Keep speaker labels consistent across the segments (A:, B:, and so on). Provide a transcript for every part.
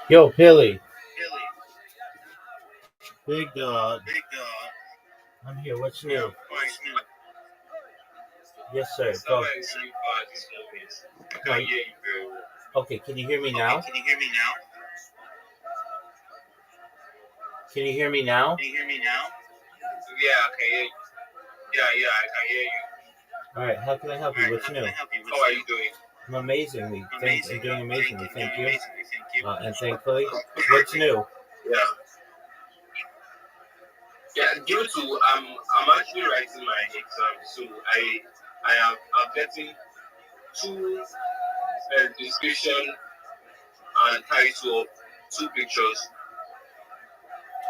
A: Yo, Billy. Big dog. I'm here. What's new? Yes, sir. Go. No, okay, can you hear me now? Can you hear me now?
B: Yeah, okay. Yeah, I can hear you.
A: All right, how can I help you? What's new?
B: How are you doing?
A: I'm amazingly. I'm doing amazingly. Thank you. And thankfully, what's new?
B: Yeah. Due to I'm actually writing my exam, so I'm getting two description and title of two pictures.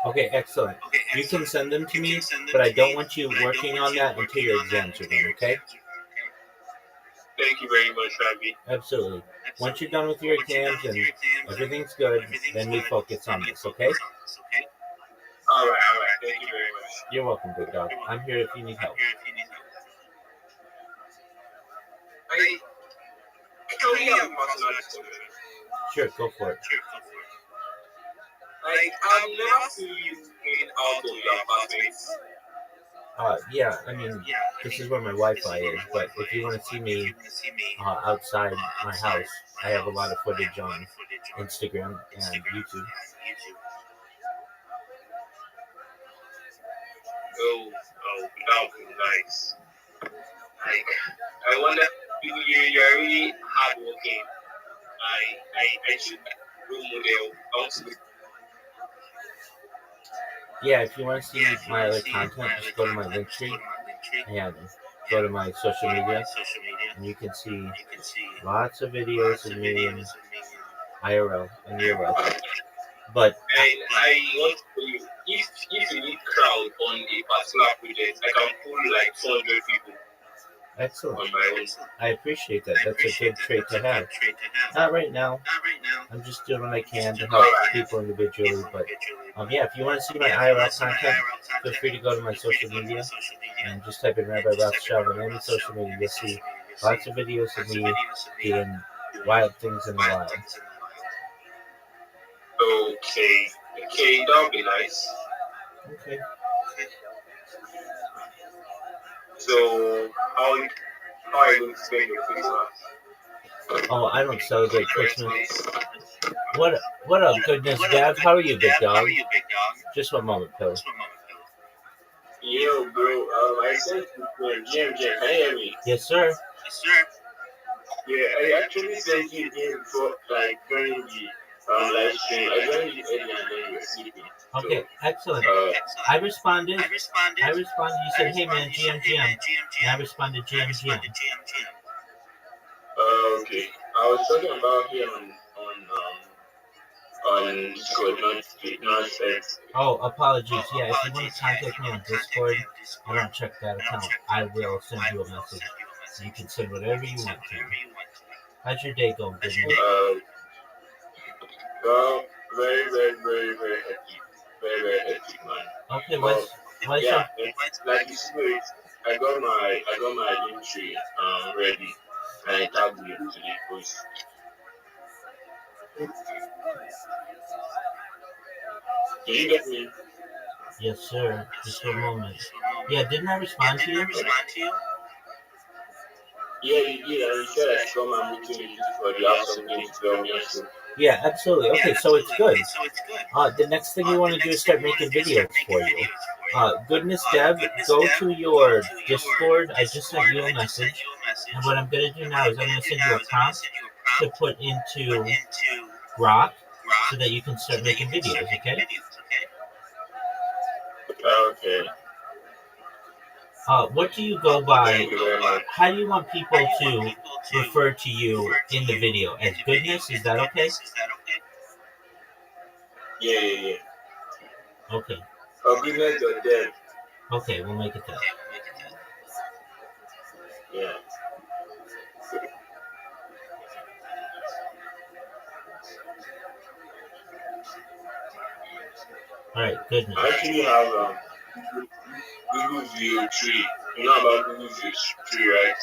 A: Okay, excellent. You can send them to me, but I don't want you working on that until your exams are done, okay?
B: Thank you very much, Rabbi.
A: Absolutely. Once you're done with your exams and everything's good, then we focus on this, okay?
B: All right. Thank you very much.
A: You're welcome, big dog. I'm here if you need help.
B: Can we have a personal discussion?
A: Sure, go for it.
B: I've never seen you going out of your apartment.
A: Yeah, I mean, this is where my Wi-Fi is, but if you want to see me outside my house, I have a lot of footage on Instagram and YouTube.
B: Oh, that would be nice. I wonder, you're really hardworking. I should role model. Also,
A: Yeah, if you want to see my other content, just go to my link tree and go to my social media, and you can see lots of videos of me in IRL and URL. But
B: I want to, if you need crowd on a particular project, I can pull like 200 people.
A: Excellent.
B: On my own.
A: I appreciate that. That's a good trait to have. Not right now. I'm just doing what I can to help people individually. But yeah, if you want to see my IRL content, feel free to go to my social media and just type in Rabbi Rothschild on any social media. You'll see lots of videos of me doing wild things in the wild.
B: Okay, that'll be nice.
A: Okay.
B: So how are you going to spend your Christmas?
A: Oh, I don't celebrate Christmas. What up, goodness, Dev? How are you, big dog? Just one moment, Phil.
B: Yo, bro, I sent GM, can you hear me?
A: Yes, sir.
B: Yeah, I actually sent you again before, like, during the live stream. I joined you earlier and then you were sleeping.
A: Okay, excellent. I responded. You said, hey, man, GM. And I responded, GM.
B: Okay. I was talking about here on Discord, not X.
A: Oh, apologies. Yeah, if you want to contact me on Discord, I don't check that account. I will send you a message. You can send whatever you want to. How's your day going, goodness?
B: Well, very, very, very, very hectic. Very, very hectic, man.
A: Okay,
B: But
A: what's
B: yeah, like you see, I got my link tree ready, and I tagged you to the post. Did you get me?
A: Yes, sir. Just one moment. Yeah, didn't I respond to you?
B: Yeah, you did. And you said I should come and meet you in Discord. You have something to tell me. So.
A: Yeah, absolutely. Okay, so it's good. The next thing we want to do is start making videos for you. Goodness, Deb, go to your Discord. I just sent you a message. And what I'm going to do now is I'm going to send you a prompt to put into Grok so that you can start making videos, okay?
B: Okay.
A: What do you go by? How do you want people to refer to you in the video? As Goodness? Is that okay?
B: Yeah.
A: Okay.
B: Goodness or Dev.
A: Okay, we'll make it that.
B: Yeah.
A: Alright, Goodness.
B: I actually have Google View tree. You know about Google View tree, right?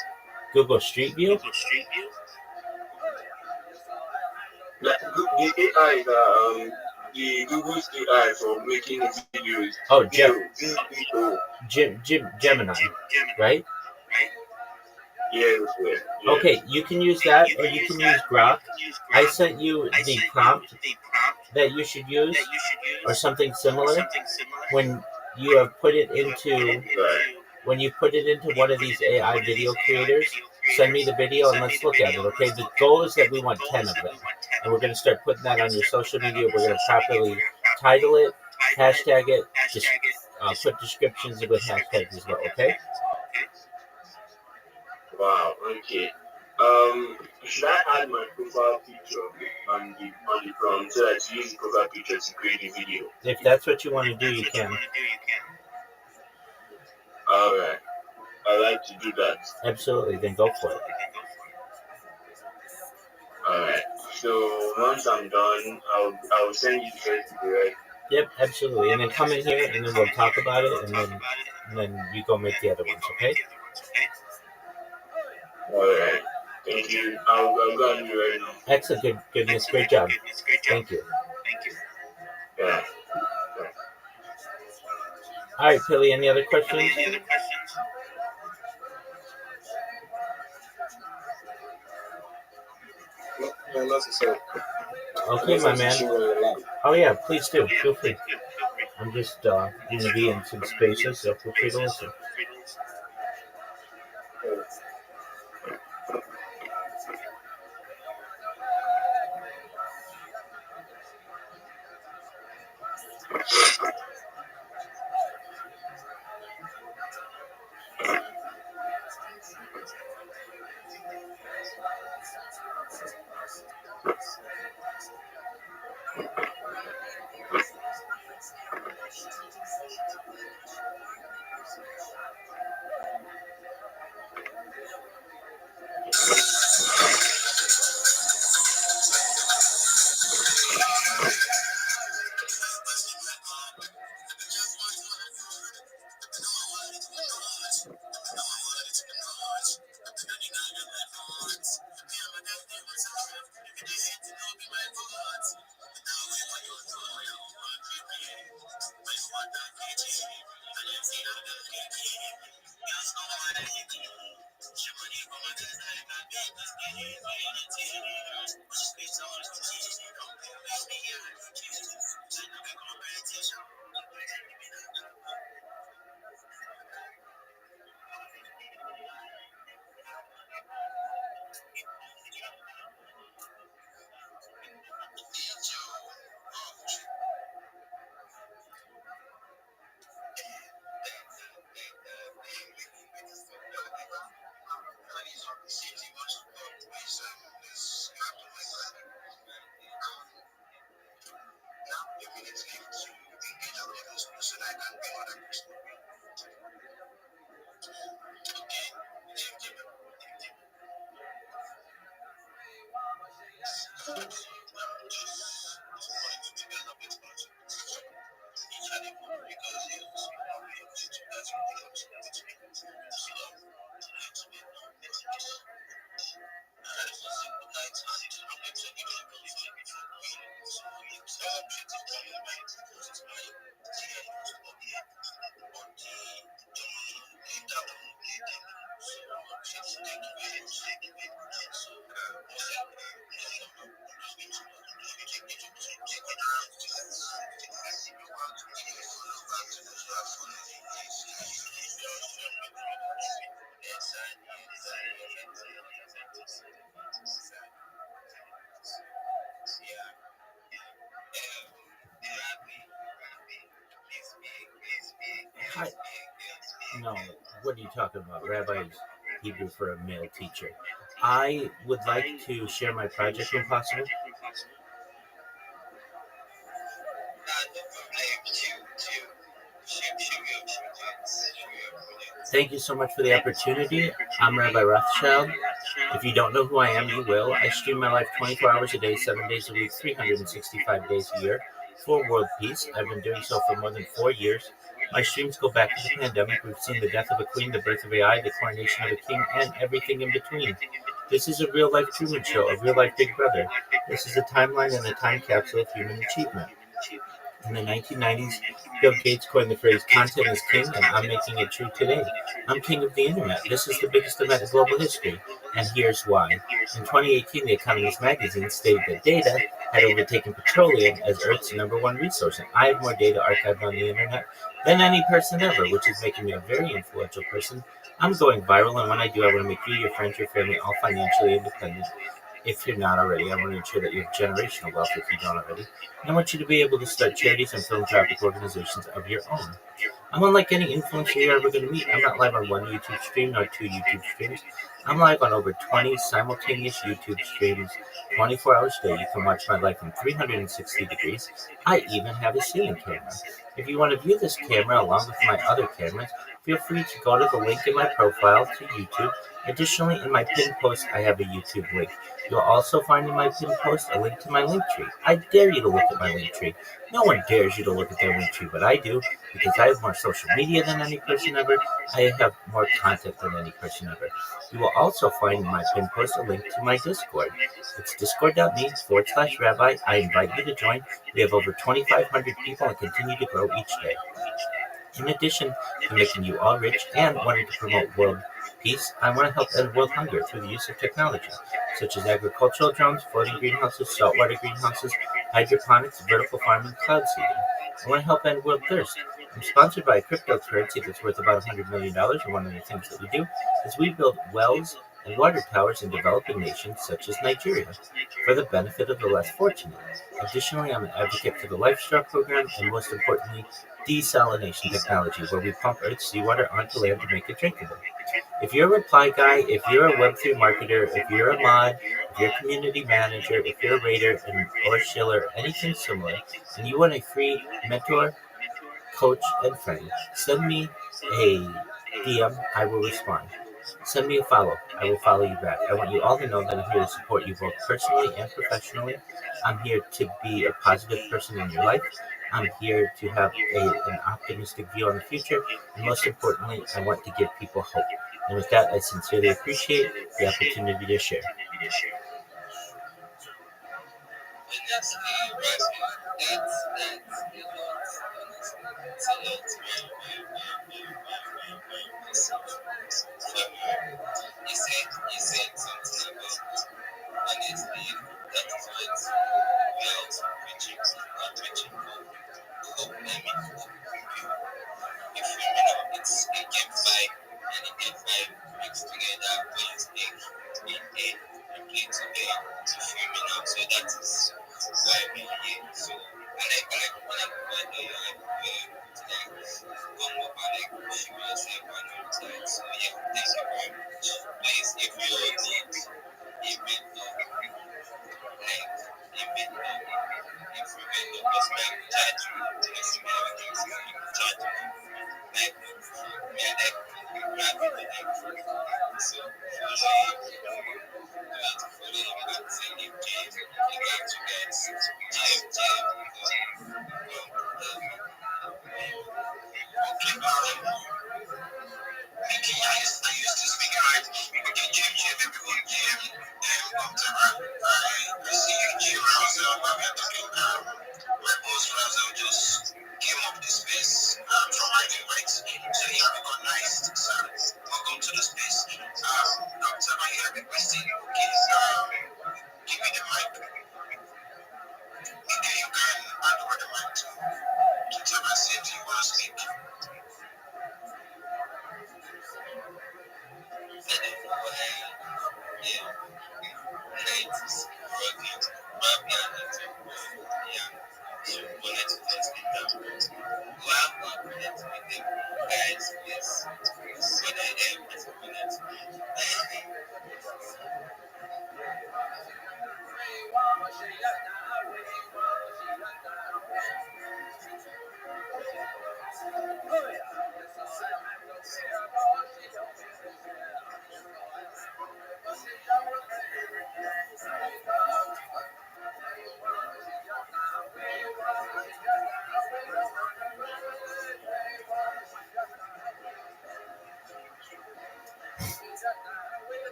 A: Google Street View?
B: The AI is the Google's AI for making videos.
A: Oh, Gemini, right?
B: Yes.
A: Okay, you can use that or you can use Grok. I sent you the prompt that you should use or something similar when you have put it into one of these AI video creators. Send me the video and let's look at it, okay? The goal is that we want 10 of them. And we're going to start putting that on your social media. We're going to properly title it, hashtag it, just put descriptions with hashtags as well, okay?
B: Wow, okay. Should I add my profile picture on the prompt so that you use the profile picture to create a video?
A: If that's what you want to do, you can.
B: Alright. I like to do that.
A: Absolutely, then go for it.
B: Alright. So once I'm done, I'll send you the first video, right?
A: Yep, absolutely. And then come in here and then we'll talk about it and then you go make the other ones, okay?
B: Alright. Thank you. I'll go and do it right now.
A: Excellent, goodness, great job. Thank you.
B: Yeah.
A: Alright, Pilly, any other questions?
B: No, necessary.
A: Okay, my man. Oh yeah, please do. Feel free. I'm just going to be in some spaces, so feel free to listen. Hi. No, what are you talking about? Rabbi is Hebrew for a male teacher. I would like to share my project when possible. Thank you so much for the opportunity. I'm Rabbi Rothschild. If you don't know who I am, you will. I stream my life 24 hours a day, 7 days a week, 365 days a year for world peace. I've been doing so for more than 4 years. My streams go back to the pandemic. We've seen the death of a queen, the birth of AI, the coronation of a king, and everything in between. This is a real-life Truman Show, a real-life Big Brother. This is a timeline and a time capsule of human achievement. In the 1990s, Bill Gates coined the phrase "content is king," and I'm making it true today. I'm king of the internet. This is the biggest event in global history, and here's why. In 2018, The Economist magazine stated that data had overtaken petroleum as Earth's #1 resource, and I have more data archived on the internet than any person ever, which is making me a very influential person. I'm going viral, and when I do, I want to make you, your friends, your family all financially independent. If you're not already, I want to ensure that you have generational wealth if you don't already. And I want you to be able to start charities and philanthropic organizations of your own. I'm unlike any influencer you're ever going to meet. I'm not live on one YouTube stream nor two YouTube streams. I'm live on over 20 simultaneous YouTube streams, 24 hours a day. You can watch my life in 360 degrees. I even have a ceiling camera. If you want to view this camera along with my other cameras, feel free to go to the link in my profile to YouTube. Additionally, in my pinned post, I have a YouTube link. You'll also find in my pinned post a link to my link tree. I dare you to look at my link tree. No one dares you to look at their link tree, but I do, because I have more social media than any person ever. I have more content than any person ever. You will also find in my pinned post a link to my Discord. It's discord.me/rabbi. I invite you to join. We have over 2,500 people and continue to grow each day. In addition to making you all rich and wanting to promote world peace, I want to help end world hunger through the use of technology, such as agricultural drones, floating greenhouses, saltwater greenhouses, hydroponics, vertical farming, cloud seeding. I want to help end world thirst. I'm sponsored by a cryptocurrency that's worth about $100 million, and one of the things that we do is we build wells and water towers in developing nations such as Nigeria for the benefit of the less fortunate. Additionally, I'm an advocate for the LifeStraw program and, most importantly, desalination technology, where we pump Earth's seawater onto land to make it drinkable. If you're a reply guy, if you're a Web3 marketer, if you're a mod, if you're a community manager, if you're a raider or shiller, anything similar, and you want a free mentor, coach, and friend, send me a DM. I will respond. Send me a follow. I will follow you back. I want you all to know that I'm here to support you both personally and professionally. I'm here to be a positive person in your life. I'm here to have an optimistic view on the future. And most importantly, I want to give people hope. And with that, I sincerely appreciate the opportunity to share.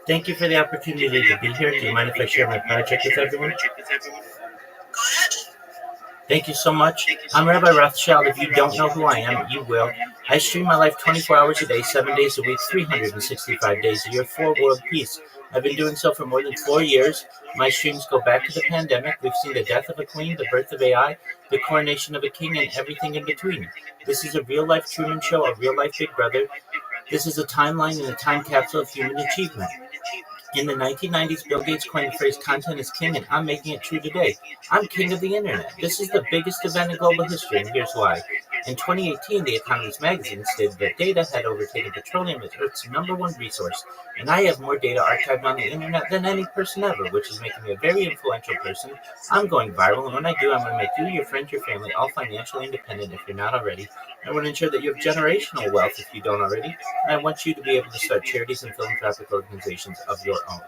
A: Thank you for the opportunity to be here. Do you mind if I share my project with everyone? Thank you so much. I'm Rabbi Rothschild. If you don't know who I am, you will. I stream my life 24 hours a day, 7 days a week, 365 days a year for world peace. I've been doing so for more than 4 years. My streams go back to the pandemic. We've seen the death of a queen, the birth of AI, the coronation of a king, and everything in between. This is a real-life Truman Show, a real-life Big Brother. This is a timeline and a time capsule of human achievement. In the 1990s, Bill Gates coined the phrase content is king, and I'm making it true today. I'm king of the internet. This is the biggest event in global history, and here's why. In 2018, The Economist magazine stated that data had overtaken petroleum as Earth's #1 resource, and I have more data archived on the internet than any person ever, which is making me a very influential person. I'm going viral, and when I do, I'm going to make you, your friends, your family all financially independent if you're not already. I want to ensure that you have generational wealth if you don't already, and I want you to be able to start charities and philanthropic organizations of your own.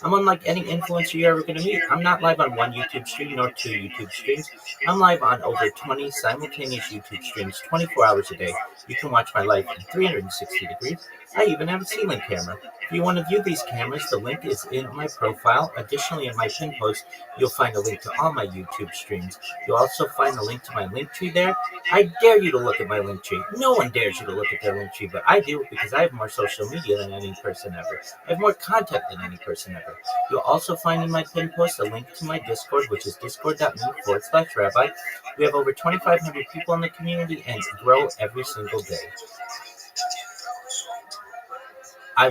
A: I'm unlike any influencer you're ever going to meet. I'm not live on one YouTube stream nor 2 YouTube streams. I'm live on over 20 simultaneous YouTube streams 24 hours a day. You can watch my life in 360 degrees. I even have a ceiling camera. If you want to view these cameras, the link is in my profile. Additionally, in my pin post, you'll find a link to all my YouTube streams. You'll also find a link to my link tree there. I dare you to look at my link tree. No one dares you to look at their link tree, but I do because I have more social media than any person ever. I have more content than any person ever. Anchor. You'll also find in my pinned post a link to my Discord, which is discord.me/rabbi. We have over 2,500 people in the community and grow every single day. I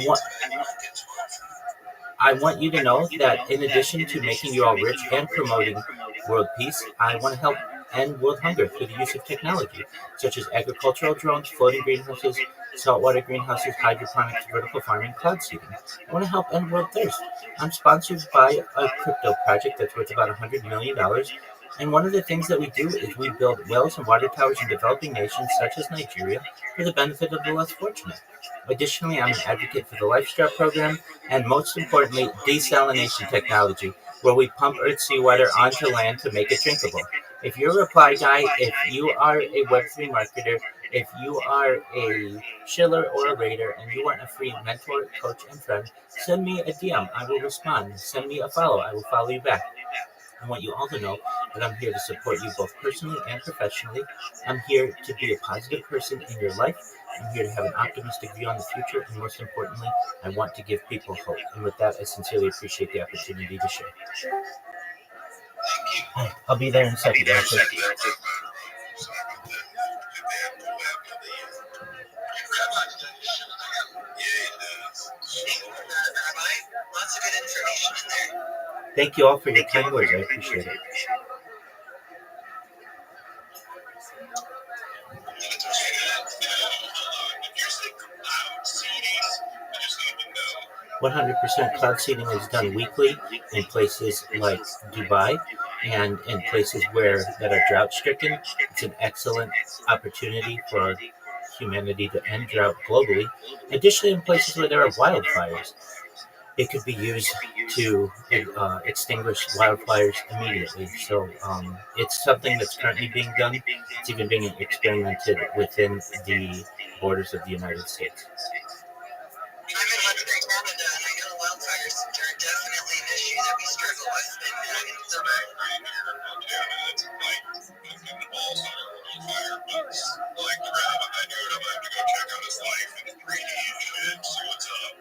A: want you to know that in addition to making you all rich and promoting world peace, I want to help end world hunger through the use of technology, such as agricultural drones, floating greenhouses, saltwater greenhouses, hydroponics, vertical farming, cloud seeding. I want to help end world thirst. I'm sponsored by a crypto project that's worth about $100 million. And one of the things that we do is we build wells and water towers in developing nations such as Nigeria for the benefit of the less fortunate. Additionally, I'm an advocate for the LifeStar program and, most importantly, desalination technology, where we pump Earth's seawater onto land to make it drinkable. If you're a reply guy, if you are a Web3 marketer, if you are a shiller or a raider and you want a free mentor, coach, and friend, send me a DM. I will respond. Send me a follow. I will follow you back. I want you all to know that I'm here to support you both personally and professionally. I'm here to be a positive person in your life. I'm here to have an optimistic view on the future, and most importantly, I want to give people hope. And with that, I sincerely appreciate the opportunity to share. I'll be there in a second, guys. Lots of good information in there. Thank you all for your kind words. I appreciate it. 100% cloud seeding is done weekly in places like Dubai and in places that are drought stricken. It's an excellent opportunity for humanity to end drought globally. Additionally, in places where there are wildfires, it could be used to extinguish wildfires immediately. So it's something that's currently being done. It's even being experimented within the borders of the United States. I'm in Montreal, Canada, and I know wildfires are definitely an issue that we struggle with in the summer. It's like the balls on a wildfire, but like the rabbit, I do it. I'm going to go check on his life and 3D and shit, see what's up.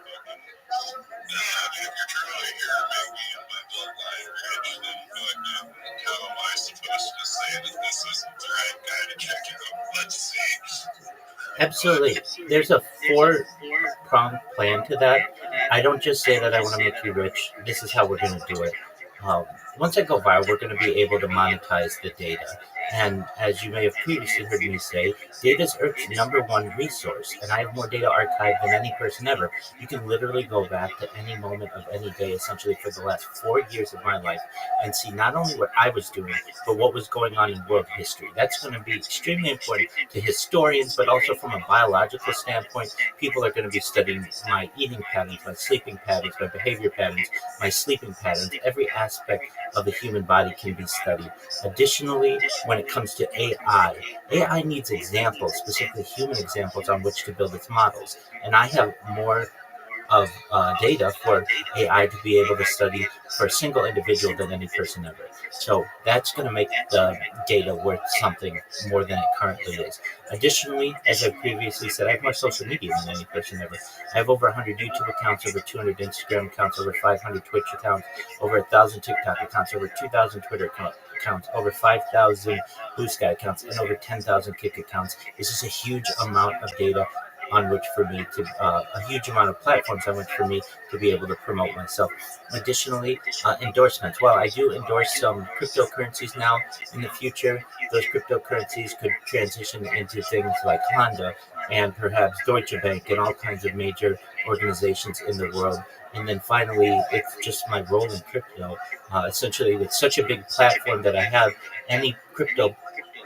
A: If you're truly here, maybe in my bloodline rich, then how am I supposed to say that this isn't the right guy to check out? Let's see. Absolutely. There's a 4-pronged plan to that. I don't just say that I want to make you rich. This is how we're going to do it. Once I go viral, we're going to be able to monetize the data. And as you may have previously heard me say, data is Earth's #1 resource, and I have more data archived than any person ever. You can literally go back to any moment of any day, essentially for the last 4 years of my life, and see not only what I was doing, but what was going on in world history. That's going to be extremely important to historians, but also from a biological standpoint. People are going to be studying my eating patterns, my sleeping patterns, my behavior patterns, my sleeping patterns. Every aspect of the human body can be studied. Additionally, when it comes to AI needs examples, specifically human examples on which to build its models. And I have more of data for AI to be able to study for a single individual than any person ever. So that's going to make the data worth something more than it currently is. Additionally, as I previously said, I have more social media than any person ever. I have over 100 YouTube accounts, over 200 Instagram accounts, over 500 Twitch accounts, over 1,000 TikTok accounts, over 2,000 Twitter accounts, over 5,000 Blue Sky accounts, and over 10,000 Kick accounts. This is a huge amount of data on which for me to, a huge amount of platforms on which for me to be able to promote myself. Additionally, endorsements. While I do endorse some cryptocurrencies now, in the future, those cryptocurrencies could transition into things like Honda and perhaps Deutsche Bank and all kinds of major organizations in the world. And then finally, it's just my role in crypto. Essentially, with such a big platform that I have, any crypto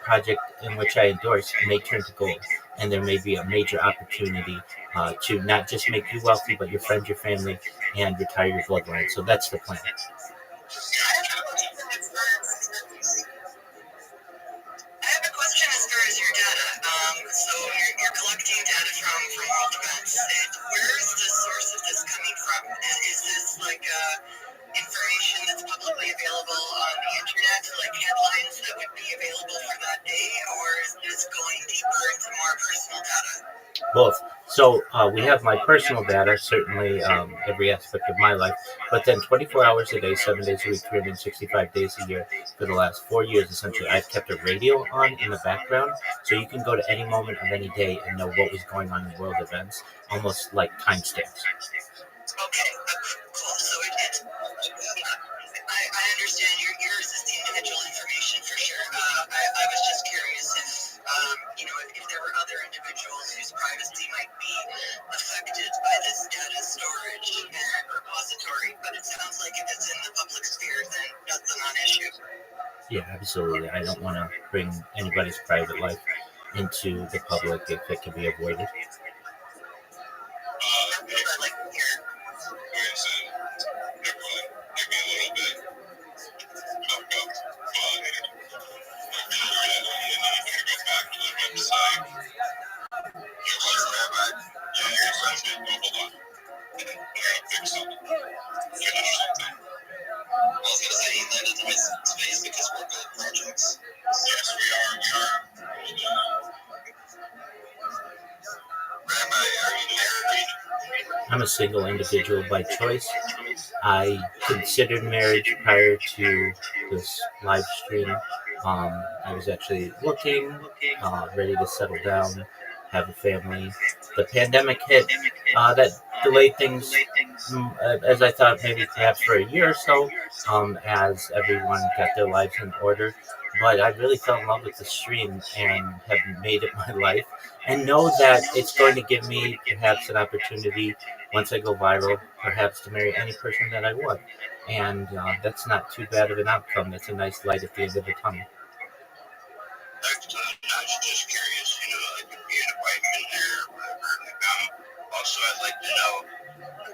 A: project in which I endorse may turn to gold. And there may be a major opportunity to not just make you wealthy, but your friends, your family, and retire your bloodline. So that's the plan. I have a question as far as your data. So you're collecting data from world events. Where is the source of this coming from? Is this like information that's publicly available on the internet, like headlines that would be available for that day,
C: or is this going deeper into more personal data?
A: Both. So we have my personal data, certainly every aspect of my life, but then 24 hours a day, 7 days a week, 365 days a year for the last 4 years, essentially, I've kept a radio on in the background, so you can go to any moment of any day and know what was going on in world events, almost like timestamps.
C: Okay, cool. So I understand yours is the individual information for sure. I was just curious if, if there were other individuals whose privacy might be affected by this data storage and repository, but it sounds like if it's in the public sphere, then that's a non-issue.
A: Yeah, absolutely. I don't want to bring anybody's private life into the public if it can be avoided.
C: That's what I like to hear.
B: Like I said, everyone, give me a little bit. Look up, but make sure that you need to go back to the website. You want to rabbi? Yeah, here's something. Oh, hold on. I gotta fix something. Finish something.
C: I was going to say, you landed in my space because we're good projects.
B: Yes, we are. Rabbi, are you married?
A: I'm a single individual by choice. I considered marriage prior to this live stream. I was actually looking, ready to settle down, have a family. The pandemic hit. That delayed things, as I thought, maybe perhaps for a year or so, as everyone got their lives in order. But I really fell in love with the stream and have made it my life. And know that it's going to give me perhaps an opportunity, once I go viral, perhaps to marry any person that I want. And that's not too bad of an outcome. That's a nice light at the end of the tunnel.
B: I was just curious, like if you had a wife in there or whatever. Also, I'd like to know,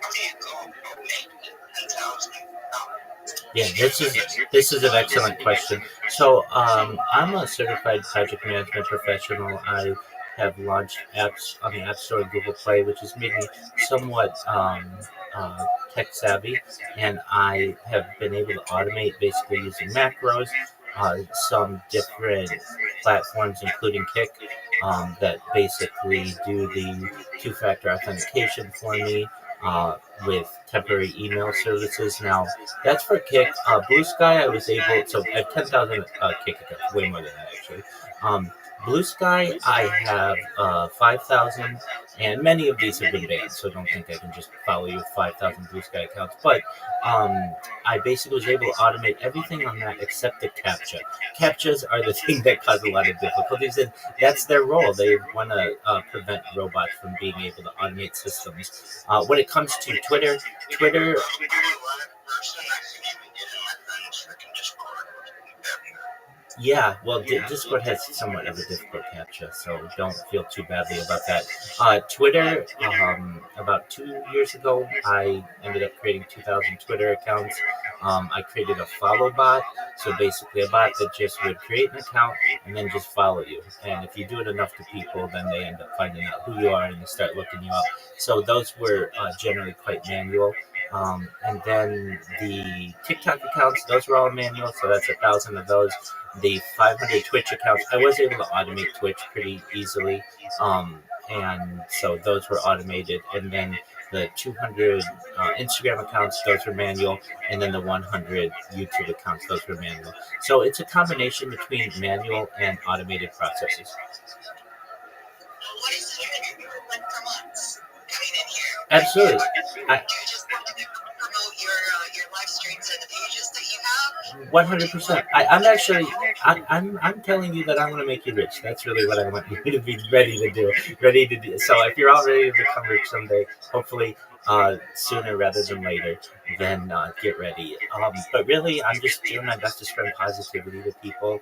B: how do you go make 10,000?
A: Yeah, this is an excellent question. So I'm a certified project management professional. I have launched apps on the App Store and Google Play, which has made me somewhat tech savvy, and I have been able to automate basically using macros, some different platforms, including Kik, that basically do the two-factor authentication for me. With temporary email services. Now, that's for Kik. Blue Sky, I was able, so I have 10,000 Kik accounts, way more than that actually. Blue Sky, I have 5,000, and many of these have been banned, so don't think I can just follow you with 5,000 Blue Sky accounts. But I basically was able to automate everything on that except the CAPTCHA. CAPTCHAs are the thing that cause a lot of difficulties, and that's their role. They want to prevent robots from being able to automate systems. When it comes to Twitter, yeah, well, Discord has somewhat of a difficult captcha, so don't feel too badly about that. Twitter, about 2 years ago, I ended up creating 2,000 Twitter accounts. I created a follow bot, so basically a bot that just would create an account and then just follow you. And if you do it enough to people, then they end up finding out who you are and they start looking you up. So those were generally quite manual. And then the TikTok accounts, those were all manual, so that's 1,000 of those. The 500 Twitch accounts, I was able to automate Twitch pretty easily, and so those were automated. And then the 200 Instagram accounts, those were manual, and then the 100 YouTube accounts, those were manual. So it's a combination between manual and automated processes.
C: What is it that you like per month coming in here?
A: Absolutely.
C: Do you just want to promote your live streams and the pages that you have?
A: 100%. I'm actually, I'm telling you that I'm going to make you rich. That's really what I want you to be ready to do. So if you're all ready to become rich someday, hopefully sooner rather than later, then get ready. But really, I'm just doing my best to spread positivity to people.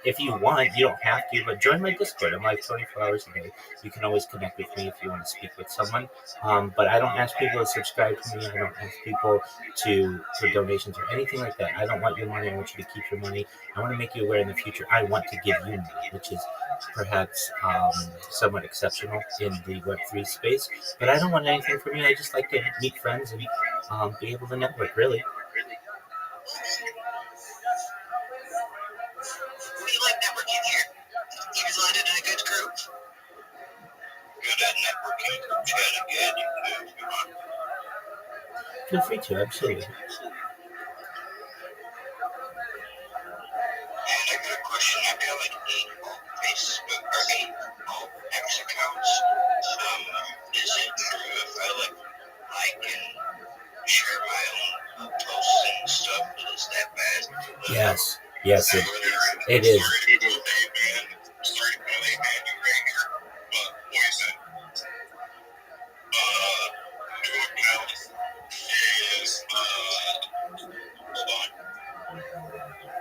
A: If you want, you don't have to, but join my Discord. I'm like 24 hours a day. You can always connect with me if you want to speak with someone. But I don't ask people to subscribe to me. I don't ask people for donations or anything like that. I don't want your money. I want you to keep your money. I want to make you aware in the future. I want to give you money, which is perhaps somewhat exceptional in the Web3 space. But I don't want anything from you. I just like to meet friends and be able to network, really.
C: We like networking here. a good group?
B: Good at networking group chat again, if you want.
A: Feel free to, absolutely.
B: And I got a question. I've got like 8 Facebook or 8 X accounts. Is it true if I like and share my own posts and stuff? Is that bad?
A: Yes, it is.
B: Sorry to play man you right here, but poison. New account is hold on.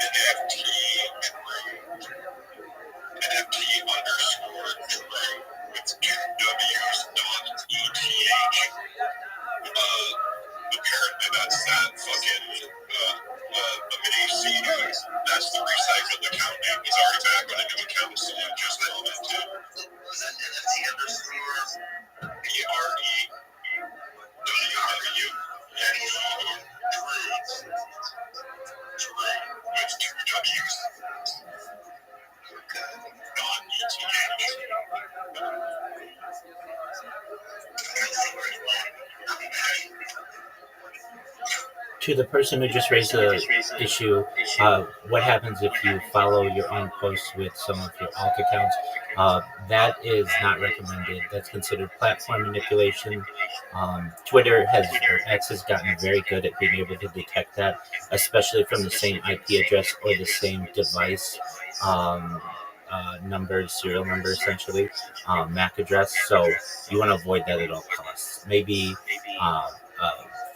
B: NFT_Drew with 2 W's not ETH. Apparently that's that fucking mini CD. That's the recycled account name. He's already back on a new account, so I just commented.
C: Was that
B: PREWW with 2 W's. Not ETH.
A: To the person who just raised the issue, what happens if you follow your own posts with some of your alt accounts? That is not recommended. That's considered platform manipulation. Twitter or X has gotten very good at being able to detect that, especially from the same IP address or the same device serial number essentially, MAC address. So you want to avoid that at all costs. Maybe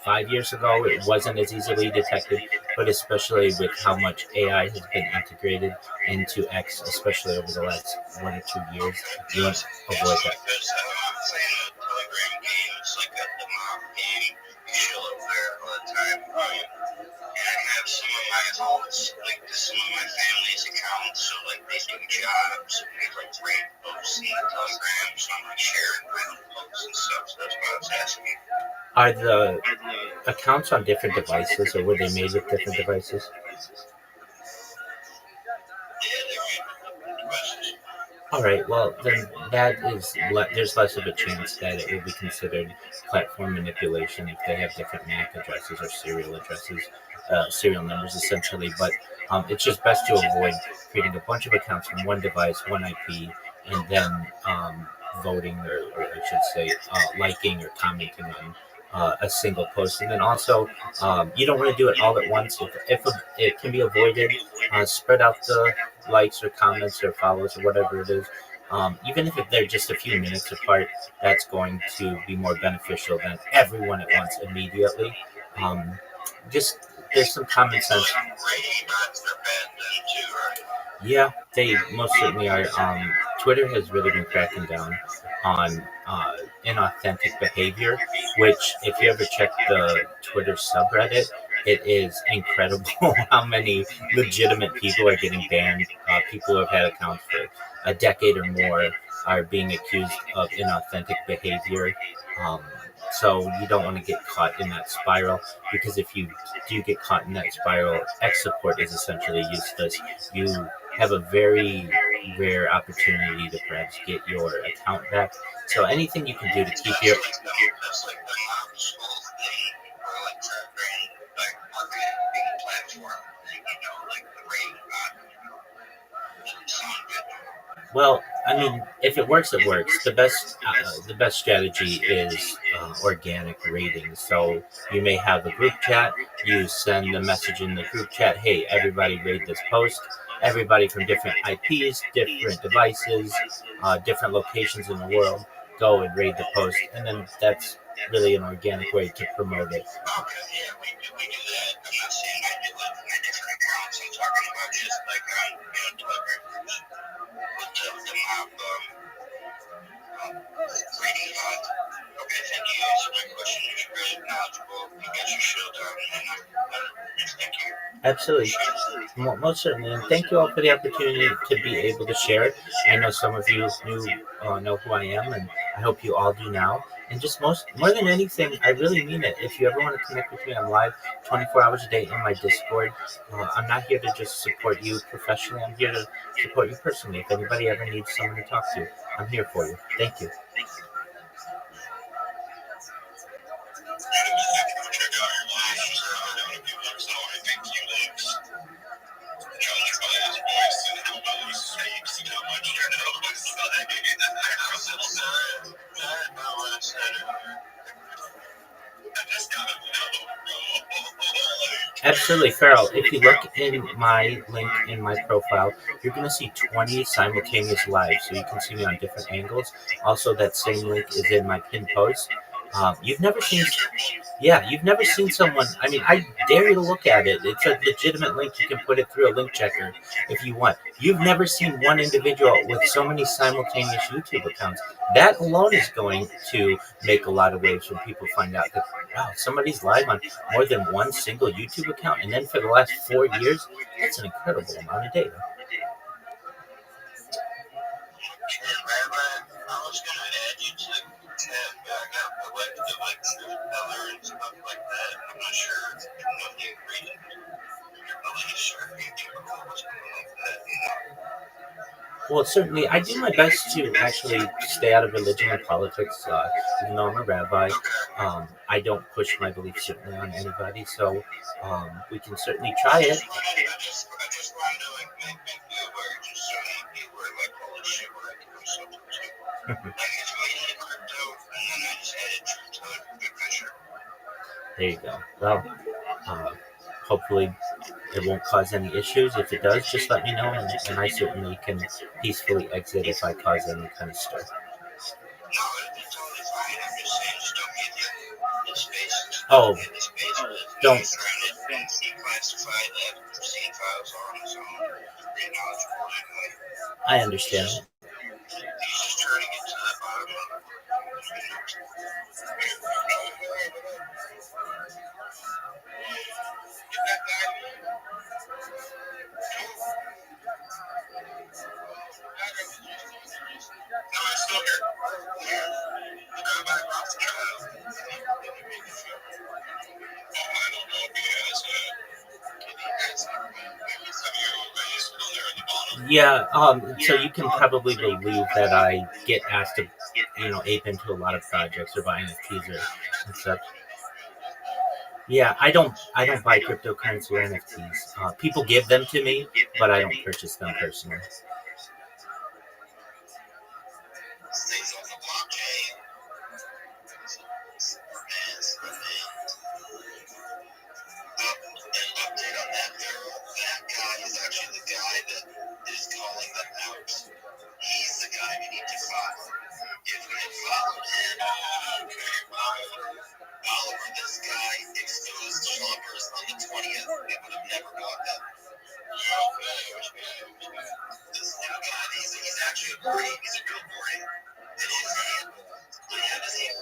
A: 5 years ago, it wasn't as easily detected, but especially with how much AI has been integrated into X, especially over the last 1 or 2 years, you want to avoid that.
B: I'm playing a Telegram game. It's like a mob game. You chill up there all the time. And I have some of my accounts, like some of my family's accounts, so like they do jobs and they like rate posts in the Telegram, so I'm like sharing my own posts and stuff. So that's why I was asking.
A: Are the accounts on different devices, or were they made with different devices?
B: Yeah, they're made with devices.
A: All right, well, then there's less of a chance that it will be considered platform manipulation if they have different MAC addresses or serial numbers essentially. But it's just best to avoid creating a bunch of accounts from one device, one IP, and then voting or I should say liking or commenting on a single post. And then also, you don't want to do it all at once. If it can be avoided, spread out the likes or comments or follows or whatever it is. Even if they're just a few minutes apart, that's going to be more beneficial than everyone at once immediately. There's some common sense. Yeah, they most certainly are. Twitter has really been cracking down on inauthentic behavior, which, if you ever check the Twitter subreddit, it is incredible how many legitimate people are getting banned. People who have had accounts for a decade or more are being accused of inauthentic behavior. So you don't want to get caught in that spiral, because if you do get caught in that spiral, X support is essentially useless. You have a very rare opportunity to perhaps get your account back. So anything you can do to keep your... Well, I mean, if it works, it works. The best strategy is organic ratings. So you may have a group chat. You send a message in the group chat, "Hey, everybody, rate this post." Everybody from different IPs, different devices, different locations in the world go and rate the post, and then that's really an organic way to promote it.
B: Okay, yeah, we do that. I'm not saying I do it with my different accounts. I'm talking about just like Telegram groups with the mob rating on. Okay, thank you. Answer my question. You're really knowledgeable. You got your show down, and thank you.
A: Absolutely. Most certainly. And thank you all for the opportunity to be able to share it. I know some of you know who I am, and I hope you all do now. And just more than anything, I really mean it. If you ever want to connect with me, I'm live 24 hours a day in my Discord. I'm not here to just support you professionally. I'm here to support you personally. If anybody ever needs someone to talk to, I'm here for you. Thank you.
B: Check out your lives. Just down a few bucks. I think you likes. Judge by his voice and how well he speaks and how much you know his side. I just gotta know, bro.
A: Absolutely, Farrell. If you look in my link in my profile, you're going to see 20 simultaneous lives, so you can see me on different angles. Also, that same link is in my pinned post. You've never seen, yeah, you've never seen someone. I mean, I dare you to look at it. It's a legitimate link. You can put it through a link checker if you want. You've never seen one individual with so many simultaneous YouTube accounts. That alone is going to make a lot of waves when people find out that, wow, somebody's live on more than one single YouTube account, and then for the last 4 years, that's an incredible amount of data.
B: I was going to add you to the tab. I got the truth teller and stuff like that. I'm not sure if you agree. You're really sure if you do something like that, you know.
A: Well, certainly, I do my best to actually stay out of religion and politics, even though I'm a rabbi. I don't push my beliefs certainly on anybody, so we can certainly try it.
B: I just wanted to make you aware, just so you were like, holy shit, we're going to do something too. Like, it's mainly crypto, and then I just added truth to it. Good picture.
A: There you go. Well, hopefully it won't cause any issues. If it does, just let me know, and I certainly can peacefully exit if I cause any kind of stir.
B: No, it's totally fine. I'm just saying, just don't get the space.
A: Oh, don't.
B: Declassified C files on his own. Pretty knowledgeable anyway.
A: I understand.
B: He's just turning it to the bottom of it. Get that guy. No, I'm still here. RABBI ROTHSCHILD. I don't know if he has
A: Yeah, so you can probably believe that I get asked to, ape into a lot of projects or buy NFTs and such. Yeah, I don't buy cryptocurrency or NFTs. People give them to me, but I don't purchase them personally.
B: Stays on the blockchain. An update on that barrel. That guy is actually the guy that is calling them out. He's the guy we need to follow. If we had followed him, Oliver, this guy exposed slumpers on the 20th. We would have never got that. This new guy, he's actually a brain. He's a real brain. And his hand, I have his hand.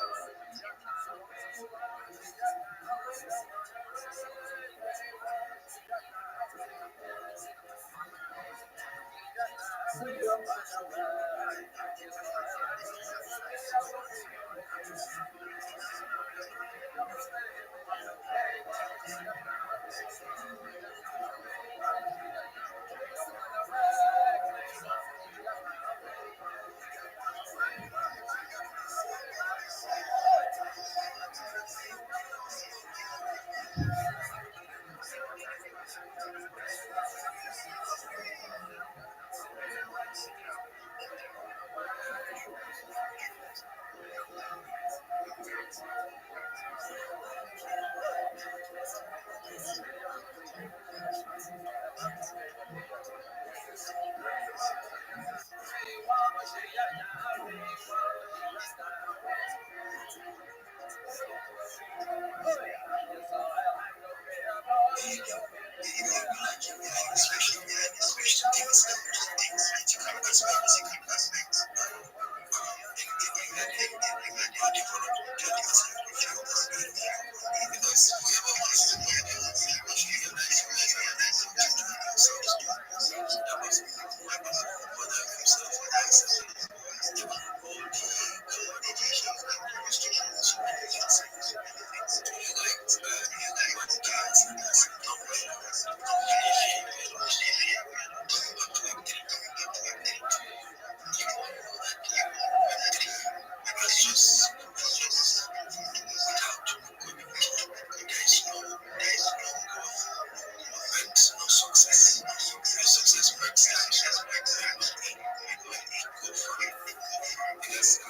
B: because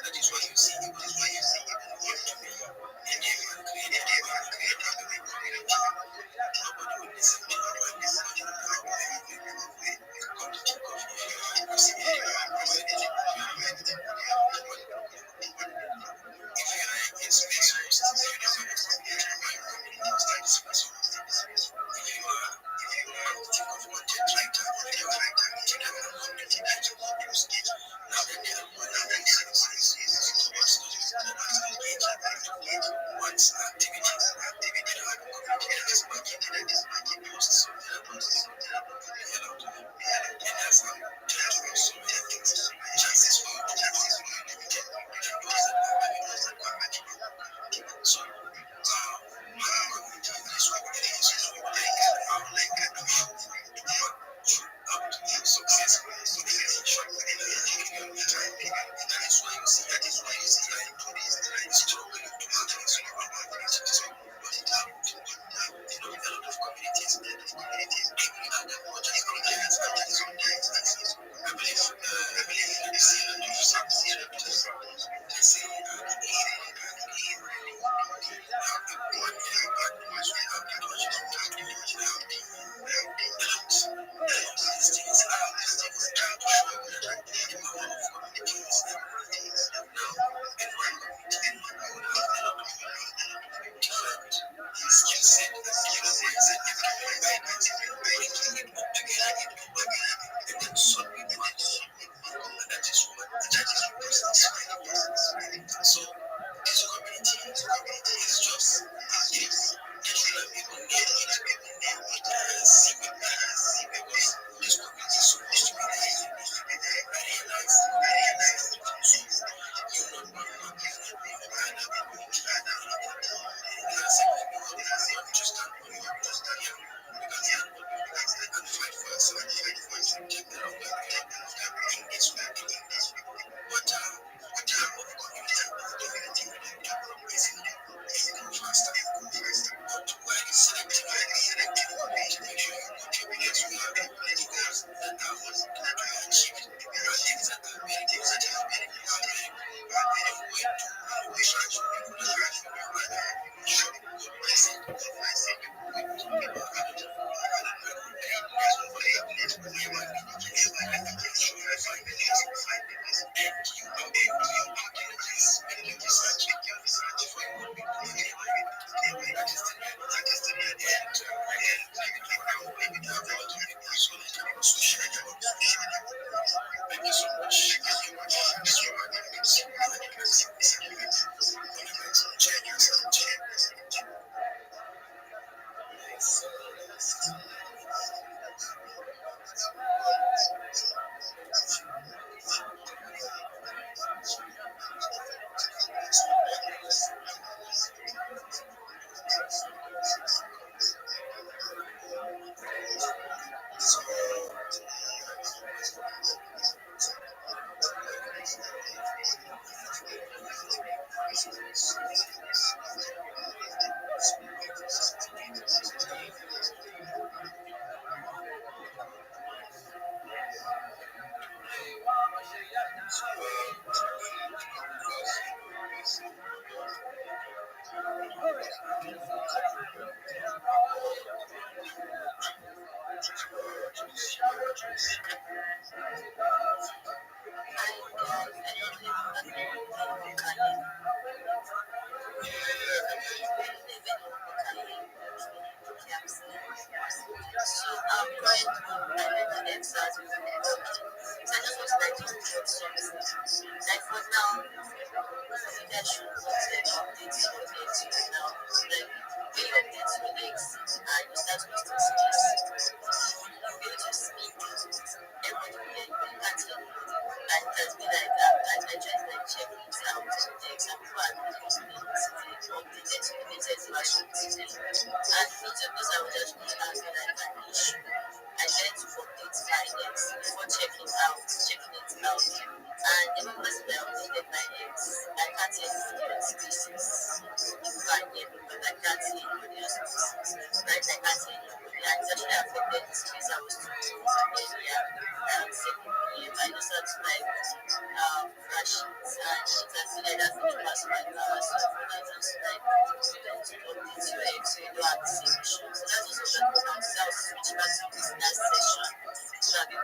B: that is why you see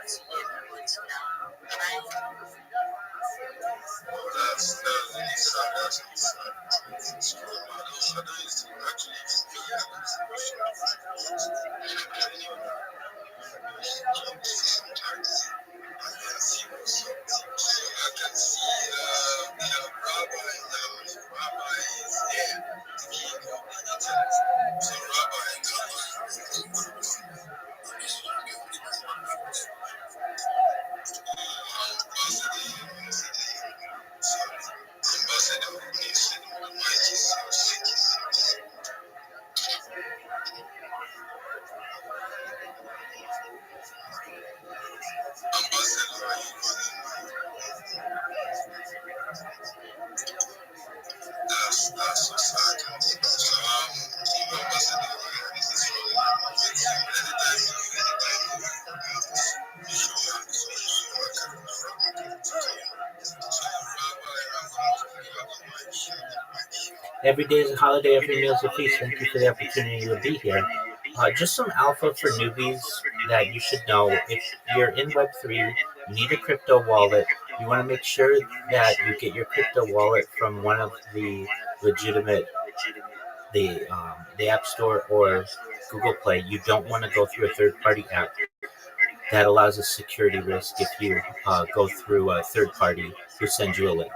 C: absolutely want to know. Right?
B: That's really sad. That's really sad. It's true. I don't used to actually used to be sometimes and then see what's up. So I can see we have Rabbi now. Rabbi is here, the king of the internet. So Rabbi Ambassador, please, the mic is yours. Ambassador, are you calling? That's so sad. So, Ambassador, this is for you. Anytime you show up, so I can
A: Every day is a holiday, every meal is a feast. Thank you for the opportunity to be here. Just some alpha for newbies that you should know. If you're in Web3, you need a crypto wallet. You want to make sure that you get your crypto wallet from one of the legitimate, the App Store or Google Play. You don't want to go through a third-party app. That allows a security risk if you go through a third party who sends you a link.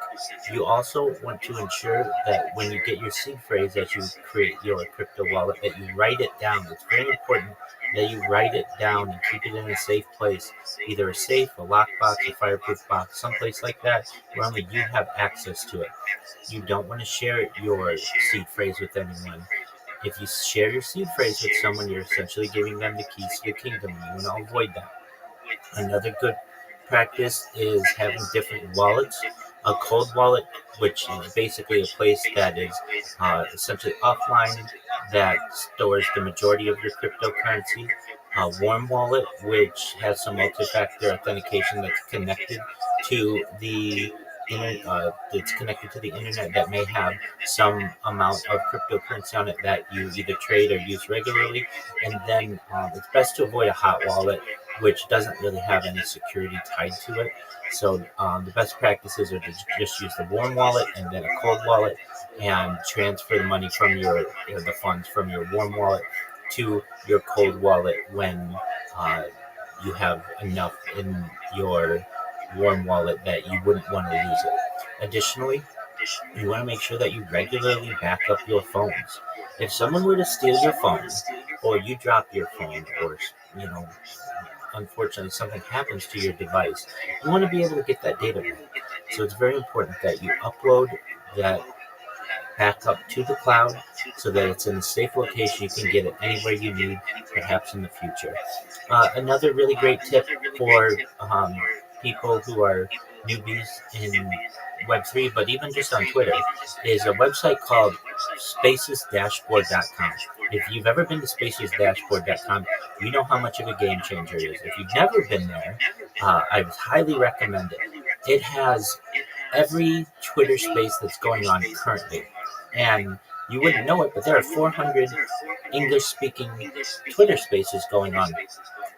A: You also want to ensure that when you get your seed phrase as you create your crypto wallet, that you write it down. It's very important that you write it down and keep it in a safe place, either a safe, a lockbox, a fireproof box, someplace like that where only you have access to it. You don't want to share your seed phrase with anyone. If you share your seed phrase with someone, you're essentially giving them the keys to the kingdom. You want to avoid that. Another good practice is having different wallets. A cold wallet, which is basically a place that is essentially offline, that stores the majority of your cryptocurrency. A warm wallet, which has some multi-factor authentication that's connected to the internet that may have some amount of cryptocurrency on it that you either trade or use regularly. And then it's best to avoid a hot wallet, which doesn't really have any security tied to it. So the best practices are to just use the warm wallet and then a cold wallet, and transfer the money from the funds from your warm wallet to your cold wallet when you have enough in your warm wallet that you wouldn't want to lose it. Additionally, you want to make sure that you regularly back up your phones. If someone were to steal your phone, or you drop your phone, or unfortunately something happens to your device, you want to be able to get that data back. So it's very important that you upload that backup to the cloud so that it's in a safe location. You can get it anywhere you need, perhaps in the future. Another really great tip for people who are newbies in Web3, but even just on Twitter, is a website called spacesdashboard.com. If you've ever been to spacesdashboard.com, you know how much of a game changer it is. If you've never been there, I highly recommend it. It has every Twitter space that's going on currently. And you wouldn't know it, but there are 400 English-speaking Twitter spaces going on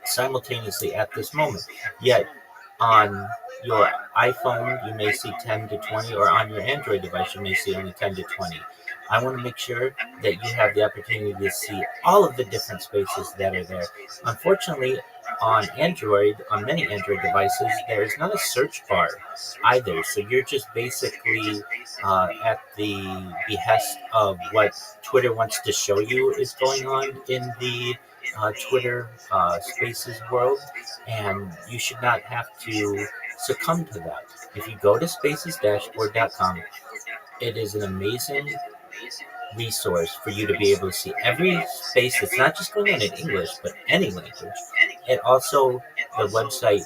A: simultaneously at this moment. Yet, on your iPhone, you may see 10 to 20, or on your Android device, you may see only 10 to 20. I want to make sure that you have the opportunity to see all of the different spaces that are there. Unfortunately, on many Android devices, there is not a search bar either. So you're just basically at the behest of what Twitter wants to show you is going on in the Twitter Spaces world, and you should not have to succumb to that. If you go to spacesdashboard.com, it is an amazing resource for you to be able to see every space that's not just going on in English, but any language. It also, the website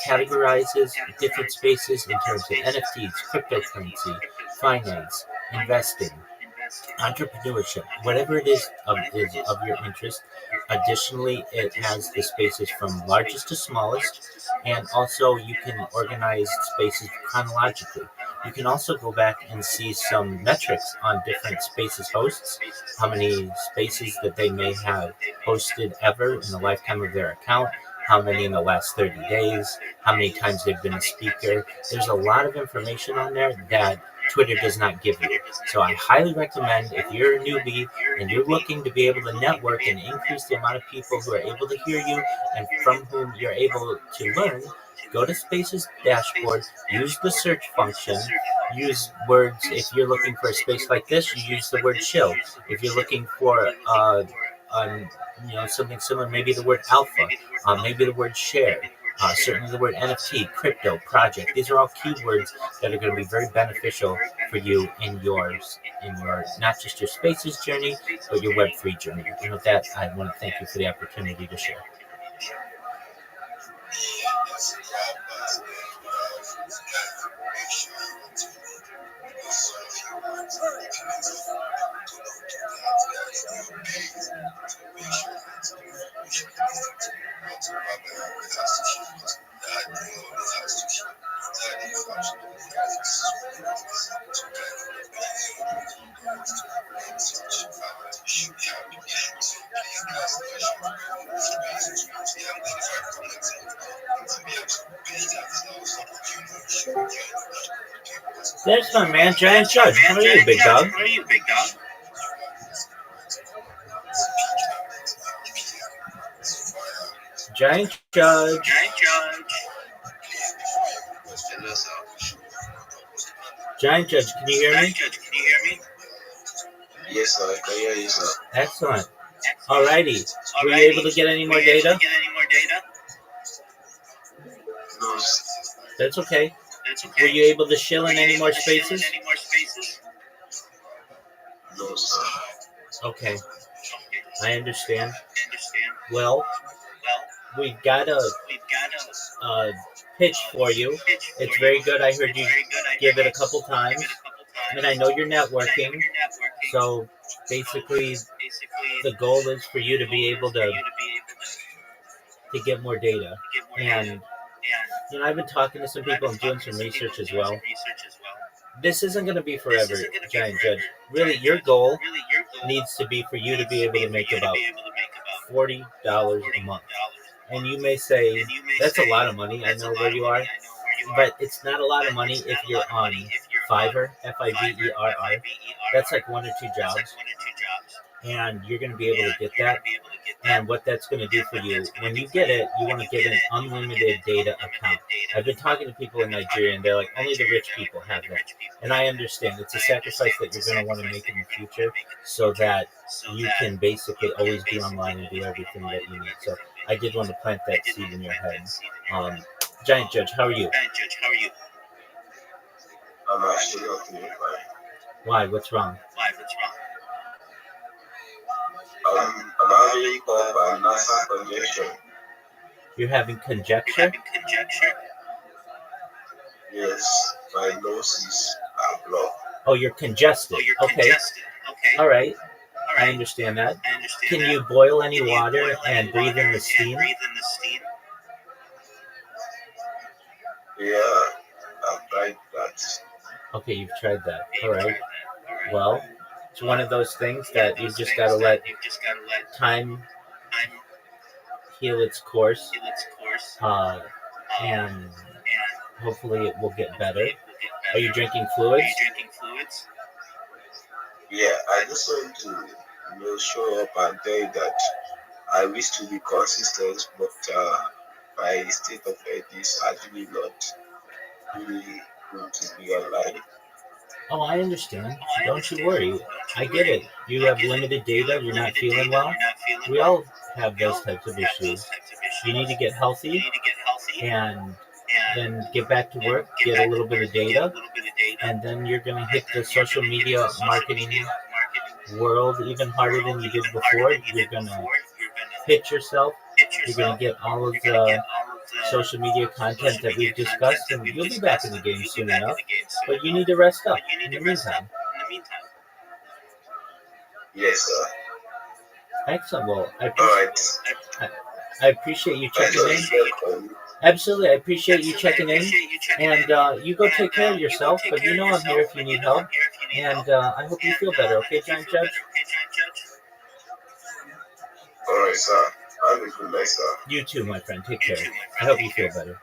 A: categorizes different spaces in terms of NFTs, cryptocurrency, finance, investing, entrepreneurship, whatever it is of your interest. Additionally, it has the spaces from largest to smallest, and also you can organize spaces chronologically. You can also go back and see some metrics on different spaces hosts, how many spaces that they may have hosted ever in the lifetime of their account, how many in the last 30 days, how many times they've been a speaker. There's a lot of information on there that Twitter does not give you. So I highly recommend, if you're a newbie and you're looking to be able to network and increase the amount of people who are able to hear you and from whom you're able to learn, go to Space's dashboard, use the search function, use words. If you're looking for a space like this, you use the word chill. If you're looking for something similar, maybe the word alpha, maybe the word share, certainly the word NFT, crypto, project. These are all keywords that are going to be very beneficial for you in your not just your Spaces journey, but your Web3 journey. And with that, I want to thank you for the opportunity to share. There's my man, Giant Judge. How are you, big dog? Giant Judge. Giant Judge, can you hear me?
B: Yes, sir. I can hear you, sir.
A: Excellent. Alrighty. Were you able to get any more data?
B: No, sir.
A: That's okay. Were you able to shill in any more spaces?
B: No, sir.
A: Okay. I understand. Well, we've got a pitch for you. It's very good. I heard you give it a couple times. And I know you're networking. So basically, the goal is for you to be able to get more data. And I've been talking to some people and doing some research as well. This isn't going to be forever, Giant Judge. Really, your goal needs to be for you to be able to make about $40 a month. And you may say, that's a lot of money. I know where you are. But it's not a lot of money if you're on Fiverr, Fiverr. That's like 1 or 2 jobs. And you're going to be able to get that. And what that's going to do for you, when you get it, you want to get an unlimited data account. I've been talking to people in Nigeria, and they're like, only the rich people have that. And I understand. It's a sacrifice that you're going to want to make in the future so that you can basically always be online and do everything that you need. So I did want to plant that seed in your head. Giant Judge, how are you?
B: I'm actually not doing fine.
A: Why? What's wrong?
B: I'm having cough and nasal congestion.
A: You're having conjecture?
B: Yes, my nose are blocked.
A: Oh, you're congested. Okay. All right. I understand that. Can you boil any water and breathe in the steam?
B: Yeah, I've tried that.
A: Okay, you've tried that. All right. Well, it's one of those things that you've just got to let time heal its course, and hopefully it will get better. Are you drinking fluids?
B: Yeah, I just want to show up and tell you that I wish to be consistent, but my state of health is actually not really good to be online.
A: Oh, I understand. Don't you worry. I get it. You have limited data. You're not feeling well. We all have those types of issues. You need to get healthy and then get back to work, get a little bit of data, and then you're going to hit the social media marketing world even harder than you did before. You're going to pitch yourself. You're going to get all of the social media content that we've discussed, and you'll be back in the game soon enough. But you need to rest up in the meantime.
B: Yes, sir.
A: Excellent. Well,
B: Alright.
A: I appreciate you checking in. Absolutely, I appreciate you checking in. And you go take care of yourself, but you know I'm here if you need help. And I hope you feel better, okay, Giant Judge?
B: Alright, sir. I think good night, sir.
A: You too, my friend. Take care. I hope you feel better.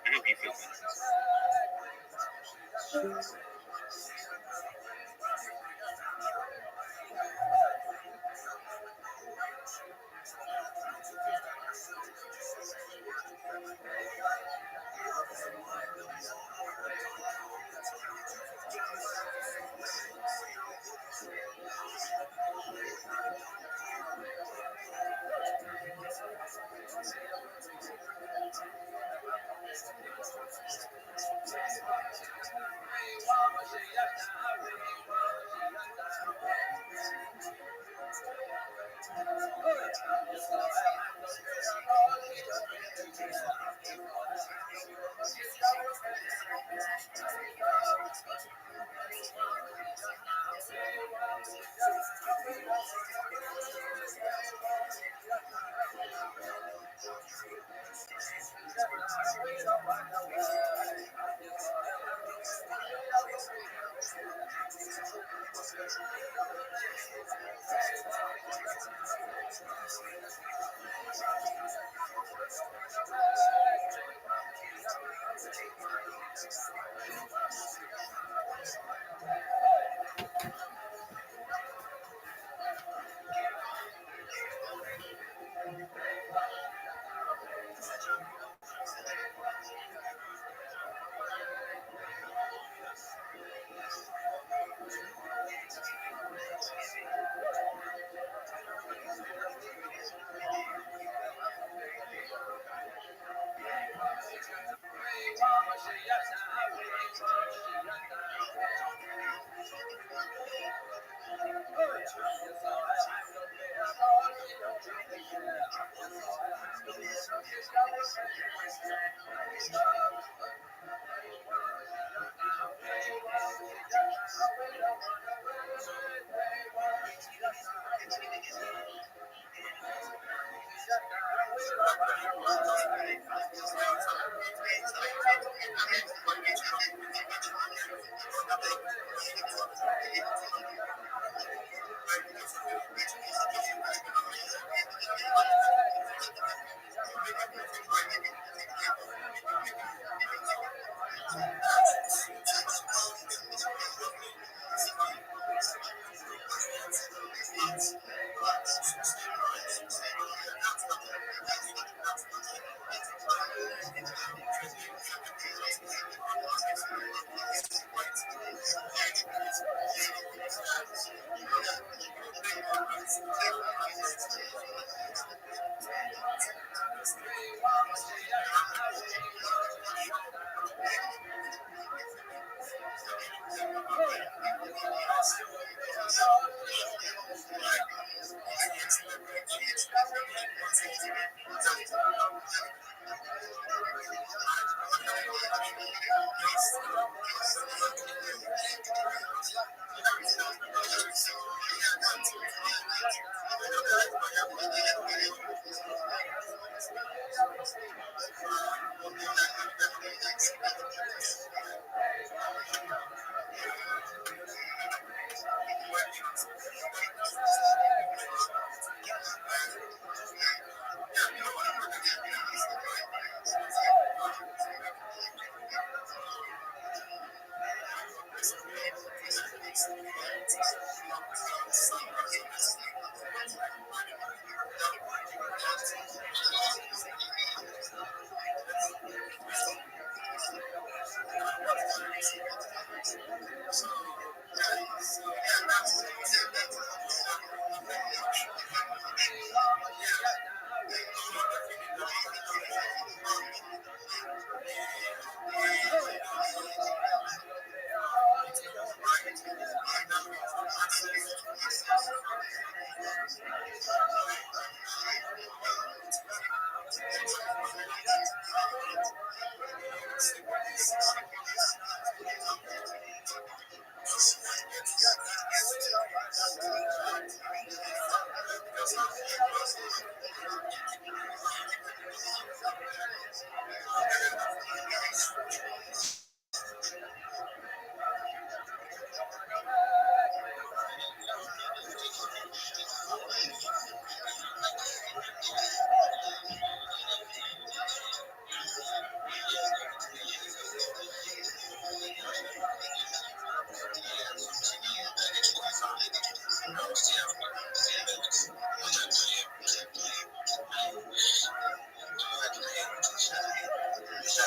B: Thank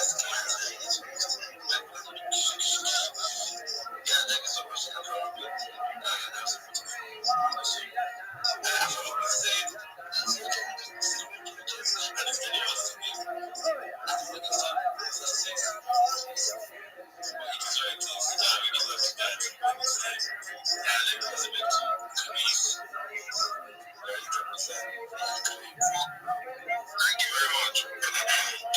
B: you very much.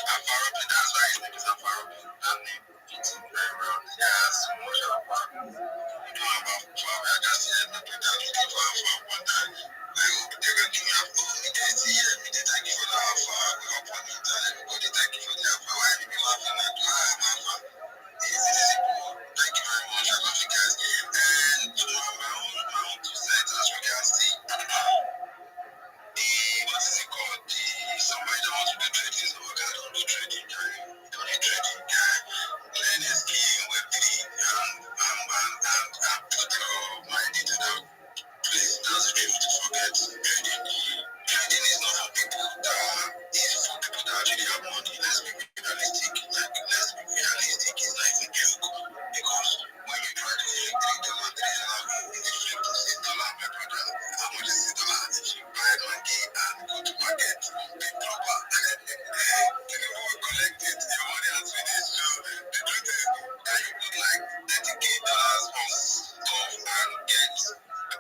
B: Apparently, that's why his name is apparently. That name fits him very well. Yeah, so much apparently. You know about Power. I just said that we don't need to have one time. I hope they're going to have immediately. Thank you for the alpha. We hope on it. Everybody, thank you for the alpha. Why are you laughing at alpha? It's simple. Thank you very much. I love you guys. And my own two sides as regards what is it called? Somebody that wants to do trading, so I don't do trading, guy. Don't do trading, guy. Learn is key in Web3 and put your mind into that place. That's the truth to forget. Trading is not for people that is for people that actually have money. Let's be realistic. Let's be realistic. It's not even joke. Because when you try to flip $3, $3, you flip to $6, my brother. How much is $6? If you buy monkey and go to market, be proper. You know, collect it. Your money has finished. So the truth is that you put like $30K on stuff and get.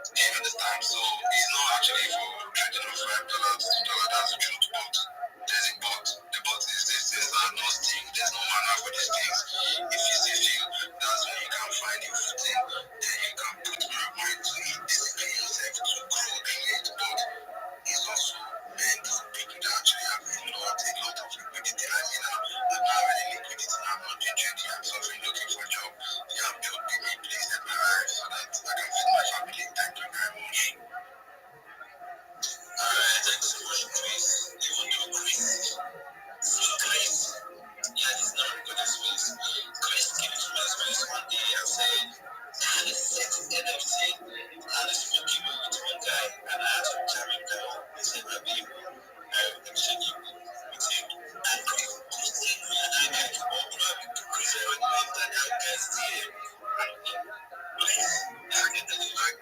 B: Do you understand? So it's not actually for trading of $5, $2. That's the truth. But there's a but. The but is this things are not steam. There's no manner for these things. If you still feel that's when you can find your footing, then you can put your mind to it, discipline yourself to grow in it. But it's also meant for people that actually have a lot of liquidity. I mean, I'm not really liquidity. I'm not doing trading. I'm suffering looking for a job. You have to be me, please, in my life so that I can feed my family. Thank you very much. Alright, thanks so much, Chris. Even though Chris, yeah, he's not a good space. Chris came to my space one day and said, I had a set NFT and a smoky with one guy, and I had to jam him down. He said, Rabbi, I appreciate you with him. And Chris said me, and I like, oh, Chris, I recommend that I guys see him. Please, I get the like,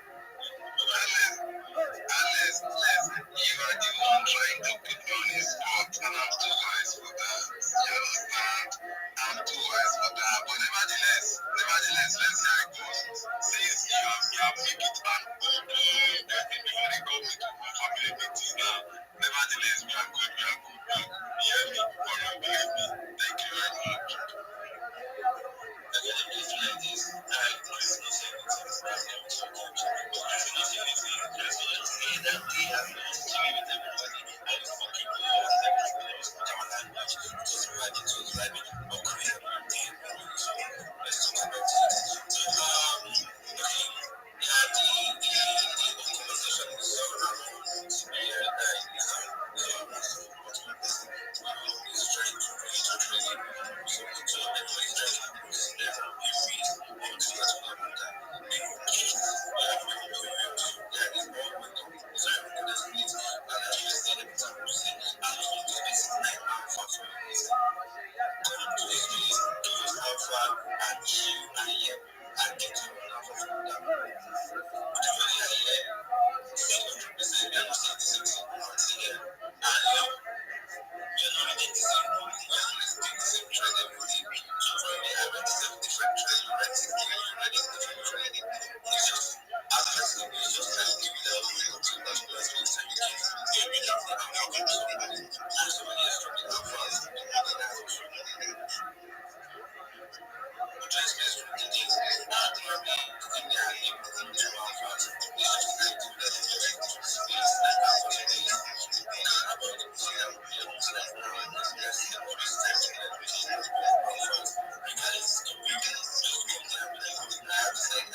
B: Alice, you are the one trying to put me on his spot, and I'm too wise for that. You understand? I'm too wise for that. But nevertheless, let's see how it goes. Since you have made it an open, before they come into one family meeting now. Nevertheless, we are good. You hear me? Or you believe me? Thank you very much. Again, if you like this, I Chris not say anything. I'm going to talk to you. But Chris not say anything. Chris not just say that they have been chilling with everybody. All these fucking laws, everything else, our language, just vibing. But Chris, damn, so let's talk about it. So, okay, yeah, the conversation is so around to be is trying to create a training. So everybody's trying to produce their movies or to get to that. That is all we do. So everything that's needs and I just said every time you say I just want to space 9 hours for some reason. Come to a space, do your alpha and chill and hear and get to know alpha from that. Do you really hear? 100% we are not saying the same thing until here. And you know, we are not reading the same book, we are not listening the same trend every day. So for me, I read 7 different trends, you read 6 different, you read 8 different trends. It's just, as flexible, it's just like giving them a real to that place where it's time you give. You're reading the alpha from somebody, and somebody else from the alpha is the money that's also money. Just best from the days, and probably in their name, in their alphas, it's just like the best space, like alpha space. About the thing that we are most like now, there's all this time to like, which is like alphas, regardless of the just come there and be like, I have said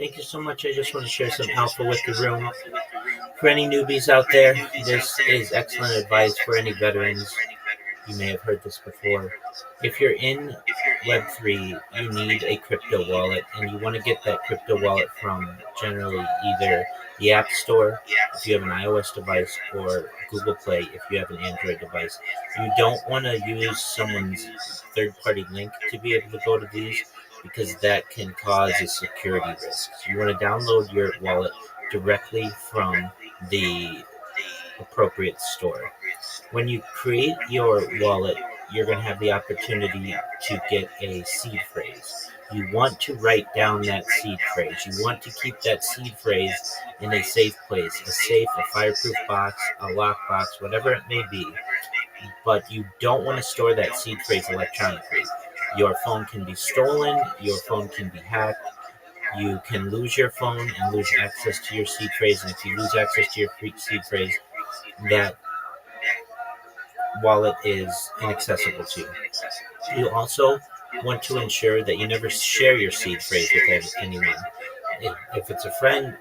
A: Thank you so much. I just want to share some alpha with the room. For any newbies out there, this is excellent advice for any veterans. You may have heard this before. If you're in Web3, you need a crypto wallet, and you want to get that crypto wallet from generally either the App Store, if you have an iOS device, or Google Play, if you have an Android device. You don't want to use someone's third-party link to be able to go to these, because that can cause a security risk. So you want to download your wallet directly from the appropriate store. When you create your wallet, you're going to have the opportunity to get a seed phrase. You want to write down that seed phrase. You want to keep that seed phrase in a safe place, a safe, a fireproof box, a lockbox, whatever it may be. But you don't want to store that seed phrase electronically. Your phone can be stolen, your phone can be hacked. You can lose your phone and lose access to your seed phrase, and if you lose access to your seed phrase, that wallet is inaccessible to you. You also want to ensure that you never share your seed phrase with anyone. If it's a friend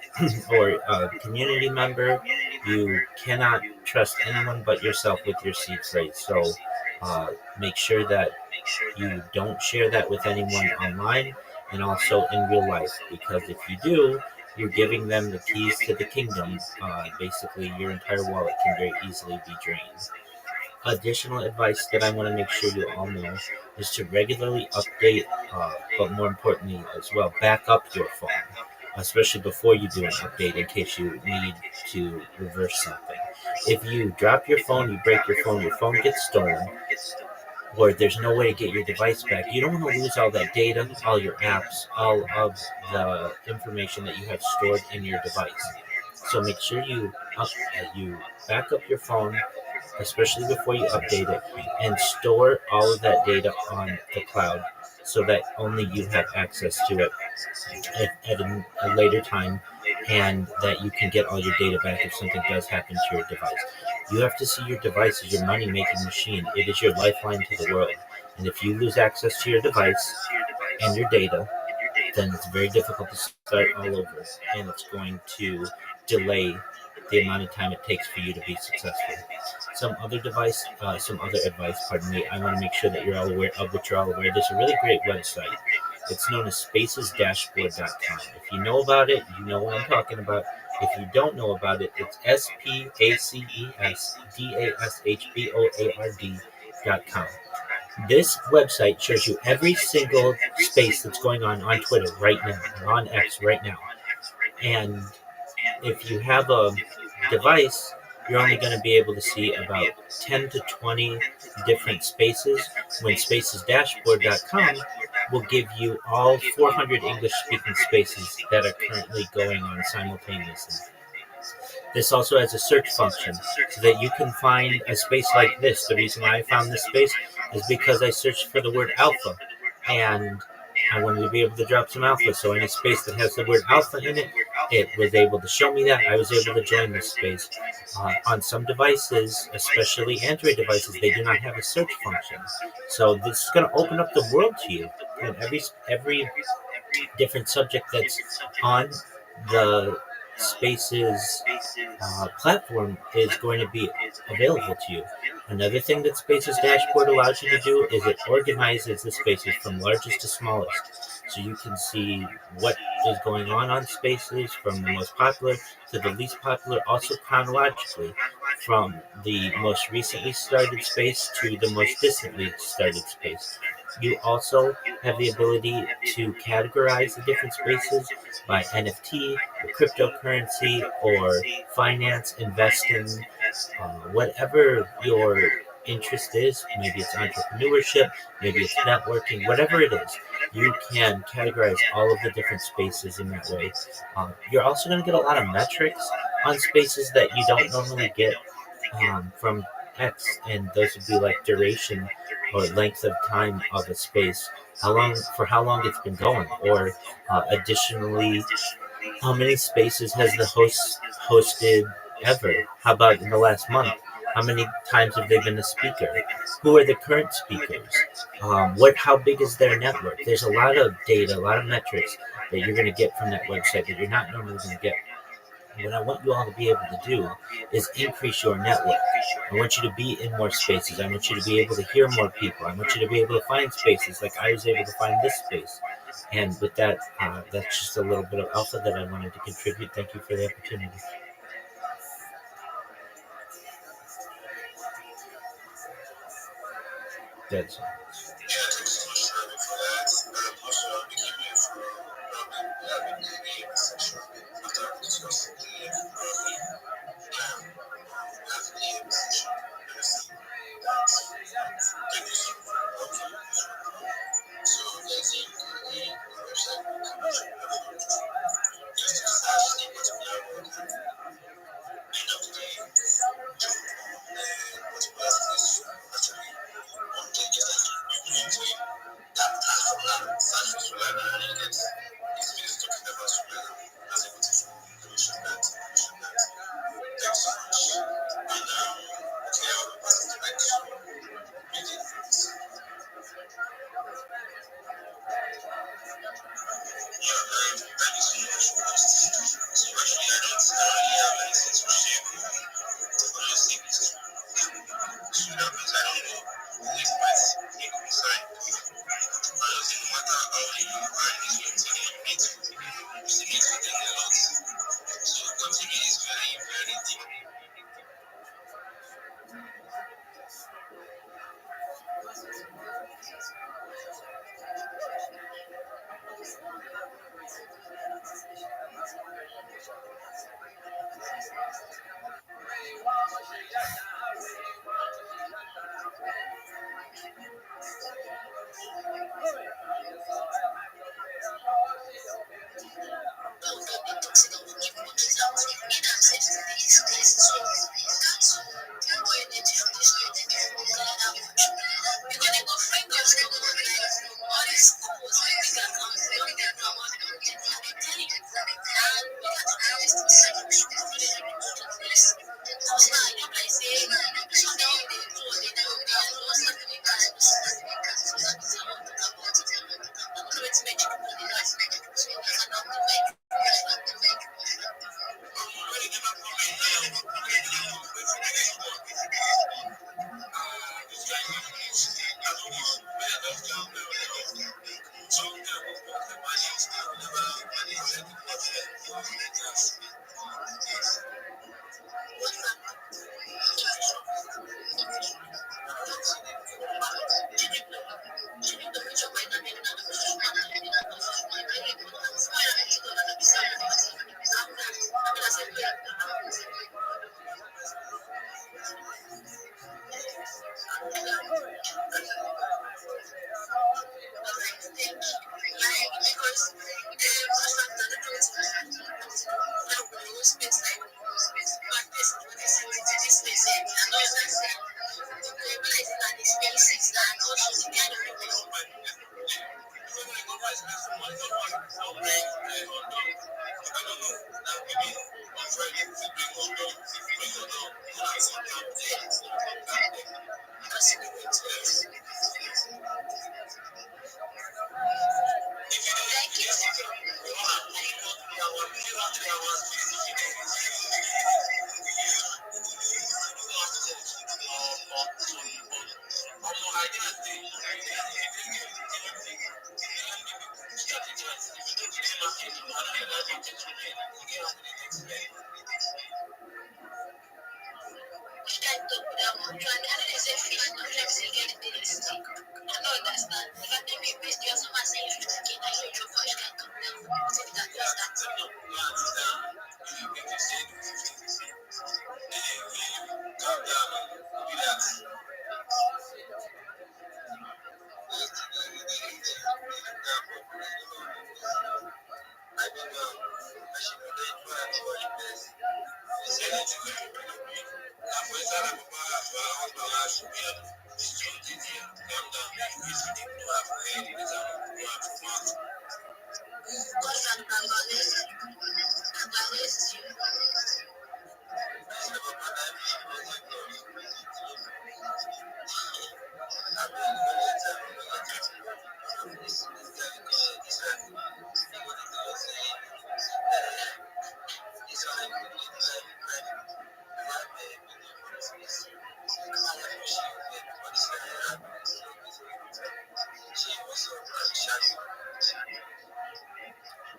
A: or a community member, you cannot trust anyone but yourself with your seed phrase. So make sure that you don't share that with anyone online and also in real life, because if you do, you're giving them the keys to the kingdom. Basically, your entire wallet can very easily be drained. Additional advice that I want to make sure you all know is to regularly update, but more importantly as well, back up your phone, especially before you do an update in case you need to reverse something. If you drop your phone, you break your phone gets stolen, or there's no way to get your device back, you don't want to lose all that data, all your apps, all of the information that you have stored in your device. So make sure you back up your phone, especially before you update it, and store all of that data on the cloud so that only you have access to it at a later time, and that you can get all your data back if something does happen to your device. You have to see your device as your money-making machine. It is your lifeline to the world. And if you lose access to your device and your data, then it's very difficult to start all over, and it's going to delay the amount of time it takes for you to be successful. Some other advice, I want to make sure that you're all aware of what you're all aware. There's a really great website. It's known as spacesdashboard.com. If you know about it, you know what I'm talking about. If you don't know about it, it's spacesdashboard.com. This website shows you every single space that's going on Twitter right now, or on X right now. And if you have a device, you're only going to be able to see about 10 to 20 different spaces, when spacesdashboard.com will give you all 400 English-speaking spaces that are currently going on simultaneously. This also has a search function so that you can find a space like this. The reason why I found this space is because I searched for the word alpha, and I wanted to be able to drop some alpha. So any space that has the word alpha in it, it was able to show me that. I was able to join this space. On some devices, especially Android devices, they do not have a search function. So this is going to open up the world to you. And every different subject that's on the Spaces platform is going to be available to you. Another thing that Spaces Dashboard allows you to do is it organizes the spaces from largest to smallest. So you can see what is going on Spaces, from the most popular to the least popular, also chronologically, from the most recently started space to the most distantly started space. You also have the ability to categorize the different spaces by NFT, or cryptocurrency, or finance, investing, whatever your interest is. Maybe it's entrepreneurship, maybe it's networking, whatever it is. You can categorize all of the different spaces in that way. You're also going to get a lot of metrics on spaces that you don't normally get from X, and those would be like duration or length of time of a space, how long it's been going, or additionally, how many spaces has the host hosted ever? How about in the last month? How many times have they been a speaker? Who are the current speakers? How big is their network? There's a lot of data, a lot of metrics that you're going to get from that website that you're not normally going to get. What I want you all to be able to do is increase your network. I want you to be in more spaces. I want you to be able to hear more people. I want you to be able to find spaces like I was able to find this space. And with that, that's just a little bit of alpha that I wanted to contribute. Thank you for the opportunity. That's all.
B: Yeah, thanks so much, Ravi, for that. Also, I'll be keeping it for Robin. Yeah, I've been doing a section after discussing the Robin. After the session, thank you so much for helping me. So, there's a website just to start the particular work. End of the day, particular is actually one thing just like you into it. That platform, such as Solana, and it's talking about Solana as a beautiful commission that. Thanks so much. And okay, I'll pass it back to Megan. Yeah, thank you so much for hosting. So actually, I don't really have anything to share with you. But just think it's so that means I don't know who is best in the side. But no matter how you are, it's going to be it. You see it within a lot. So continue is very, very deep.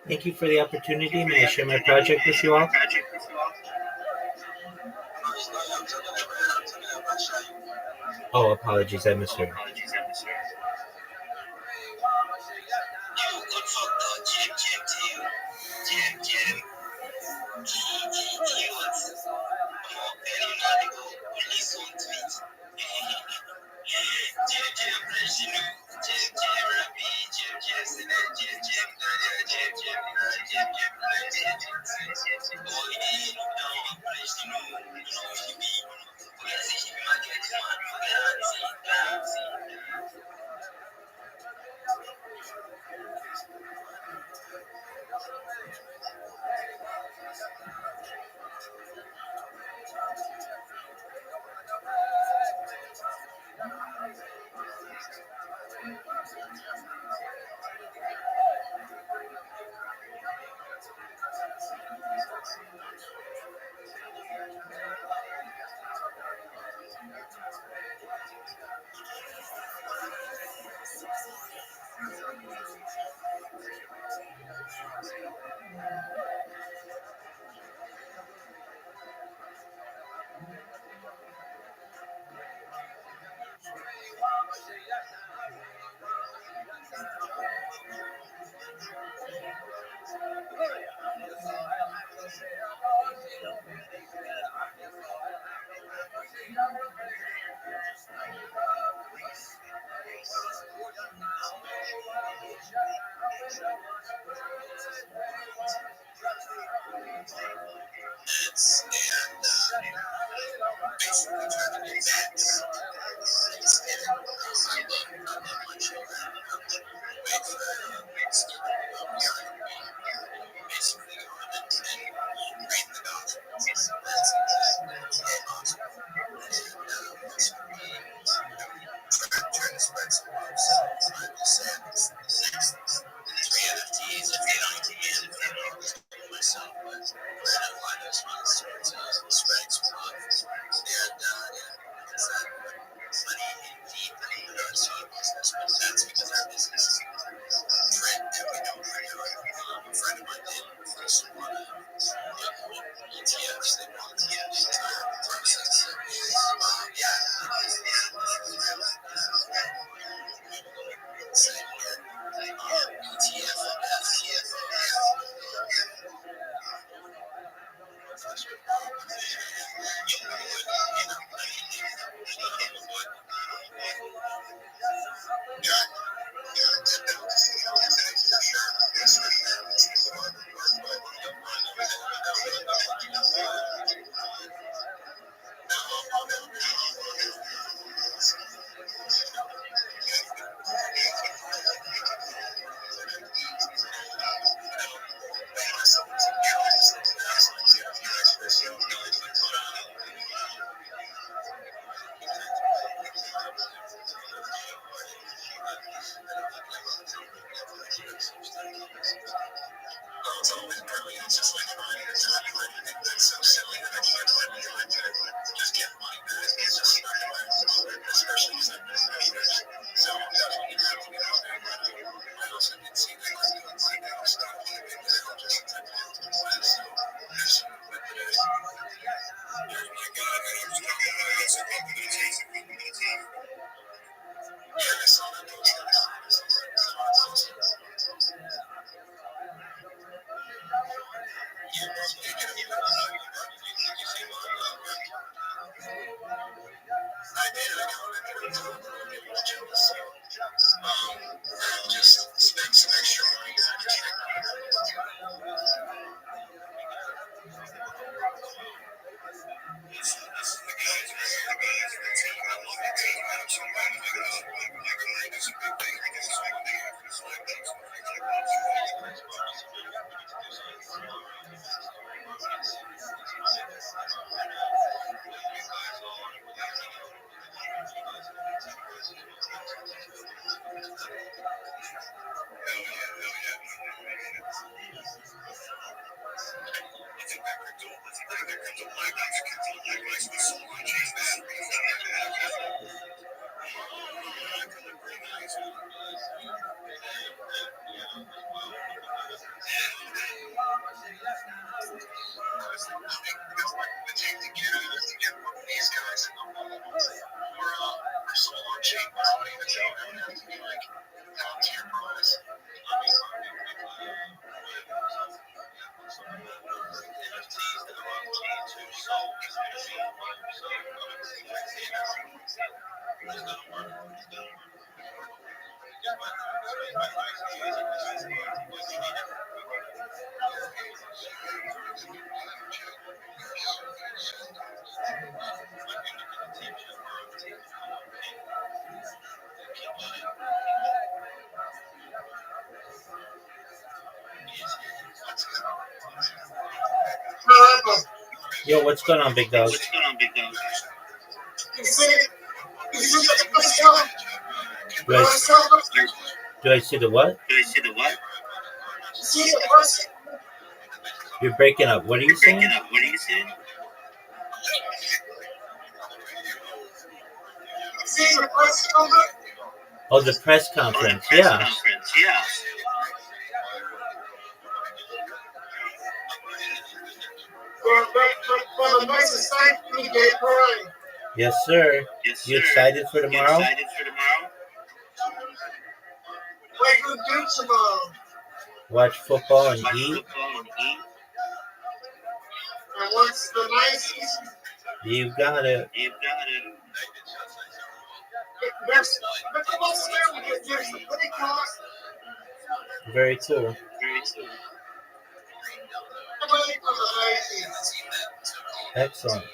A: Thank you for the opportunity. May I share my project with you all? Oh, apologies, I misheard. Yo, what's going on, big dog? Do I see the what? You're breaking up. What are you saying? Oh, the press conference. Yeah. Yes, sir. You excited for tomorrow? Watch football and eat. You got it. Very cool. Excellent.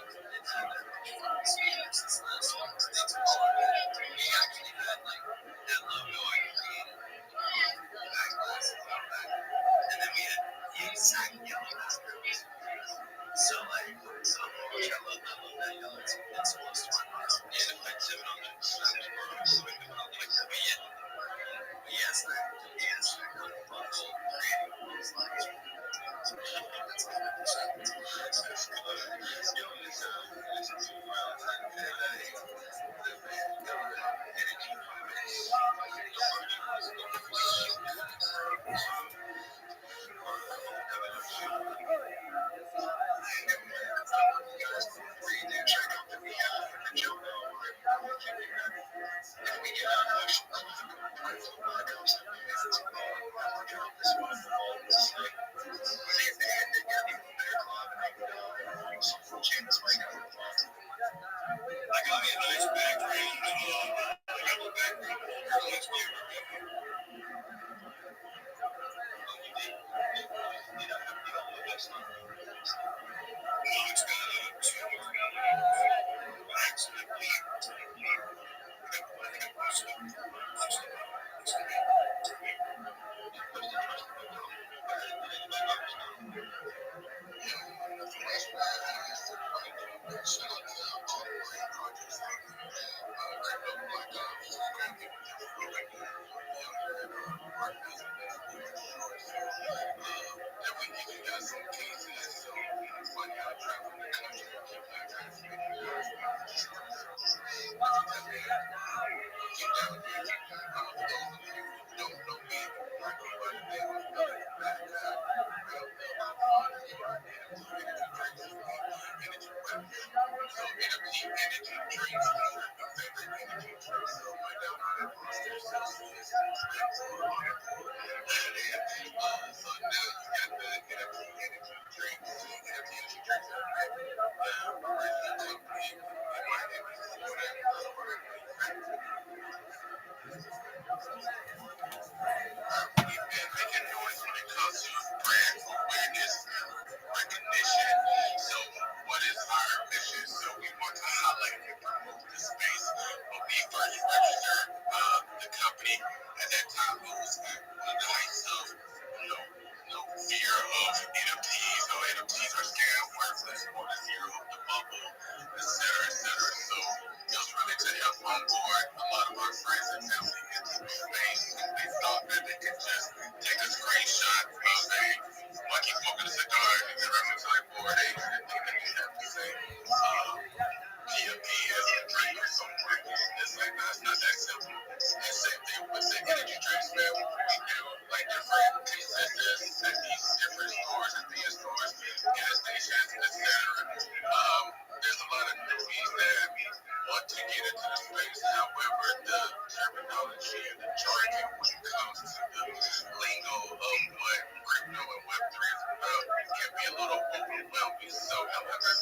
B: a little overwhelming. So, however,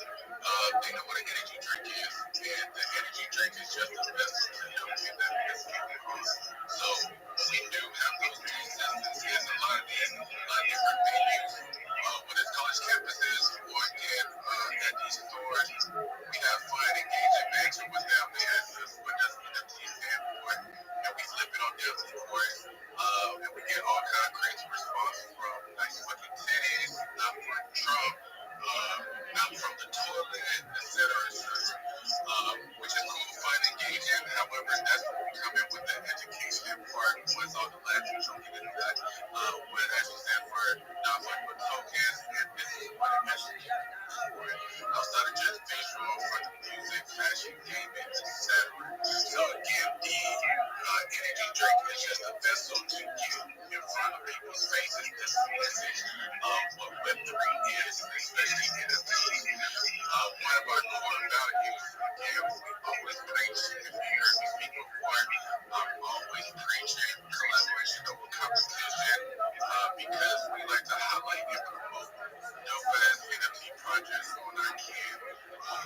B: they know what an energy drink is, and the energy drink is just a vessel to help get that message across. So we do have those consistencies, a lot of these different venues, whether it's college campuses or again at these stores. We have fun, engaging banter with them. They ask us what does NFT stand for, and we flip it on down to the course, and we get all kind of crazy response from nice fucking titties, not from Trump, not from the toilet, etc., which is cool, fun, engaging. However, that's when we come in with the education part. Once all the labs don't get into that, what it actually stands for, non-fungible tokens, and this is what it actually stands for. Outside of just visual, for the music, fashion, gaming, etc. So again, the energy drink is just a vessel to get in front of people's faces this message of what Web3 is, especially NFTs. One of our core values, again, we always preach, if you heard me speak before, I'm always preaching collaboration over competition because we like to highlight and promote dope-ass NFT projects on our can.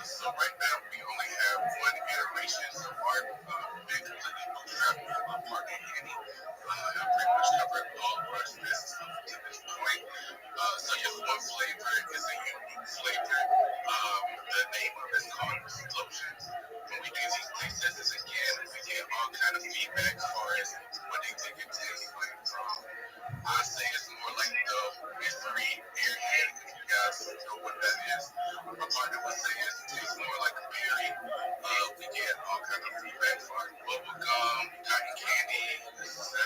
B: So right now we only have one iteration so far, been completely bootstrapped with my partner Annie. I've pretty much covered all of our spaces up to this point. So just one flavor is a unique flavor. The name of it is called Explosion. When we do these taste tests again, we get all kind of feedback as far as what they think it tastes like from. I say it's more like the mystery airhead, if you guys know what that is. My partner would say it tastes more like a berry. We get all kind of feedback from bubble gum, cotton candy, etc.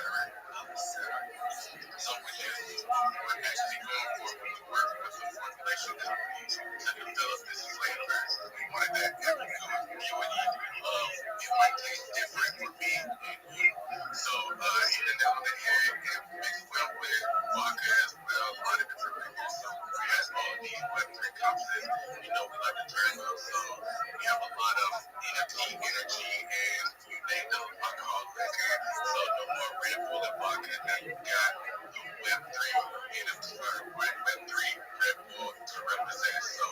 B: So we're actually going for when we work with the formulation company to develop this flavor. We wanted that ambiguity of it might taste different for me and you. So hitting that on the head and mixed well with vodka as well, a lot of different liquors. So we have all of these Web3 concepts. You know we like to drink up, so we have a lot of NFT energy and you name them alcohol liquor. So no more Red Bull and vodka. Now you got the Web3 NFT or Web3 Red Bull to represent. So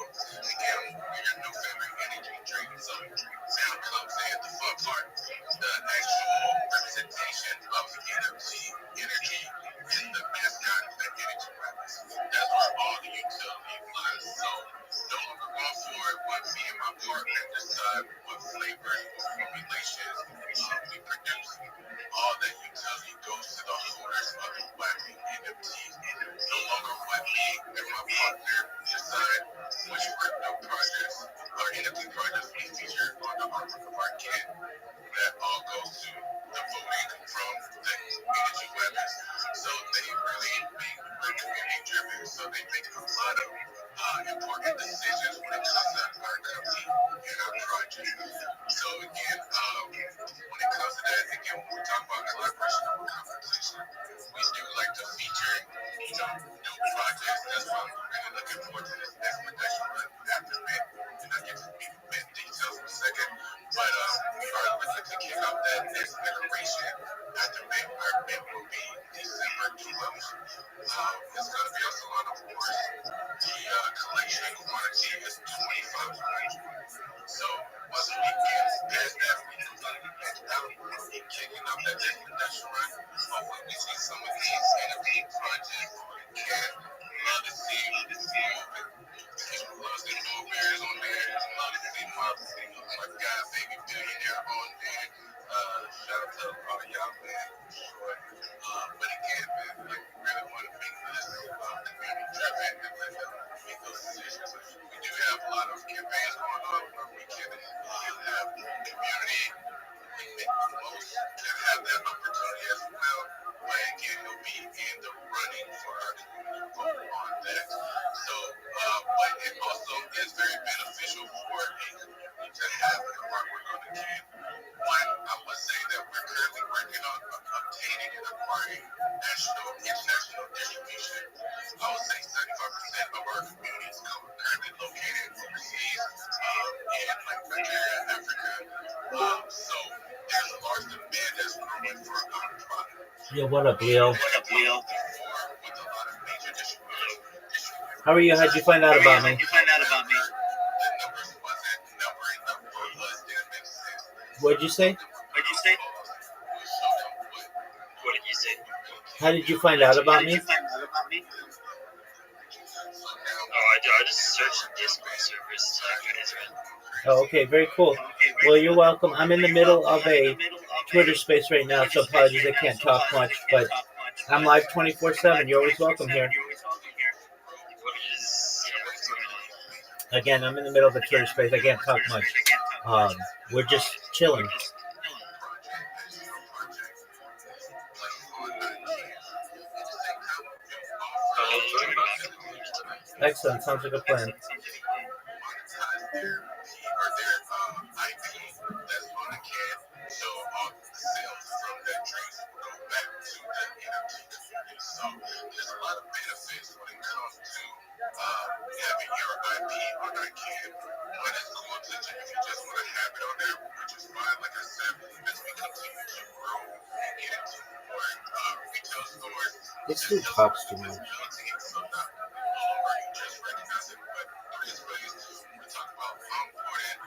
B: again, we're your new favorite energy drink. So now comes in the fun part, the actual representation of the NFT energy in the mascot of the energy rappers. That's where all the utility lies. So no longer going forward with me and my partner decide what flavors or formulations we produce. All that utility goes to the holders of the wacky NFTs. No longer with me and my partner decide which crypto projects or NFT projects we feature on the artwork of our kit. That all goes to the voting from the energy weapons. So they really make community driven. So they make a lot of important decisions when it comes to our company and our project. So again, when it comes to that, again, when we talk about collaboration over competition, we do like to feature, new projects. That's why I'm really looking forward to this next production run after Mint. And I'll get to Mint details in a second. But we are looking to kick off that next iteration after Mint. Our Mint will be December 12th. It's going to be on Solana, of course. The collection quantity is 2,500. So once we get past that, we completely maxed out. We're kicking off that next production run. Hopefully we see some of these NFT projects on the cat. Love to see moving. Love to see blueberries on there. Love to see my guy, baby billionaire on there. Shout out to all of y'all, man, for sure. But again, man, like we really want to make this community driven and let them make those decisions. We do have a lot of campaigns going on where we can have community make the most and have that opportunity as well. But again, he'll be in the running for our community vote on that. So, but it also is very beneficial for a community to have an artwork on the can. One, I would say that we're currently working on obtaining and acquiring international distribution. I would say 75% of our community is currently located overseas, in like Nigeria, Africa. So there's a large demand that's growing for our product.
A: Yeah, what up, Leo?
B: With a lot of major distributors
A: How are you? How'd you find out about me?
B: The numbers wasn't numbering the was didn't make sense.
A: What'd you say?
B: What did you say?
A: How did you find out about me?
B: I just searched Discord servers.
A: Oh, okay, very cool. Well, you're welcome. I'm in the middle of a Twitter space right now, so apologies I can't talk much, but I'm live 24/7. You're always welcome here. Again, I'm in the middle of a Twitter space. I can't talk much. We're just chilling. Excellent. Sounds like a plan.
B: So all the sales from that trace go back to the NFT community. So there's a lot of benefits when it comes to having your IP on that can. But it's cool to if you just want to have it on there, which is fine. Like I said, as we continue to grow and get into more retail stores,
A: This dude talks too much.
B: so not all over you just recognize it, but there's ways we talk about onboarding,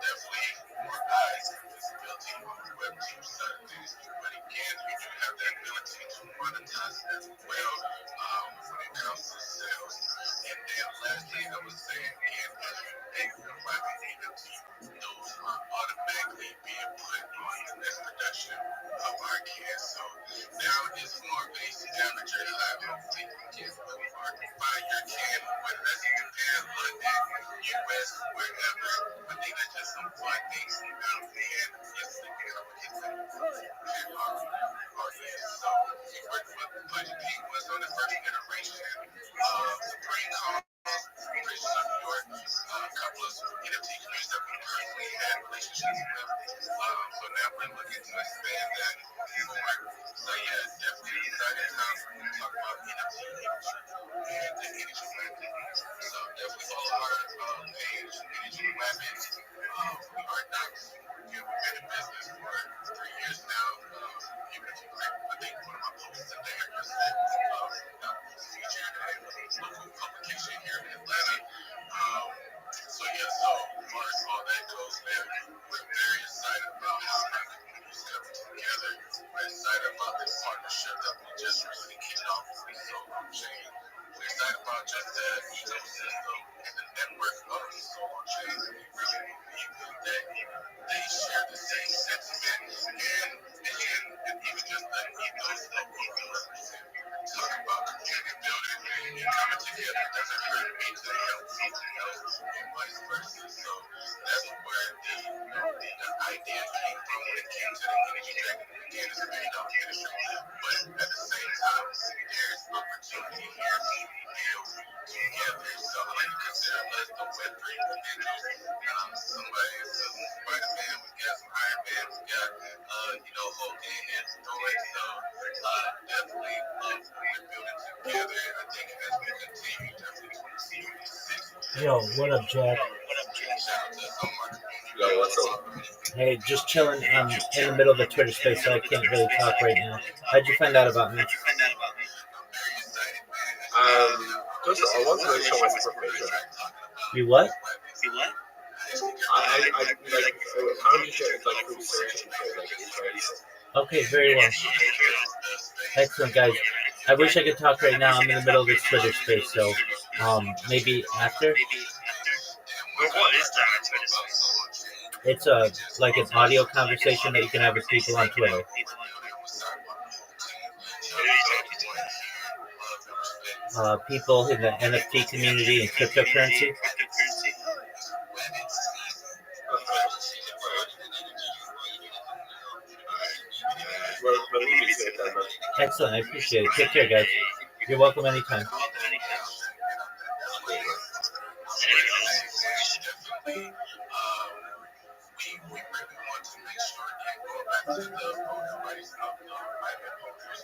B: definitely more eyes and visibility on the Web2 side of things. But again, you do have that ability to monetize as well when it comes to sales. And then last thing I was saying, again, as you make the private NFT, those are automatically being put on the next production of our kids. So now it's more of a scavenger hunt. Hopefully you can find your kid, whether that's in Japan, London, US, wherever. I think that's just some fun things and yes, they can come and get them. So working with Budget King was on the first iteration of Supreme Call. New York, a couple of NFT communities that we personally had relationships with. So now we're looking to expand that more. So yeah, definitely excited time when we talk about NFT industry and the energy market. So definitely follow our page, Energy Rabbit. We are not, we've been in business for 3 years now. Even if you click, I think one of my posts today or yesterday featured a local publication here in Atlanta. So yeah, so as far as all that goes, man, we're very excited about how our community is coming together. We're excited about this partnership that we just recently kicked off with Solo Chain. We're excited about just the ecosystem and the network of the Solo Chains. We really believe that they share the same sentiment and vision and even just the ethos that we represent. Talk about community building and coming together doesn't hurt me to help someone else and vice versa. So that's where the idea came from when it came to the energy drink. Again, it's a $1 million industry, but at the same time, there's opportunity here to build together. So I like to consider us the Web3 individuals. Somebody is Spider-Man, we got some Iron Man, we got Hulk in here doing so. Definitely love what we're building together, and I think as we continue, definitely 2026.
A: Yo, what up, Jack?
B: Yo, what's up?
A: Hey, just chilling. I'm in the middle of the Twitter space, so I can't really talk right now. How'd you find out about me?
B: Just I want to make sure my supervision.
A: You what?
B: I like how do you get like research into like trades?
A: Okay, very well. Excellent, guys. I wish I could talk right now. I'm in the middle of this Twitter space, so maybe after.
B: What is that Twitter space?
A: It's like an audio conversation that you can have with people on Twitter. People in the NFT community and cryptocurrency. Excellent, I appreciate it. Take care, guys. You're welcome anytime.
B: We really want to make sure that going back to the voting rights of the private voters,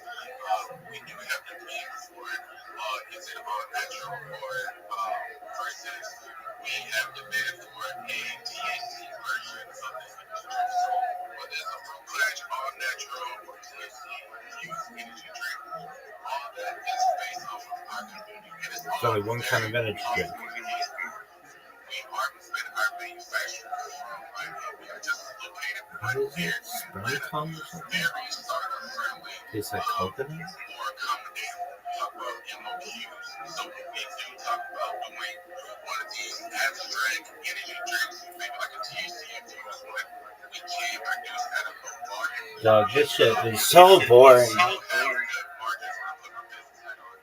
B: we do have to be for is it all natural or versus we have debated for a THC version of this energy drink. So whether it's a fruit punch, all natural, or THC infused energy drink, all that is based off of our community.
A: only one kind of energy drink.
B: We are manufactured from, right? And we are just located
A: What is it? Sperm tongue or something?
B: very startup friendly.
A: Tastes like coconut?
B: More accommodating when we talk about MOQs. So when we do talk about doing one of these abstract energy drinks, maybe like a THC infused one, we can produce at a low volume.
A: Dog, this shit is so boring.
B: So have good margins when I put my business hat on.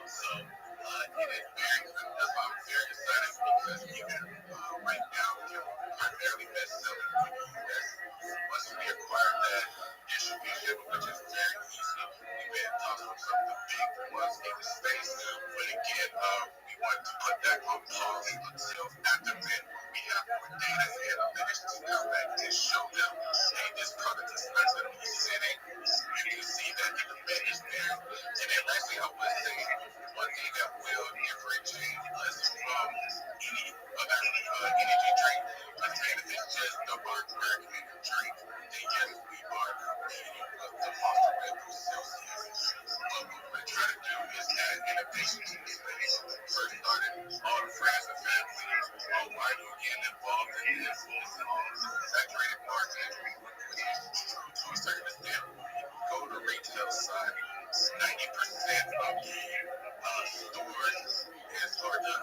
B: So it is very, that's why I'm very excited because even right now, primarily best selling in the US. Once we acquire that distribution, which is very easy, we've been talking with some of the big ones in the space. But again, we want to put that on pause until after then we have more data and analytics to come back and show them, hey, this product is not going to be sitting. You can see that the demand is there. And then lastly, I would say one thing that will differentiate us from any other energy drink, again, if it's just the hardware energy drink, then yes, we are competing with the Monster Red Bull Celsius. But what we're trying to do is add innovation to the space. First started all the friends and family. Oh, why are you getting involved in this? This is all saturated market, which is true to a certain extent. Go to the retail side, 90% of the stores is, or the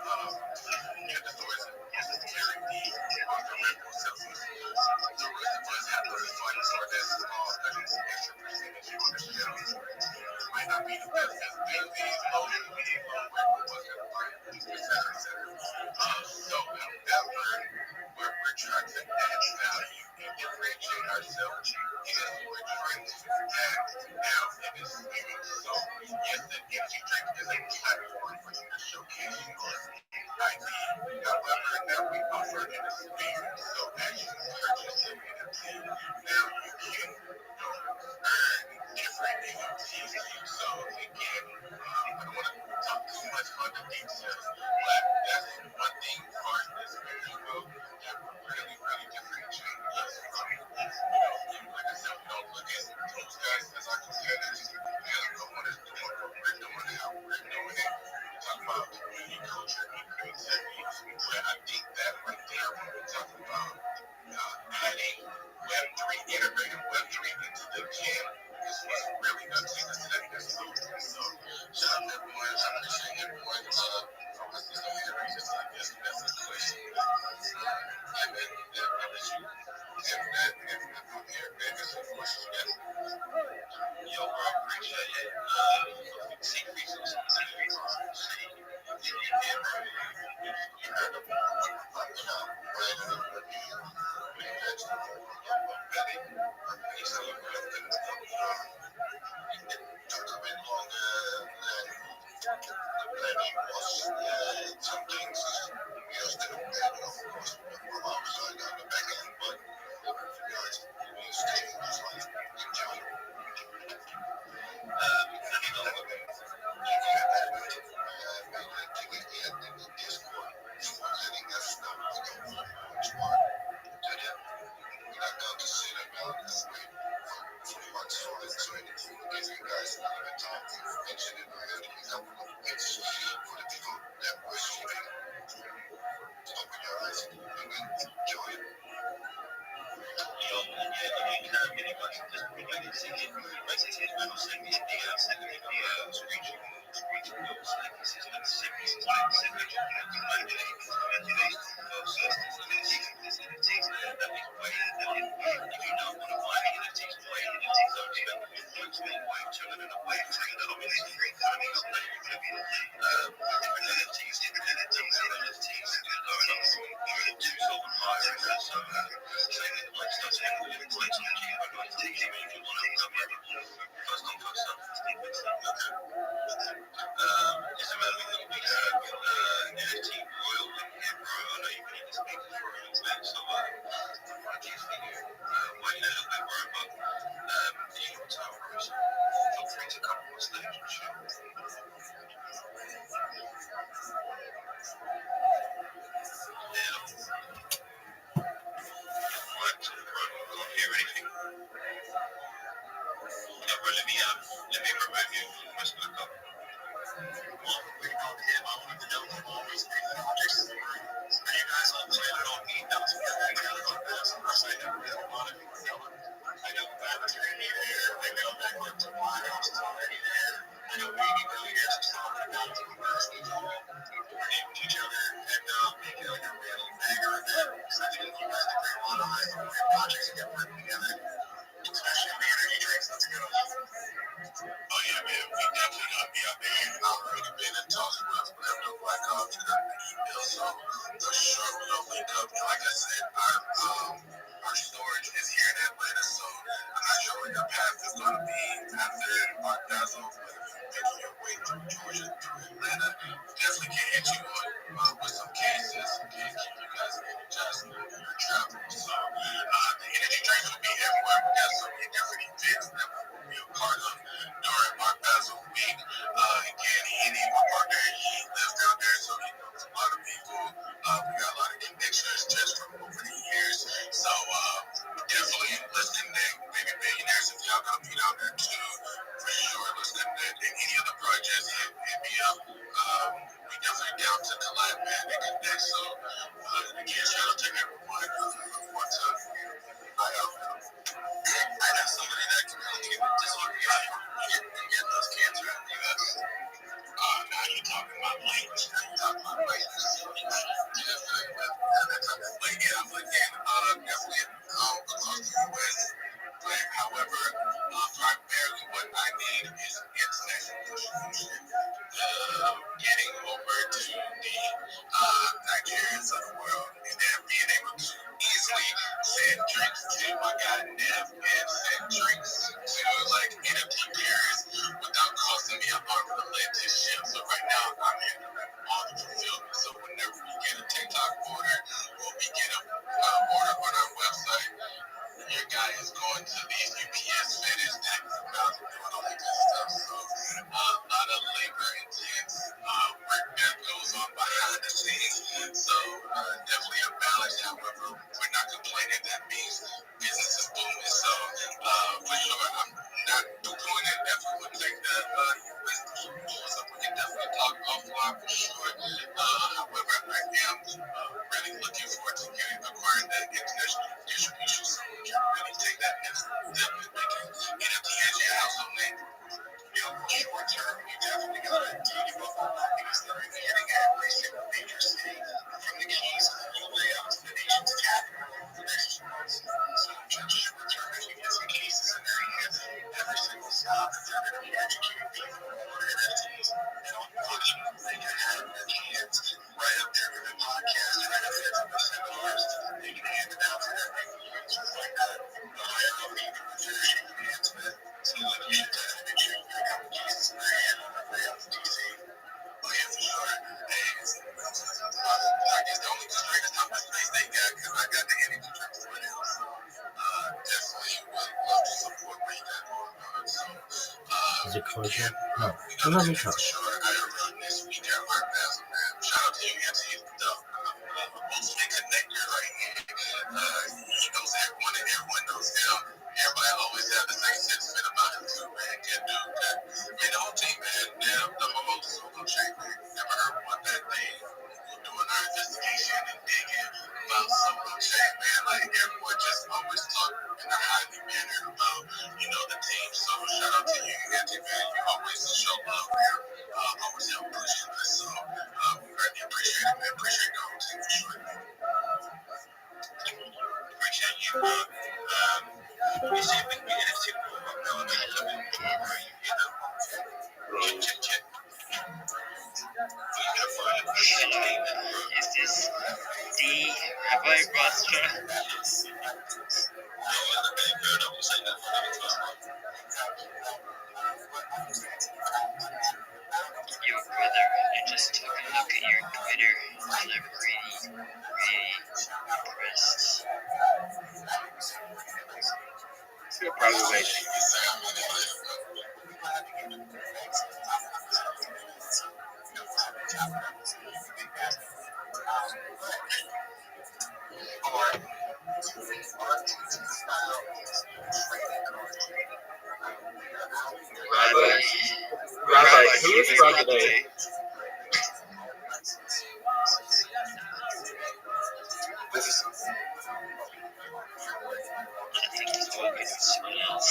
B: stores is carrying the Monster Red Bull Celsius. The rest of us have to find for that small, that is extra percentage on the shelf. It might not be the best visibility, low energy, low Red Bull was in the brand, etc. So, however, where we're trying to add value and differentiate ourselves is we're trying to add now in this space. So, yes, the energy drink is a platform for you to showcase your ID. However, now we offer an experience. So, as you purchase the NFT, now you can earn different NFTs. So, again, I don't want to talk too much about the details, but that's one thing for this business will that really, really differentiate us from, like I said, we don't look at those guys as our competitors. We gotta go on as doing what we're doing, how we're doing it. We talk about community culture and creativity. But I think that right there, when we talk about adding Web3, integrating Web3 into the gym, is what's really going to take us to that next level. So, shout out to everyone. I appreciate everyone. From us, just I guess that's the question. Yeah, man, I'll let you answer that. And from here, man, there's some questions. Yes. Yo, bro, appreciate it. See reasons to see. Yeah, bro. You heard of some things, still on the back end, but guys, we stay enjoy. Discord, letting us know which one to them. We're not going to sit around and wait for months for it. So anything will give you guys a little bit of time to mention it or have a couple of bits for the people that were streaming. Open your eyes and enjoy it. Yo, yeah, you can't really much just make it sing it. Basically, when I'm singing it, I'm singing it, screenshot. It's about me that we have NFT Royal in here, bro. I know you've been in the speakers for a little bit, so I keep thinking, waiting a little bit, bro, but your time, bro, so feel free to come on stage and shit. for sure we'll link up. And like I said, our storage is here in Atlanta, so I'm not sure what your path is going to be after our Dazzle, but if you're making your way through Georgia, through Atlanta, definitely can hit you with some cases, can keep you guys energized in your travel. So the energy drinks will be everywhere. We got so many different events that we'll be a part of during our Dazzle week. Again, Henny, my partner, he lives down there, so he knows a lot of people. We got a lot of connections just from over the years. So definitely let's connect. Maybe billionaires, if y'all gonna be down there too, for sure. Let's connect. And any other projects, hit me up. We definitely down to collab, man, and connect. So again, shout out to everyone. Want to I have somebody that can really get those cancer out of the US. Now you're talking about language. Now you're talking about language. But yeah, definitely across the US. But however, primarily what I need is international distribution. Getting over to the Nigerians of the world, and then being able to easily send drinks to my guy Nev and send drinks to like NFT carriers without costing me an arm and a leg to ship. So right now I'm handling all the fulfillment. So whenever we get a TikTok order or we get a order on our website, your guy is going to these UPS FedEx taxes about doing all that good stuff. So a lot of labor intense work that goes on behind the scenes. So definitely a balance. However, we're not complaining. That means business is booming. So for sure, I'm not doing it. Definitely would take the US distribution. So we can definitely talk offline for sure. However, I am really looking forward to acquiring that international distribution. So we can really take that next step and make it NFT as your household name. Short term, you definitely got to team up because they're hitting every single major city from the Keys all the way out to the nation's capital over the next 2 months. So just short term, as you get some cases in their hands, every single stop, and they're going to be educating people on NFTs and on blockchain. They can have in their hands right up there in the podcast, right up there in the seminars. They can hand it out to their employees just like that. The higher up people that they're shaking hands with. So like you should definitely make sure you get a couple cases in their hand on their way out to DC. Oh yeah, for sure. Hey, I guess the only constraint is how much space they got, because I got the energy drinks right now. So definitely would love to support what you got going on. So
A: Is it closure? No.
B: we
A: Let
B: gotta
A: me
B: do
A: talk.
B: for sure. I gotta run this week at Art Basel, man. Shout out to you, Anthony. Mostly connector right here. He knows everyone and everyone knows him. Everybody always have the same sentiment about him too, man. Good dude, good. Man, the whole team, man. Damn, the whole solo chain, man. Never heard one that day. We're doing our investigation and digging about solo chain, man. Like everyone just always talk in a highly manner about, the team. So shout out to you, Anthony, man. You always show love here. Always help pushing us. So we greatly appreciate it, man. Appreciate the whole team for sure. Appreciate you, bro. You see, we can NFT more. No, I mean, love it. Check, check. You gotta find it.
D: Is this the Rabbi Rothschild? Yo, brother, I just took a look at your Twitter and I'm really impressed.
E: Probably wait. Rabbi, who is from today?
D: I think he's talking to someone else.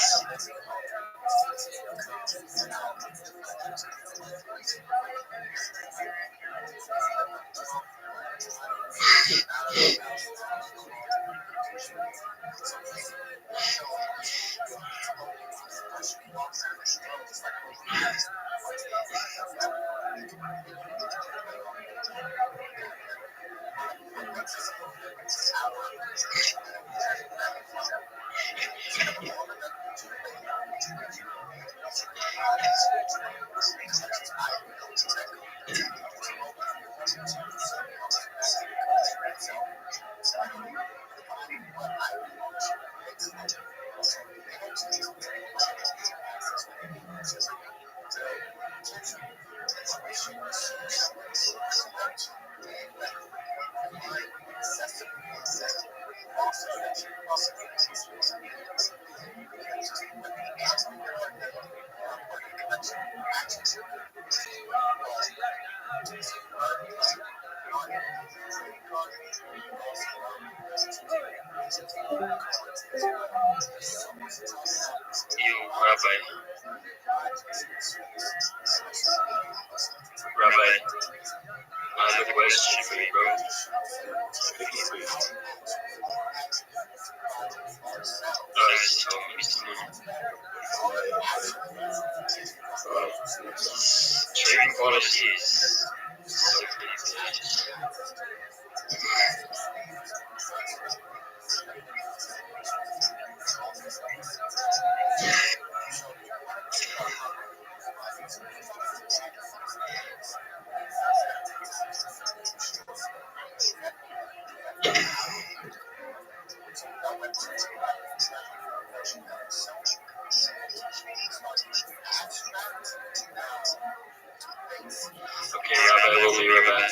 D: Yo, Rabbi. Rabbi, I have a question for you, bro. So, trading policy is so manipulated. Okay, Rabbi, we'll be right back.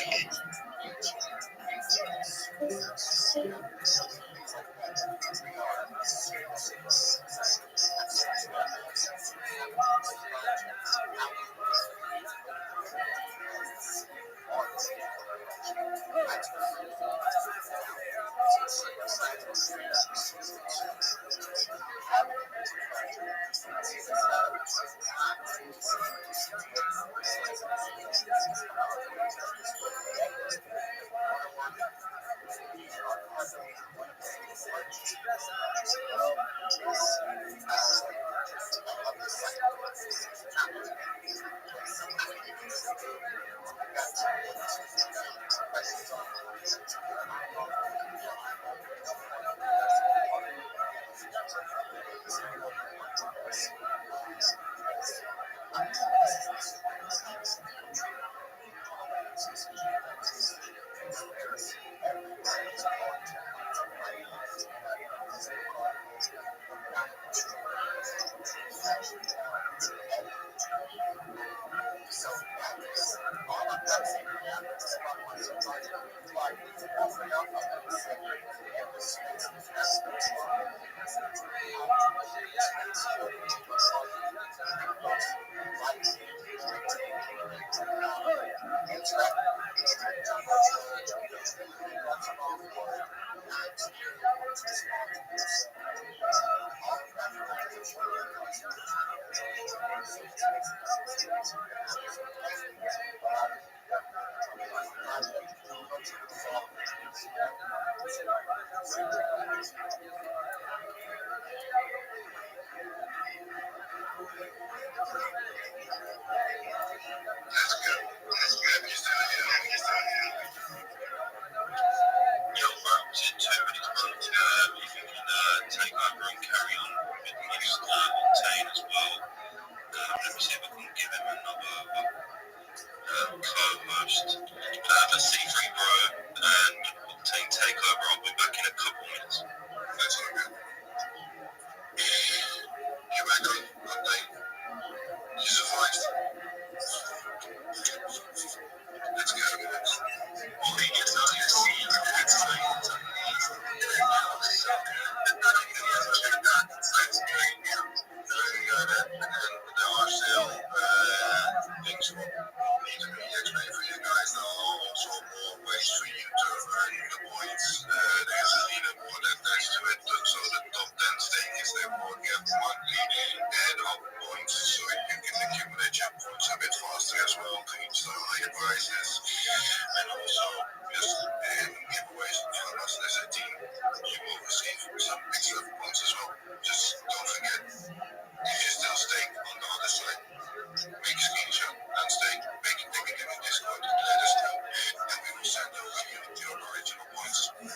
B: What's going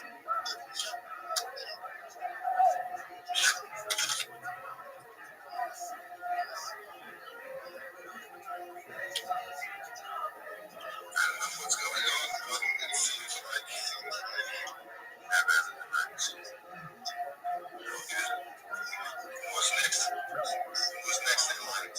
B: on? It seems like have an emergency. Okay. What's next? What's next in line?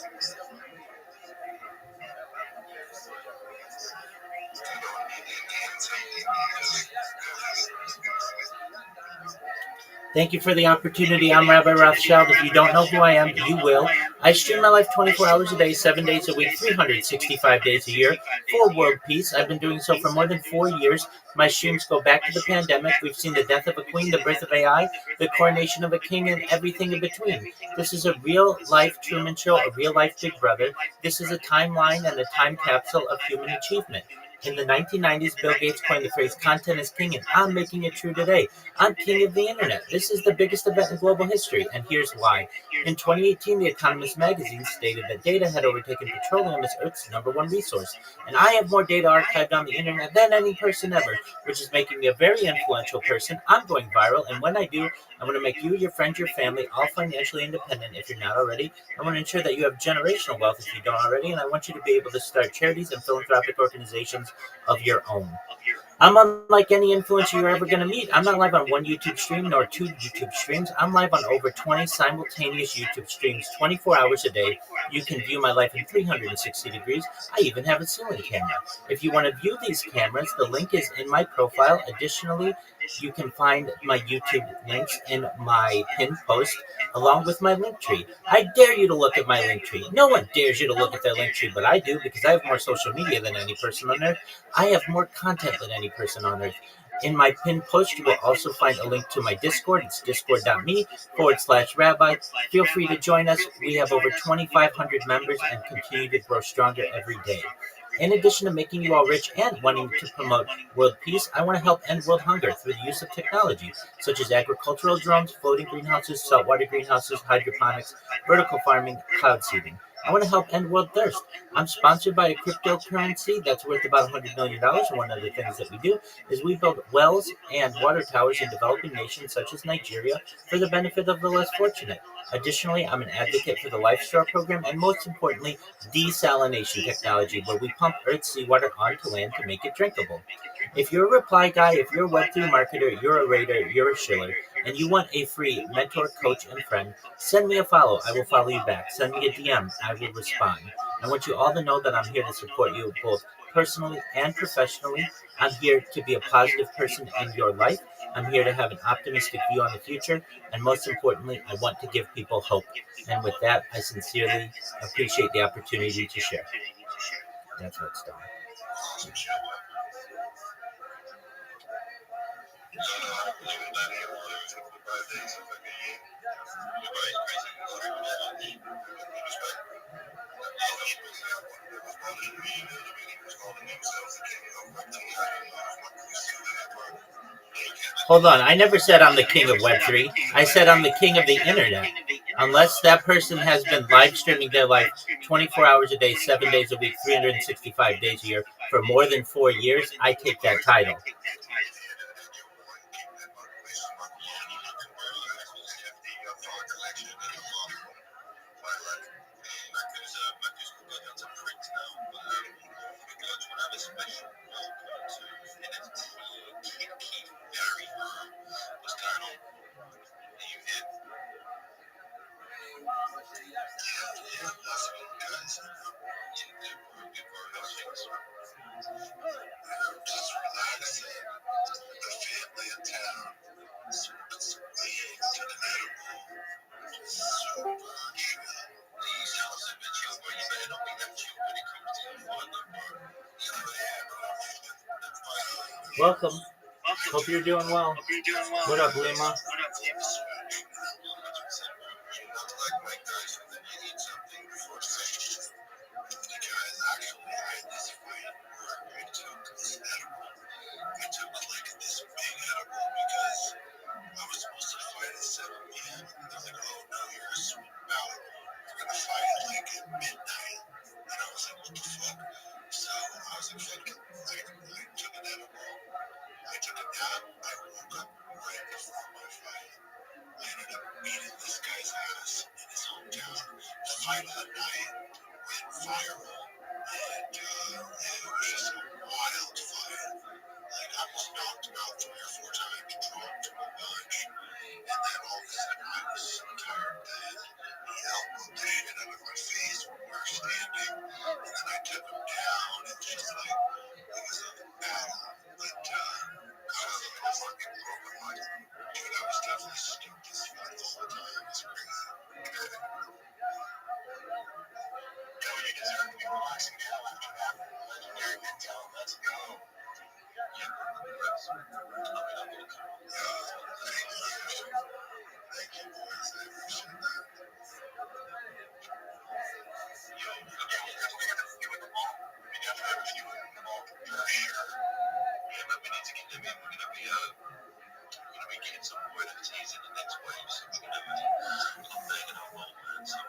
A: Thank you for the opportunity. I'm Rabbi Rothschild. If you don't know who I am, you will. I stream my life 24 hours a day, 7 days a week, 365 days a year for world peace. I've been doing so for more than 4 years. My streams go back to the pandemic. We've seen the death of a queen, the birth of AI, the coronation of a king, and everything in between. This is a real-life Truman Show, a real-life Big Brother. This is a timeline and a time capsule of human achievement. In the 1990s, Bill Gates coined the phrase "content is king," and I'm making it true today. I'm king of the internet. This is the biggest event in global history, and here's why. In 2018, The Economist magazine stated that data had overtaken petroleum as Earth's #1 resource, and I have more data archived on the internet than any person ever, which is making me a very influential person. I'm going viral, and when I do, I want to make you, your friends, your family all financially independent if you're not already. I want to ensure that you have generational wealth if you don't already, and I want you to be able to start charities and philanthropic organizations of your own. I'm unlike any influencer you're ever going to meet. I'm not live on one YouTube stream nor 2 YouTube streams. I'm live on over 20 simultaneous YouTube streams 24 hours a day. You can view my life in 360 degrees. I even have a ceiling camera. If you want to view these cameras, the link is in my profile. Additionally, you can find my YouTube links in my pinned post along with my link tree. I dare you to look at my link tree. No one dares you to look at their link tree, but I do because I have more social media than any person on earth. I have more content than any person on earth. In my pinned post, you will also find a link to my Discord. It's discord.me/rabbi. Feel free to join us. We have over 2,500 members and continue to grow stronger every day. In addition to making you all rich and wanting to promote world peace, I want to help end world hunger through the use of technology, such as agricultural drones, floating greenhouses, saltwater greenhouses, hydroponics, vertical farming, cloud seeding. I want to help end world thirst. I'm sponsored by a cryptocurrency that's worth about $100 million, and one of the things that we do is we build wells and water towers in developing nations such as Nigeria for the benefit of the less fortunate. Additionally, I'm an advocate for the Life Straw program and, most importantly, desalination technology, where we pump Earth's seawater onto land to make it drinkable. If you're a reply guy, if you're a Web3 marketer, you're a raider, you're a shiller, and you want a free mentor, coach, and friend, send me a follow. I will follow you back. Send me a DM. I will respond. I want you all to know that I'm here to support you both personally and professionally. I'm here to be a positive person in your life. I'm here to have an optimistic view on the future. And most importantly, I want to give people hope. And with that, I sincerely appreciate the opportunity to share. That's how it's done.
B: Awesome show. Living down here for 55 days of fucking year. Everybody's crazy. Respect.
A: Hold on, I never said I'm the king of Web3. I said I'm the king of the internet. Unless that person has been live streaming their life 24 hours a day, 7 days a week, 365 days a year for more than 4 years, I take that title. Welcome. Hope you're doing well. What up, Lima?
B: I woke up right before my fight. I ended up beating this guy's ass in his hometown. The fight of the night went viral, and it was just a wild fight. Like, I was knocked out 3 or 4 times, dropped to a bunch, and then all of a sudden I was so tired that he elbowed the shit out of my face when we were standing, and then I took him down. It's just like, it was a battle, but I was a fucking broken. Like, dude, I was definitely stoked as fuck the whole time. It was crazy.
C: No, you deserve to be relaxing now after that legendary mental. Let's go.
B: Thank you, boys. I appreciate that.
C: Yo, yeah, we're gonna do it the ball. We definitely have to do it the ball for sure. Yeah, but we need to get them in. We're gonna be getting some more NFTs in the next wave, so we're gonna be banging on both, man. So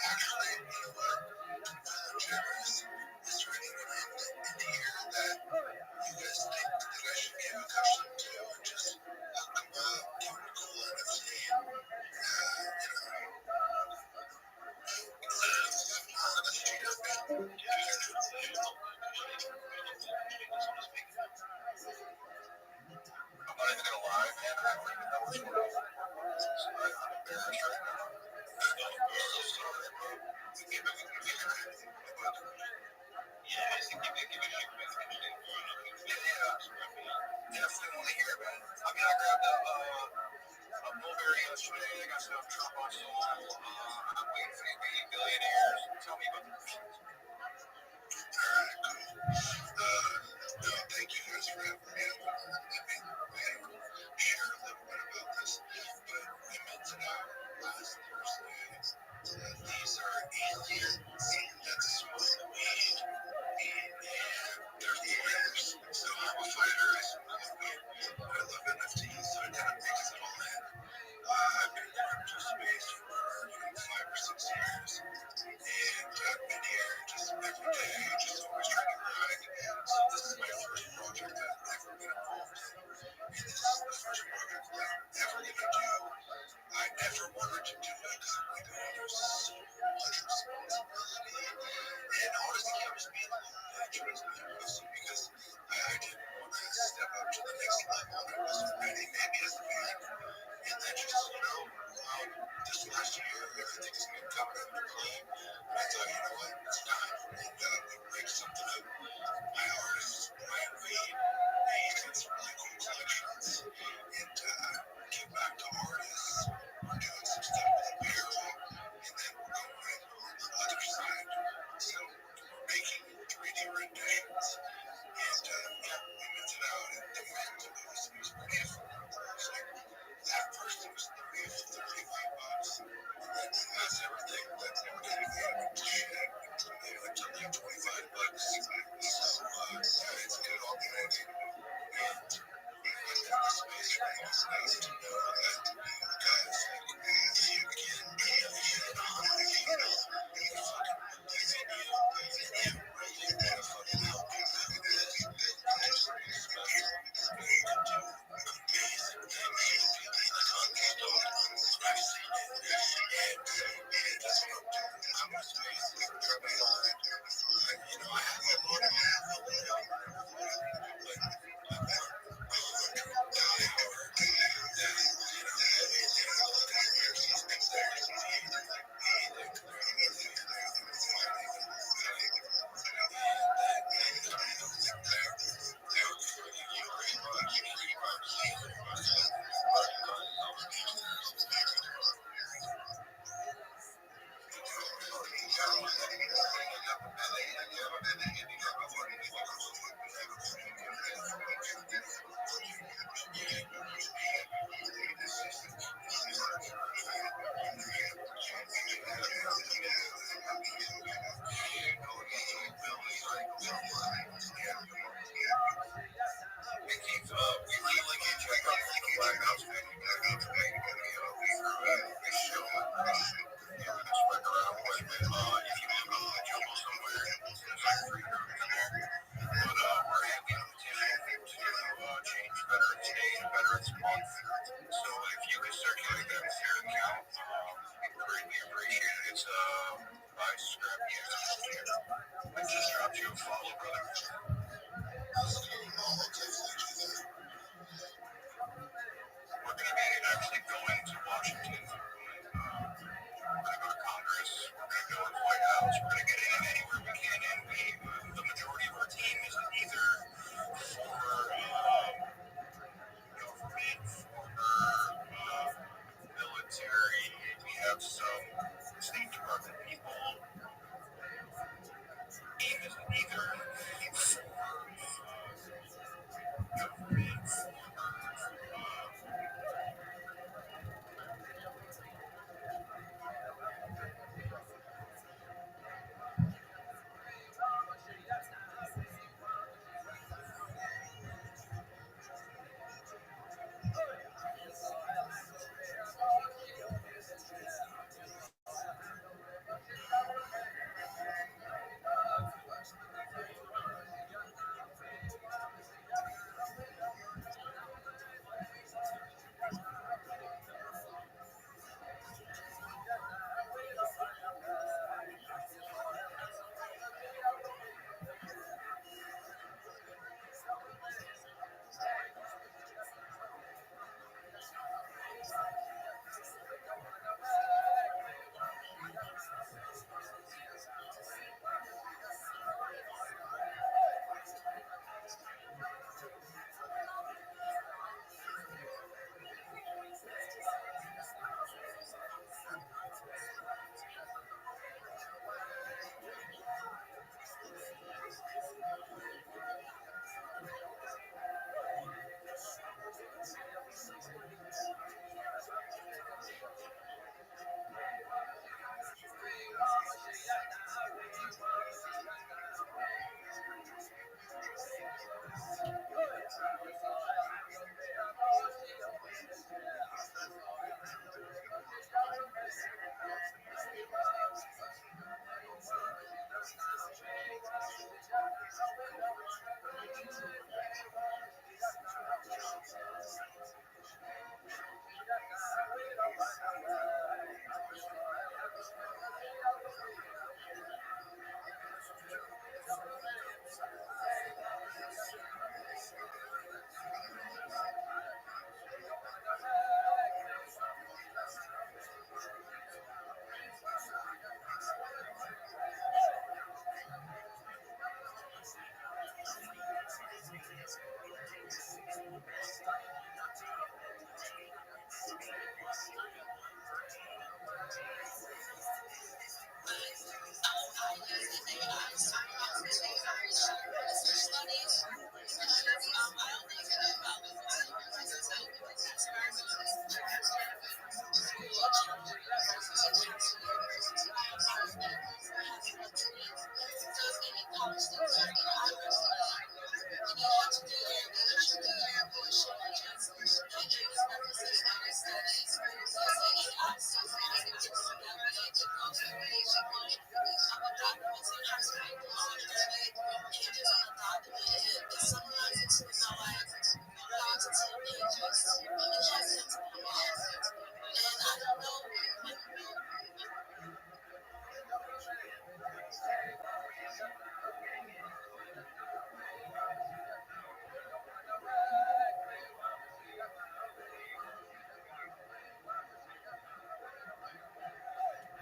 B: Actually, you know what? Travis, is there anyone in here that you guys think that I should get accustomed to and just hook them up, give them a cool NFT,
C: I'm not even gonna lie, man. I don't even know which one I'm embarrassed right now. I'm so sorry, bro. Yeah, I think give it a shit, man. Definitely want to hear about it. I mean, I grabbed a mulberry yesterday. I got some Trump on soul. I'm waiting for these big billionaires. Tell me about the questions.
B: Alright, cool. No, thank you guys for having me on. Let me share a little bit about this. But we minted out last Thursday. These are aliens that smoke weed, and they're fighters. So I'm a fighter. I smoke weed. I love NFTs, so I kind of mix it all in. I've been in the crypto space for 5 or 6 years, and I've been here just every day, just always trying to grind. So this is my first project that I've ever been involved in, and this is the first project that I'm ever gonna do. I never wanted to do it because I'm like, oh, there's so much responsibility, and honestly, I was being a little dangerous because I didn't want to step up to the next level, and I wasn't ready. Maybe as a man. And then just, this last year, everything's been coming under clean. And I thought, you know what, it's time. And we break something up. My artist, Brian Reed, he's got some really cool collections. And give back to artists. We're doing some stuff with apparel. And then we're going on the other side. So we're making 3D renditions. And we minted out, and the mint was pretty affordable. At first it was 30 to 35 bucks. And then that's everything. That's everything. To shit. It's only 25 bucks. So it's good already. And in the space right now, it's nice to know that guys, if you can get 100 people, they fucking believe in you. And they're really gonna fucking help you. And it's pretty special. You can do amazing things. Like on the stone, I've seen it. And that's what I'm doing. I'm a space for travel. I have my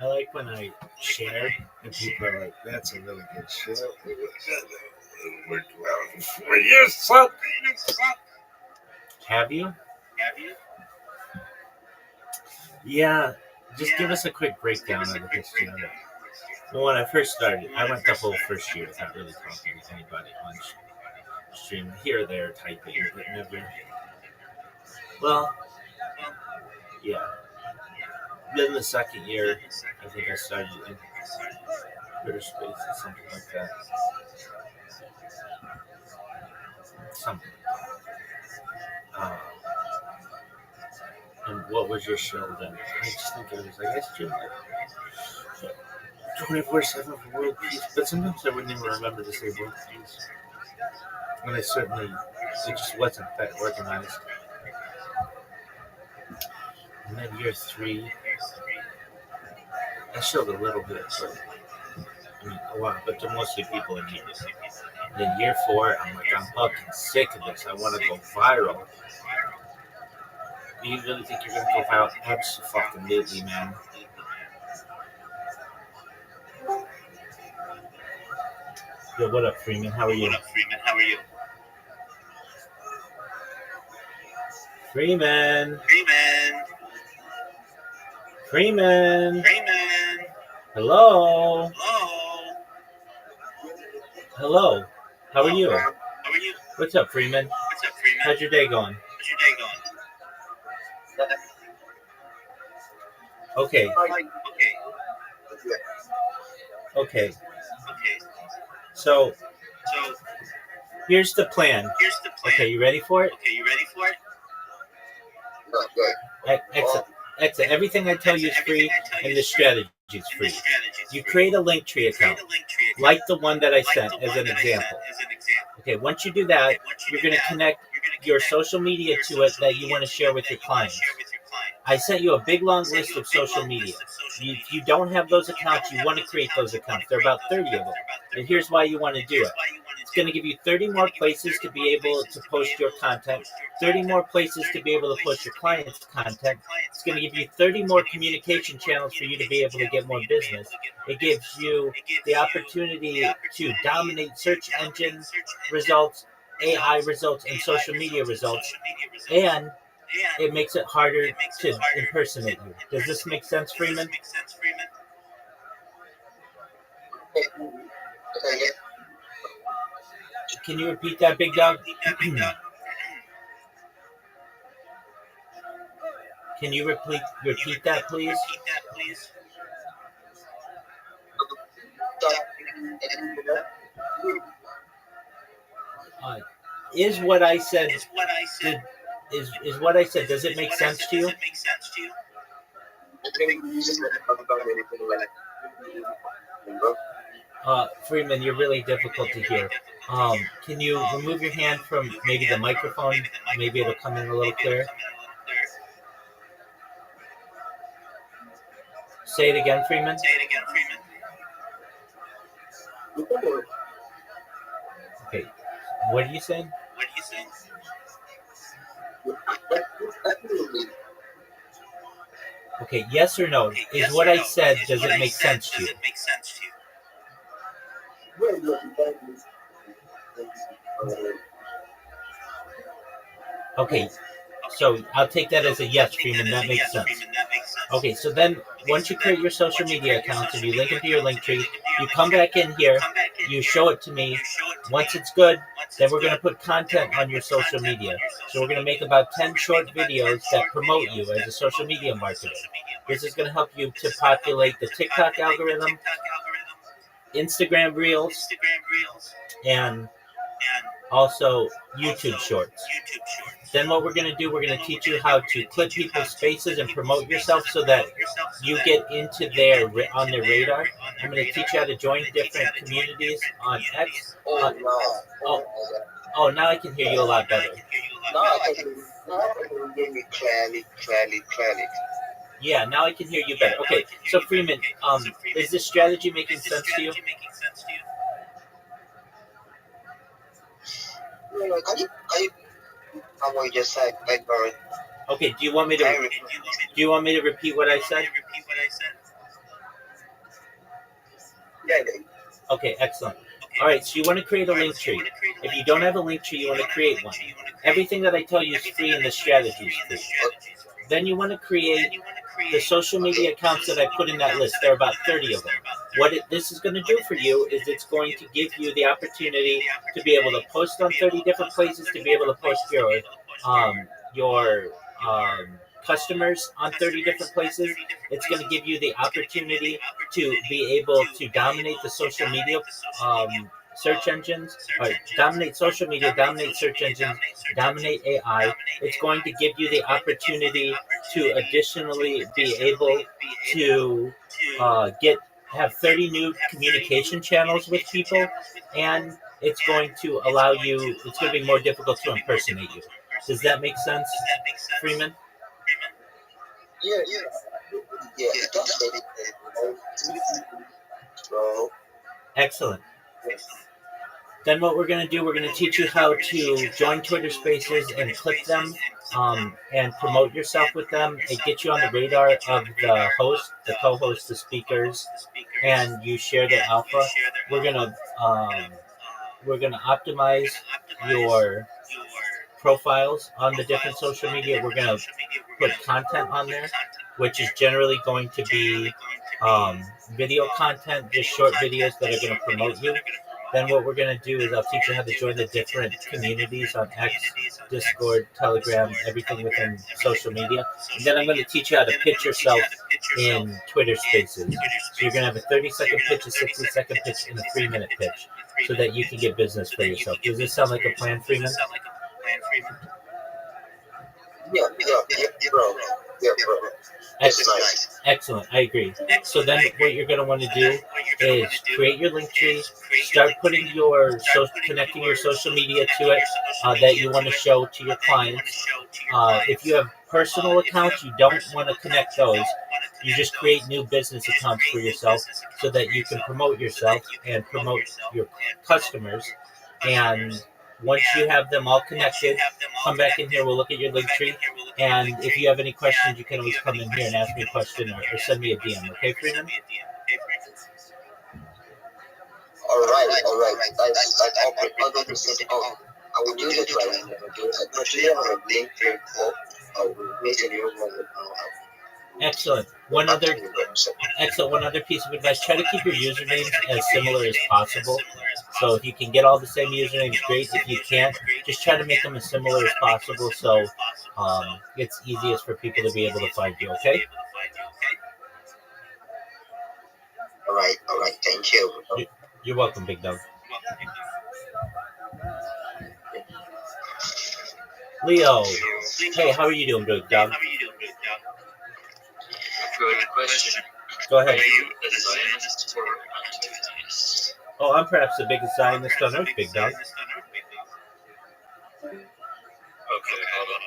A: I like when I share and people are like, "That's a really good show."
E: We're 12 years, son.
A: Have you? Yeah. Just give us a quick breakdown of the history of it. Well, when I first started, I went the whole first year without really talking to anybody on stream, here or there typing, but never. Well, yeah. Then the second year, I think I started in Twitter Space or something like that. Something. And what was your show then? I just think it was like, I streamed like 24/7 for world peace, but sometimes I wouldn't even remember to say world peace. And I certainly, it just wasn't that organized. And then year 3, I showed a little bit, but I mean, a lot, but to mostly people in here. And then year 4, I'm like, I'm fucking sick of this. I want to go viral. Do you really think you're gonna go viral? Absolutely, man. Yo, what up, Freeman? How are you? Freeman. Hello. Hello. How are you? What's up, Freeman? How's your day going? Okay. So here's the plan. Okay, you ready for it? Exit. Everything I tell you is free, and the strategy is free. You create a Linktree account, like the one that I sent as an example. Okay, once you do that, you're going to connect your social media to it that you want to share with your clients. I sent you a big long list of social media. If you don't have those accounts, you want to create those accounts. There are about 30 of them. And here's why you want to do it. It's going to give you 30 more places to be able to post your content, 30 more places to be able to post your clients' content. It's going to give you 30 more communication channels for you to be able to get more business. It gives you the opportunity to dominate search engine results, AI results, and social media results. And it makes it harder to impersonate you. Does this make sense, Freeman? Can you repeat that, big dog? Can you repeat that, please? Is what I said? Is what I said? Does it make sense to you? Freeman, you're really difficult to hear. Can you remove your hand from maybe the microphone? Maybe it'll come in a little clearer. Say it again, Freeman. Okay. What are you saying? Okay, yes or no? Is what I said, does it make sense to you? Okay, so I'll take that as a yes, Freeman. That makes sense. Okay, so then once you create your social media accounts and you link it to your Linktree, you come back in here, you show it to me. Once it's good, then we're going to put content on your social media. So we're going to make about 10 short videos that promote you as a social media marketer. This is going to help you to populate the TikTok algorithm, Instagram Reels, and also YouTube Shorts. Then what we're going to do, we're going to teach you how to clip people's faces and promote yourself so that you get into on their radar. I'm going to teach you how to join different communities on X. Oh, now I can hear you a lot better.
C: Now I can hear you clearly.
A: Yeah, now I can hear you better. Okay, so Freeman, is this strategy making sense to you?
C: Can you what you just said, like,
A: okay, do you want me to repeat what I said?
C: Yeah.
A: Okay, excellent. All right, so you want to create a Linktree. If you don't have a Linktree, you want to create one. Everything that I tell you is free and the strategy is free. Then you want to create the social media accounts that I put in that list. There are about 30 of them. What this is going to do for you is it's going to give you the opportunity to be able to post on 30 different places, to be able to post your customers on 30 different places. It's going to give you the opportunity to be able to dominate the social media search engines, or dominate social media, dominate search engines, dominate AI. It's going to give you the opportunity to additionally be able to have 30 new communication channels with people, and it's going to allow you. It's going to be more difficult to impersonate you. Does that make sense, Freeman?
B: Yeah, it does make so
A: Excellent. Then what we're going to do, we're going to teach you how to join Twitter Spaces and click them, and promote yourself with them and get you on the radar of the host, the co-host, the speakers, and you share the alpha. We're gonna optimize your profiles on the different social media. We're gonna put content on there, which is generally going to be video content, just short videos that are going to promote you. Then what we're going to do is I'll teach you how to join the different communities on X, Discord, Telegram, everything within social media. And then I'm going to teach you how to pitch yourself in Twitter Spaces. So you're going to have a 30-second pitch, a 60-second pitch, and a 3-minute pitch so that you can get business for yourself. Does this sound like a plan, Freeman?
B: yeah, bro. Yeah, bro. It's nice.
A: Excellent. I agree. So then what you're going to want to do is create your link tree, start putting connecting your social media to it that you want to show to your clients. If you have personal accounts, you don't want to connect those. You just create new business accounts for yourself so that you can promote yourself and promote your customers. And once you have them all connected, come back in here. We'll look at your link tree. And if you have any questions, you can always come in here and ask me a question or send me a DM. Okay, Freeman?
B: All right. That's all. 100%. I will do that right now. Actually, I have a link to call. I will make you one.
A: Excellent. One other piece of advice: try to keep your usernames as similar as possible. So if you can get all the same usernames, great. If you can't, just try to make them as similar as possible, so it's easiest for people to be able to find you. Okay?
B: All right. Thank you.
A: You're welcome, Big Dog. Leo, hey, how are you doing, Big Dog?
D: Good question.
A: Go ahead.
D: Are you a Zionist or enthusiast?
A: Oh, I'm perhaps the biggest Zionist on earth, Big Dog.
D: Okay, hold on.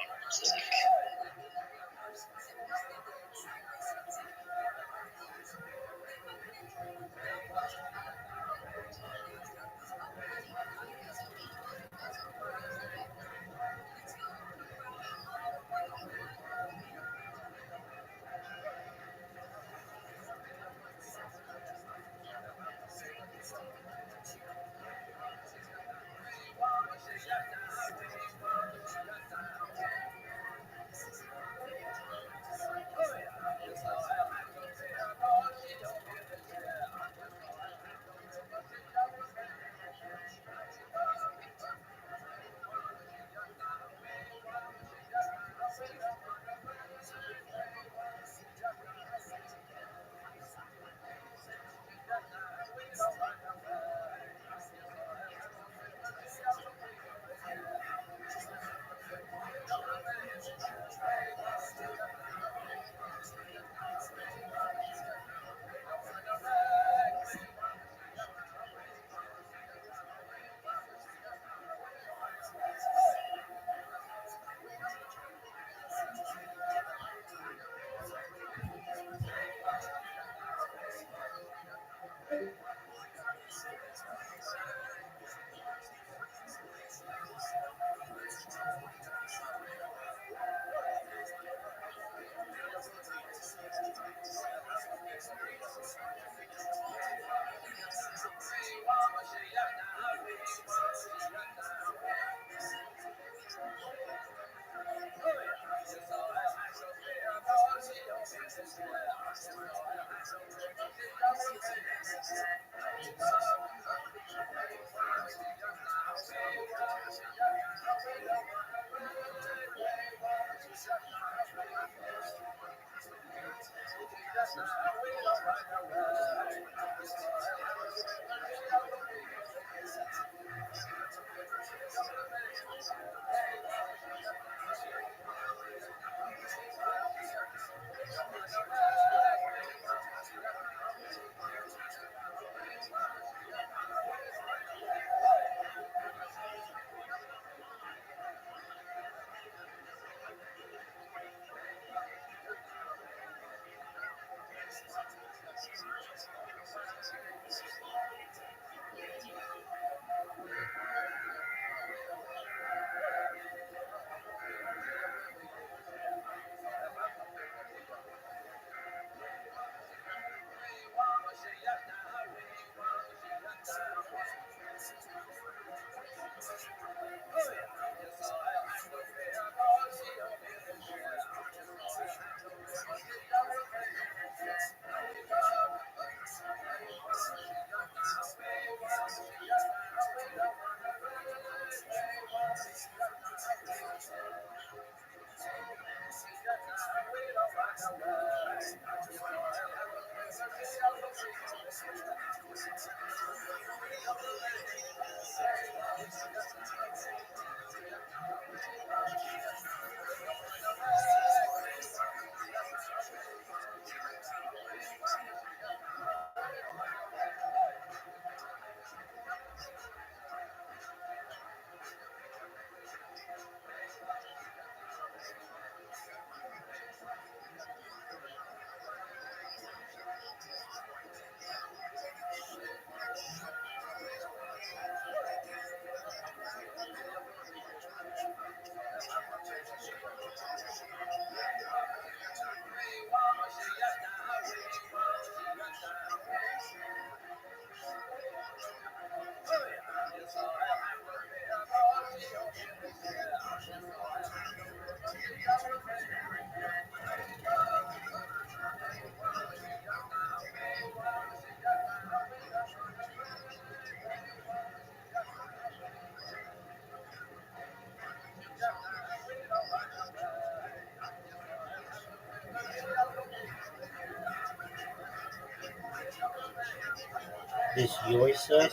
A: This Yoisa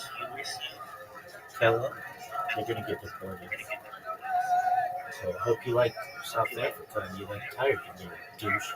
A: fella, they're gonna get deported. So I hope you like South Africa and you like tired, you little douche.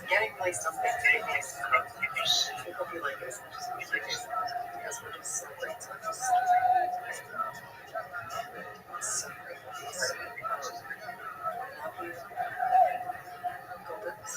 C: Getting placed on things that makes we hope you like it as much as we like it because we're just so grateful. So grateful to be part of it. Love you. Go Boots.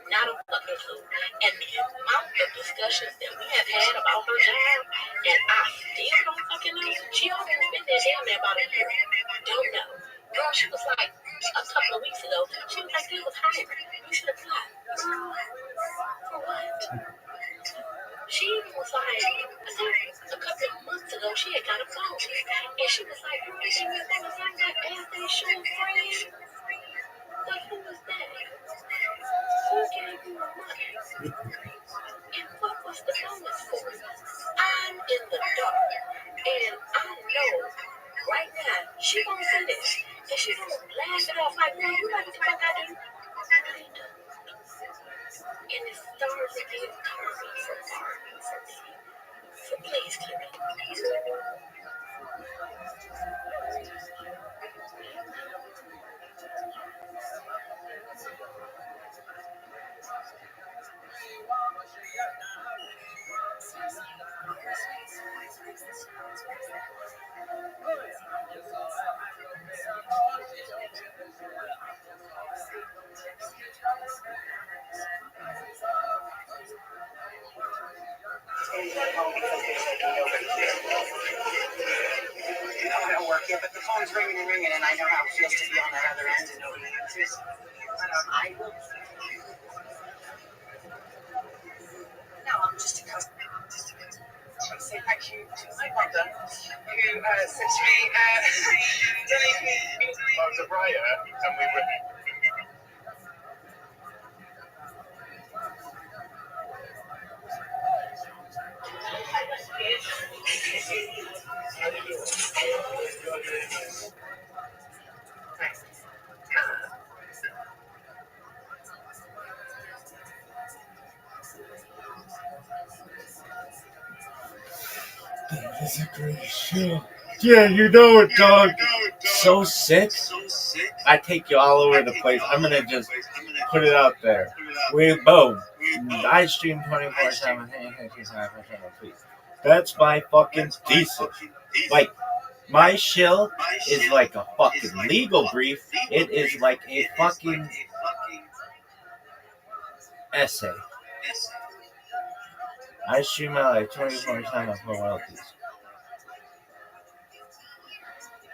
C: Not a fucking clue. And the amount of discussions that we have had about her job, and I still don't fucking know. She almost been there damn near about a year. Don't know. Girl, she was like, a couple of weeks ago, she was like, they was hiring. You should apply. For what? She even was like, I think a couple of months ago, she had got a phone. And she was like, girl, that was like that Anthony show friend. Like, who was that? Who gave you money? And what was the bonus for? I'm in the dark. And I know right now she gonna see this. And she gonna laugh it off like, man, you like what the fuck I do? I do. And it starts to get Carmen for me. So please, Kimmy. Yeah, but the phone's ringing and ringing, and I know how it feels to be on that other end and nobody answers. But I will. No, I'm just a customer. I say thank you to my mother, who said to me, I was a writer, and we were. Thanks.
A: That is a great show. Yeah, you know it, dog. So sick. I take you all over the place. I'm gonna just put it out there. Boom. I stream 24/7. That's my fucking thesis. Like, my shill is like a fucking legal brief. It is like a fucking essay. I stream out like 24/7 for royalties.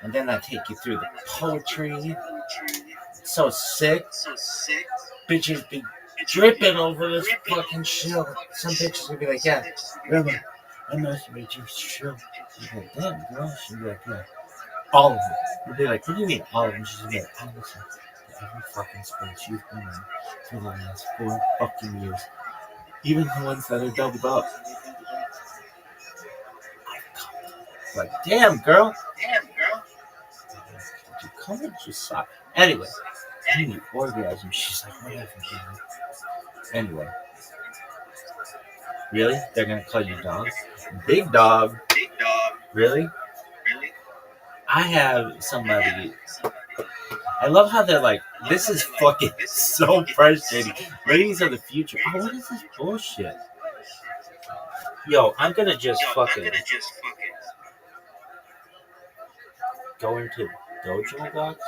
A: And then I take you through the poetry. So sick. Bitches be dripping over this fucking shield. Some bitches will be like, yeah, Grandma, I masturbate your shield. She'll be like, damn, girl. She'll be like, yeah, all of them. You'll be like, what do you mean all of them? She'll be like, I listen to every fucking space you've been in for the last 4 fucking years. Even the ones that are doubled up. Like, damn, girl. Did you come and just suck? Anyway, you need orgasm. She's like, whatever, man. Anyway. Really? They're gonna call you dog? Big dog. Really? I have somebody. I love how they're like, this is fucking so frustrating. Ladies of the future. Oh, what is this bullshit? Yo, I'm gonna just fucking go into Dojo Dogs.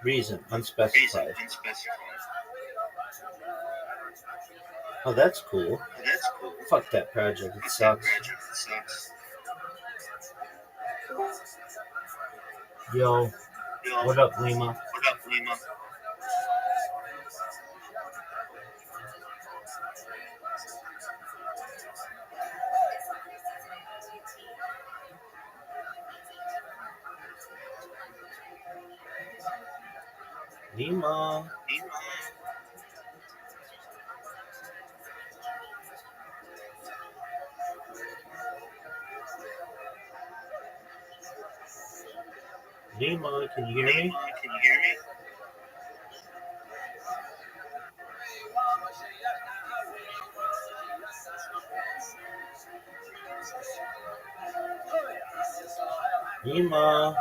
A: Reason unspecified. Oh, that's cool. Fuck that project. It sucks. Yo, what up, Lima? Lima. Lima, can you hear me? Lima.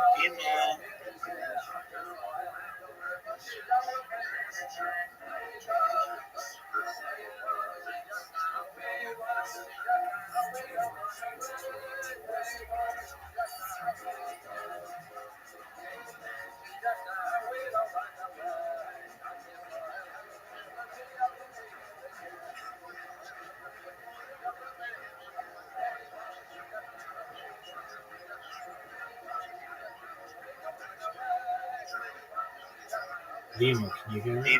A: Lima, can you hear me?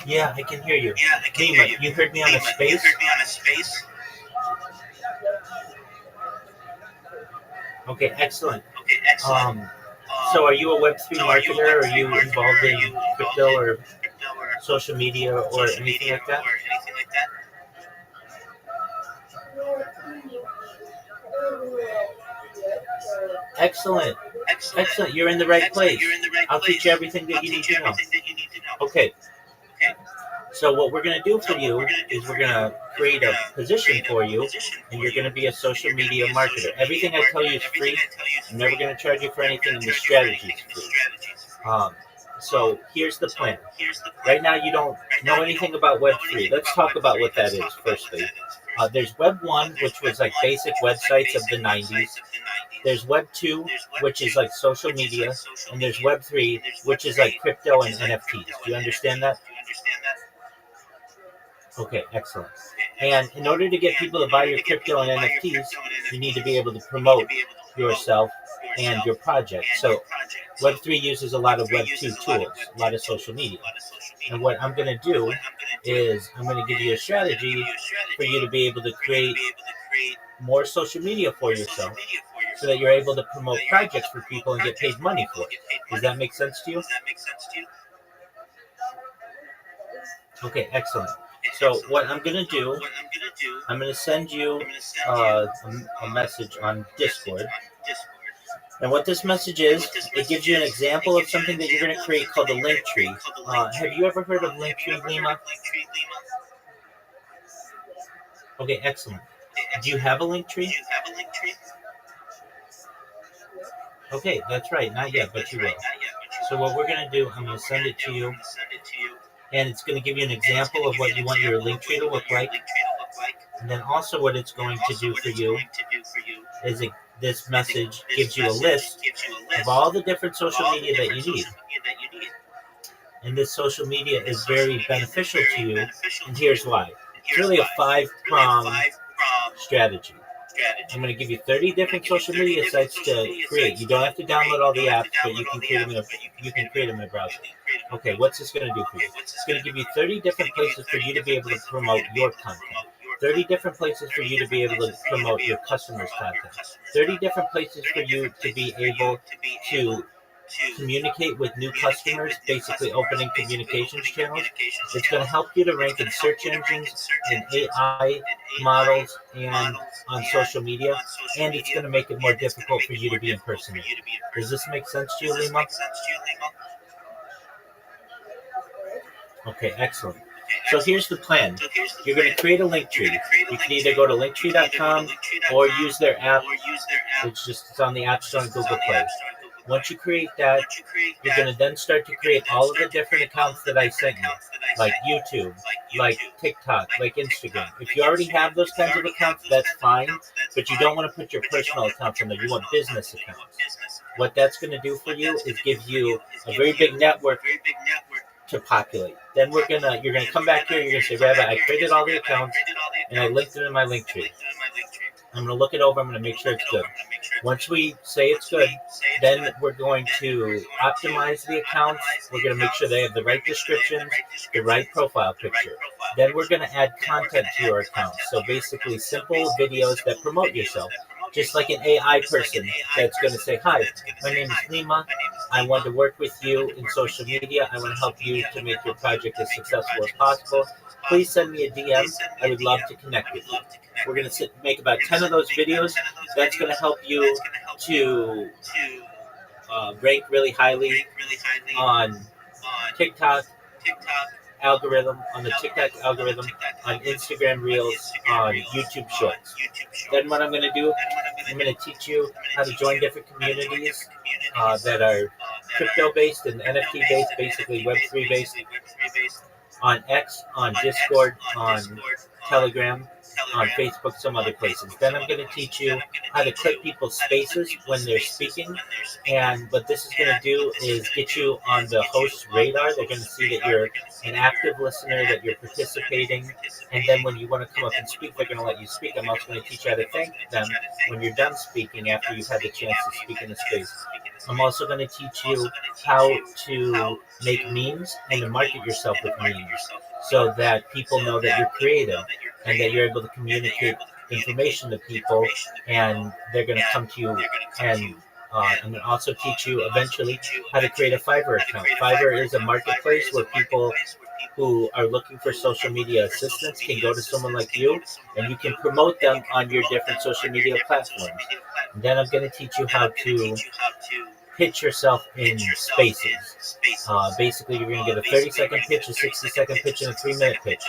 A: Yeah, I can hear you. Lima, you heard me on a space? Okay, excellent. So are you a Web3 marketer? Or are you involved in crypto or social media or anything like that? Excellent. Excellent. You're in the right place. I'll teach you everything that you need to know. Okay. So what we're going to do for you is we're going to create a position for you, and you're going to be a social media marketer. Everything I tell you is free. I'm never going to charge you for anything, and the strategy is free. So here's the plan. Right now you don't know anything about Web3. Let's talk about what that is firstly. There's Web 1, which was like basic websites of the 90s. There's Web 2, which is like social media. And there's Web 3, which is like crypto and NFTs. Do you understand that? Okay, excellent. And in order to get people to buy your crypto and NFTs, you need to be able to promote yourself and your project. So Web3 uses a lot of Web2 tools, a lot of social media. And what I'm going to do is I'm going to give you a strategy for you to be able to create more social media for yourself so that you're able to promote projects for people and get paid money for it. Does that make sense to you? Okay, excellent. So what I'm going to do, I'm going to send you a message on Discord. And what this message is, it gives you an example of something that you're going to create called a link tree. Have you ever heard of link tree, Lima? Okay, excellent. Do you have a link tree? Okay, that's right. Not yet, but you will. So what we're going to do, I'm going to send it to you and it's going to give you an example of what you want your link tree to look like. And then also what it's going to do for you is this message gives you a list of all the different social media that you need. And this social media is very beneficial to you, and here's why. It's really a 5-pronged strategy. I'm going to give you 30 different social media sites to create. You don't have to download all the apps, but you can create them in a browser. Okay, what's this going to do for you? It's going to give you 30 different places for you to be able to promote your content. 30 different places for you to be able to promote your customers' content. 30 different places for you to be able to communicate with new customers, basically opening communications channels. It's going to help you to rank in search engines, in AI models, and on social media, and it's going to make it more difficult for you to be impersonated. Does this make sense to you, Lima? Okay, excellent. So here's the plan. You're going to create a link tree. You can either go to linktree.com or use their app. It's on the App Store and Google Play. Once you create that, you're going to then start to create all of the different accounts that I sent you, like YouTube, like TikTok, like Instagram. If you already have those kinds of accounts, that's fine, but you don't want to put your personal accounts in there. You want business accounts. What that's going to do for you is give you a very big network to populate. Then you're gonna come back here. You're gonna say, Rabbi, I created all the accounts and I linked them in my link tree. I'm gonna look it over. I'm gonna make sure it's good. Once we say it's good, then we're going to optimize the accounts. We're gonna make sure they have the right descriptions, the right profile picture. Then we're gonna add content to your account. So basically, simple videos that promote yourself. Just like an AI person that's going to say, hi, my name is Lima. I want to work with you in social media. I want to help you to make your project as successful as possible. Please send me a DM. I would love to connect with you. We're going to make about 10 of those videos. That's going to help you to rank really highly on TikTok algorithm, on the TikTok algorithm, on Instagram Reels, on YouTube Shorts. Then what I'm going to do, I'm going to teach you how to join different communities that are crypto-based and NFT-based, basically Web3-based, on X, on Discord, on Telegram, on Facebook, some other places. Then I'm going to teach you how to clip people's spaces when they're speaking. And what this is going to do is get you on the host's radar. They're going to see that you're an active listener, that you're participating. And then when you want to come up and speak, they're going to let you speak. I'm also going to teach you how to thank them when you're done speaking after you've had the chance to speak in a space. I'm also going to teach you how to make memes and to market yourself with memes so that people know that you're creative and that you're able to communicate information to people, and they're going to come to you. And I'm going to also teach you eventually how to create a Fiverr account. Fiverr is a marketplace where people who are looking for social media assistance can go to someone like you, and you can promote them on your different social media platforms. And then I'm going to teach you how to pitch yourself in spaces. Basically, you're going to get a 30-second pitch, a 60-second pitch, and a 3-minute pitch.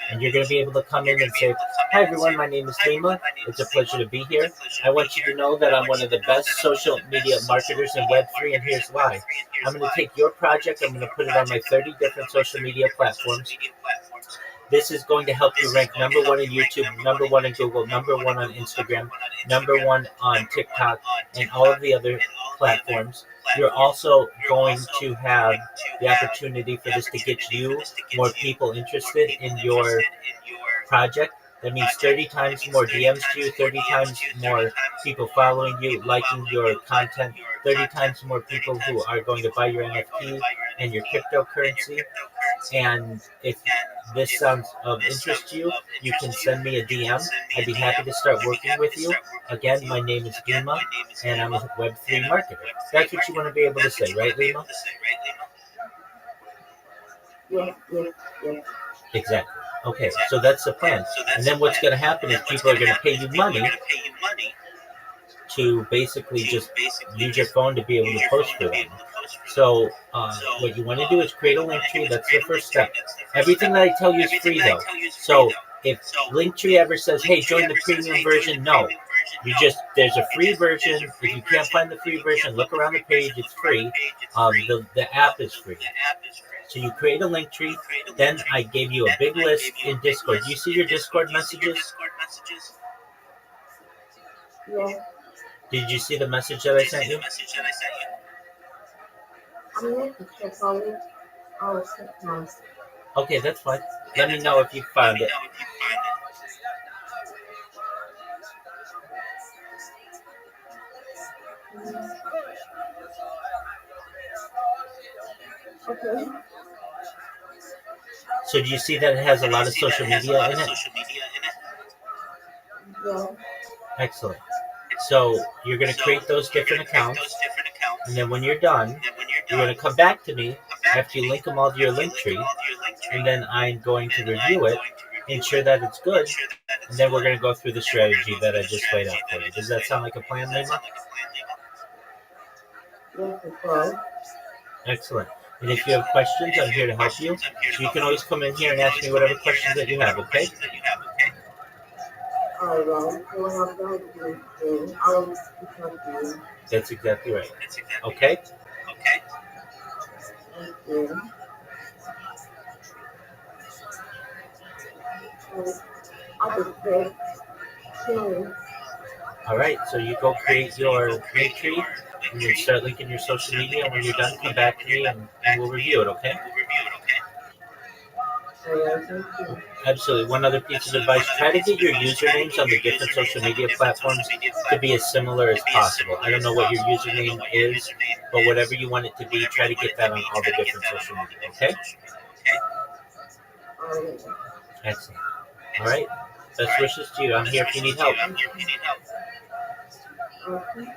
A: And you're going to be able to come in and say, hi, everyone, my name is Lima. It's a pleasure to be here. I want you to know that I'm one of the best social media marketers in Web3, and here's why. I'm going to take your project, I'm going to put it on my 30 different social media platforms. This is going to help you rank number 1 in YouTube, number 1 in Google, number 1 on Instagram, number 1 on TikTok, and all of the other platforms. You're also going to have the opportunity for this to get you more people interested in your project. That means 30 times more DMs to you, 30 times more people following you, liking your content, 30 times more people who are going to buy your NFT and your cryptocurrency. And if this sounds of interest to you, you can send me a DM. I'd be happy to start working with you. Again, my name is Lima, and I'm a Web3 marketer. That's what you want to be able to say, right, Lima?
E: Yeah.
A: Exactly. Okay, so that's the plan. And then what's going to happen is people are going to pay you money to basically just use your phone to be able to post for them. So what you want to do is create a link tree. That's the first step. Everything that I tell you is free, though. So if Linktree ever says, hey, join the premium version, no. There's a free version. If you can't find the free version, look around the page. It's free. The app is free. So you create a link tree. Then I gave you a big list in Discord. Do you see your Discord messages?
F: Yeah.
A: Did you see the message that I sent you?
F: I'm not to check on it. I'll check my.
A: Okay, that's fine. Let me know if you found it.
F: Okay.
A: So do you see that it has a lot of social media in it?
F: Yeah.
A: Excellent. So you're going to create those different accounts, and then when you're done, you're going to come back to me after you link them all to your link tree, and then I'm going to review it, ensure that it's good, and then we're going to go through the strategy that I just laid out for you. Does that sound like a plan, Lima?
F: Yes, it does.
A: Excellent. And if you have questions, I'm here to help you. So you can always come in here and ask me whatever questions that you have, okay?
F: Alright, well, when I'm done with this, I'll reach out to you.
A: That's exactly right. Okay?
F: Thank you. And I'll just say, soon.
A: All right, so you go create your link tree and you start linking your social media. And when you're done, come back to me and we'll review it, okay?
F: Alright, thank you.
A: Absolutely. One other piece of advice, try to get your usernames on the different social media platforms to be as similar as possible. I don't know what your username is, but whatever you want it to be, try to get that on all the different social media, okay?
F: Alright.
A: Excellent. All right. Best wishes to you. I'm here if you need help.
F: Okay.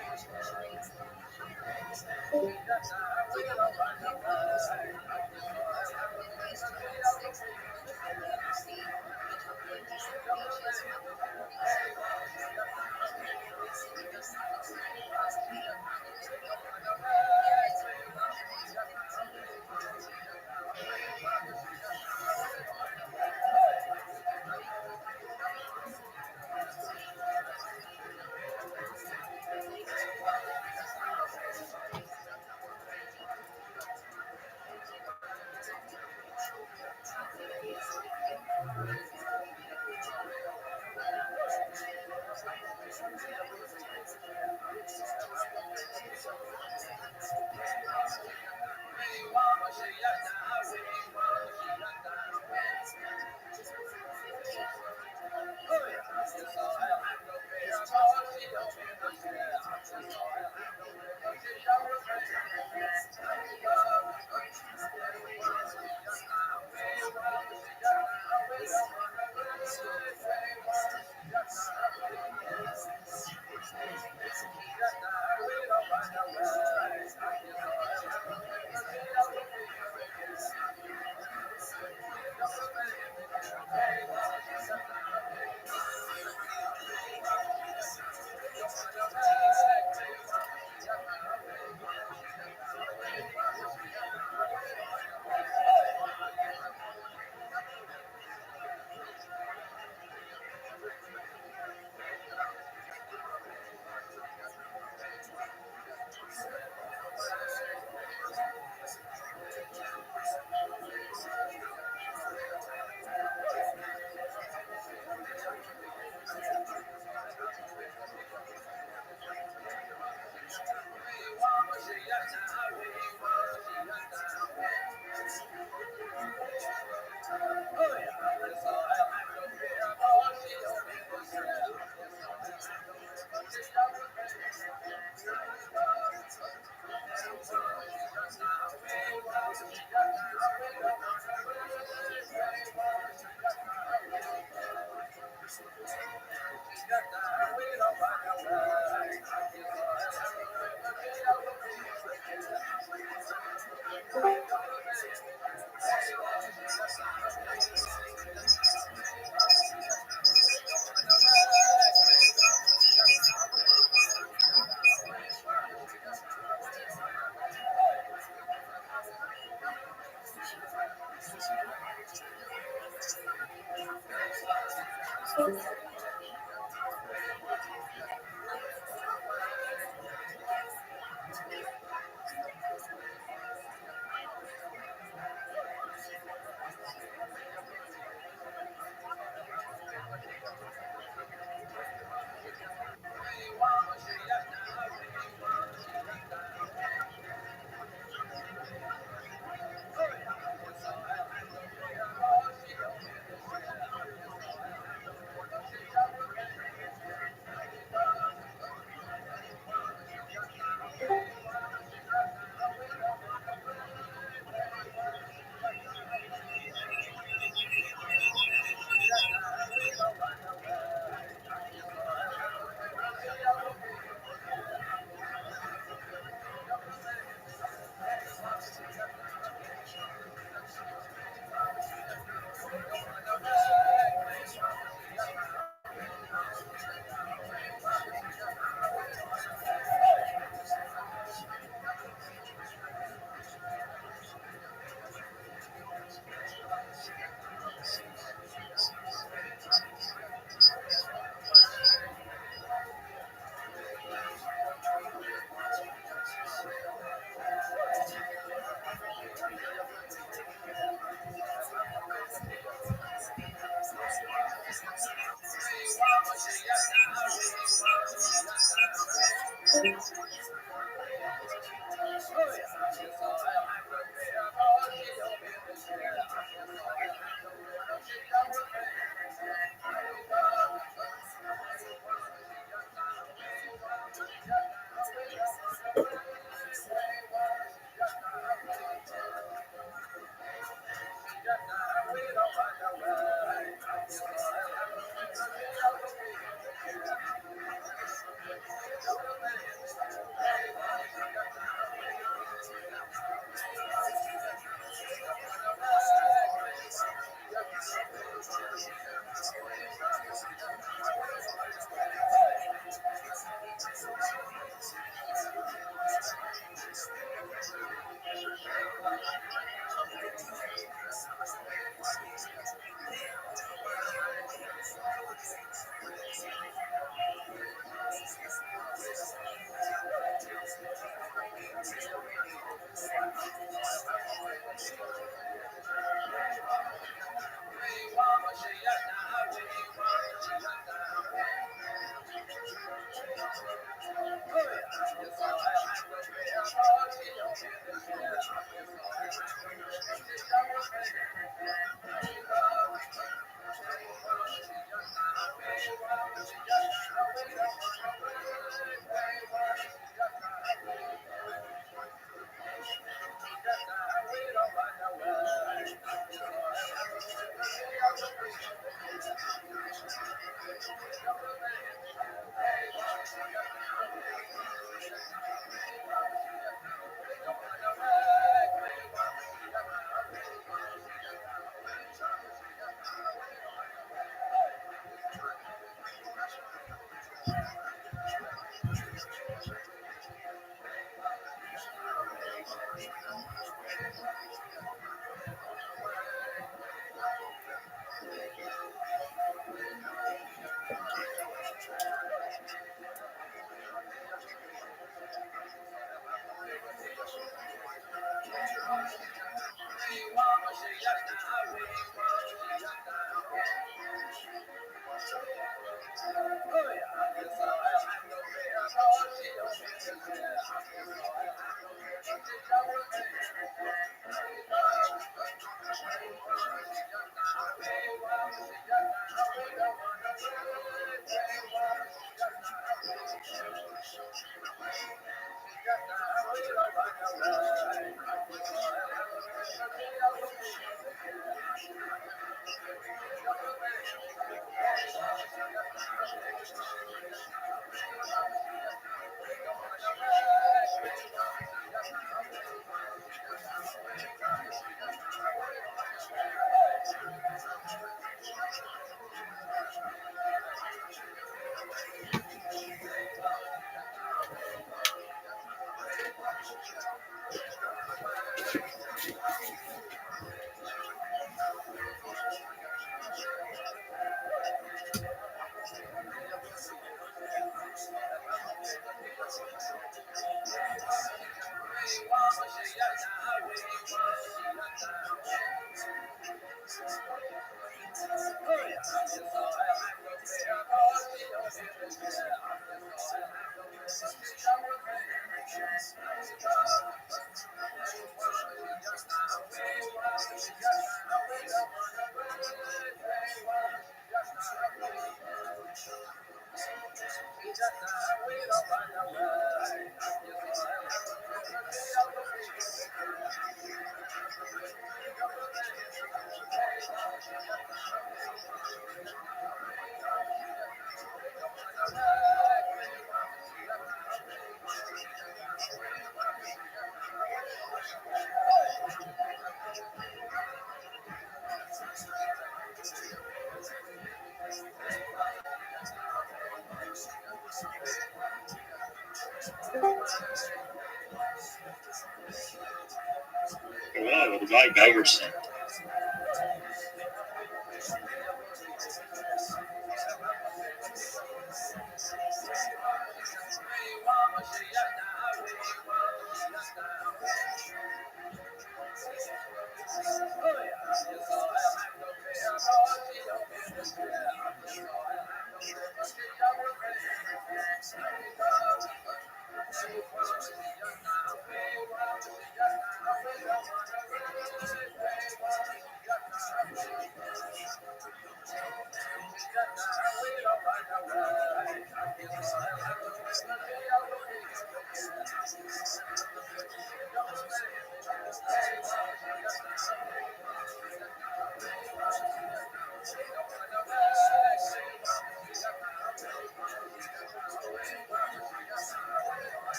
G: Wow, the guy Geigerson.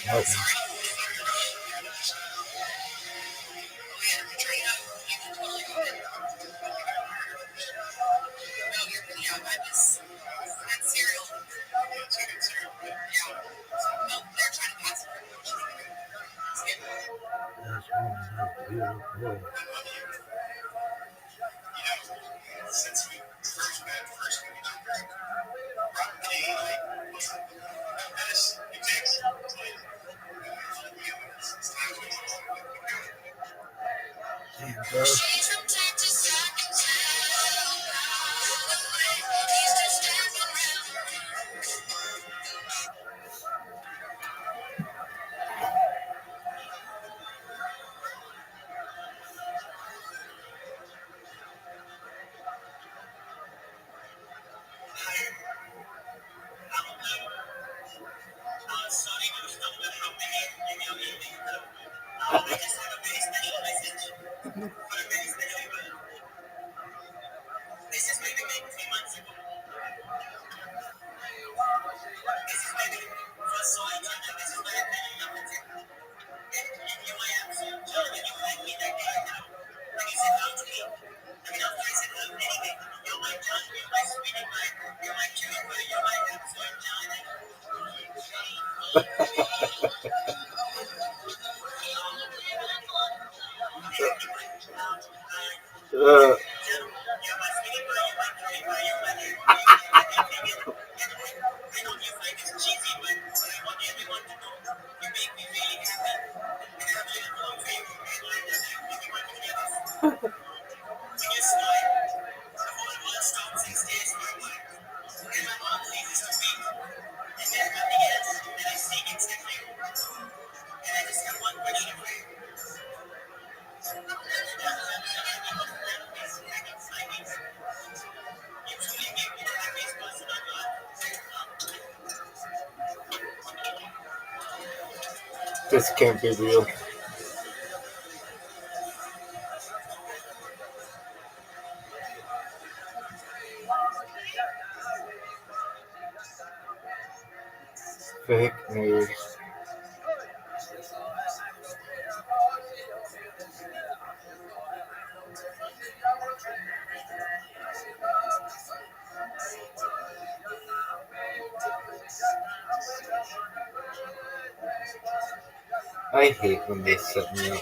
A: Oh,
B: Since we first met, first communicated, that is exactly
A: damn, bro. Uh, this can't be real. Fake news. I hate when they set me up.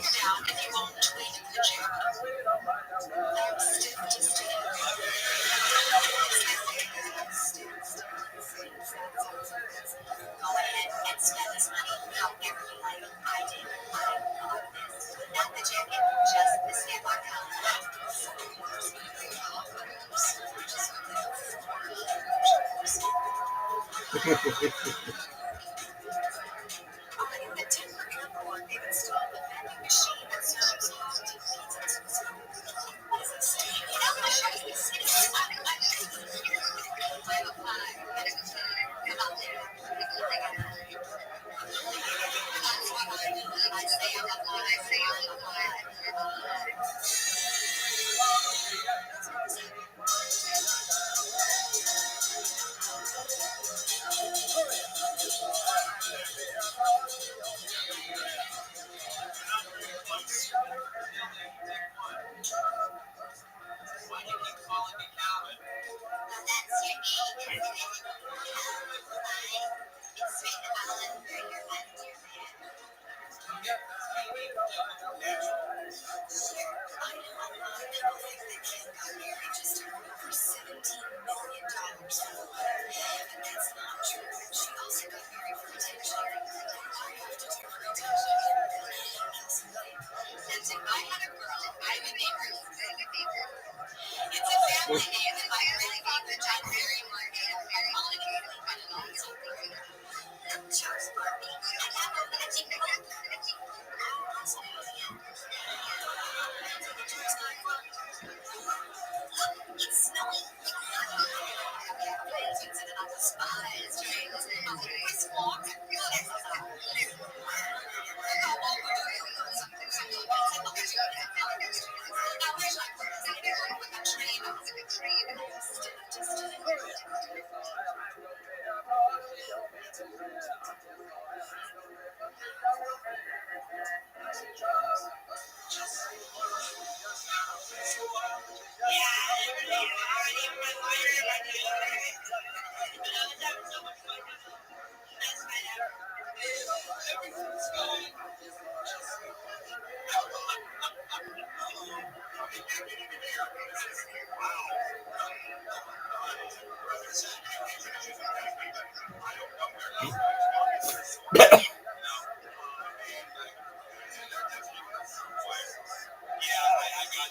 B: I got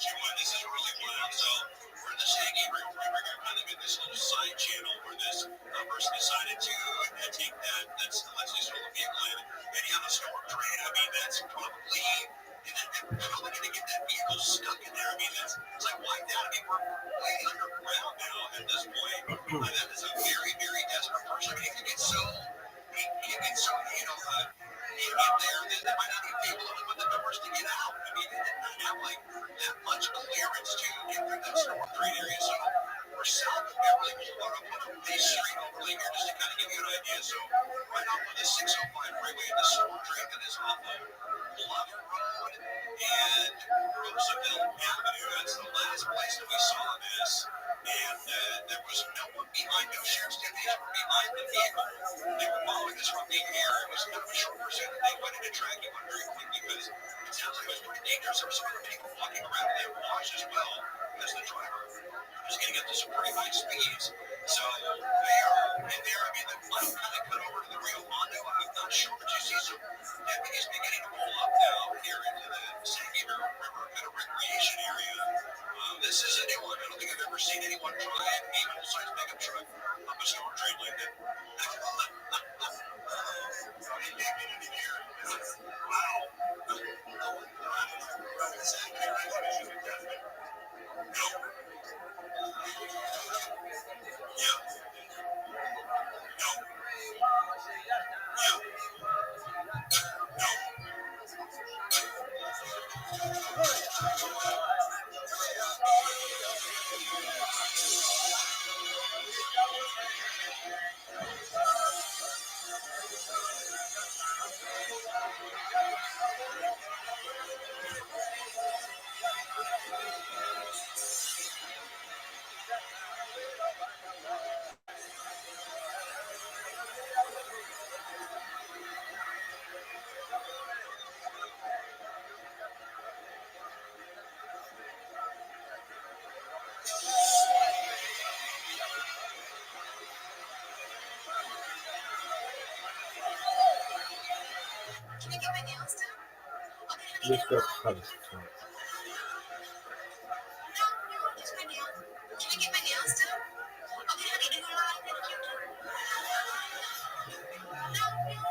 B: you one. This is really fun. So we're in the Shaggy room. We're kind of in this little side channel where this person decided to take that's Leslie's little vehicle and he had a storm drain. I mean, that's probably how am I going to get that vehicle stuck in there? I mean, it's like why not? I mean, we're way underground now at this point. That is a very, very desperate person. I mean, he gets so, he get there that they might not even be able to open the doors to get out. I mean, they did not have like that much clearance to get through that storm drain area. So we're south of Beverly Boulevard. I'll put a big street overlay here just to kind of give you an idea. So right off of the 605 freeway, the storm drain that is off of Bluff Road and Roosevelt Avenue. That's the last place that we saw this. And there was no one behind, no sheriff's deputies were behind the vehicle. They were following us from the air. It was kind of a short pursuit. They went into tracking one very quickly because it sounds like it was pretty dangerous. There were some other people walking around in that wash as well as the driver was getting up to some pretty high speeds. So they are in there. I mean, the light kind of cut over to the Rio Hondo. I'm not sure, but you see some deputies beginning to pull up now here into the San Gabriel River kind of recreation area. This is a new one. I don't think I've ever seen anyone try and aim a full-size pickup truck up a storm drain like that.
C: Can I get my nails done? Okay, honey,
A: This
C: you
A: girl's
C: know
A: funny.
C: what? No, just my nails. Can I get my nails done? Okay, honey, do you like that cute? No,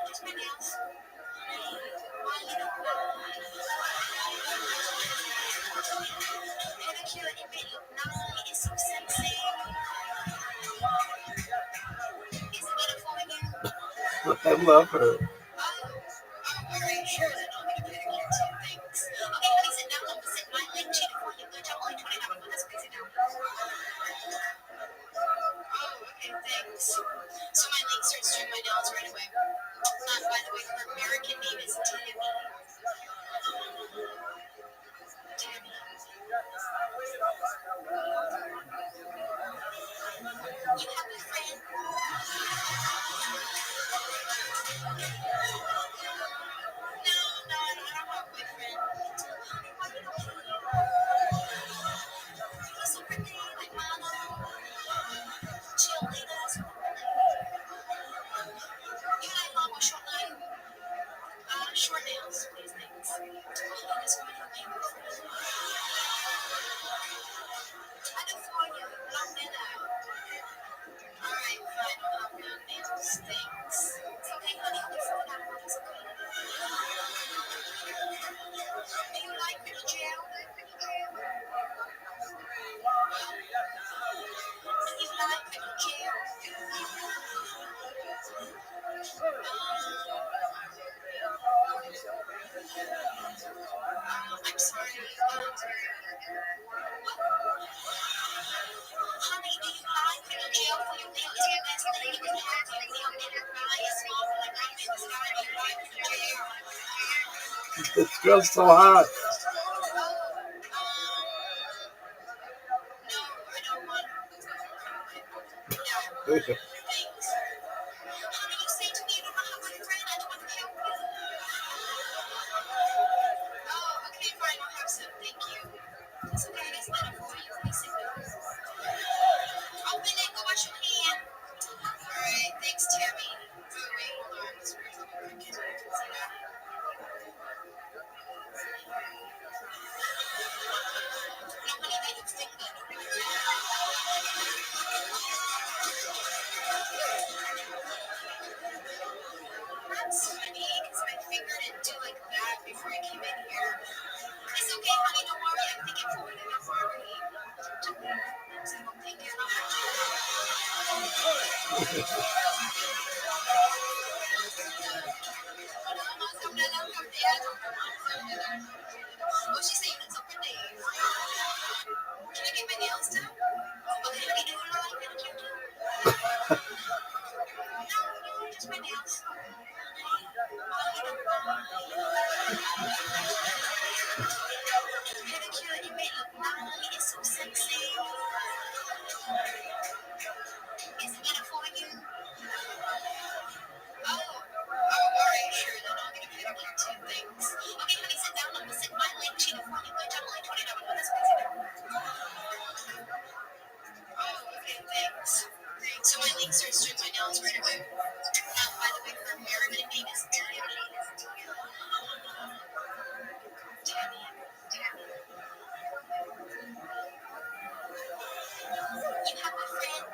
C: just my nails. Well, you know what? Pedicure, it may look nice. It's so sexy. Is it better for you?
A: I love her.
C: Oh, alright, sure, then I'll get a pedicure too, thanks. Okay, honey, sit down. I'm gonna set my leg cheated for you. Good job, only 29 but that's okay, sit down. Oh, okay, thanks. So my link starts doing my nails right away. By the way, her American name is Tammy. Tammy. You have a friend? No, I don't have a boyfriend. Honey, why you don't want me? He's so pretty, like Mama. Cheerleaders. You like long or short nails? Short nails, please, thanks. Oh, that's why you make a friend. I do for you. Long nail out. Alright, fine. I'll have round nails. Thanks. It's okay, honey. Only $4. It's okay. Do you like pretty gel? Do you like pretty gel? I'm sorry. Honey, do you like pretty gel for your nails? It's the best thing you can have for your nail. And your eye is small for the eye in the sky. Do you like pretty gel?
A: This girl's so hot.
C: No, I don't want. No,
A: Thank
C: thanks. Honey, you say to me you don't have a friend. I don't want to help you. Oh, okay, fine. I'll have some. Thank you. It's okay. It's better for you. Please sit down. Open it. Go wash your hands. That's funny, because my finger didn't do like that before I came in here. It's okay, honey, don't worry. I'm thinking forward and not forward. So I'm thinking, oh, she's saying it's up for days. Can I get my nails done? Okay, honey, do you like it? No, just my nails. Pedicure, you may look nice, it's so sexy. Is it better for you? Oh, alright, sure, then I'll get a pedicure too, thanks. Okay, honey, sit down. I'm gonna sit my leg cheek for you. My tongue like 20 dollars. Let's sit down. Oh, okay, thanks. So my link starts doing my nails right away. By the way, her American name is Tammy. You have a friend?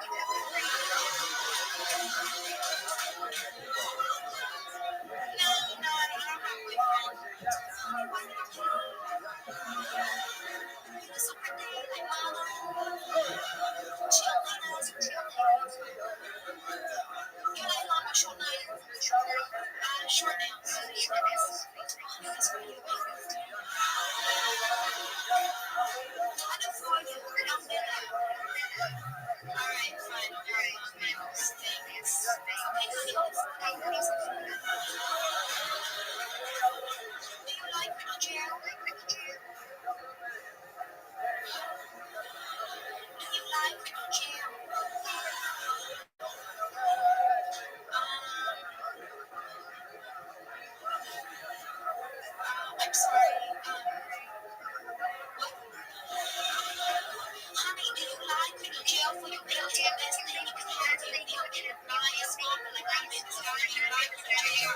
C: No, I don't have a boyfriend. Why not you? You was so pretty, like mama. Cheerleaders. You like long or short nails? Short nails. That's what you want. I do for you. I'm better. Alright, fine. Alright, long nails. Thanks. Okay, honey, do you like little gel? Do you like little gel? I'm sorry. What? Honey, do you like little gel for your nails? The best thing you can have in your nice one, like I'm inside. You like little gel?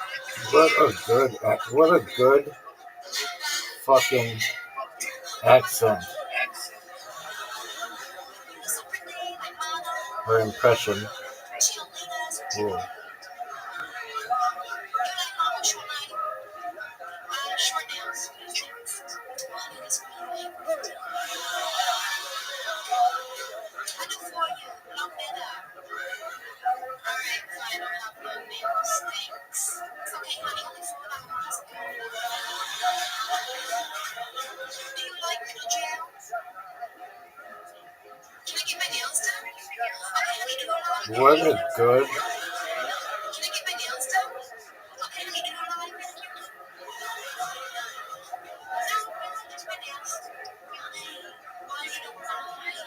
A: What a good fucking accent
C: So pretty, like mama.
A: or impression.
C: Cheerleaders.
A: Ooh.
C: You like long or short nails? Short nails. That's what you like. I do for you. Long better. Alright, fine. I'll have long nails. Thanks. It's okay, honey. Only $4. Do you like little gel? Can I get my nails done? Okay, honey, do you like
A: What a good
C: Can I get my nails done? Okay, honey, do you like No, just my nails. Why you don't mind?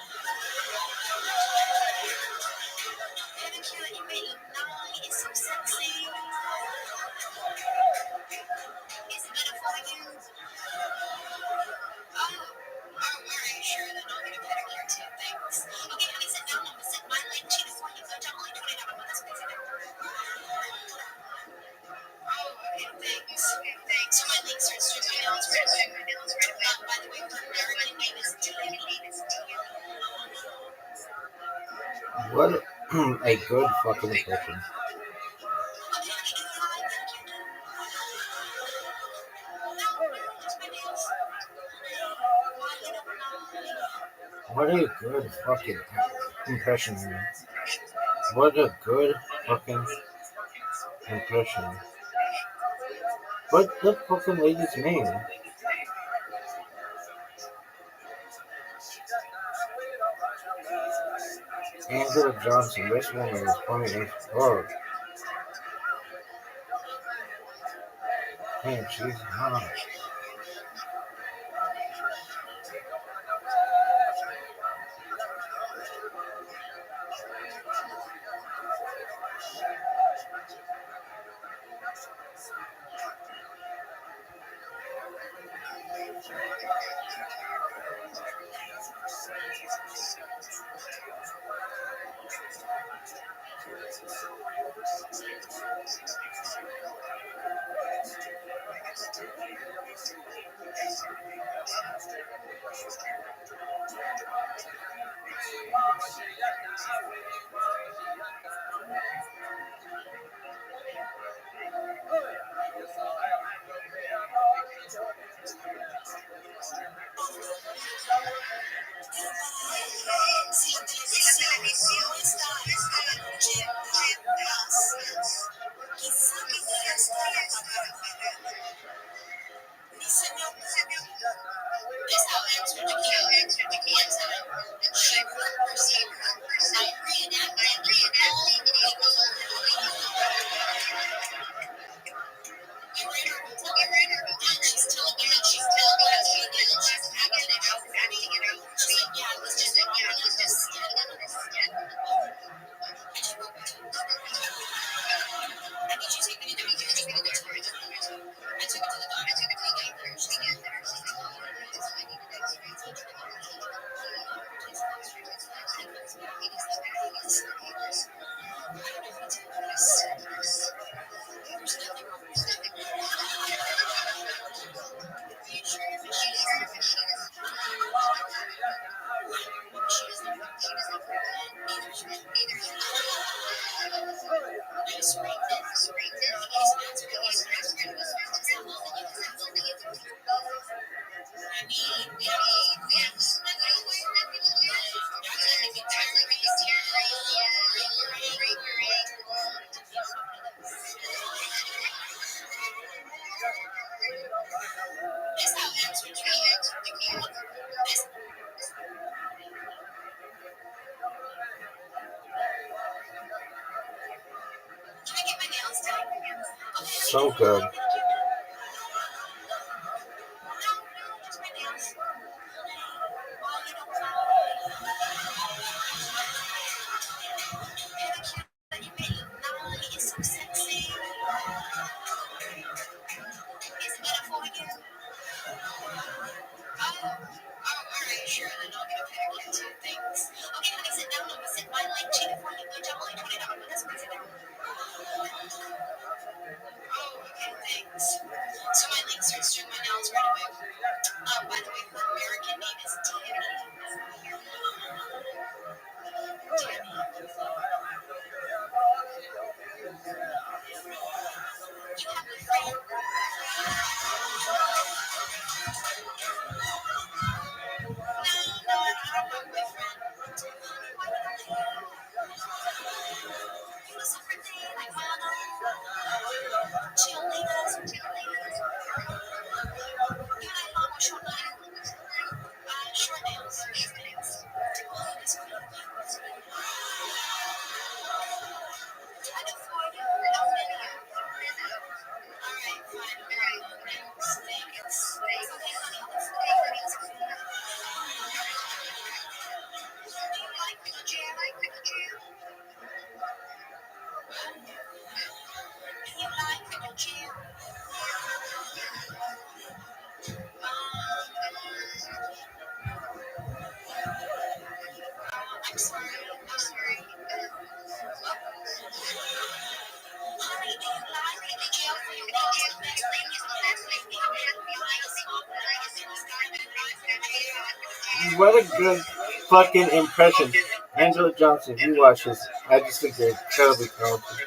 C: Pedicure, you may look nice. It's so sexy. Is it better for you? Oh, alright, sure, then I'll get a pedicure too, thanks. Okay, honey, sit down. I'm gonna sit my leg cheek for you. My tongue like 20 dollars. Let's sit down. Oh, okay, thanks. So my link starts doing my nails right away. By the way, her American name is Tammy.
A: what a good fucking impression.
C: Okay, honey, do you like it? No, just my nails. Why you don't mind?
A: What a good fucking impression, man. What a good fucking impression. What's the fucking lady's name? Angela Johnson. This woman is funny as fuck. Man, she's hot. So good.
C: So my link starts doing my nails right away. By the way, her American name is Tammy. You have a friend. No, I don't have a boyfriend. You listen for things like mama, cheerleaders. You like mama short nails. Short nails. I do for you. Alright, fine. Very long nails. Thanks. It's okay, honey. It's okay, honey. It's okay. Do you like pickle jam? Do you like pickle jam? I'm sorry. Honey, do you like pickle jam for your walls? The best thing is the best thing. You like a small bag of pickle jam? What a good fucking impression. Angela Johnson, you watch this. I just think they're incredibly talented.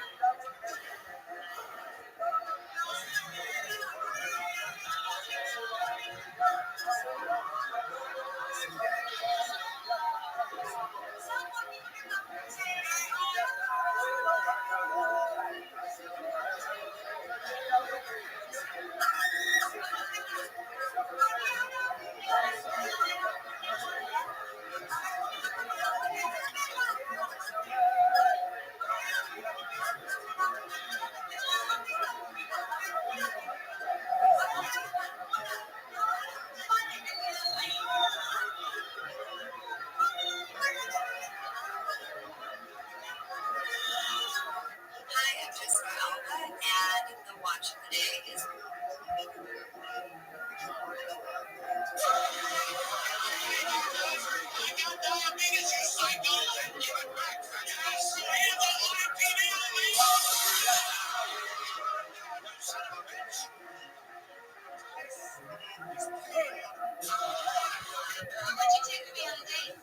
C: Hi, I'm Jessica Alba, and the watch of the day is What'd you take to be on a date?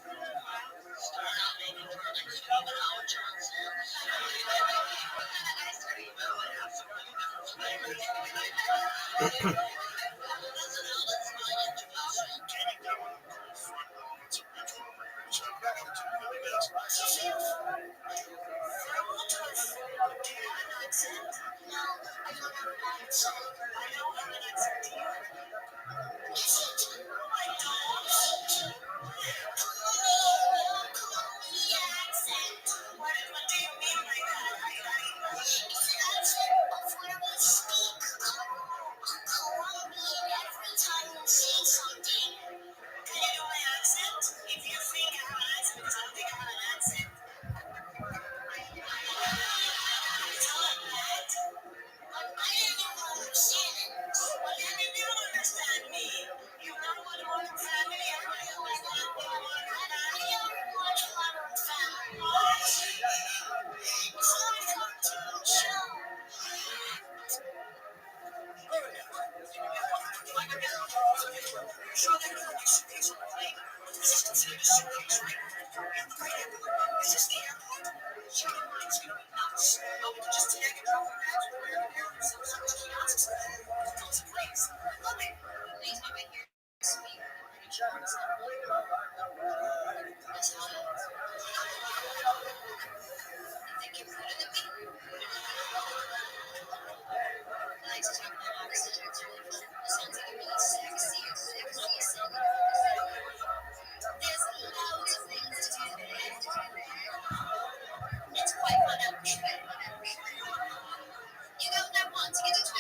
C: You go that once, you get to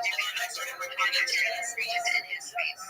C: I started working on his space.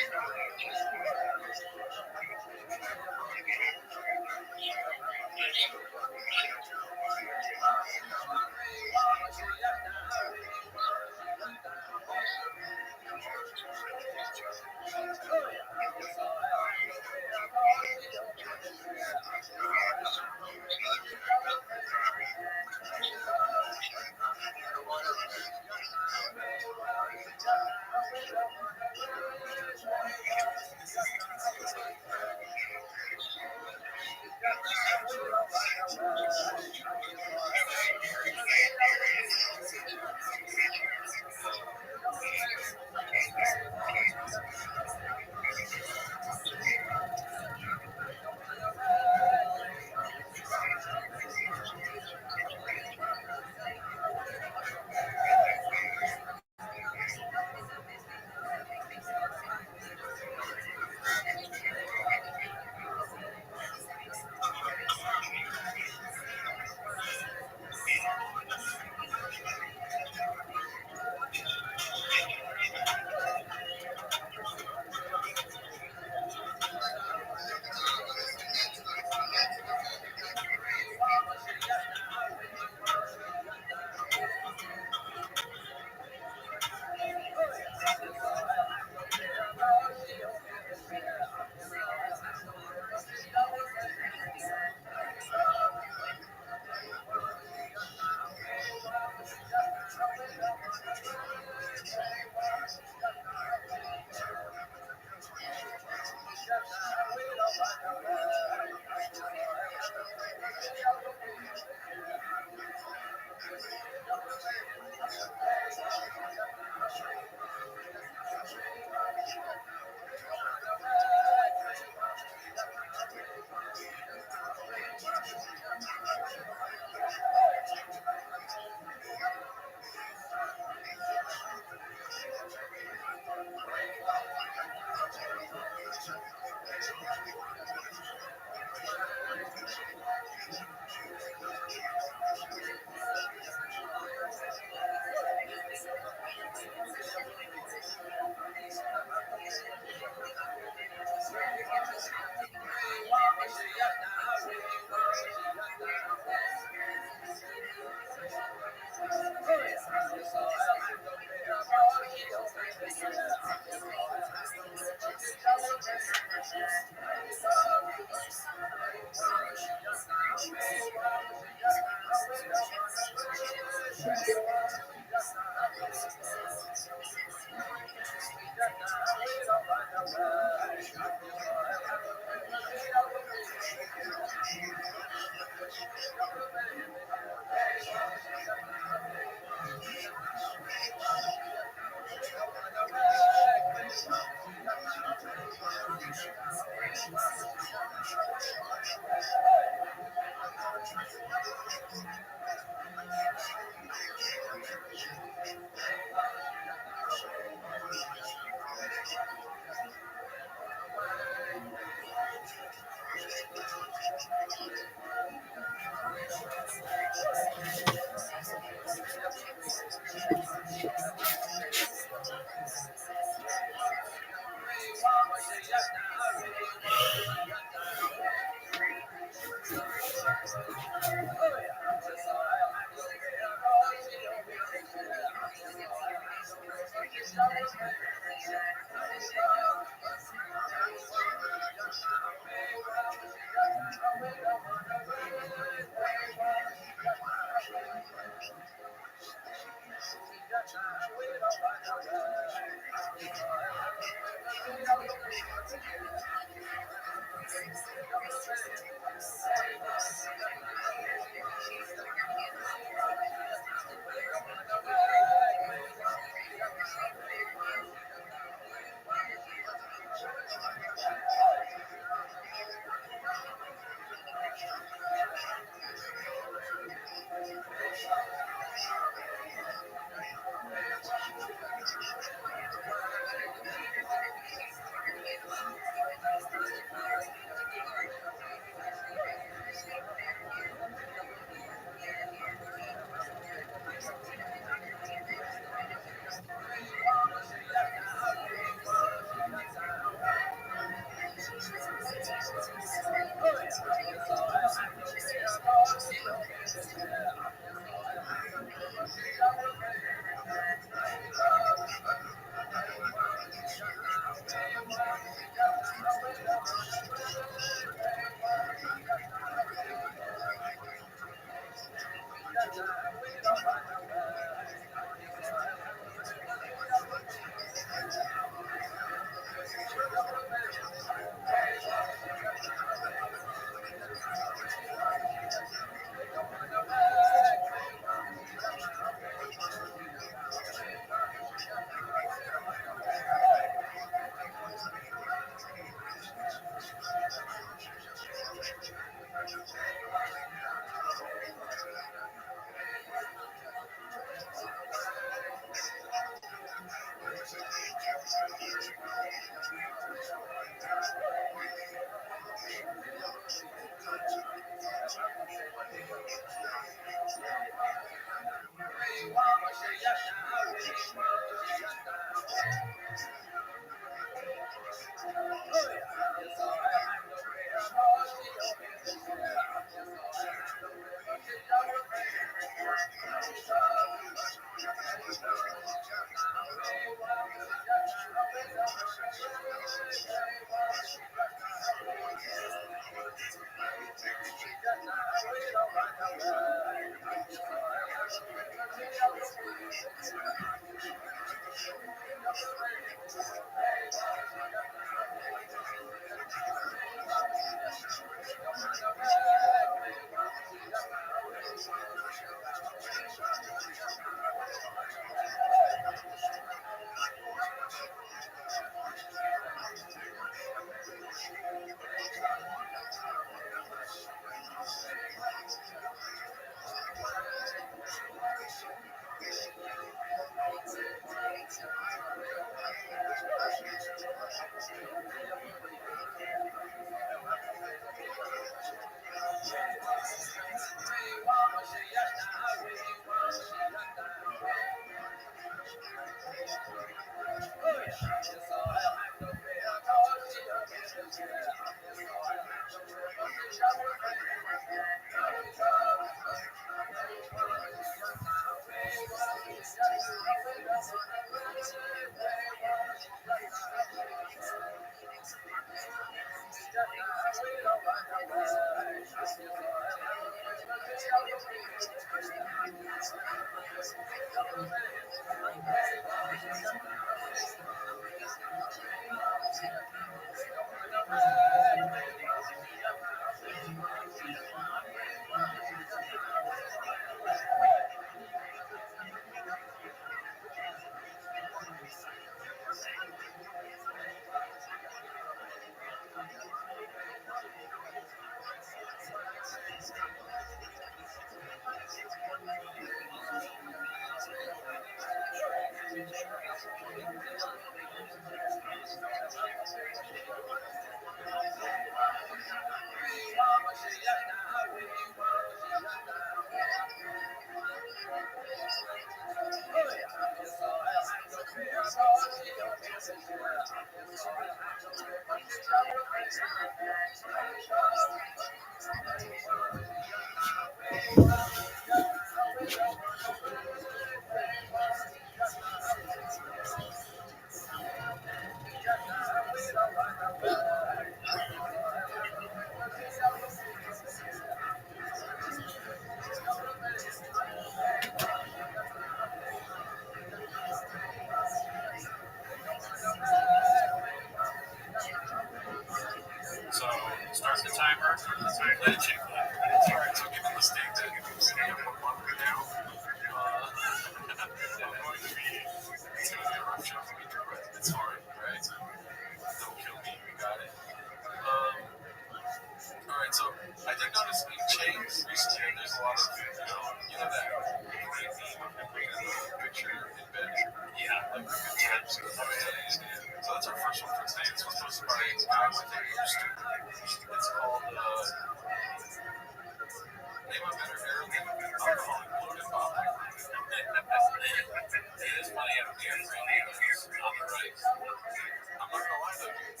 H: here, on the right. I'm not gonna lie though, dude.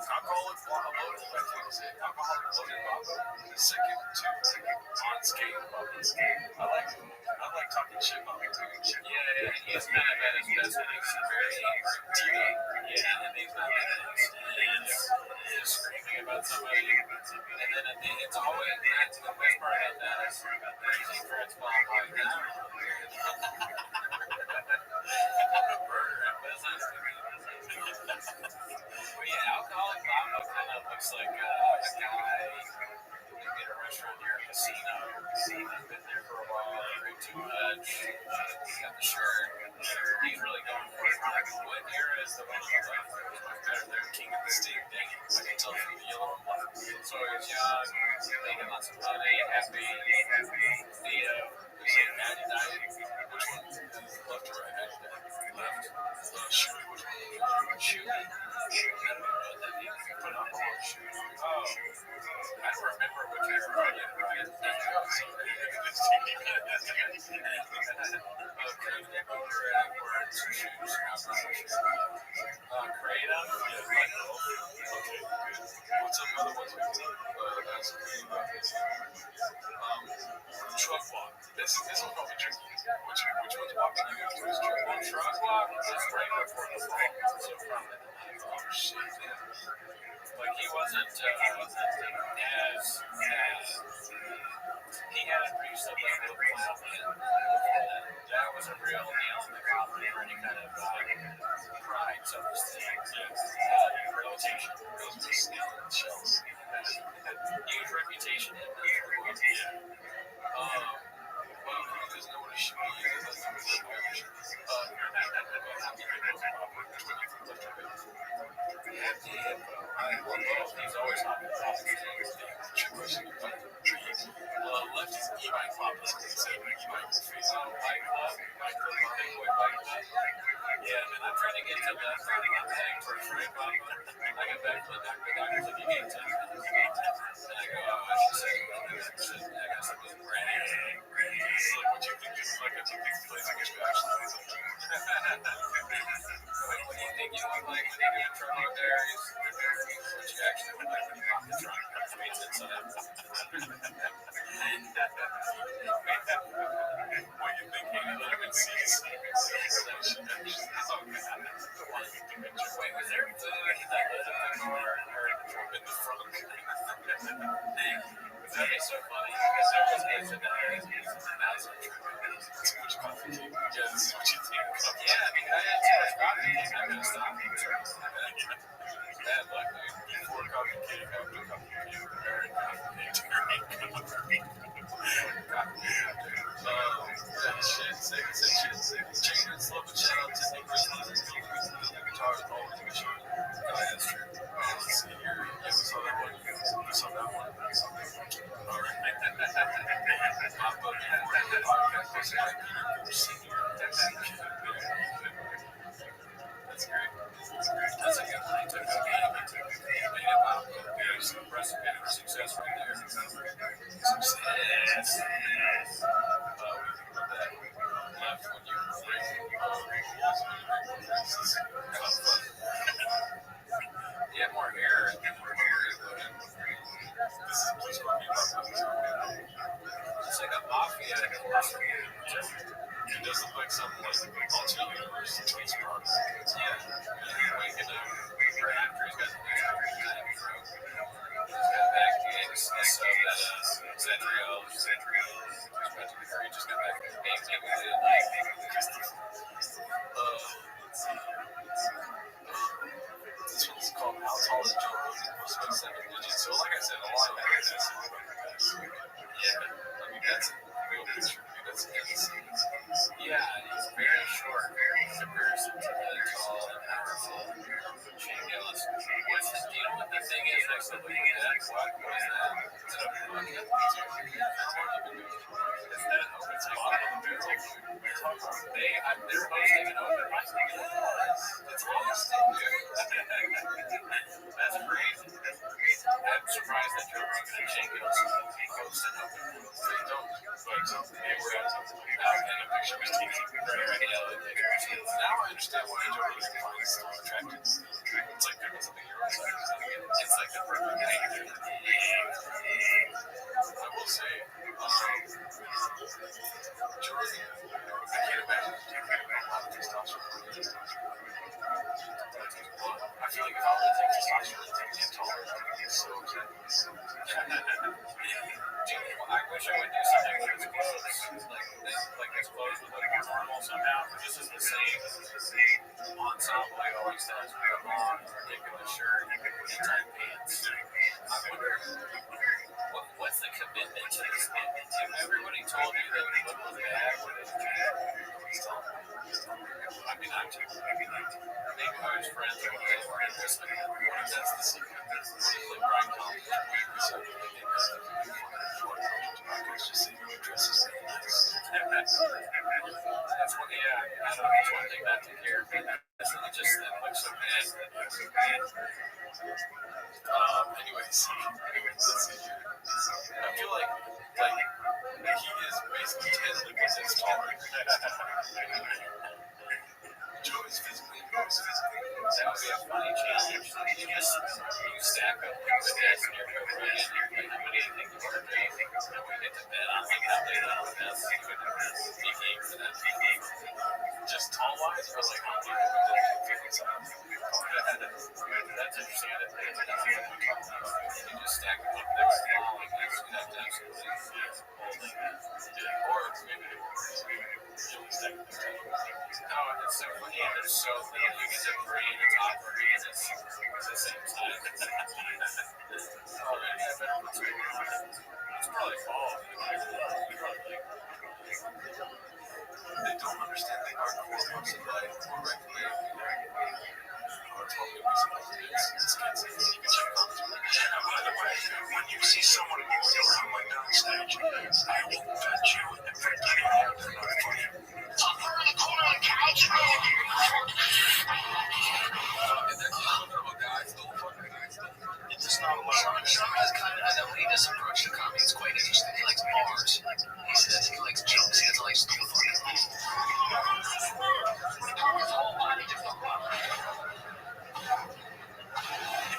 H: Alcoholic loaded, like you said, alcoholic loaded Bobo. Second to on skate Bobo. I like talking shit Bobo too. Yeah, he's kind of at his best when he's very TV. Yeah, and he's not he's screaming about somebody, and then it's always that's the best part about that is usually Fred's mom like that. I'm a burger and business. Well, yeah, alcoholic Bobo kind of looks like a guy maybe at a restaurant near a casino. Been there for a while, drink too much, got the shirt. He's really going for it. What era is the one you like? Better than King of the Sting thing. I can tell from the yellow and black. So he's young, making lots of money, happy. The Natty diet. Which one? Left or right? Natty diet. Left. Chewy. Which one? Chewy. I don't know what that means. Put alcohol on Chewy. Oh. I don't remember what you were writing. Kratom? Yeah, like both. Okay, good. What's some other ones we can ask truck walk. This is probably tricky. Which one's walking you guys to? Truck walk is right before the fall. So probably oh shit, yeah. Like he wasn't as he hadn't reached the level of cloud yet. That was a real nail in the coffin for any kind of pride, self-esteem, reputation. Those were snail shells. Huge reputation in well, who doesn't know what a shoe is? Doesn't know what a shoe is. He's always on the top. Left his e-bike club. E-bike face on bike club. Bike club. Big boy bike club. Yeah, man, I'm trying to get to that. I'm heading for a free club. I got back to the doctor's like, you gained 10 pounds. And I go, oh, I should say, I got something brand new. It's like what you think is like a TV place. I guess you actually is. What do you think you look like when you're in trouble with there? What you actually look like when you pop the trunk. It's inside out. What you think you look and see? Wait, was there food that lit up the car or in the front? That'd be so funny because there was eggs in the air. Too much coffee. Yeah, this is what you think. Yeah, I mean, I had too much coffee. I'm not going to stop. Bad luck, dude. Before coffee cake, after coffee cake. Very coffee cake. Shit. Love a shout out to Nick Christmas. Guitars always a good shot. Oh, yeah, that's true. Let's see here. Yeah, we saw that one. All right. Pop up the podcast. That's great. That's a good one. He took a game. Made it pop up. There's some recipe for success right there. Success. What do you think about that? Left when you were free. He had more hair. This is just what people are. It's like a mafia. It does look like something like alternate universe. Yeah. Waking up right after he's got the he's got back gigs. So that Zedriel. He's about to be free. Just got back. Let's see. understand why Joe Rogan finds it attractive. It's like there was something you're on side. It's like the perfect thing. I will say, Joe Rogan, I can't imagine a lot of testosterone. I feel like if I were to take testosterone, I'd get taller. So upset. I wish I would do something with his clothes, like his clothes would look normal somehow. This is the same ensemble he always does. We have on a ridiculous shirt and tight pants. I wonder what's the commitment to this thing? If everybody told you that the look was bad, would it I mean, maybe I was friends with him. What if that's the secret? What if like Brian Collins is weird or something? Just say your dress is really nice. That's one, yeah, I don't know, that's one thing not to care. That's really just that looks so bad. Anyways, let's see here. I feel like he is basically 10 liquids taller. Joe is physically. That would be a funny challenge. You stack up the desk near Joe Rogan, like how many things you want to do, and we get to bed on like how they done with us. You could be game for that. Just tall wise, or like how many people that's interesting. You just stack them up there small, like that's absolutely holding. Or maybe stack them together. No, it's so funny. They're so little. You get the green and top green, and it's the same size. Oh, man, I better put some more on it. It's probably fall. They don't understand the art form of life correctly. Or totally by the way, when you see someone walking around like that on stage, I will bet you every penny I have they're not for you. It's just not a lot. Some guy's kind of, I know he does approach the comedy. It's quite interesting. He likes bars. He says he likes jokes. He doesn't like stupid fucking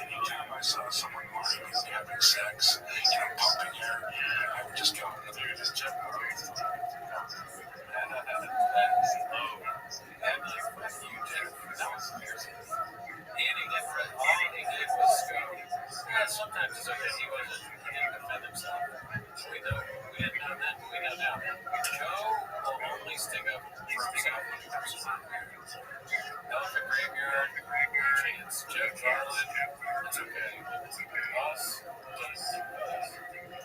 H: anytime I saw someone lying and having sex, pumping air, I would just go, there it is, Jeff. Sometimes it's okay. He didn't defend himself. We didn't know that. We know now. Joe will only stick up for himself when he comes to Elephant Graveyard, chance. Joe Charlotte, it's okay. Us,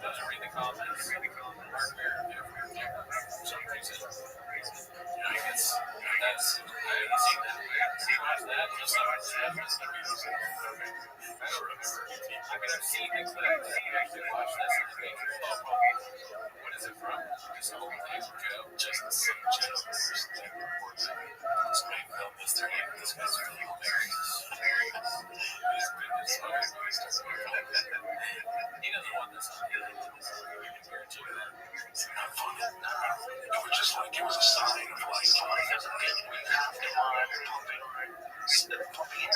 H: doesn't read the comments. Hardware, some reason. I guess that's, I haven't seen that. I watched that just like I don't remember. I mean, I've seen the clip. I actually watched this on the Patriot Law. What is it from? Just the whole thing from Joe? Just the same Joe. Somebody filmed this. They're like, this guy's really hilarious. He doesn't want this on here. It's not fun. It was just like it was a sign of like, we have to lie and pumping. Pumping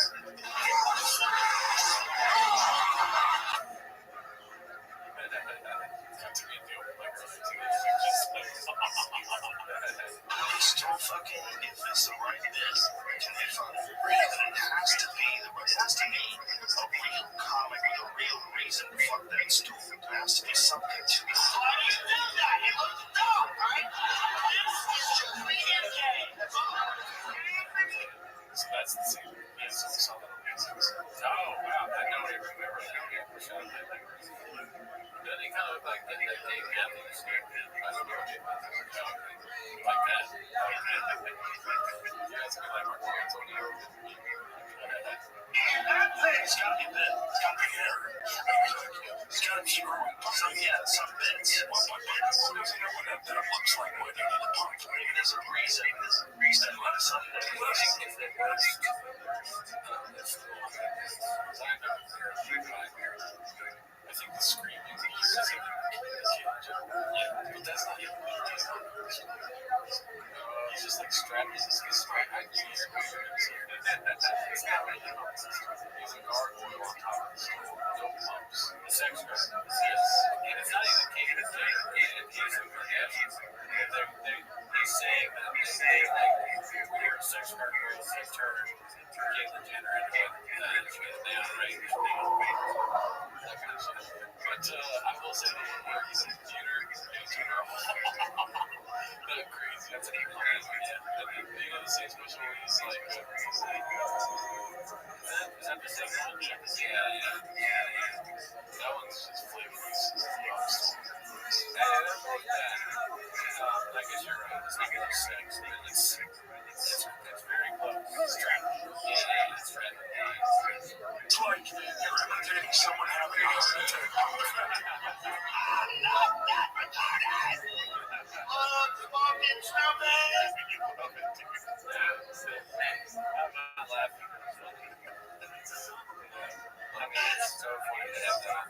H: it's still fucking, if it's the right bit, if it has to be a real comic with a real reason, fuck that stool. There has to be something to it. So that's the same. Yeah, so we saw that on oh, wow, I don't even remember that. Then they kind of look like Dave Matthews. I don't know like that. Yeah, it's like Mark Antonio. It's gotta be bit. It's gotta be hair. It's gotta be growing. So yeah, some bits. What that looks like when you need a pump. There's a reason. That let us up. I think the screaming is something that can kill in general. Yeah, but that's not even he's just like strapped. He's strapped. I knew you were going to say that. It's not really he's a gargoyle on top of the store. No pumps. The sex drive. Yes. And it's not even Caitlyn Jenner. And he's a Kardashian. They say that we hear sex gargoyles they turn Caitlyn Jenner into she gets down, right? That kind of shit. But I will say that when he's in the computer, not crazy. That's a crazy one. The same special where he's like, is that the same one? Yeah. That one's just flavor. I guess you're right. It's not really sex, but it's very close. It's trapping. Yeah, it's trapping.
E: It's like you're imitating someone having a heart attack.
H: Fucking stupid! I'm not laughing. I mean, it's so funny to have that.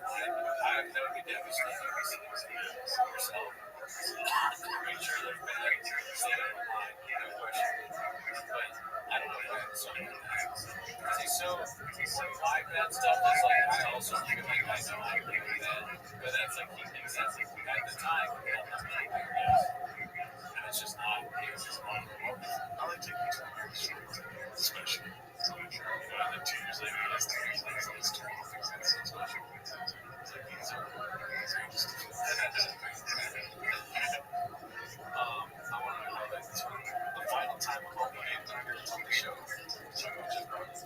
H: That would be devastating yourself. Pretty sure there's been a state of mind, no question. But I don't know why it's so see, so my bad stuff is like, I also feel like I know I can do that. But that's like, he thinks that's like, at the time, and it's just not,
E: I like taking these years, especially. And then 2 years later, that's 3 years later, it's 2 things that's so special. It's like these are just
H: I want to know that the final time of all games on the show. So we just brought shit.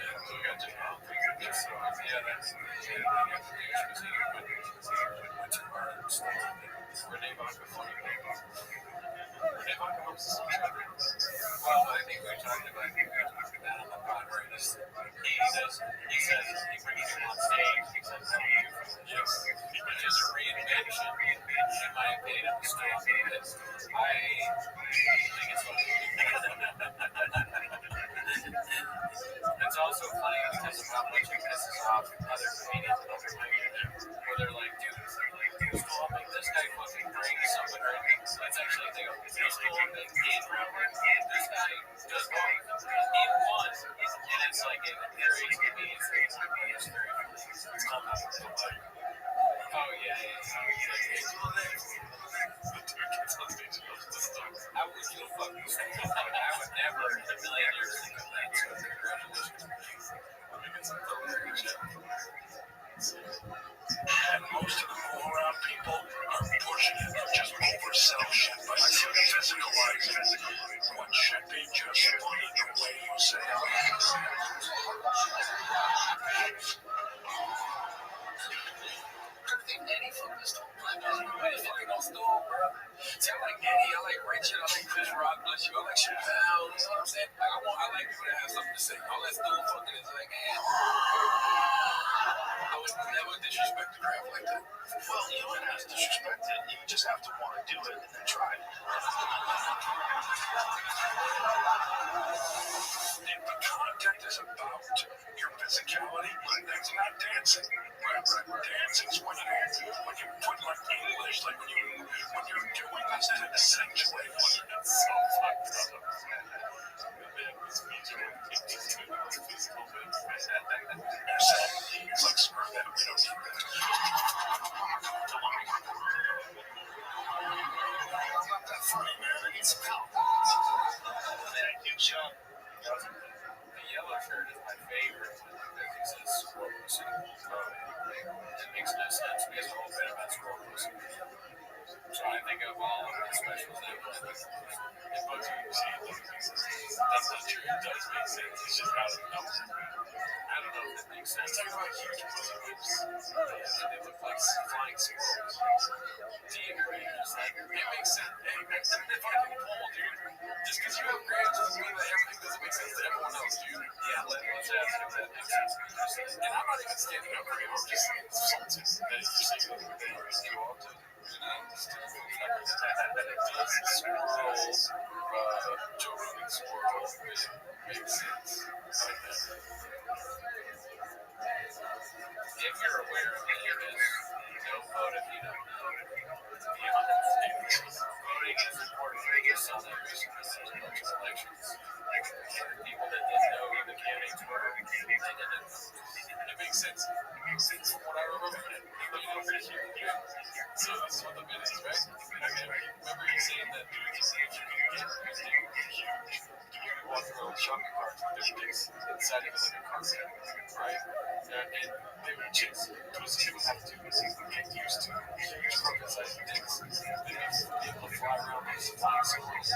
H: So we got just so yeah, that's winter burns. Renee Vodka funny. Renee Vodka helps us each other. Well, I think we talked about that on the pod, right? He says he brings him on stage. He says yes, which is a reinvention, in my opinion, of the story. I think it's funny. It's also funny because of how much it pisses off other comedians and other comedians where they're like, dude, stopping this guy fucking brings something right. That's actually the thing. Stopping in Robert, this guy does both in one, and it's like it infuriates me. It's very it's called oh yeah. I would feel fucking stupid. I would never in a million years think of that. So congratulations.
E: And most of the all-around people are pushing it, just oversell shit by physicalizing what should be just funny the way you say it.
H: Everything Eddie focused on. Nobody fucking else know, bro. See, I like Eddie, I like Richard, I like Chris Rock, bless you, I like Chappelle, you know what I'm saying? I like people that have something to say. All that stuff fucking is like, I would never disrespect the crap like that.
E: Well, you don't have to disrespect it. You just have to want to do it and then try it. If the content is about your physicality, that's not dancing. Dancing is when you put like English, like when you're doing this to accentuate what it's so fucked up. It's like, screw that, we don't need that. It's not that funny, man. I need some help.
H: Thank you, Sean. The yellow shirt is my favorite because he says squirrel pussy. It makes no sense. We have a whole bit about squirrel pussy. So I think of all of the specials that it bugs me to see it. That's not true. It does make sense. It's just out of the nose. I don't know if it makes sense. Talking about huge pussy whips. They look like flying squirrels. Do you agree? It makes sense. Hey, if I can pull, dude, just because you have grams doesn't mean that everything doesn't make sense to everyone else, dude. Yeah, let's ask if that makes sense. And I'm not even standing up for you. I'm just saying it's something that you say that you ought to. Squirrels, Joe Rogan squirrels, makes sense. if you're aware of any of this, don't vote if you don't know. Voting is important. We saw that recently in those elections. People that didn't know who the candidates were, they didn't. It makes sense. From what I remember. So this is what the bid is, right? Remember you saying that you walk around with shopping carts with their dicks inside of a liquor cart, right? And they would just, those people have to get used to huge carpet-sized dicks. They have to be able to fly around with flying squirrels.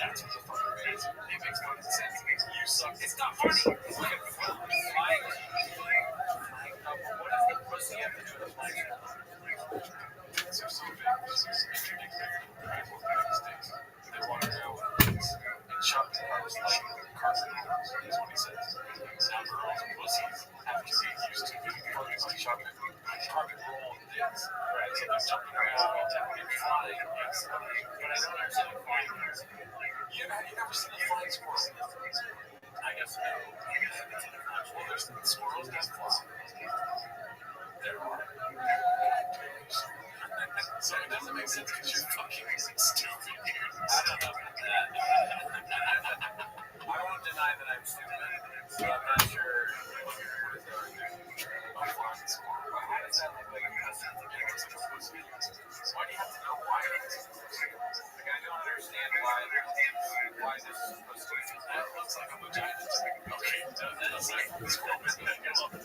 H: That's what the fucking bid is. It makes fucking sense. You suck. It's not funny. Fucking flying. What does the pussy have to do with flying? Dicks are so big. If you get bigger than people in the States, they walk around with dicks and shopping carts like carpet holders, is what he says. Now girls and pussies have to get used to being fucking like shopping carpet roll dicks. Right? So they're jumping around and flying. Yes. But I don't understand the flying. Have you ever seen a flying squirrel? I guess no. Well, there's squirrels that fly. There are. So it doesn't make sense because you're fucking stupid, dude. I don't know about that. I won't deny that I'm stupid, but I'm not sure what is the argument. A flying squirrel. How does that look like a pussy? It looks like a pussy. Why do you have to know why it looks like a pussy? Like, I don't understand why this is supposed to be. That looks like a vagina. Okay, that looks like a squirrel.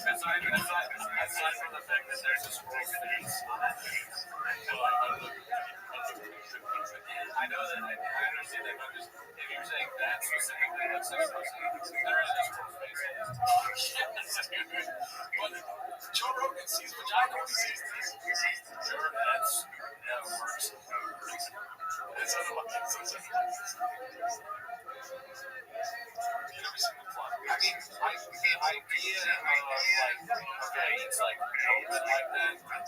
H: Aside from the fact that there's a squirrel face on that face. I know that, I understand that, but I'm just, if you're saying that specifically looks like a pussy, there is a squirrel face. But Joe Rogan sees vagina when he sees this. Sure, that works. It's unlucky. You never seen the plot. I mean, the idea of like, okay, it's like open like that, but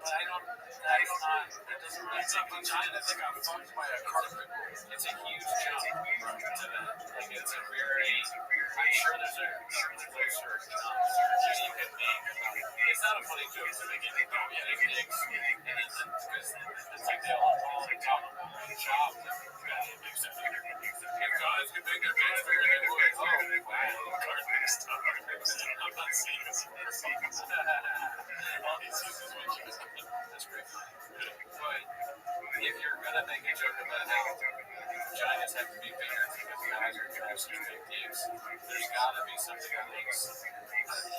H: I don't, that's not, that doesn't really, it's a vagina that got fucked by a carpet. It's a huge jump to that. Like, it's a very, I'm sure there's a closer jump that you can make. It's not a funny joke to make it go, yeah, they dicks, and it's because it's like they all talk about the job. If guys could make a bitch bigger than wood, oh, wow, carpet stuff. I'm not seeing this. All these uses which that's great. But if you're gonna make a joke about how vaginas have to be bigger because guys are gonna have big dicks, there's gotta be something that makes an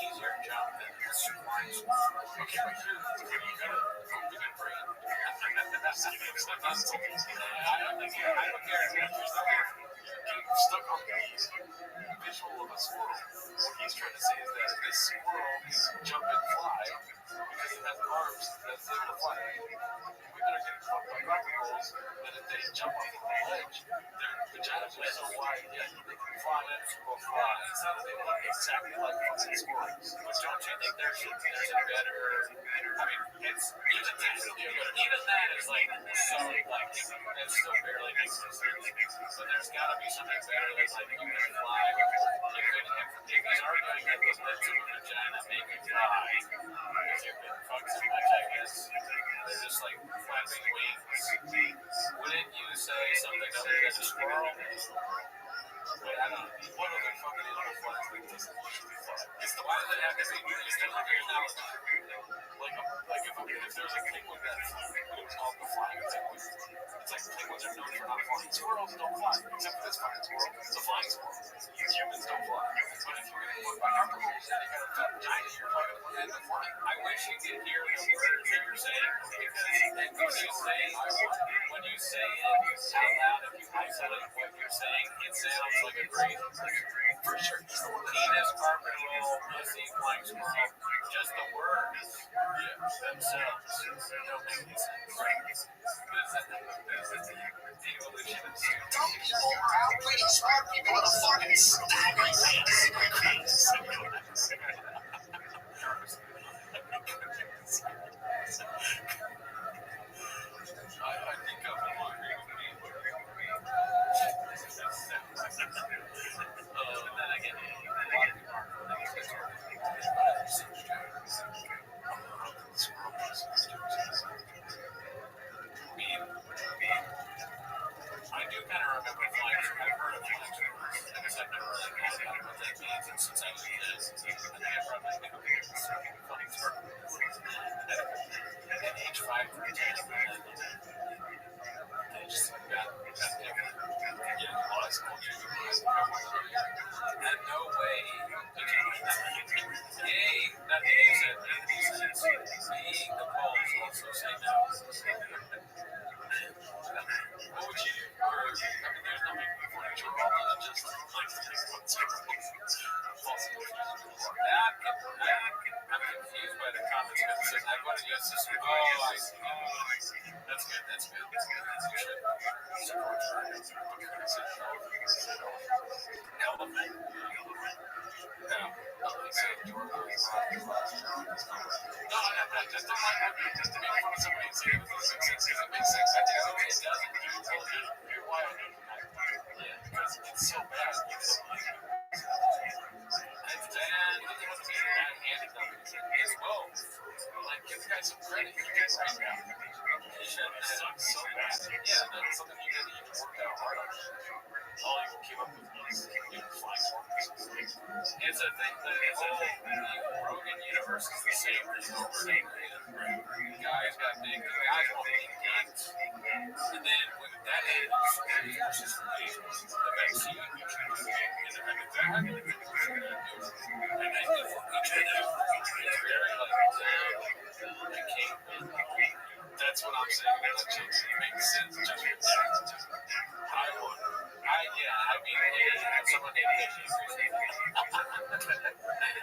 H: easier jump than this flying squirrel. Okay, but you gotta open your brain. I don't care if you're stuck on the visual of a squirrel. What he's trying to say is that this squirrel can jump and fly because it has arms that's able to fly. Women are getting fucked by rocket rolls that if they jump off of the ledge, their vaginas are so wide, yeah, they can fly and will fly. It's not that they look exactly like fucking squirrels. But don't you think there's a better, I mean, it's even that is like so like it still barely makes sense. But there's gotta be something better that's like you can fly. If he's arguing that the lips of a vagina make you fly, because you've been fucked so much, I guess they're just like flapping wings. Wouldn't you say something other than a squirrel? But I don't know. What other fucking animal flies like this? Why does it have to be? It's not like an analogy. Like if there's a penguin that's called the flying penguin, it's like penguins are known for not flying. Squirrels don't fly, except for this fucking squirrel. It's a flying squirrel. Humans don't fly. But if you're getting put by carpet rolls, then you got a fat vagina, you're talking about that to fly. I wish you could hear the words that you're saying, because when you say it out loud, if you isolate what you're saying, it sounds like a great, for sure. Penis, carpet roll, pussy, flying squirrel, just the words themselves don't make any sense. The evolution of
E: Dumb people are outwitting smart people at a fucking staggering pace.
H: I think I'm more agree with me. Then again, a lot of people aren't voting. guess this week. Oh, I see. That's good. That's good. That's good. That's good. Support your elephant. Yeah. No, I'm not just to make fun of somebody and say it doesn't make sense because it makes sense. I do. It doesn't. Here's why I do. Yeah, because it's so bad. It's so bad. And then it has to be backhanded as well. Like, give the guy some credit. You guys right now. Shit, this sucks so bad. Yeah, that's something you didn't even work out hard on. All you came up with was, flying hormones. It's a thing that the Rogan universe is the same over and over again. Guys got big, guys want big games. And then when that happens, it's just the vaccine, and I do each of them. It's very that's what I'm saying. It makes sense. Just someone named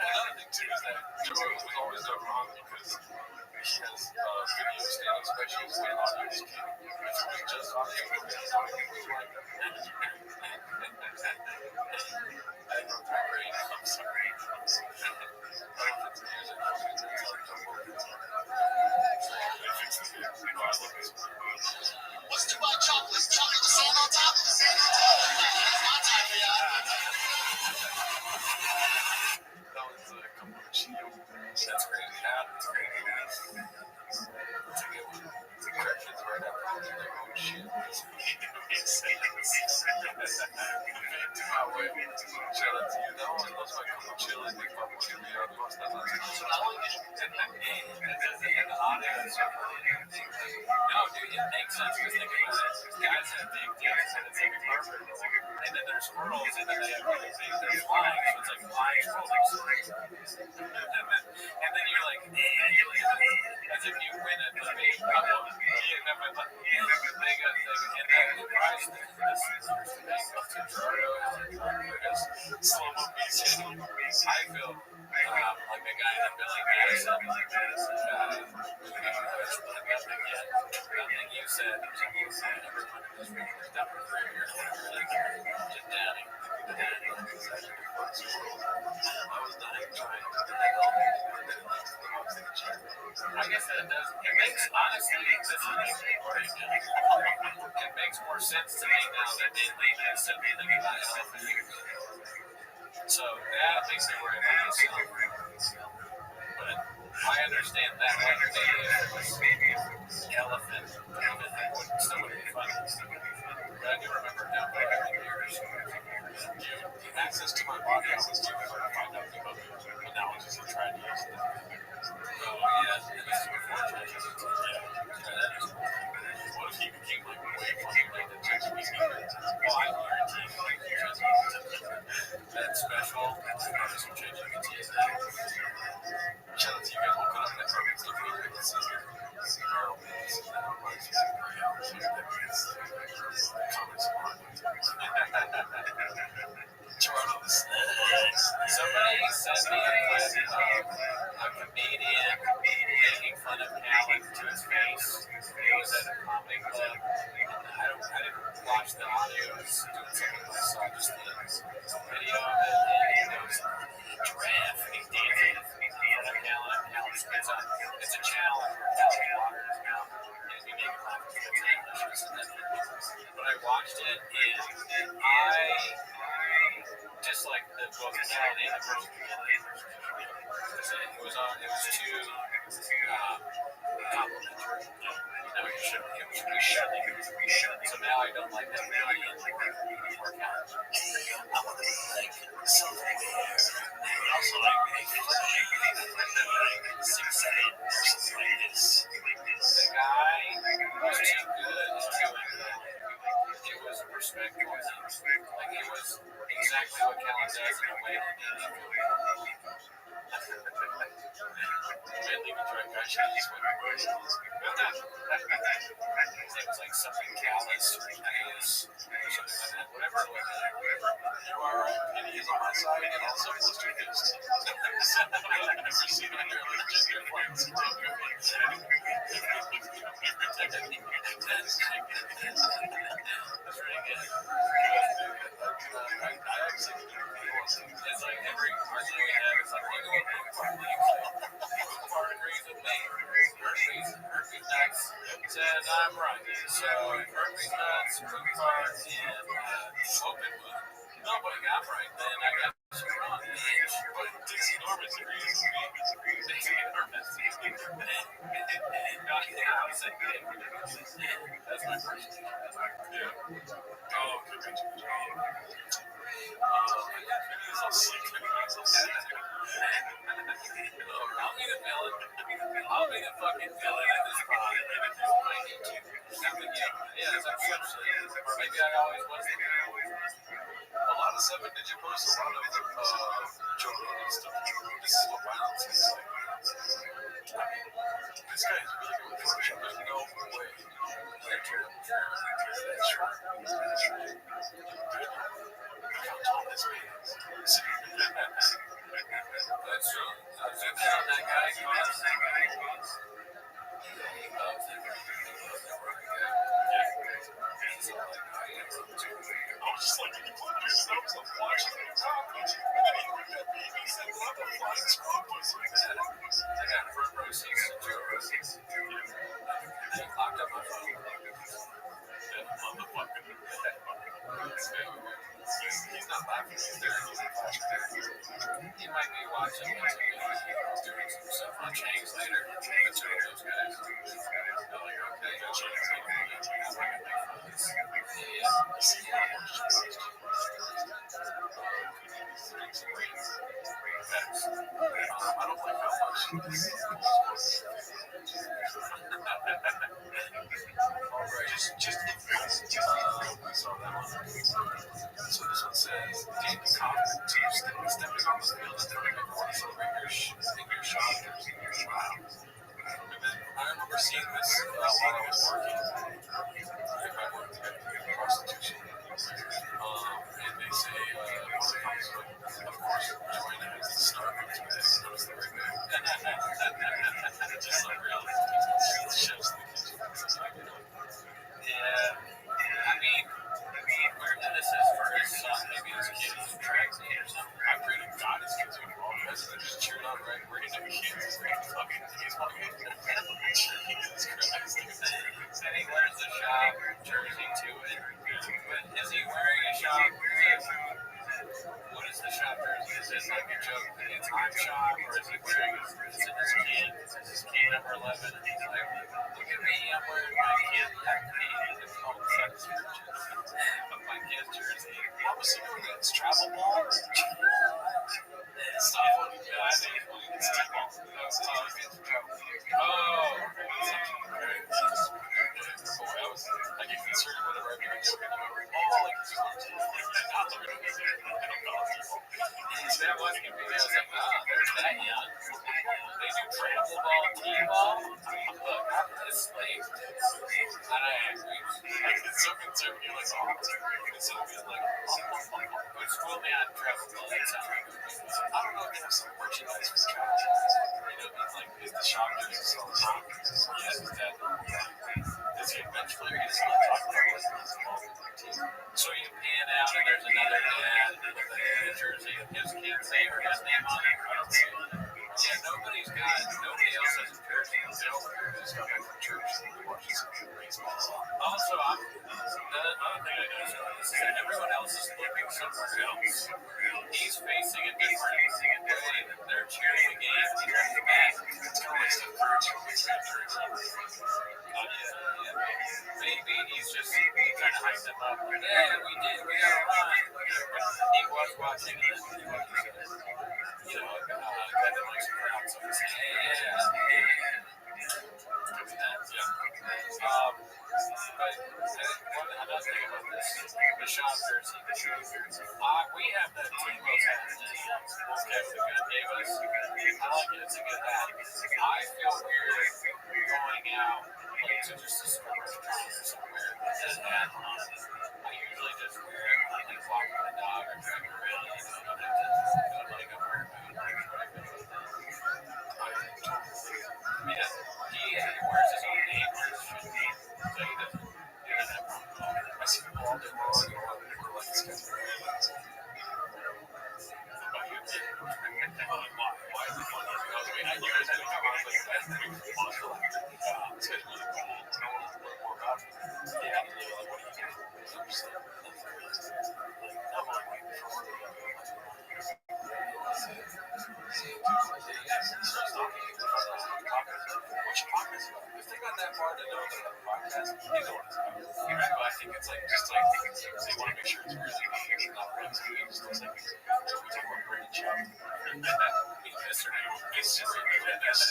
H: another thing too is that Joe was always done wrong because he has video stand-up specials and audio is king. If it was just audio, it was like I don't know, great. I'm sorry.
E: What's too much chocolate? Chocolate sand on top? That's my type of y'all.
H: That was a cappuccino. That's great. That's great. That's a good one. Corrections right after all their own shit. To my way. Shout out to you. That one loves my cappuccino. Big cappuccino. So not only did the audio is no, dude, it makes sense because think about it. Guys have big dicks and it's like a carpet. And then there's squirrels and then they have really big, they're flying, so it's like flying squirrels. And then you're like, as if you win a big couple. And the prize slow-mo beats him. I feel like a guy in a Billy Madison. Nothing you said. I was dying trying I guess that does. It makes, honestly, it makes more sense to me now that they leave it simply thinking about elephant ears. So that makes me worry about myself. But I understand that one maybe it was elephant, even that wouldn't still would be funny. But I do remember now by years, the access to my body I was doing to find out the other analogies and trying to use them. Oh yeah, and this is before judges. What if he became like way funny like the judge was here? Well, I guarantee that special artist from ChatGPT is now. Shout out to you guys. We'll put up that program stuff real quick. This is your somebody sent me a clip of a comedian making fun of Callan to his face. It was at a comedy club. I didn't watch the audio. I was doing something else, so I just the video of it. And it was giraffe. He's dancing. Callan spits out. It's a challenge where Callan water in his mouth. And you make him laugh. But I watched it, and I just like the book reality and the person it was too complimentary. We should. So now I don't like that really work out. I want to be like self-aware. I also like being like 6'8" or something like this. The guy was too good at doing that. It was respectful. Like it was exactly what Callan does in a way that made me feel mainly the direct guy should just went questions. It was like something callous or something like that. Whatever it was. You are right. And he's on my side and also blister fist. I've never seen a hair like just your friends. question we have is like, what do you think about people far agrees with me? Herpes Nuts says I'm right. So Herpes Nuts, Coupart, and Openwood. Nobody got right. Then I got you wrong, bitch. But Dixie Norman's agrees with me. Dixie Norman's that's my first name. Yeah. Oh, okay, gotcha. I'll be the villain. I'll be the fucking villain in this pod. Yes, essentially. Or maybe I always was the villain. A lot of 7-digit posts, a lot of children and stuff. This is what violence is like. I mean, this guy is really good with Photoshop. There's no way. That's true. Zoom in on that guy. I was just like, I was watching it. And then he looked at me and he said, what the fuck is wrong with you? I got front row seats and 2 row seats. And he clocked up my phone. That motherfucker. He's not laughing. He's there. He's not watching. He might be watching doing some stuff on Changs later. The 2 of those guys. They're like, okay, go Changs. I don't like how much. So that one. So this one says, Dean Cox, stepping on the field and throwing a corner celebrate your shot. And then I remember seeing this while I was working. I worked at prostitution. And they say, of course, Joanna has the star of the ring there. Just like reality TV shows in the kitchen. Yeah. I mean, where this is for his son, maybe his kid is tracking or something. I pray to God his kids are involved. President just cheered on right where he's kids. He's fucking Jesus Christ. And he wears the shop jersey to it. But is he wearing a shop? What is the shop jersey? Is this like a joke? It's I'm shop, or is he wearing his kid? Is his kid number 11? And he's like, look at me, I'm wearing my kid. It's called subscriptions. But my kid's jersey. What was he doing? It's travel ball? Stop. Yeah, I think it's travel. Oh. I get concerned whenever I make a joke anymore. Oh, like this one. Not the real music. That was gonna be there. I was like, there's that young. They do travel ball, t-ball. Look, I'm this slave. And I agree. Like, it's so concerned when you're like, instead of being like, but school me on travel ball. That sounds like I don't know if they have some merchandise for college. You know, it's like, is the shop just so hot? Yes, it's that. Is he a bench player? He's not talking about it. So you pan out, and there's another dad with a jersey of his kid's name or his name on it. I don't see it. Yeah, nobody else has a jersey. They'll just come back from church and watch some baseball. Also, another thing I noticed is that everyone else is looking somewhere else. He's facing a different way. They're cheering the game. He's at the back. It's always the first maybe he's just trying to hype them up. Yeah, we did. We got a run. He was watching it. He was, you know, a guy that likes to crowd. So he's like, but another thing about this, the shop jersey. We have that T-Rose hat that Wolfcats the Good gave us. I like it. It's a good hat. I feel weird going out to just a store or somewhere with that hat on. I usually just wear it when I walk with the dog or driving around. You know, I don't have to go like a wear boot. Yeah, he wears his own name or his shit name, so he doesn't have problem. I see people all day long, and a lot of people are like, this guy's very When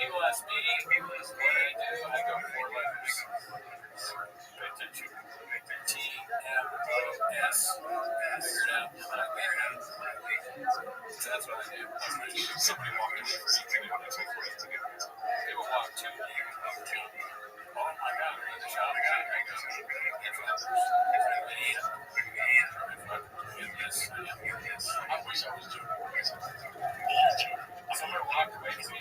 H: people ask me what I do, I go 4 letters. Pay attention. TMOS. Figure it out. That's what I do. Somebody walked away from me. People walk to me. Oh my God, we're in the shop. I wish I was joking. Someone walked away from me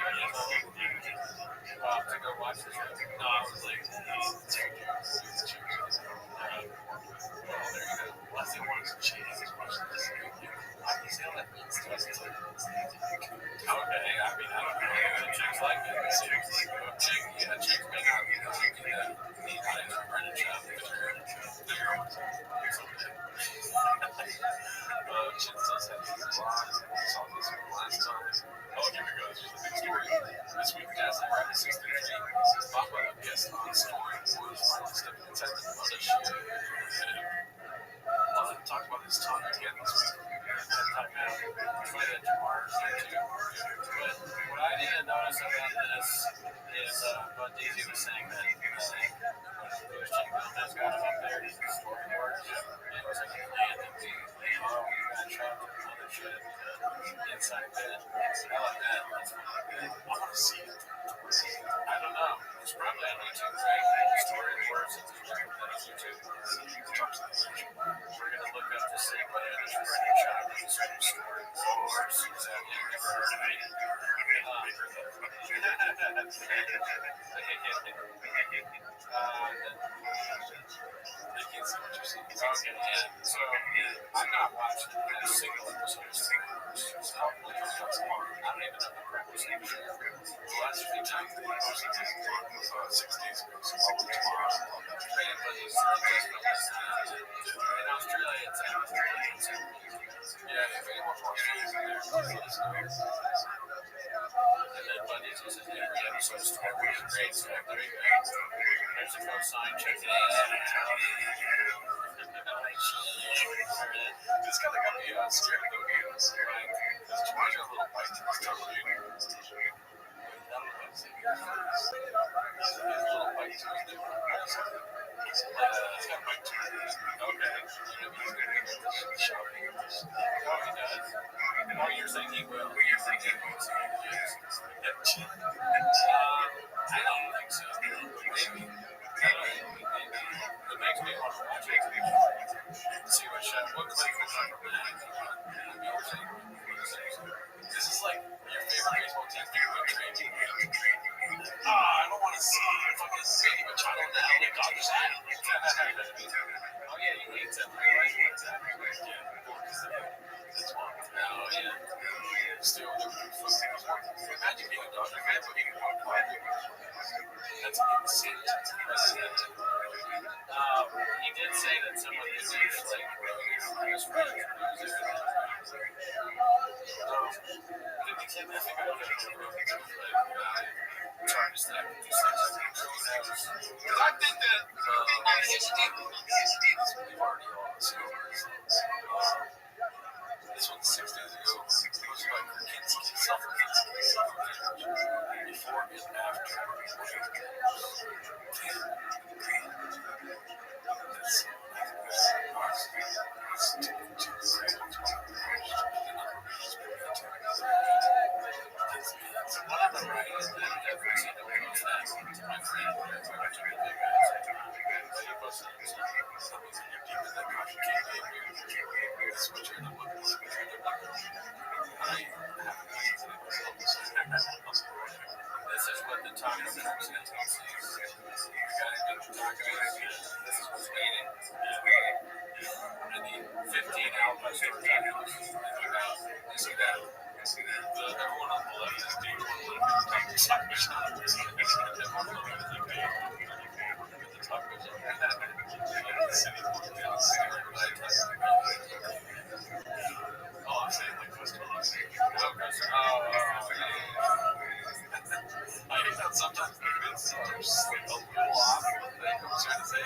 H: to go watch the show. No, I was like, well, there you go. Unless they wanted to cheat, I was watching this. Obviously, all that means to us is like, okay, I mean, I don't know what the chicks like it. Chicks may not be that. I just run a shop because they're chicks does have these vlogs. We saw this one last time. Oh, here we go. This was the big story. This week, guys, I'm right at 63. Talk about a guest on the story. Finally stepping inside the mothership. Talk about this talk again this week. Time out. We're going to Mars there too. But what I didn't notice about this is what Daisy was saying that those chick builders got him up there, the storyboard, it was like a landing. Oh, we got trapped in the mothership inside bed. I like that. I want to see it. I don't know. It's probably on YouTube, right? Storyboards and things like that on YouTube. We're going to look up to see what it is for any shot of these storyboards. Have you ever heard of it? They can't see what you're seeing. Okay, yeah. So, I'm not watching a single episode of Storyboards. I don't even know the premise. The last few times they posted this 6 days ago, so probably tomorrow. In Australia, it's yeah, if anyone wants to use it there, please let us know. And then Bundy just says every episode is great, so there you go. There's a co-sign, check it out. This kind of got me scared though, because there's a little bite to this totally. Oh, you're saying he will. I don't think so. Maybe. It makes me want to watch it. See what show. What clip was on that? This is like your favorite baseball team. I don't want to see fucking Manny Machado now. The Dodgers had him. Oh, yeah, he hates him. Right? That's wrong. Oh, yeah. Still, imagine being a Dodger fan, but being a Dodger fan. That's insane. He did say that someone is like his friends. Did he say that? I think I don't know. Trying to stack just because I think that we've already all discovered. This one's 6 days ago. It was by Kirkinski, before and after. One on the right is that every single post that to my friend. He posted something in your deep in that coffee cake. Switch it up. This is what the taco truck says. You gotta get the tacos. This is what's waiting. I need 15 Alpha Store tacos. You see that? The one on the left is the taco shop. The one on the left is the tacos. Oh, I'm saying like Crystal. I hate that sometimes the kids are just like a little off what I'm trying to say.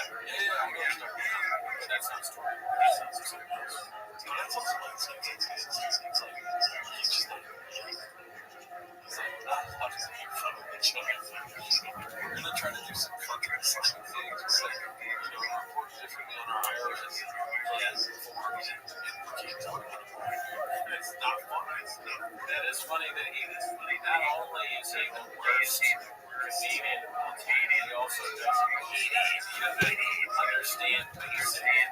H: Yeah, I'm going to start now. But that's not story. That's not something else. No, that's also landscape. It's like, you just like, it's like, how does it make fun of each other? We're going to try to do some content slime things. We're going to, report differently on our IRS. Yes. And we can't talk about it. It's not fun. That is funny that not only is he the worst comedian on TV, he also doesn't understand when he's saying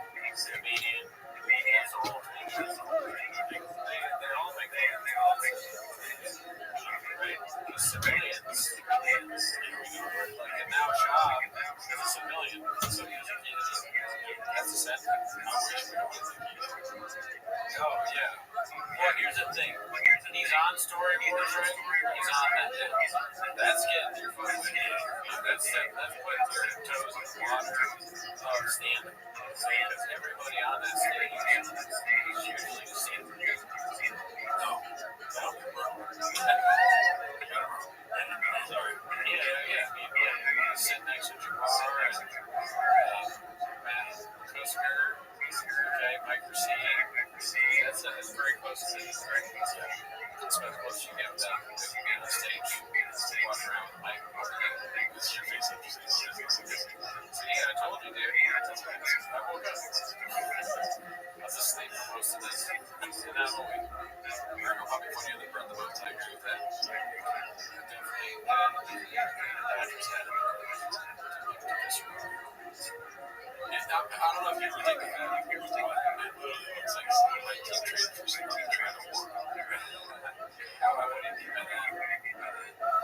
H: comedian. That's the whole thing. They all make right? The civilians. Like, and now Shah is a civilian, so that's a sentence. I wish we would get the Oh, yeah. Well, here's the thing. He's on Story Wars, right? He's on that. That's getting your foot with you. That's putting your toes in the water. Standing. Because everybody on that stage is usually standing. No. Sorry. Yeah. Sitting next to Jabbar and Matt Kusker. Okay, Mike Racine. That's very close to me. That's about as close as you get without being on stage. Walk around with Mike. It's your face up. See, I told you, dude. I woke up. I was asleep for most of this. And I'm awake. We're probably put you in the front of the boat. I agree with that. Definitely. The actors had it. I don't know if you ever think of that. It literally looks like my team trained for some team training war. How I wouldn't even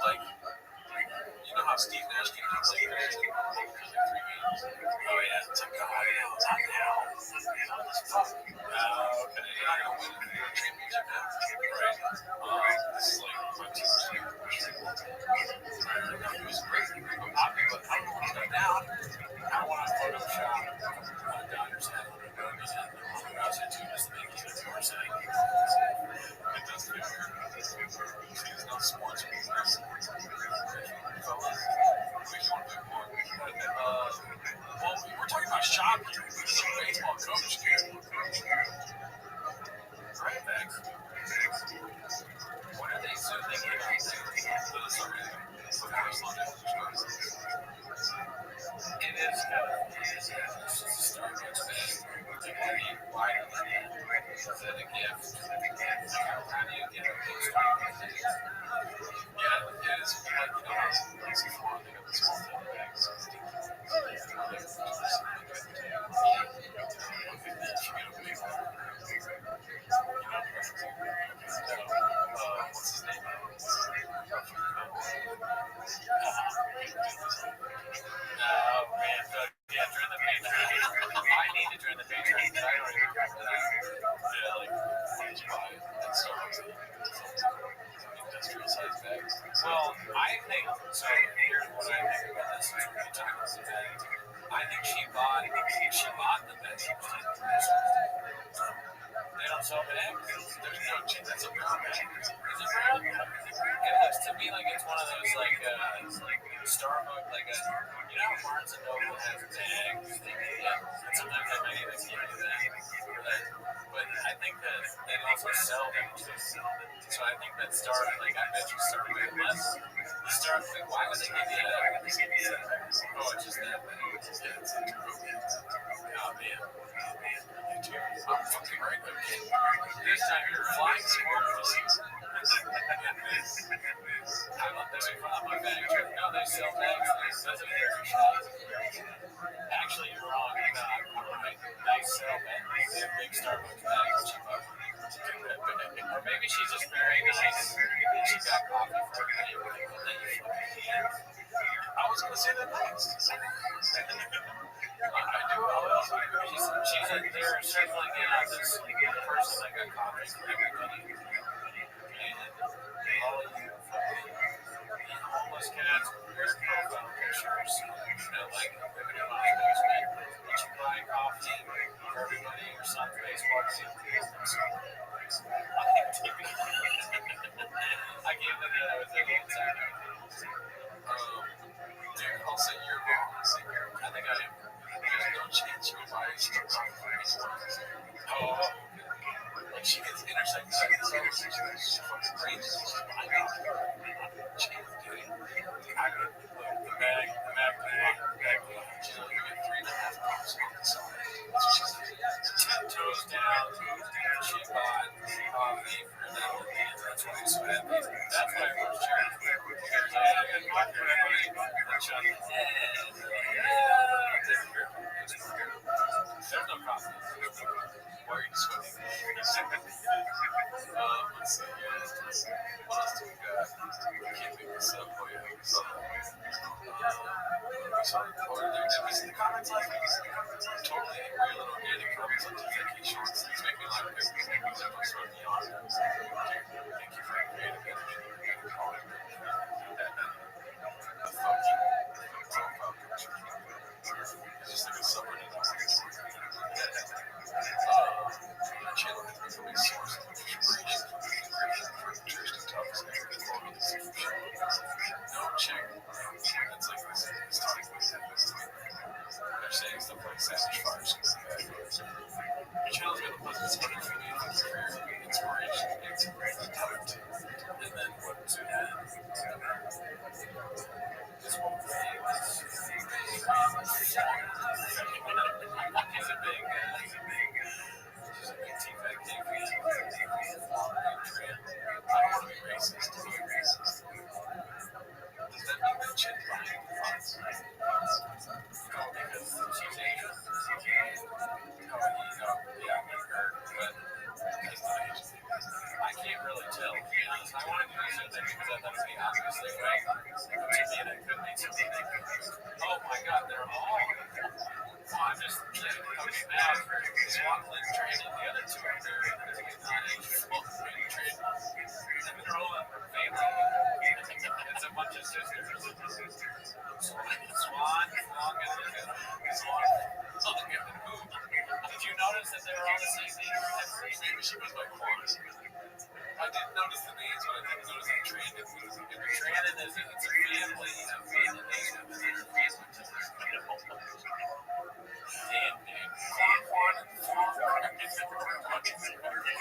H: like, how Steve Nash can play like 3 games. Oh yeah, it's like, oh yeah, not now. Okay, you're not gonna win the championship now. Right. This is like my team's like, it was great. I'm going down. I want to Photoshop my daughter's head on the burgers and the browser too, just to make it more saying. It does feel weird. It's not sports business. Well, we're talking about shop here. This is a baseball coach, dude. Right back. What are they so they get out It is Starbucks bag. Why do they get it? Is it a gift? How do you get a Starbucks bag? Yeah, it is like, it's before they got the small tiny bags. What's his name? Oh man, yeah, during the Patreon. I need to join the Patreon because I don't remember that. Yeah, like, and Starbucks industrial size bags. Well, I think, so here's what I think about this. I think she bought the bags. They don't sell bags. There's no chance. That's a brown bag. Is it brown? It looks to me like it's one of those like Starbucks, like how Barnes and Noble has bags. And sometimes they might even give you that. But I think that they also sell them too. So I think that Starbucks, I bet you Starbucks, unless Starbucks, why would they give you that? Oh, it's just that bag. Oh man. I'm fucking right there. This time you're flying squirrels. I love that on my bag. No, they sell bags. That's a very shot. Actually, you're wrong. No, I'm right. They sell bags. They have big Starbucks bags. Or maybe she's just very nice. And she got coffee for her. I was going to say that next. I do. She's in there circling in on this person that got coffee for everybody. And all of you homeless cats with weird profile pictures, like living in my basement. Did you buy coffee for everybody? Your son's baseball team. I gave them that I was in dude, I'll say you're wrong. I think I am. comments like totally real and organic comments on TK shorts. These make me laugh because these make me so much beyond. Thank you for your creative energy. The funky profile picture. It's just like a subreddit. My channel has become a source of inspiration for interesting topics and no chick that's like this topic they're saying stuff like savage fires. Your channel's got a pleasant spot for me for career, inspiration, and talent. And then what to add is one thing he's a big T-Fag king. I don't want to be racist. Does that mean that shit lying? No, because she's Asian. Yeah, I mean her, but he's not Asian. I can't really tell, to be honest. I wanted to do something because I thought it would be obviously right. To me, that could be something that oh my god, they're all. I'm just coming mad for SWAT link training. The other two are very non-Asian link training. And they're all in her family. It's a bunch of sisters. Swan, did you notice that they were all the same name? Maybe she was by Quan. I didn't notice the names, but I didn't notice the trend. Trend is it's a family. Damn, man. Quan and Quan.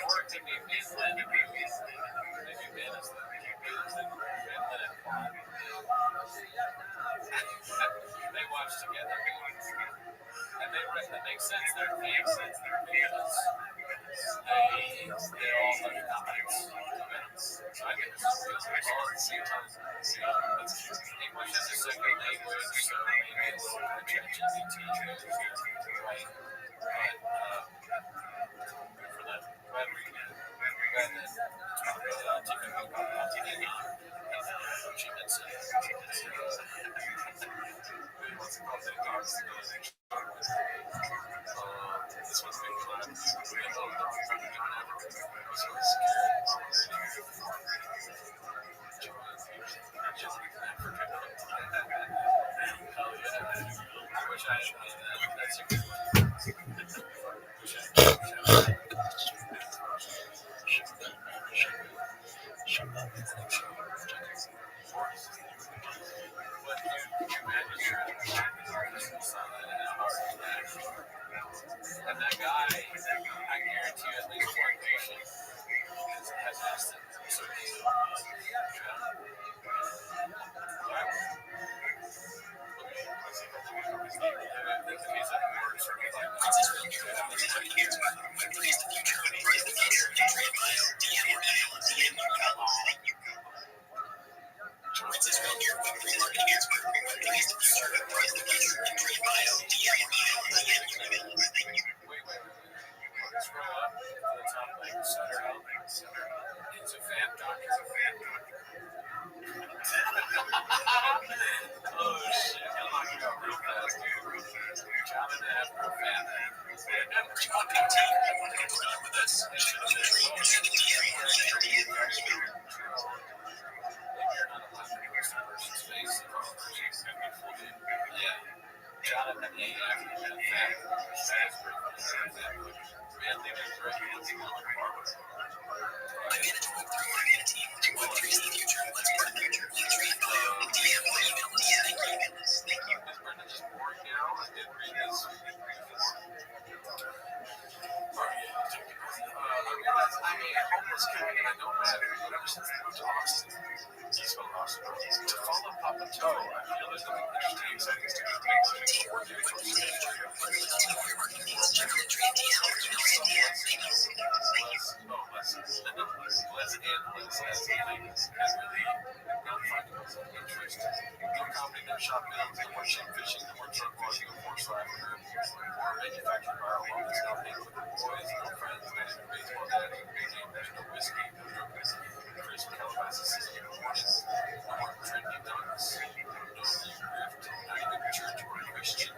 H: Or it could be Maitland and maybe Ben is the Maitland and Quan. They watch together. And that makes sense. They're famous. They all have comments. So I get this all at the same time. English is a second language, so maybe it's ChatGPT, right? But for that, glad we got this. She did say, what's it called? This one's been fun. Hell yeah. I wish I had known that. That's a good one. Wish I had. And that guy, I guarantee you at least one patient has asked him to serve Scroll up to the top, like Sutter Health. It's a fan doctor. Oh shit, I'm not gonna go real fast, dude. John and a half real fan. Yeah. Jonathan A.F. Man, they did great. I managed to work through our team. 213 is the future. Let's work the future. DM or email us. Thank you. Is Brenda just boring now? I did read this. I realize I'm a homeless guy and I know that ever since I moved to Austin. He's from Austin. To follow Papa Toe, I feel there's nothing interesting, exciting to do. No comedy, no shop builds, no more ship fishing, no more truck washing, no more soccer, more manufactured by our woman, no things with the boys, no friends, no baseball daddy, there's no whiskey, no drug Chris Calabasas, no more trendy donuts, no grift, not even church or Christian.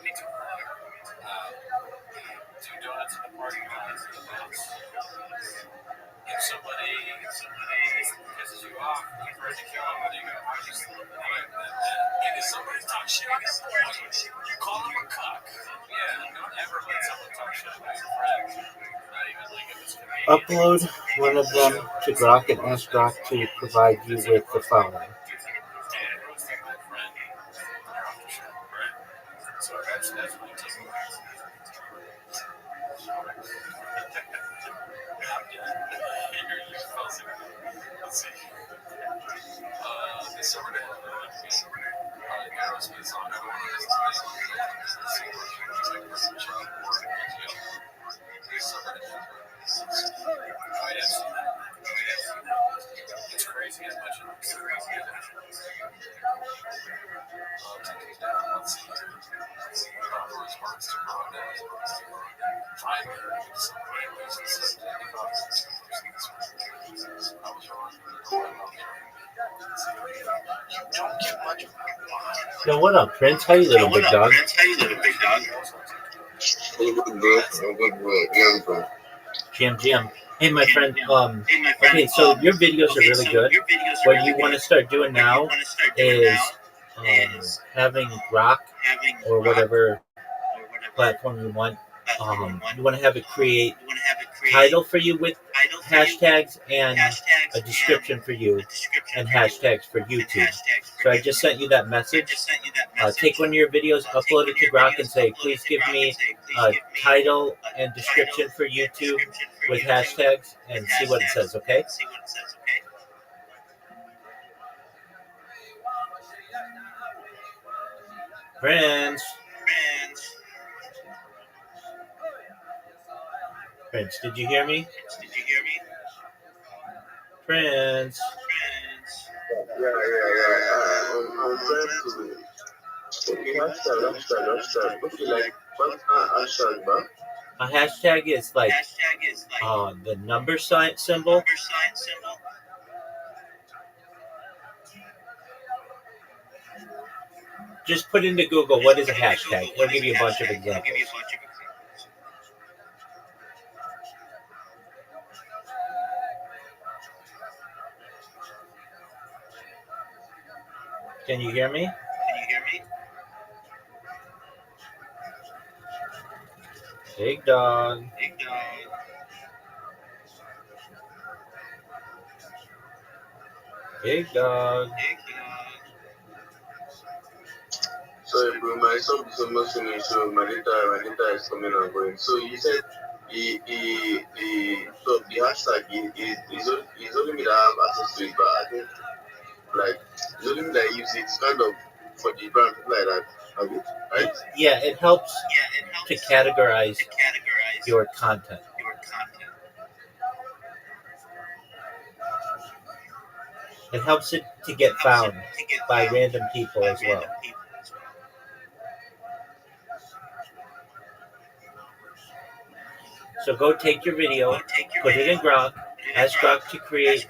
H: me too long. Do donuts in the parking lot is the boss. If somebody pisses you off, you try to kill them, they go, I just, and if somebody talks shit on your boy, you call him a cuck. Yeah, don't ever let someone talk shit about your friend. Not even like if it's Canadian.
A: Upload one of them to Grok and ask Grok to provide you with the following.
H: Dan roasting my friend. They're off the show. Right. So that's my takeaway. Let's see. This summer to have Aerosmith on. I don't want it's crazy how much it's crazy. Let's see.
A: Yo, what up, Prince? How you little big dog? GM. Hey, my friend. Okay, so your videos are really good. What you want to start doing now is having Grok or whatever platform you want. You want to have it create title for you with hashtags and a description for you and hashtags for YouTube. So I just sent you that message. Take one of your videos, upload it to Grok, and say, please give me a title and description for YouTube with hashtags, and see what it says, okay? Prince, did you hear me? Prince.
B: Yeah. I'm trying to. Okay, hashtag. Okay, like, what's hashtag, man?
A: A hashtag is like the number sign symbol. Just put into Google, what is a hashtag? It'll give you a bunch of examples. Can you hear me? Big dog. Big dog.
B: Sorry, bro, my sub is almost finished, so my data is coming and going. So you said so the hashtag is only me that have access to it, but I think like it's only me that use it. It's kind of for the brand people like that, have it, right?
A: Yeah, it helps to categorize your content. It helps it to get found by random people as well. So go take your video, put it in Grok, ask Grok to create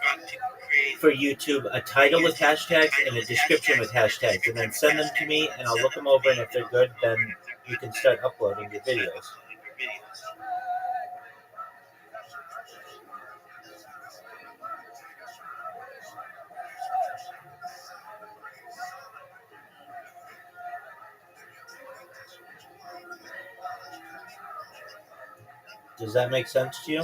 A: for YouTube a title with hashtags and a description with hashtags, and then send them to me, and I'll look them over, and if they're good, then you can start uploading your videos. Does that make sense to you?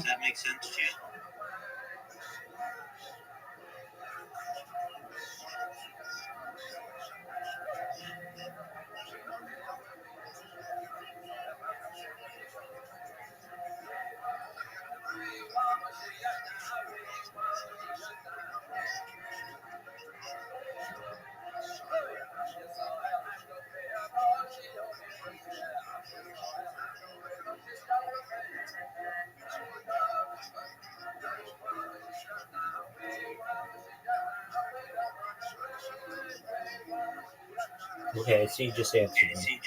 A: Okay, I see you just answered me.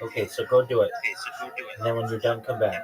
A: Okay, so go do it. And then when you're done, come back.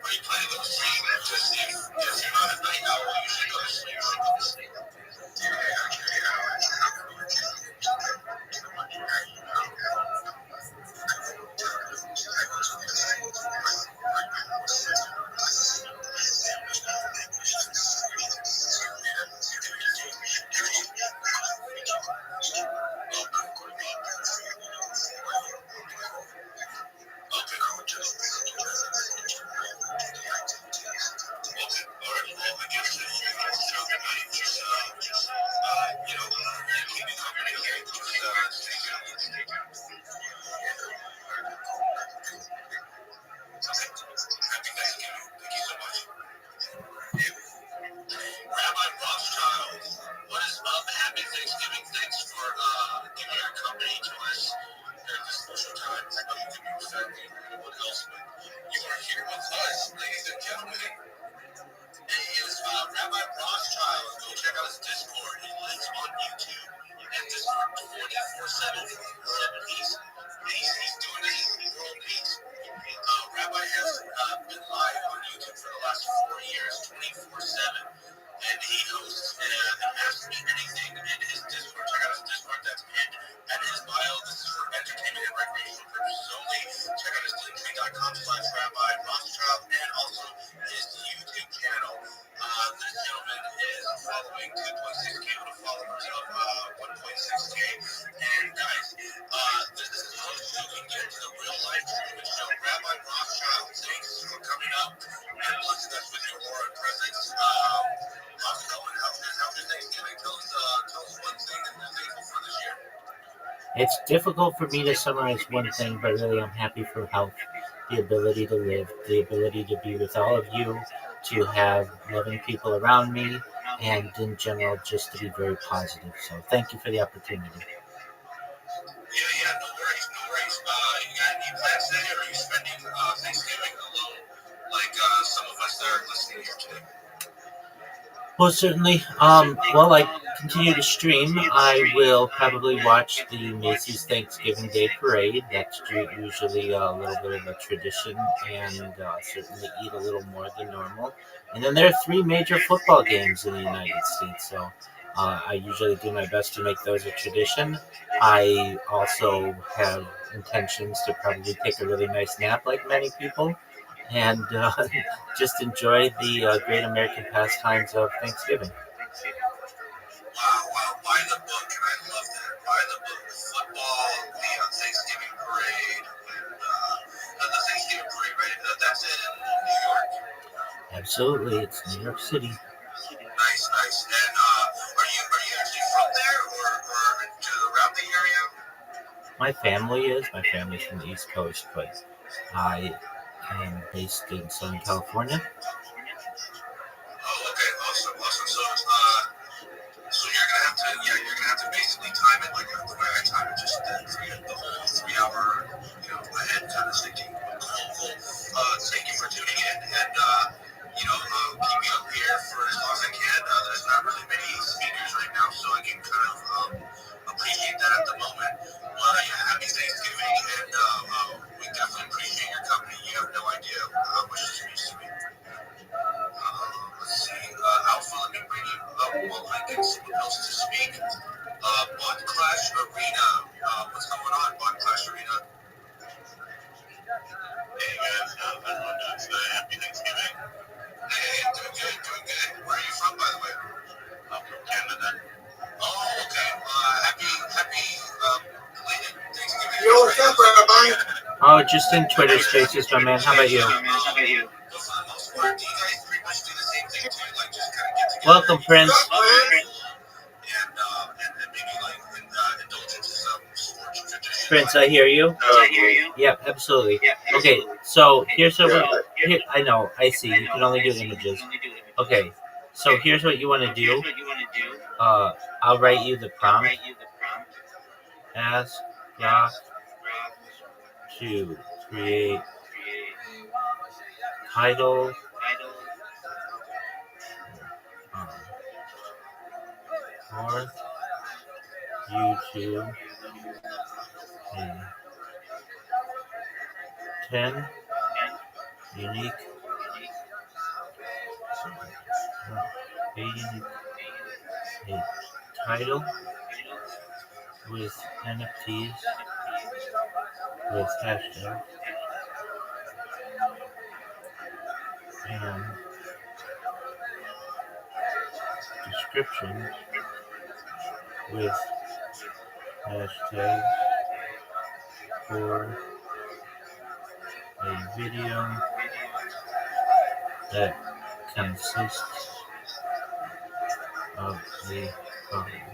B: Are you planning on sleep? Just if you're not a night owl, you should go to sleep. Happy Thanksgiving. Thank you so much. Rabbi Rothschild, what is up? Happy Thanksgiving. Thanks for giving your company to us during this special time. I know you can be with family and everyone else, but you are here with us, ladies and gentlemen. He is Rabbi Rothschild. Go check out his Discord. He lives on YouTube and Discord 24/7. He's doing it world peace. Rabbi has been live on YouTube for the last 4 years, 24/7. And he hosts and Ask Me Anything in his Discord. Check out his Discord. That's pinned at his bio. This is for entertainment and recreational purposes only. Check out his linktree.com/Rabbi Rothschild and also his YouTube channel. This gentleman is following 2.6K with followers of 1.6K. And guys, this is how you can get to the real life treatment show. Rabbi Rothschild, thanks for coming up and blessing us with your aura and presence. How's it going? How's your Thanksgiving? Tell us one thing that you're thankful for this year.
A: It's difficult for me to summarize one thing, but really I'm happy for health, the ability to live, the ability to be with all of you, to have loving people around me, and in general, just to be very positive. So thank you for the opportunity.
B: Yeah, no worries, no worries. You got any plans today, or are you spending Thanksgiving alone, like some of us that are listening here today?
A: Well, certainly. While I continue to stream, I will probably watch the Macy's Thanksgiving Day Parade. That's usually a little bit of a tradition, and certainly eat a little more than normal. And then there are 3 major football games in the United States, so I usually do my best to make those a tradition. I also have intentions to probably take a really nice nap, like many people, and just enjoy the great American pastimes of Thanksgiving.
B: Wow, buy the book, and I love that. Buy the book. Football, the Thanksgiving parade, and the Thanksgiving parade, right? That's it in New York.
A: Absolutely, it's New York City.
B: Nice. And are you actually from there, or to around the area?
A: My family is. My family's from the East Coast, but I am based in Southern California.
B: Oh, okay, awesome. So you're gonna have to basically time it like the way I time it, just the whole 3 hour, ahead kind of thinking. Cool. Thank you for tuning in, and keep me up here for as long as I can. There's not really many speakers right now, so I can kind of appreciate Arena. What's going on, Bud Clash Arena? Hey guys, happy Thanksgiving. Hey, doing good, doing good. Where are you from, by the way? I'm from Canada. Oh, okay. Happy belated Thanksgiving.
F: Yo, what's up, Rabbi?
A: Oh, just in Twitter Spaces, my man. How about you?
B: For the most part, do you guys pretty much do the same thing too? Like just kind of get together?
A: Welcome, Prince.
B: And maybe like indulge into some sports tradition.
A: Prince, I hear you. Yep, absolutely. Okay, so here's what I know. I see. You can only do images. Okay, so here's what you want to do. I'll write you the prompt. Ask Rock to create title for YouTube in 10 unique a title with NFTs with hashtags and descriptions with hashtags for a video that consists of the following.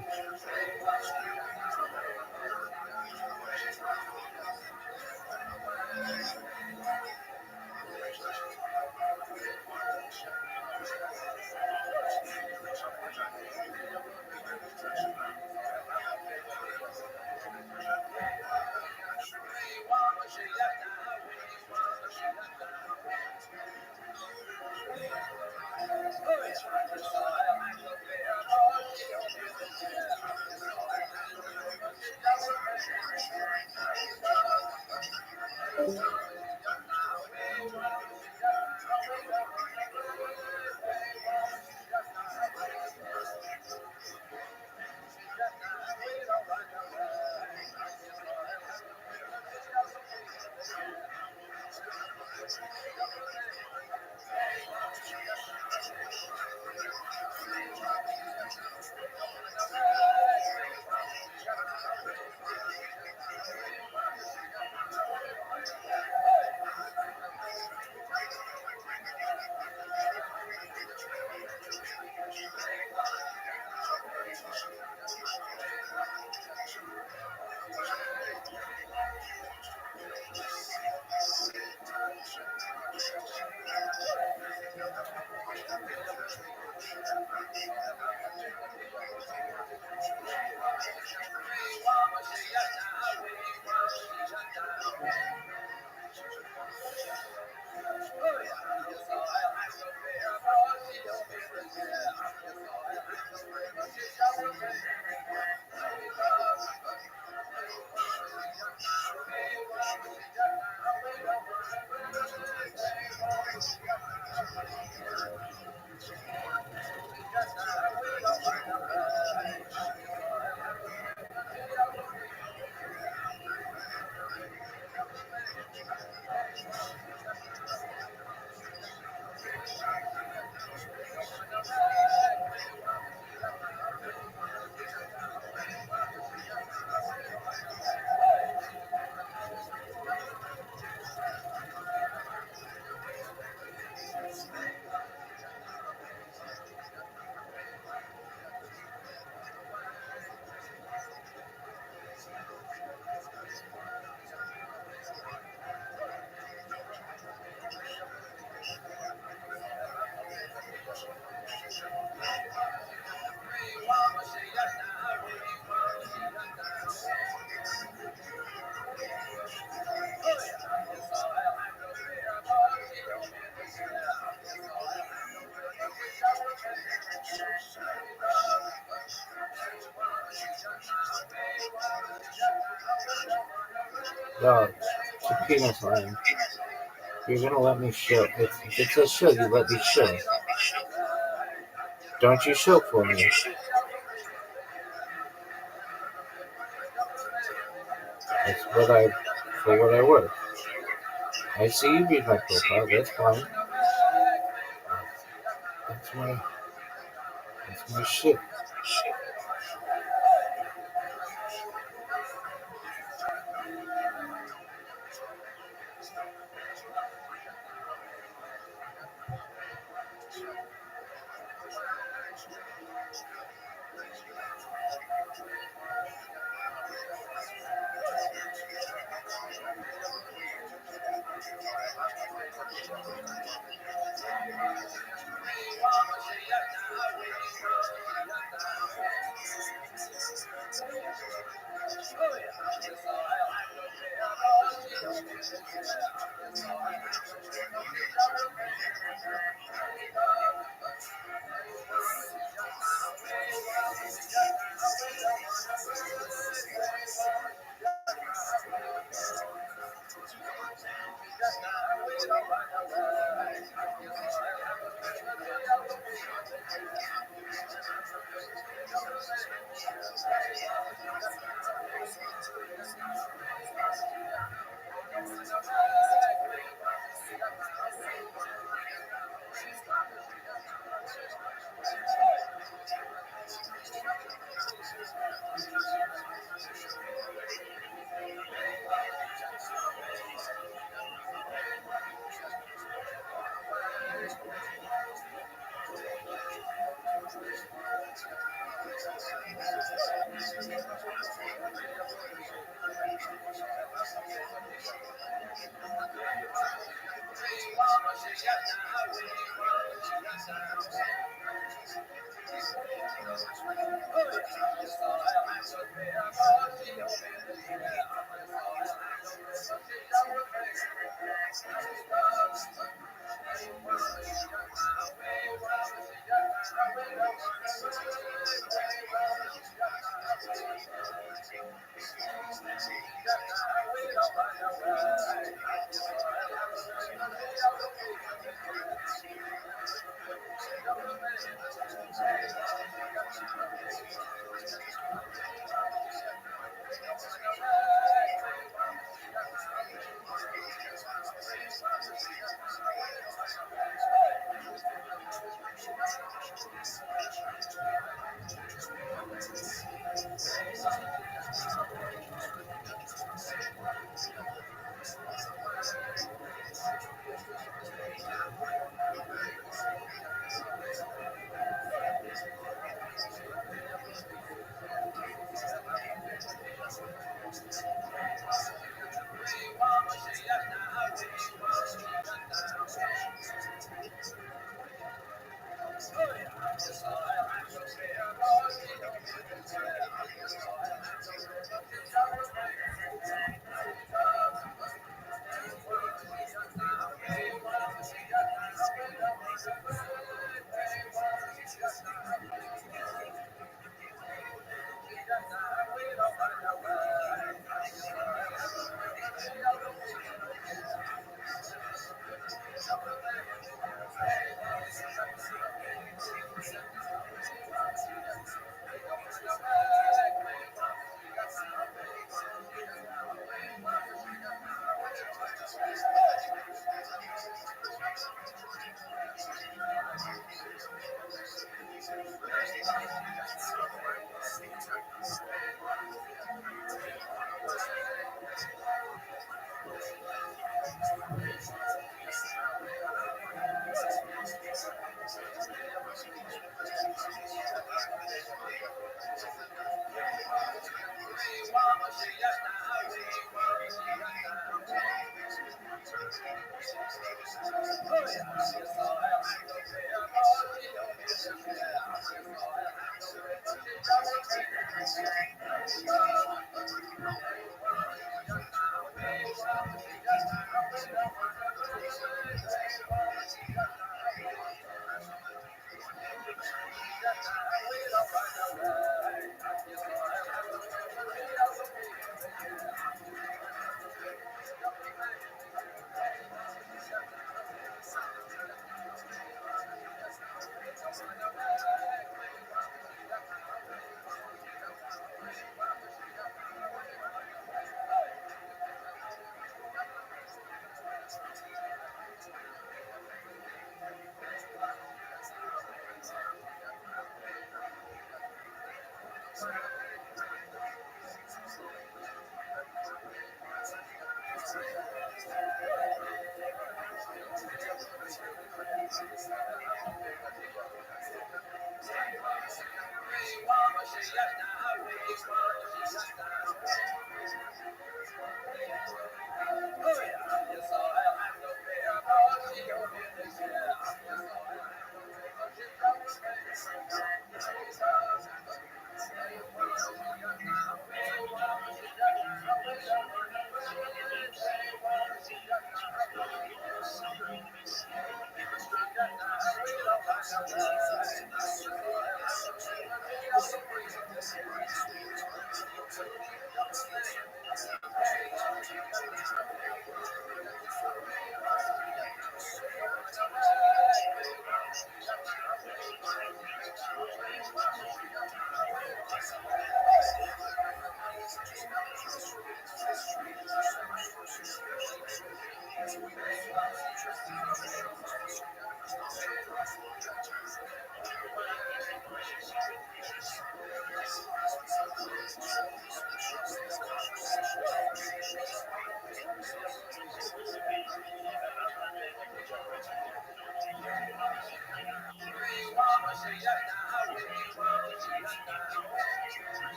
A: Dog, it's a penis line. You're gonna let me show. If it's a show, you let me show. Don't you show for me. That's for what I work. I see you read my profile. That's fine. That's my shit.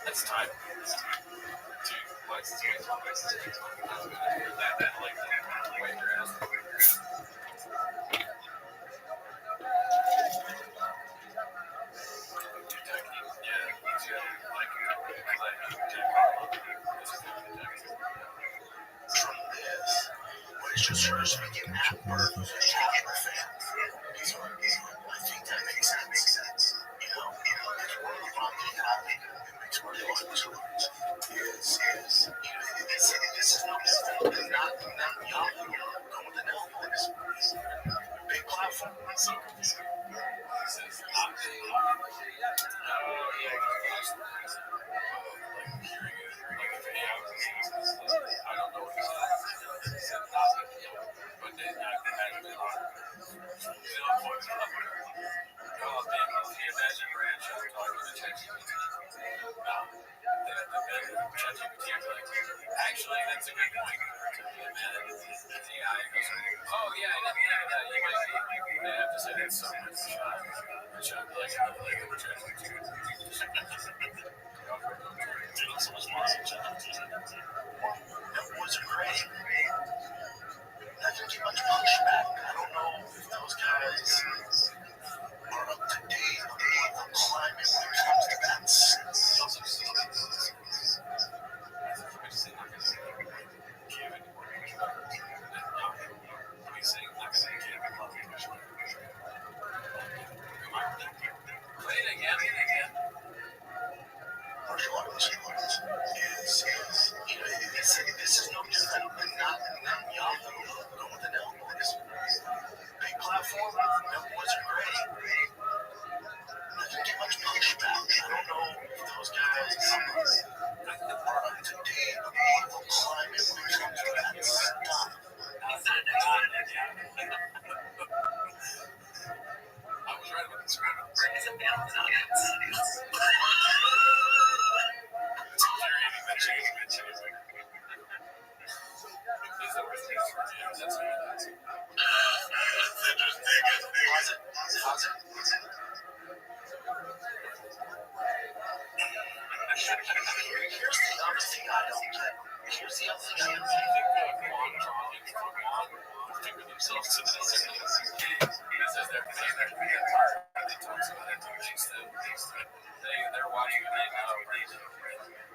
H: It's time to let's do it. That like wait your ass.
E: Just first we get that word from the fan. I think that makes sense. You know, it's one of the problems that makes more difference is this is no different than not Yahoo going with the Nell boys. Big platform.
H: So confusing. He says, I'm big. Oh, yeah. Like hearing it, like if hey, I don't know what he said. He said, not big. But then I imagine it on 0.1. Oh, man, can you imagine Ranch talking to ChatGPT? No. The ChatGPT is like, actually, that's a good point. And then the AI goes, oh, yeah, I didn't think of that. You might be. They have to say that's so much shot. Like ChatGPT.
E: So much that wasn't great. Nothing too much pushback. I don't know if those guys are up to date on climate when it comes to that.
H: Play it again.
E: Martial arts is you know, this is no different than not Yahoo going with the Nell boys. Big platform, that wasn't great. Nothing too much pushback. I don't know if those guys are up to date on climate when it comes to that stuff.
H: I was right about this.
C: It's a balance on it.
E: Here's the other thing I don't get. Here's the other thing I don't get.
H: Themselves to this is their part. They talk about it. They're watching it right now.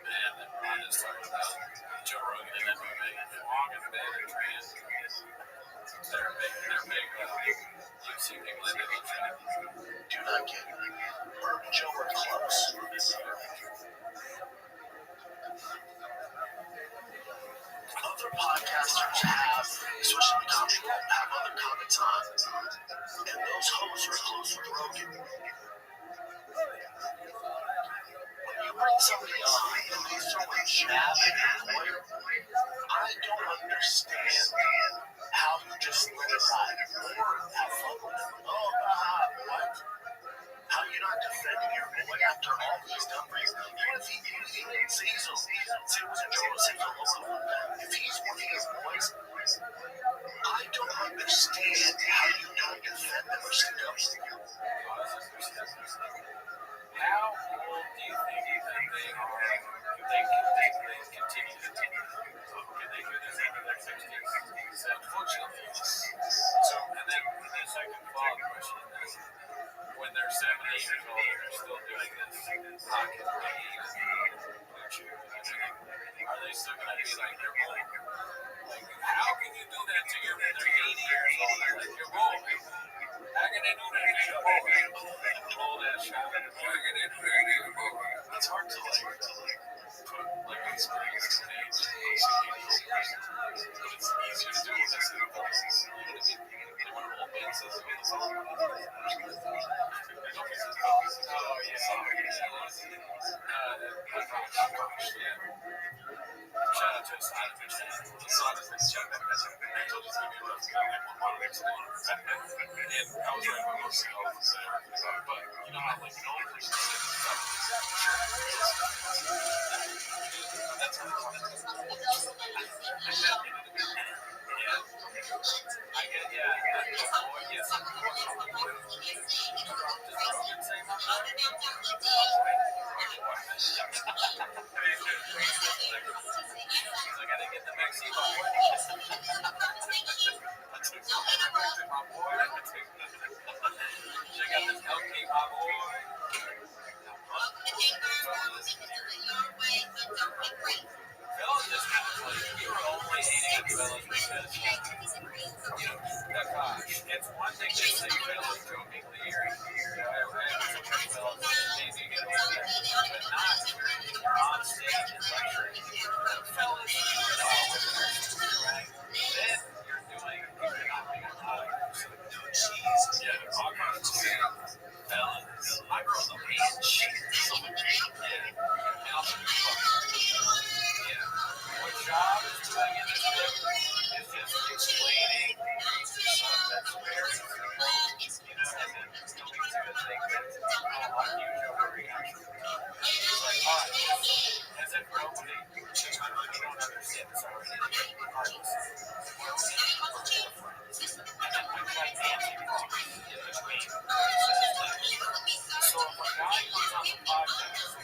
H: And they're just talking about Joe Rogan and MMA. Long and bad and trans. They're big UFC people in the chat.
E: Do not get Herb and Joe are close. Other podcasters have, especially the comedy world, have other comments on, and those hosts are close with Rogan. When you bring somebody on and they throw a jab at your lawyer, I don't understand how you just let it ride or have fun with it. Oh, what? How you not defending your boy after all he's done for you? Even if he didn't say so, say it was a joke, say hello. If he's one of his boys, I don't understand how you don't defend them or stick up.
H: How old do you think that they are? They continue to can they do this into their 60s? Unfortunately, so, and then the second follow-up question is, when they're 70 years old and they're still doing this pocket are they still going to be like your boy? Like, how can you do that to your? They're 80 years old. They're like your boy. Old ass shot. It's hard to like put like experience to name. But it's easier to do with this than voices. You know what I mean? Like when old man says it on the song. Oh yeah. Shout out to us. I told you it's gonna be a rough and I was right by most of the there. But you know how like an old person that's how I get I gotta get the Mexican boy. I took my boy. Check out this LP, my boy. Fellas just kind of like, we were only hating at fellas because, gosh, it's one thing to say fellas jokingly or, fellas, maybe get away with it, but not when you're on stage and lecturing. Fellas, right? Then you're doing, you're not being a lot of cheese. Yeah, all kinds of fellas. My girl's a bitch. Yeah. What job is doing in this book is just explaining that's very and then coming to a thing that's a huge overreaction. It's like, as if nobody, you don't understand this already. Regardless. And then I try dancing in between. So if a guy comes on the podcast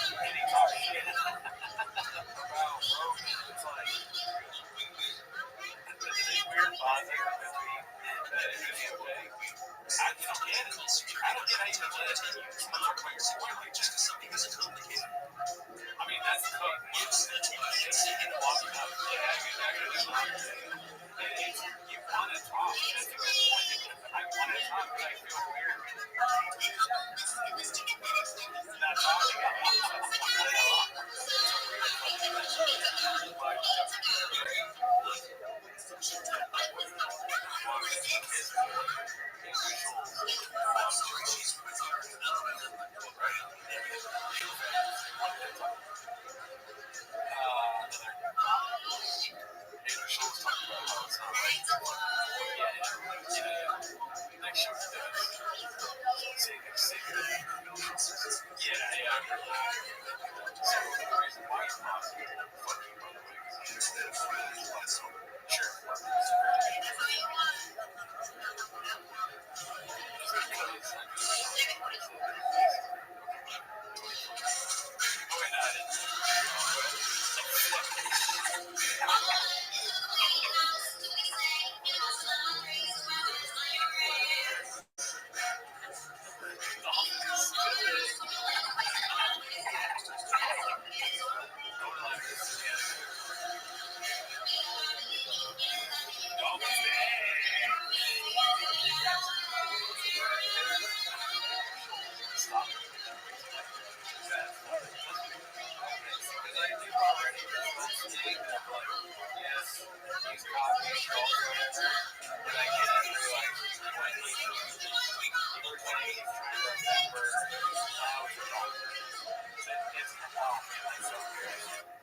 H: and he talks shit about Rogan, it's like this weird bonding between I don't get it. I don't get how you can let it talk about your spoiling just because something isn't complicated. I mean, that's the thing. It's walking up. You want to talk. That's a good point. I want to talk, but I feel weird. Not talking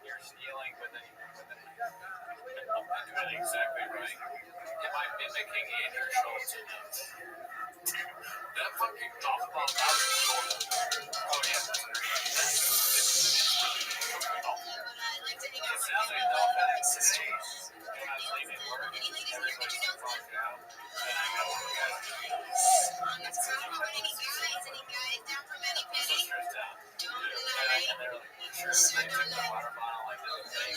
H: You're stealing, but then I'm doing it exactly right. Am I mimicking Andrew Schultz? That fucking golf ball out of Florida. Oh, yeah. It sounds like a dolphin today. When I was leaving work, everybody's so fucked out. And I go, I'm so stressed out. And they're like, sure, they took the water bottle like the other day.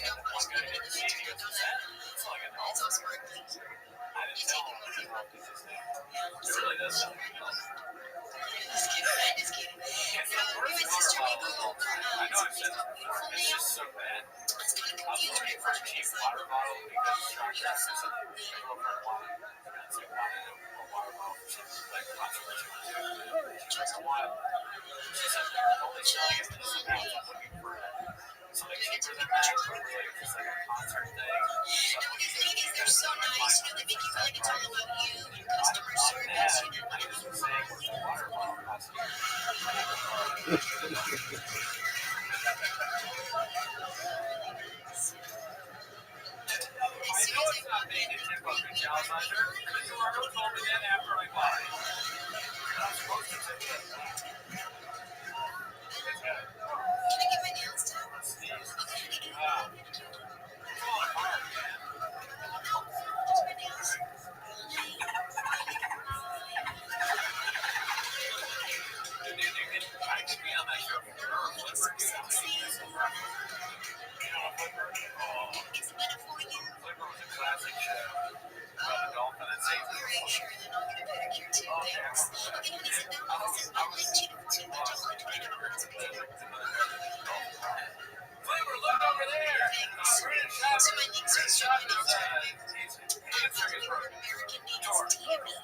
H: And one guy didn't see it. He goes, what's that? It's like a dolphin. I didn't tell him what the dolphin is there. It really does sound like a dolphin. It's the worst water bottle of all time. I know I've said this before. It's just so bad. I was looking for a cheap water bottle because Shark Crackers and my girlfriend wanted that's like wanted a watermelon for some like controversy too. She's like, I want. She said they're only selling it for this amount. I'm looking for something cheaper than that, but really just like a concert thing.
C: No, because they're so nice. You know, they make you feel like it's all about you and customer service. You know,
H: I just was saying, where's the watermelon cost here? I know it's not made to tip up the challenge under. Mr. Marco told me that after I bought it. You're not supposed to tip it. It's good.
C: Can I get my nails done?
H: Let's sneeze.
C: Okay.
H: It's falling apart, man.
C: Just my nails.
H: Dude, you can text me on that show. Flipper, you know, Flipper? Oh,
C: Is it better for you?
H: Flipper was a classic show about a dolphin that saved
C: All right, sure, then I'll get a pedicure too.
H: Oh,
C: Thanks. Okay, honey, sit down. Listen, I'll let you know too, but don't look at it.
H: Flavor, look over there. British shot.
C: So my name's
H: British shot is answering his phone.
C: American name's
H: Door.
C: Tammy.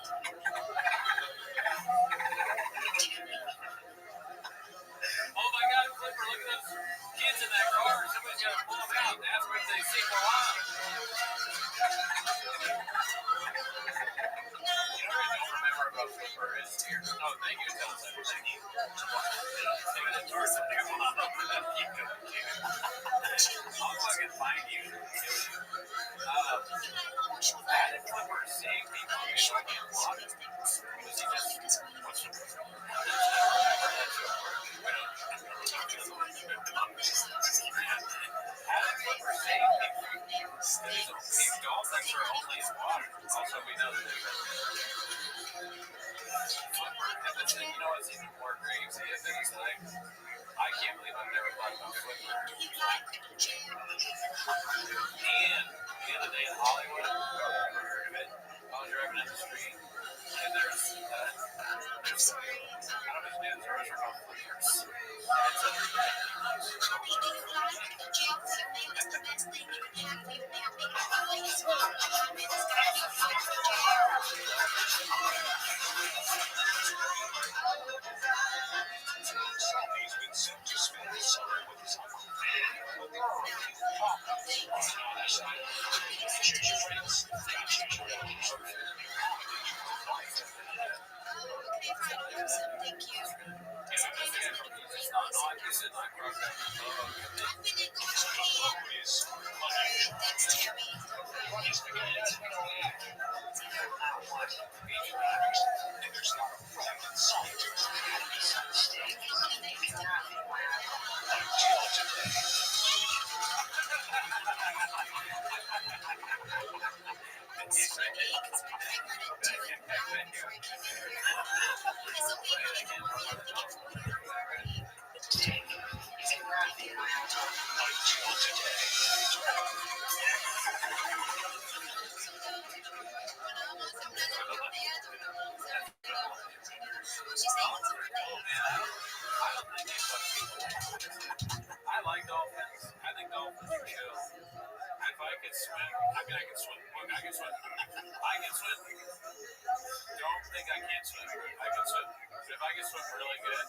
H: Oh my God, Flipper, look at those kids in that car. Somebody's got to pull them out and ask them if they see Moana. You know what I don't remember about Flipper is here. Oh, thank you, Johnson. Thank you. Taking a tour of their mom. I'll fucking find you. How did Flipper save people? Was he just... What's the... How did Flipper save people? These dolphins are only in water. Also, we know that Flipper, and then, you know what's even more crazy is that it's like, I can't believe I've never thought about Flipper. And the other day in Hollywood, I've never heard of it. I was driving down the street, and there's
C: I'm sorry.
H: I don't know if it's news or about Flippers. And it's under
C: Honey, do you like jail for your nail? It's the best thing you can have for your nail. I like it small. I mean, it's gotta be fun for jail.
E: He's been sent to spend the summer with his uncle. Choose your friends. Choose your relatives.
C: Okay, fine. I'll have some. Thank you. It's okay. That's not a great listen. I've been in Japan. Thanks, Tammy.
E: And there's not a friend in sight. Until today.
C: It's okay, because I couldn't do it right before I came in here. It's okay, honey. Don't worry. I'm looking for you. Don't worry.
E: Until today.
H: I like dolphins. I think dolphins are chill. If I could swim, I mean, I can swim. Look, I can swim. I can swim. Don't think I can't swim. I can swim. But if I could swim really good,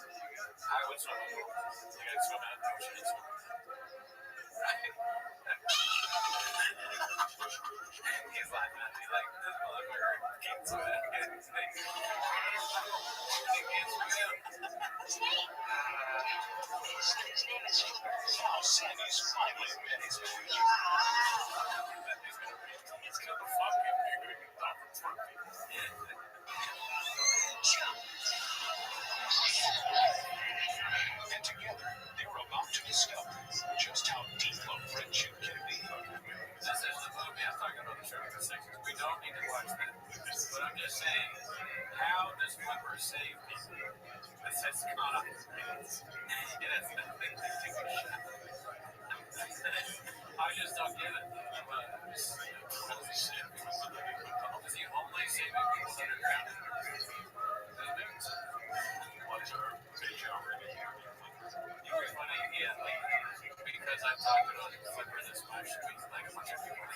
H: I would swim. Like I'd swim out in the ocean and swim. Right? He's laughing at me like, this motherfucker can't swim. He can't swim.
E: His name is Flipper. Now Sammy's finally met his match.
H: It's gonna fuck him, dude.
E: And together, they were about to discover just how deep a friendship can be.
H: This is the movie I'm talking about, the show of the Sixers. We don't need to watch that. But I'm just saying, how does Flipper save people? This is not. It has nothing to do with shit. I just don't get it. How does he save people? Is he only saving people that are drowning?
E: What is our fish already?
H: You were funny, yeah, like, because I talked about Flipper this much, like a bunch of people.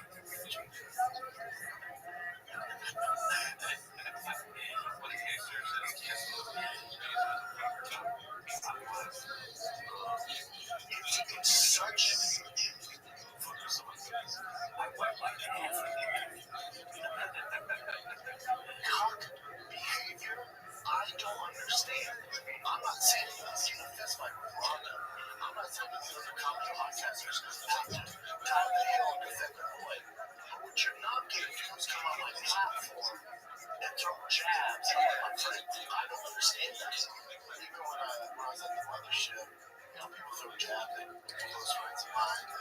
E: jabs at my friend. I don't understand that. Even when I was at the mothership, people throw jabs at close friends of mine, and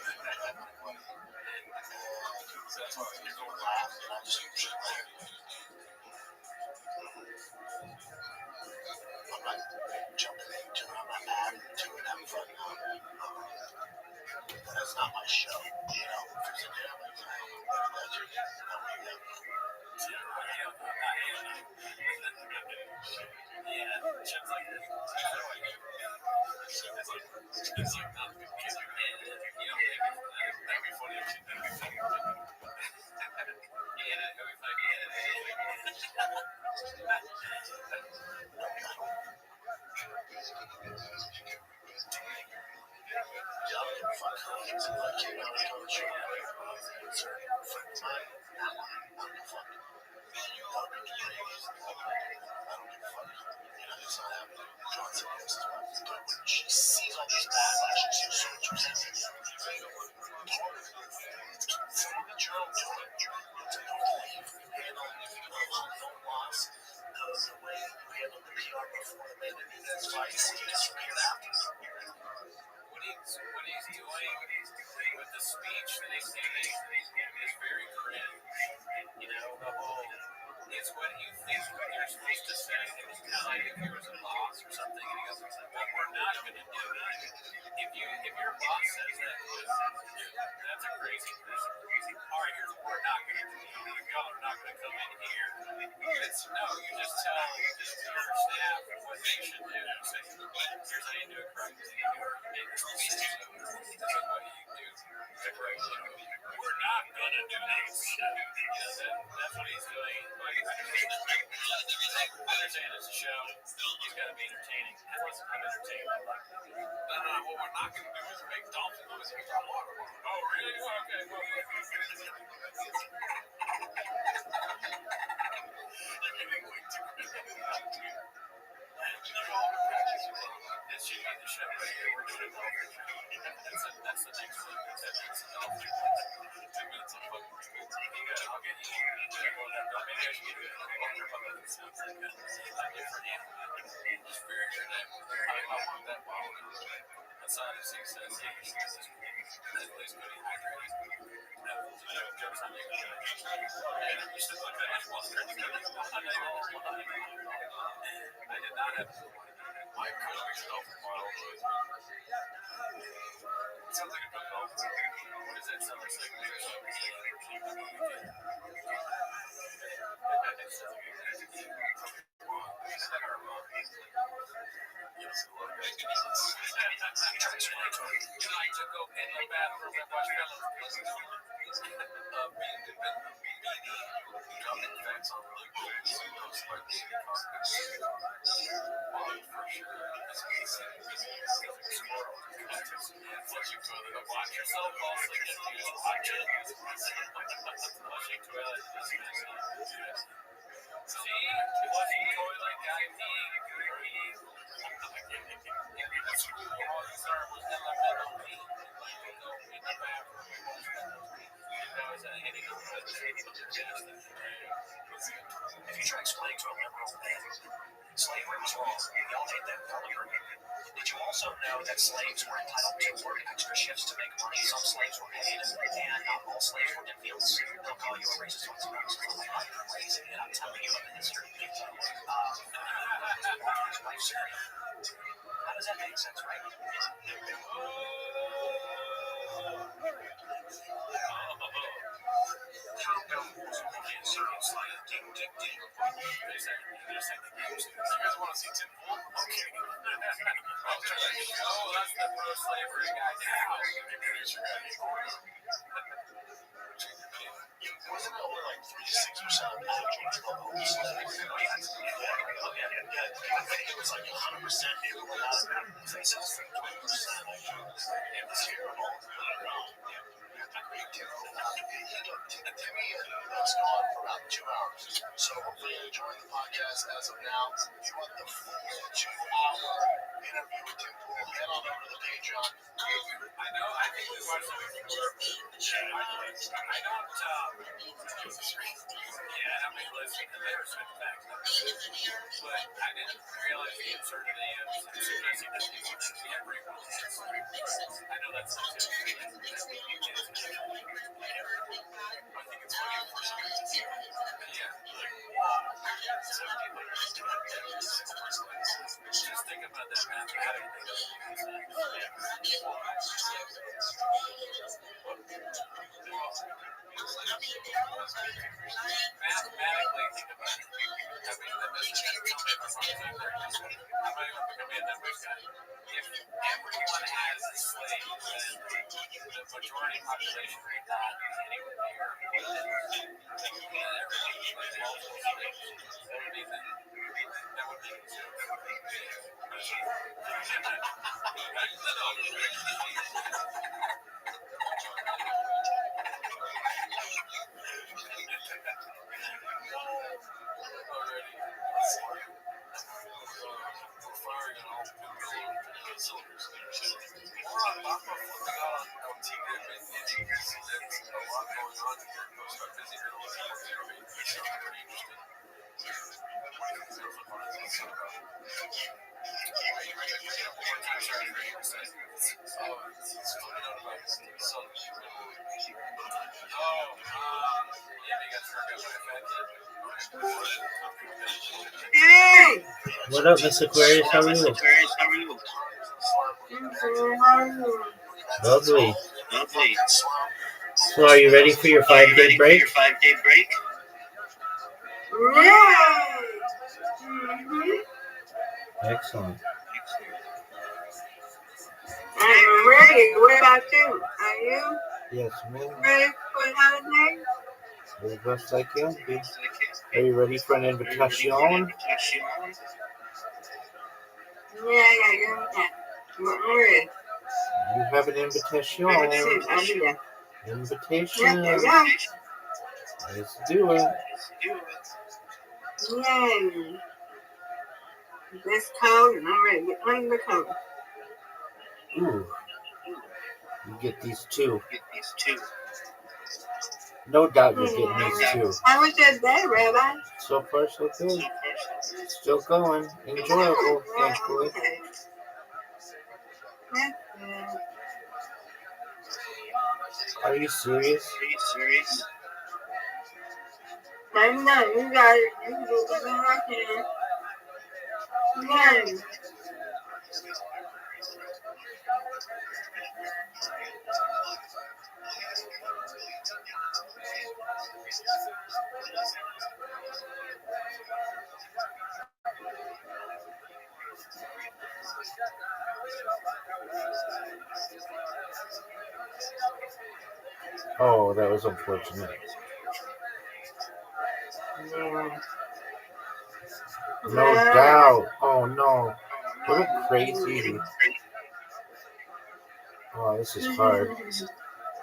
E: they jab my buddy. And sometimes people would laugh, and I just laugh. I'm not jumping into it. I'm not adding to it. I'm fun now. That's not my show. If there's a jab, that's not your
H: Yeah, Chip's like this. How do I do it? It's like not good kids are dead. That'd be funny if she did. Yeah, that'd be funny.
E: She sees all this backlash and she's so resentful. From the journal to it, don't believe you handle no loss. The way you handled the PR before the man that needs fights, you disappeared after.
H: What he's doing with the speech that he's giving is very grim. The whole, it's what you think you're supposed to say. It's kind of like if you was a boss or something, and he goes, well, we're not going to do it. If your boss says that, that's a crazy person. All right, here's what we're not going to do. Y'all are not going to come in here. You just tell your staff what they should do. Say, here's how you do it correctly. This is what you do to correct it. We're not going to do this. That's what he's doing. I understand it's a show. He's got to be entertaining. I'm entertained.
E: No, what we're not going to do is make dolphin noise with our water.
H: Oh, really? Okay. Well, this should be the show right here. We're doing it over. That's the next one. That's the dolphin. 2 minutes of fucking I'll get you. Maybe I should give you a different just figure your name. I want that bottle. Outside of 6 says, at least good hydrated. Jokes on you. And you should look at it. I did not have my coach dolphin bottle. It sounds like a good dolphin. What does that sound like? Tonight to go in the bathroom and watch fellows being dumping facts on the goods. For sure. Watch yourself also confused. Watch it. Flushing toilet. See? Flushing toilet, guy peeing. In school, all you learn was elemental pee. Go in the bathroom. Now is that hitting on the chest?
E: If you try explaining to a liberal man slavery was wrong, y'all take that publicly. Did you also know that slaves were entitled to work extra shifts to make money? Some slaves were paid, and not all slaves worked in fields. They'll call you a racist once in a while. I'm crazy, and I'm telling you about the history. How does that make sense, right? How come it's like ding, ding, ding.
H: You guys want to see Tim Pool? Okay. Oh, that's the pro-slavery guy now.
E: Wasn't it only like 3 to 6% of individuals I think it was like 100% new without say 20%. It was terrible. I don't know. Timmy was gone for about 2 hours. So hopefully to join the podcast as of now, if you want the full 2-hour interview with Tim Pool, head on over to the Patreon.
H: I know. I think we watched it before. I don't. Yeah, I mean, listen, they were spit facts. But I didn't realize the absurdity of suggesting that people should be every one. I know that's not good. I think it's funny for some reason. Yeah. Just think about that mathematically. Mathematically, think about it. I mean, that doesn't tell me if I'm wrong. I'm not even going to be a numbers guy. If everyone has slaves, then the majority population would not be anywhere near. Everything is multiple slaves. That would be the. That would be
F: Hey!
A: What up, Miss Aquarius? How are you? Lovely. So, are you ready for your 5-day break? Excellent.
F: I'm ready. What about you? Are you
A: Yes, ma'am.
F: ready for the holiday?
A: As best I can be. Are you ready for an invitation?
F: Yeah. I'm ready.
A: You have an invitation.
F: I'll do that.
A: Invitation.
F: Yeah.
A: Let's do it.
F: Yay. It's cold and I'm ready to get under the coat.
A: Ooh. You get these two. No doubt you're getting these two.
F: How was your day, Rabbi?
A: So far, so good. Still going. Enjoyable, thankfully.
F: Okay. That's good.
A: Are you serious?
F: I know, you got it. You can do everything I can. Yay.
A: Oh, that was unfortunate.
F: Yeah.
A: No doubt. Oh, no. What a crazy. Oh, this is hard.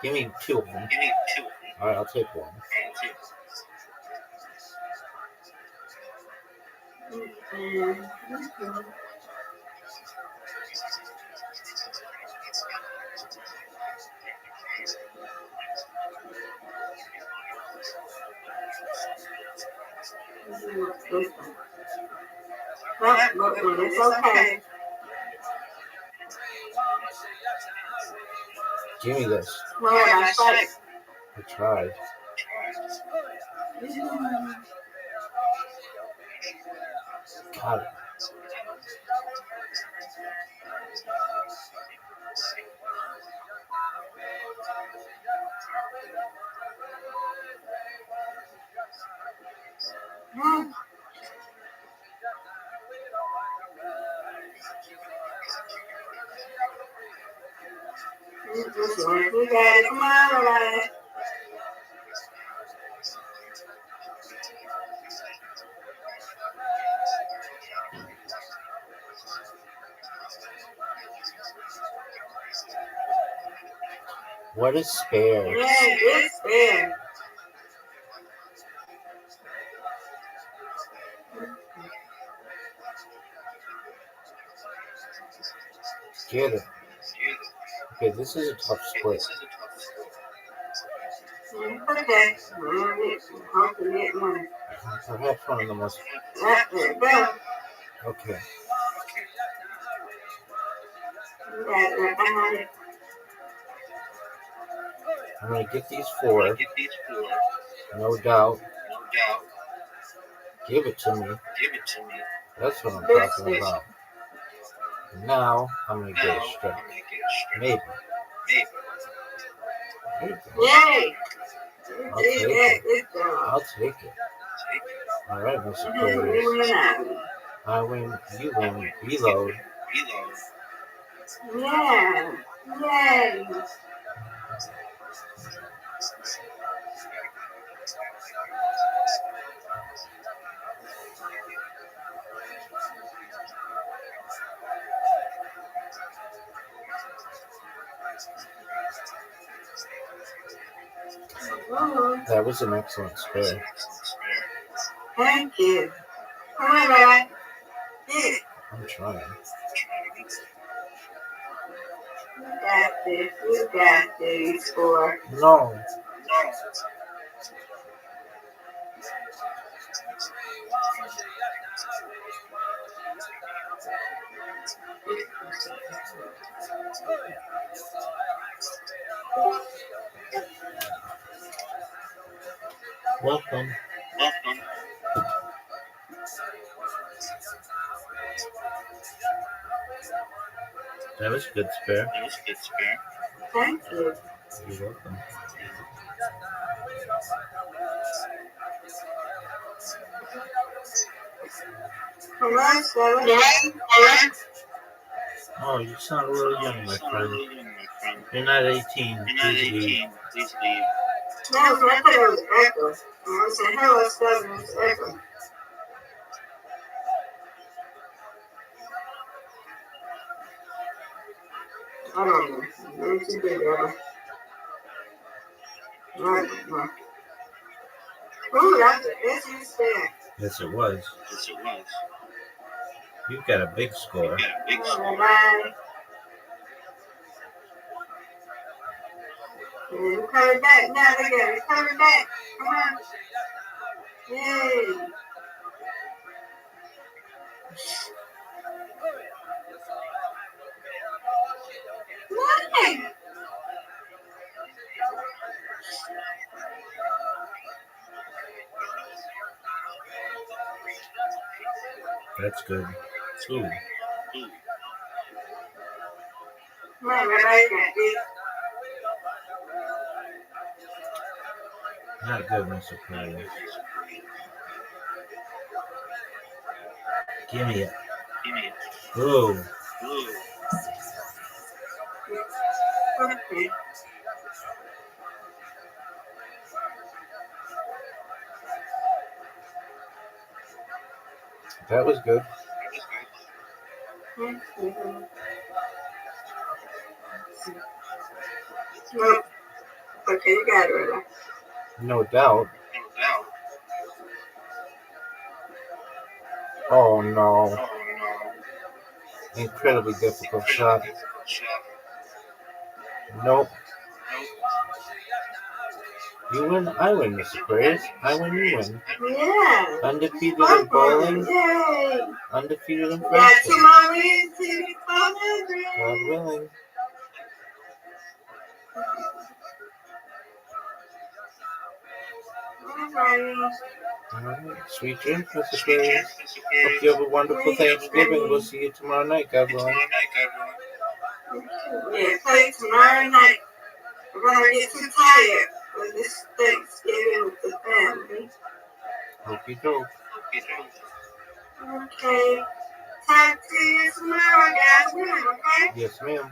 A: Give me 2 of them. Alright, I'll take one.
F: It's okay.
A: Give me this.
F: Well, I fight.
A: I tried. Got it.
F: We got it. Come on, Rabbi.
A: What is spare?
F: Yeah, it's fair.
A: Get it. Okay, this is a tough split.
F: Okay. Hope to get one.
A: Perhaps one of the most.
F: There you go.
A: Okay.
F: You got it right behind it.
A: I'm gonna get these four. No doubt. Give it to me. That's what I'm talking about. Now I'm gonna get a strike. Maybe.
F: Yay!
A: I'll take it.
F: Good job.
A: I'll take it. All right, Mr.
F: You
A: Aquarius.
F: win that one.
A: I win. You win. Reload.
F: Yeah. Yay.
A: That was an excellent spare.
F: Thank you. Come on, Rabbi. Get it.
A: I'm trying.
F: You got this. You got this. Score.
A: No. Welcome. That was a good spare.
F: Thank you.
A: You're welcome.
F: Come on, 7.
A: Oh, you sound a little young, my friend. You're not 18. Please leave.
F: No, I thought it was Echo. I said, hello, 7. It's Echo. I don't know. Maybe she did, Rabbi. I don't know. Ooh, that's an itchy spare.
A: Yes, it was. You've got a big score.
F: Oh, Rabbi. Yeah, coming back. Now look at it. Coming back. Come on. Yay. Why?
A: That's good. Ooh.
F: Come on, Rabbi. Got this.
A: Not good, Mr. Aquarius. Give me it. Ooh.
F: Okay.
A: That was good.
F: Nope. Okay, you got it, Rabbi.
A: No doubt. Oh no. Incredibly difficult shot. Nope. You win, I win, Mr. Aquarius. I win, you win.
F: Yeah.
A: Undefeated in bowling,
F: Yay.
A: undefeated in
F: Got
A: friendship.
F: 2 more wins to the 500.
A: God willing.
F: Alrighty.
A: Alright, sweet dreams, Mr. Aquarius. Hope you have a wonderful Thanksgiving. We'll see you tomorrow night, God willing.
F: Yeah, play tomorrow night. We're gonna get too tired for this Thanksgiving with the family.
A: Hope you do.
F: Okay. Talk to you tomorrow, guys. Okay?
A: Yes, ma'am.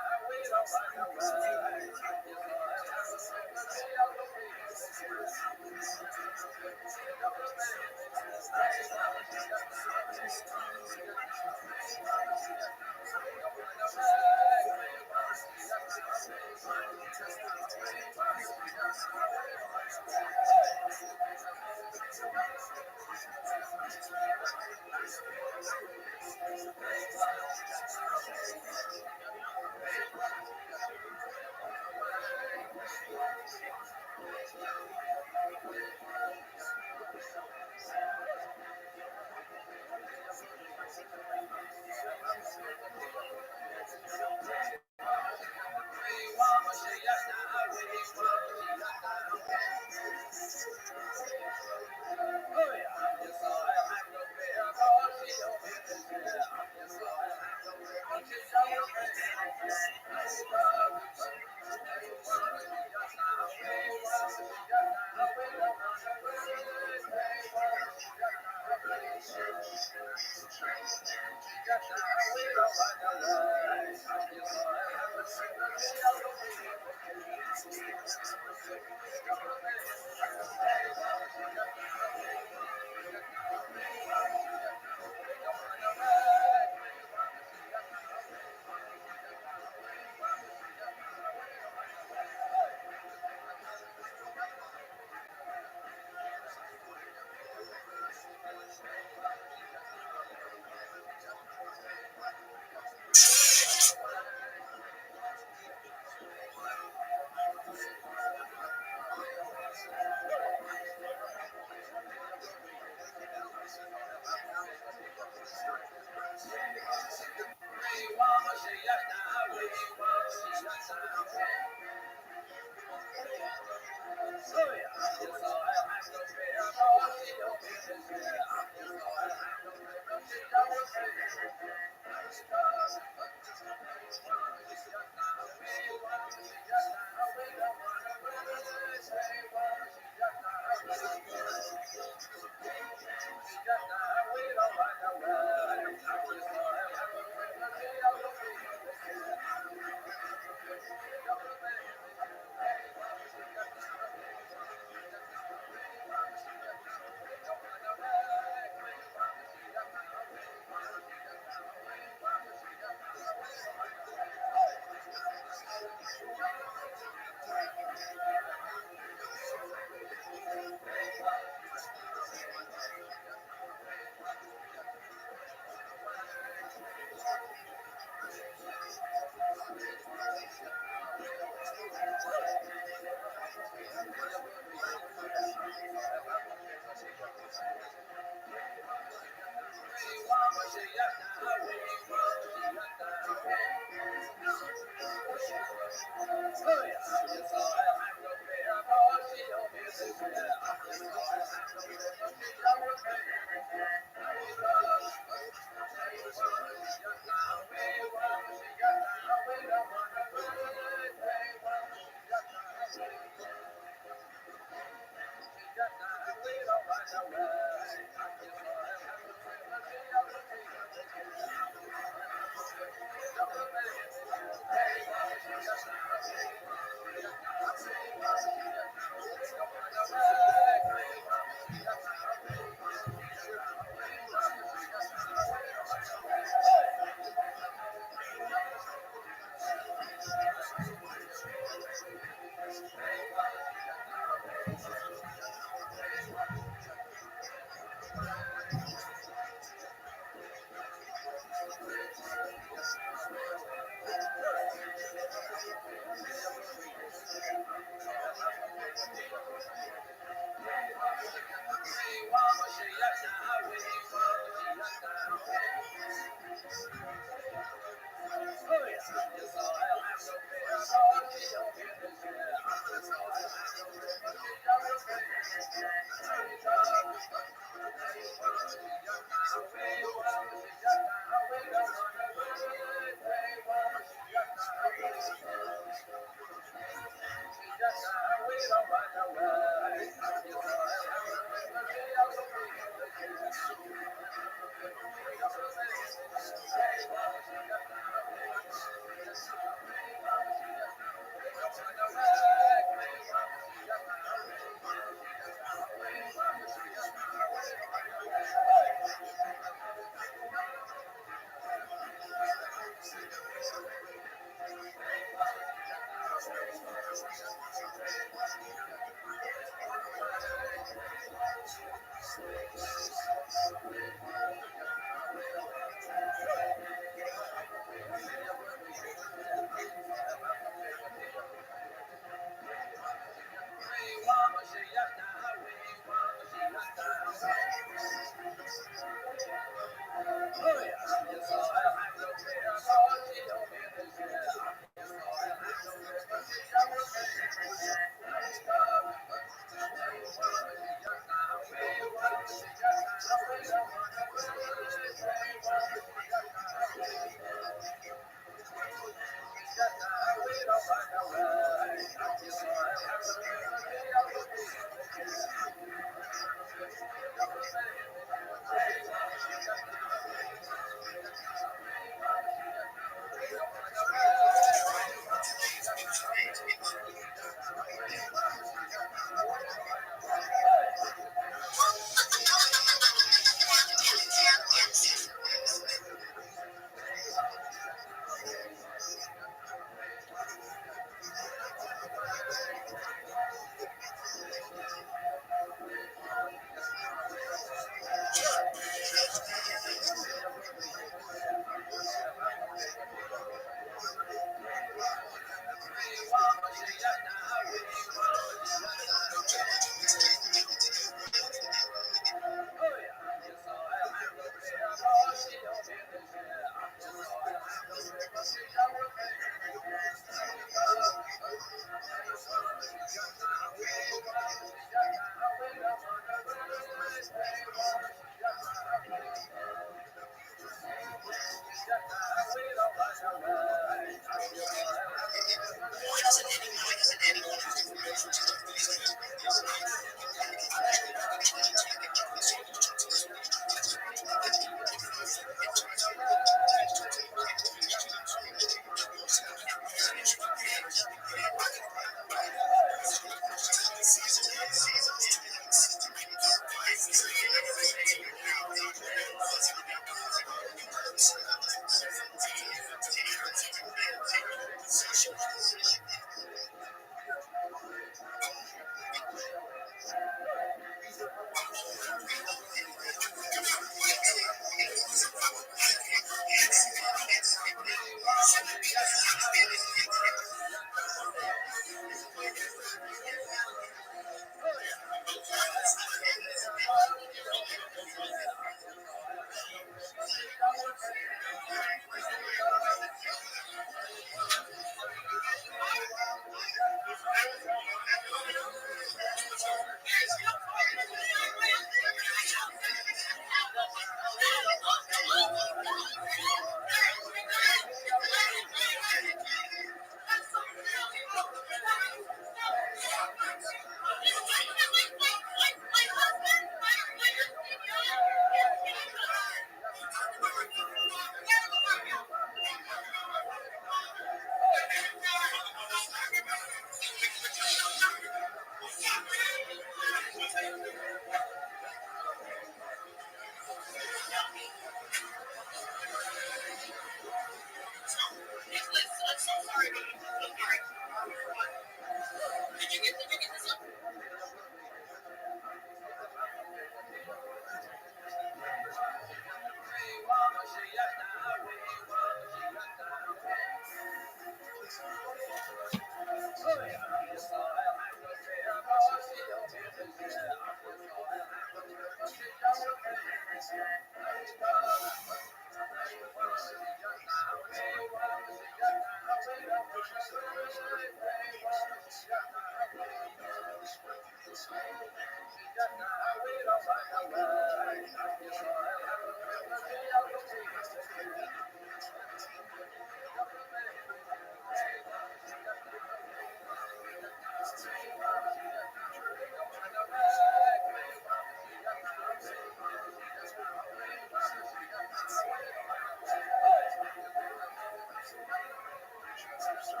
C: You find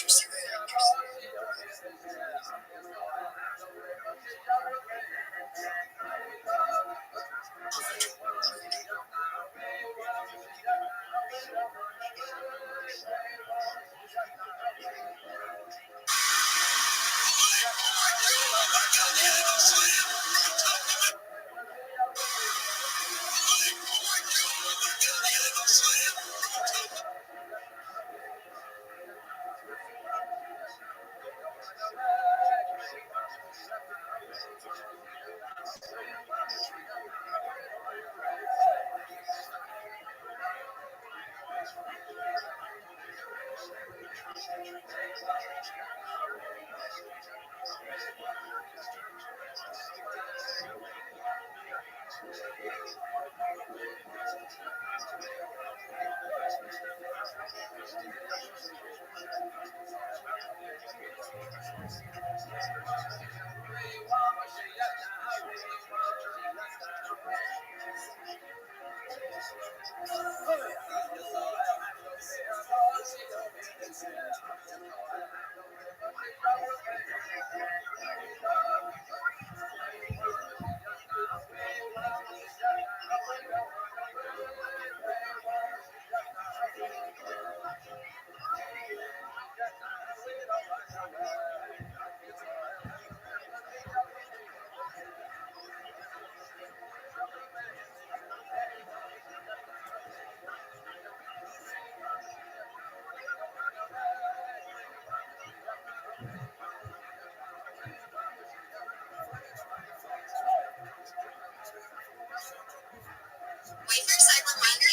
C: your cigarette. Wafers, I remind you.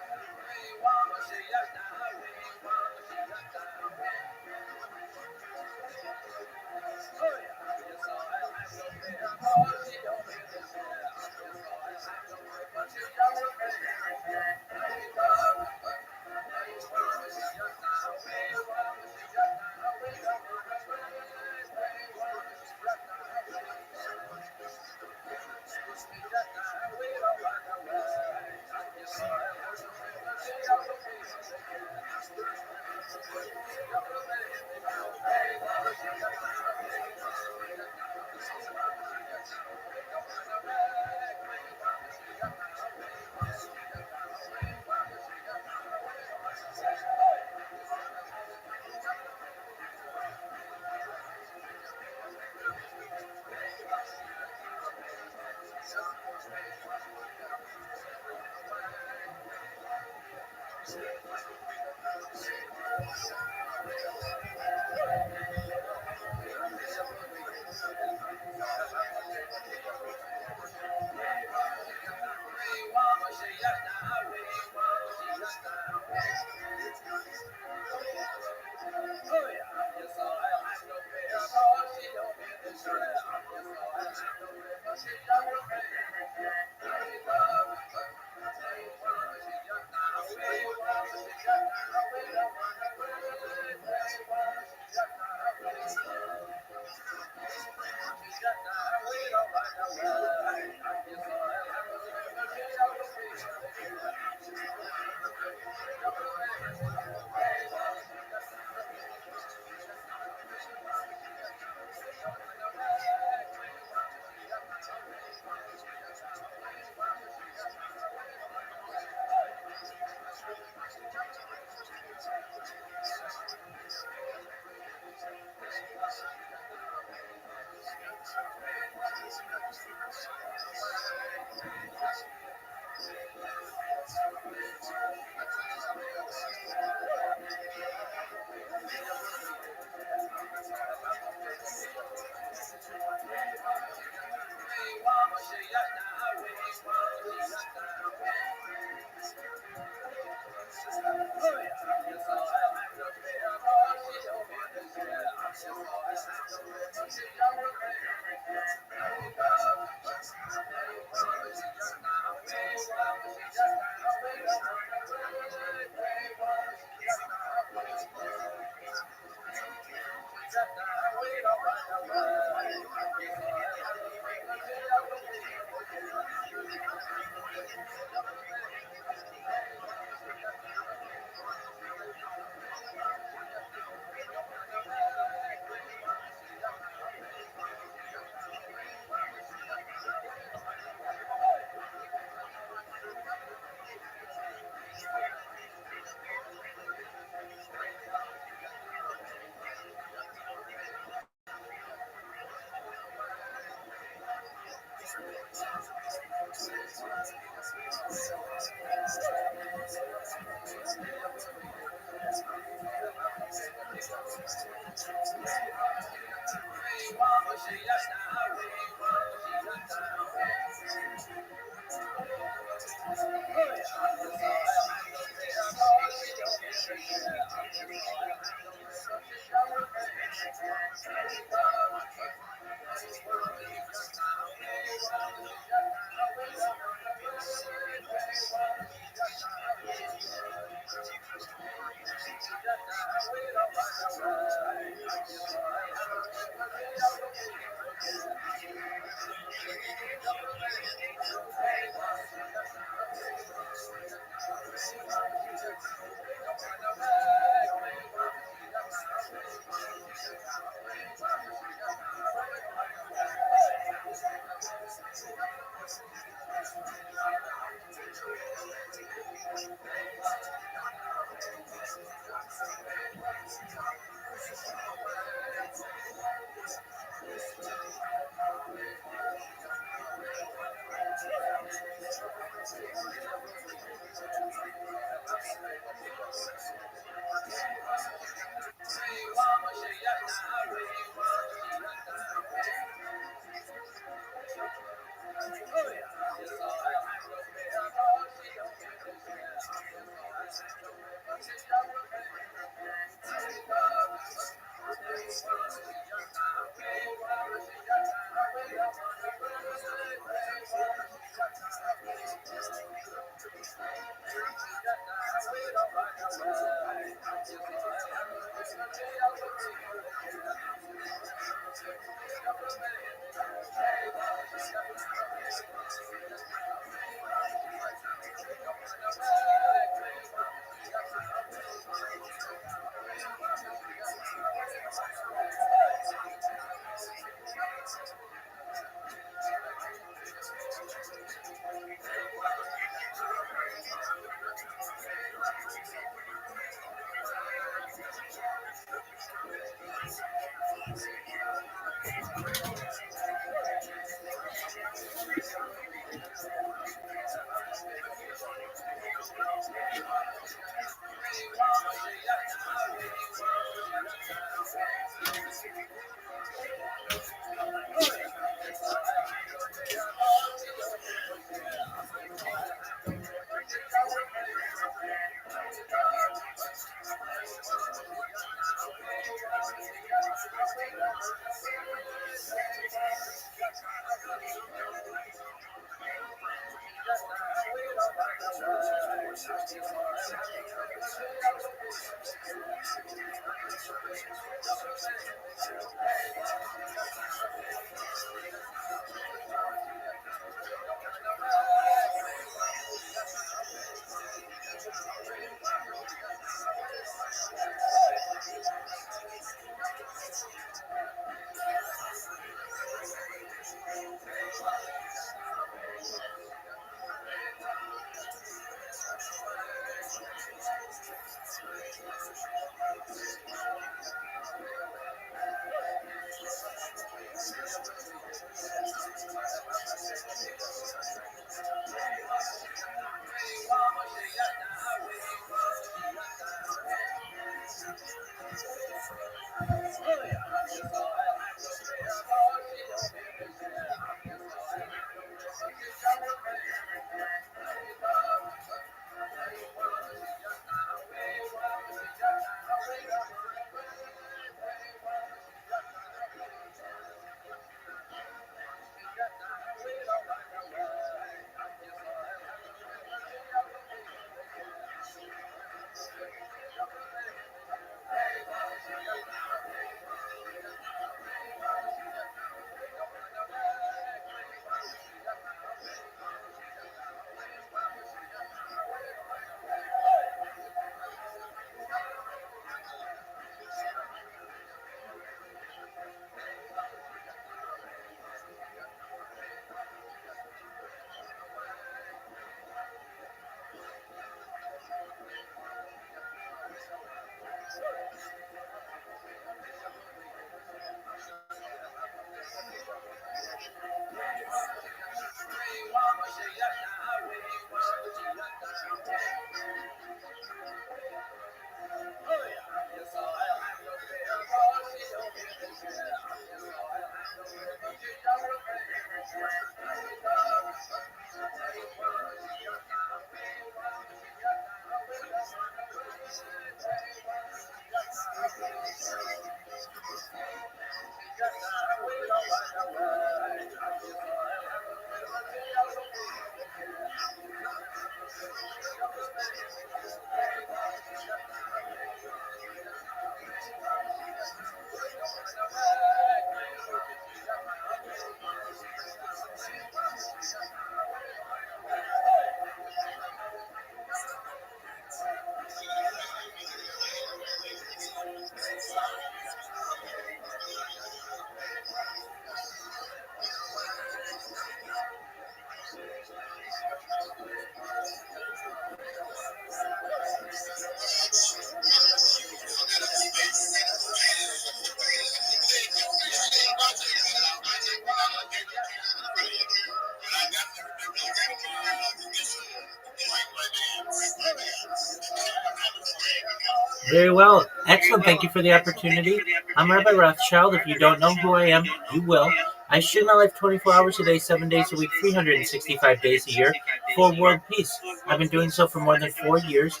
A: Very well. Excellent. Thank you for the opportunity. I'm Rabbi Rothschild. If you don't know who I am, you will. I share my life 24 hours a day, 7 days a week, 365 days a year for world peace. I've been doing so for more than 4 years.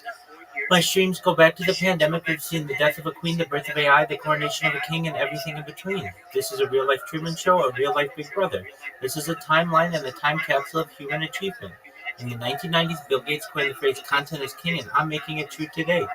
A: My streams go back to the pandemic. We've seen the death of a queen, the birth of AI, the coronation of a king, and everything in between. This is a real-life Truman Show, a real-life Big Brother. This is a timeline and a time capsule of human achievement. In the 1990s, Bill Gates coined the phrase "content is king," and I'm making it true today.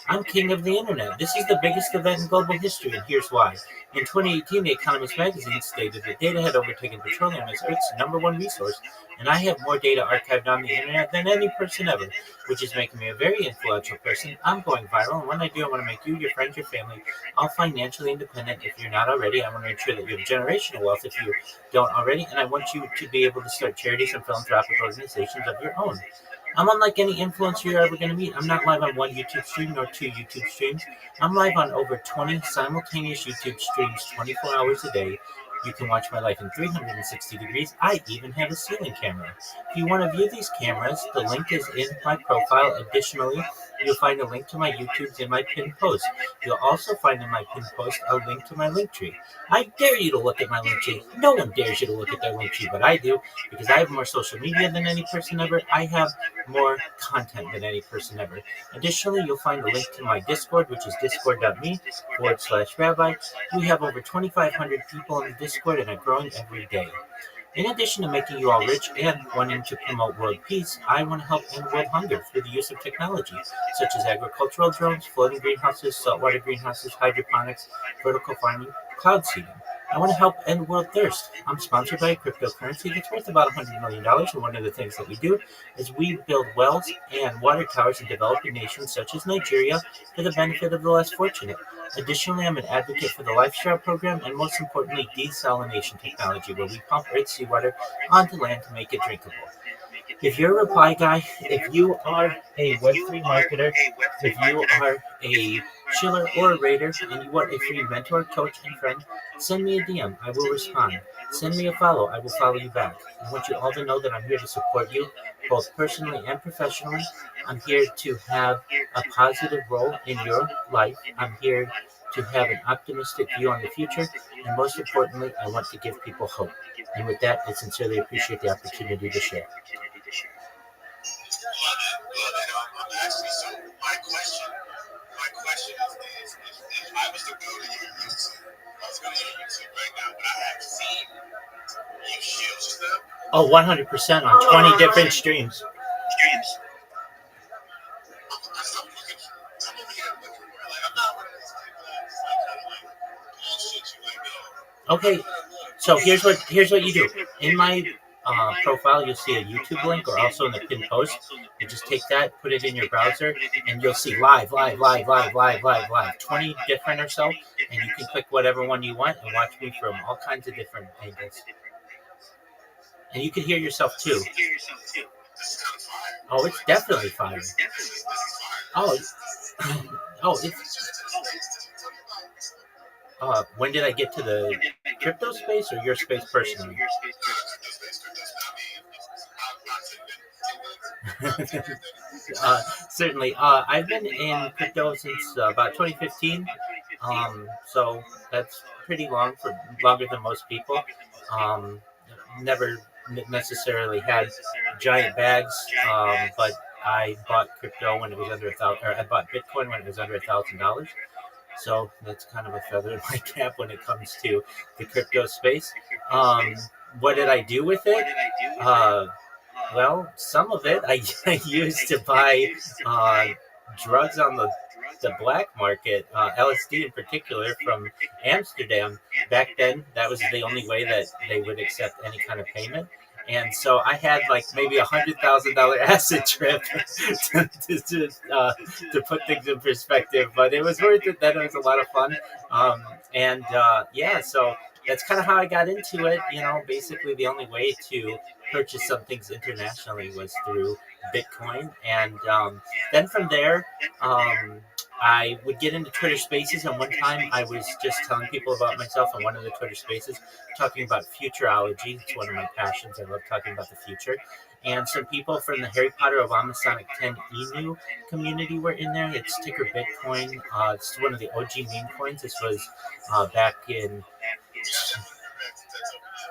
A: I'm king of the internet. This is the biggest event in global history, and here's why. In 2018, The Economist magazine stated that data had overtaken petroleum as Earth's #1 resource, and I have more data archived on the internet than any person ever, which is making me a very influential person. I'm going viral, and when I do, I want to make you, your friends, your family, all financially independent. If you're not already, I want to ensure that you have generational wealth if you don't already, and I want you to be able to start charities and philanthropic organizations of your own. I'm unlike any influencer you're ever going to meet. I'm not live on one YouTube stream nor 2 YouTube streams. I'm live on over 20 simultaneous YouTube streams 24 hours a day. You can watch my life in 360 degrees. I even have a ceiling camera. If you want to view these cameras, the link is in my profile. Additionally, you'll find a link to my YouTubes in my pinned post. You'll also find in my pinned post a link to my link tree. I dare you to look at my link tree. No one dares you to look at their link tree, but I do, because I have more social media than any person ever. I have more content than any person ever. Additionally, you'll find a link to my Discord, which is discord.me/rabbi. We have over 2,500 people in the Discord, and are growing every day. In addition to making you all rich and wanting to promote world peace, I want to help end world hunger through the use of technology, such as agricultural drones, floating greenhouses, saltwater greenhouses, hydroponics, vertical farming, cloud seeding. I want to help end world thirst. I'm sponsored by a cryptocurrency that's worth about $100 million, and one of the things that we do is we build wells and water towers in developing nations such as Nigeria for the benefit of the less fortunate. Additionally, I'm an advocate for the Lifestyle program and, most importantly, desalination technology, where we pump Earth's seawater onto land to make it drinkable. If you're a reply guy, if you are a Web3 marketer, if you are a chiller or a raider, and you want a free mentor, coach, and friend, send me a DM. I will respond. Send me a follow. I will follow you back. I want you all to know that I'm here to support you, both personally and professionally. I'm here to have a positive role in your life. I'm here to have an optimistic view on the future, and most importantly, I want to give people hope. And with that, I sincerely appreciate the opportunity to share.
B: Love it. I'm actually, so my question is, if I was to go to your YouTube, right now, would I have seen you shield stuff?
A: Oh, 100% on 20 different streams.
B: I'm over here looking for, like, I'm not one of these people that's like, kind of like, bullshit you like,
A: Okay, so here's what you do. In my profile, you'll see a YouTube link, or also in the pinned post. You just take that, put it in your browser, and you'll see live, 20 different or so, and you can click whatever one you want and watch me from all kinds of different angles. And you can hear yourself too. Oh, it's definitely fire. Oh, it's. When did I get to the crypto space or your space personally? Certainly. I've been in crypto since about 2015. So that's pretty longer than most people. Never necessarily had giant bags, but I bought crypto when it was under I bought Bitcoin when it was under $1,000. So that's kind of a feather in my cap when it comes to the crypto space. What did I do with it? Well, some of it I used to buy drugs on the black market, LSD in particular, from Amsterdam. Back then, that was the only way that they would accept any kind of payment. And so I had like maybe $100,000 acid trip to put things in perspective, but it was worth it. Then it was a lot of fun, so that's kind of how I got into it. Basically the only way to purchase some things internationally was through Bitcoin, and then from there, I would get into Twitter Spaces, and one time I was just telling people about myself on one of the Twitter Spaces, talking about futurology. It's one of my passions. I love talking about the future. And some people from the Harry Potter Obama Sonic 10 Emu community were in there. It's ticker Bitcoin. It's one of the OG meme coins. This was back in...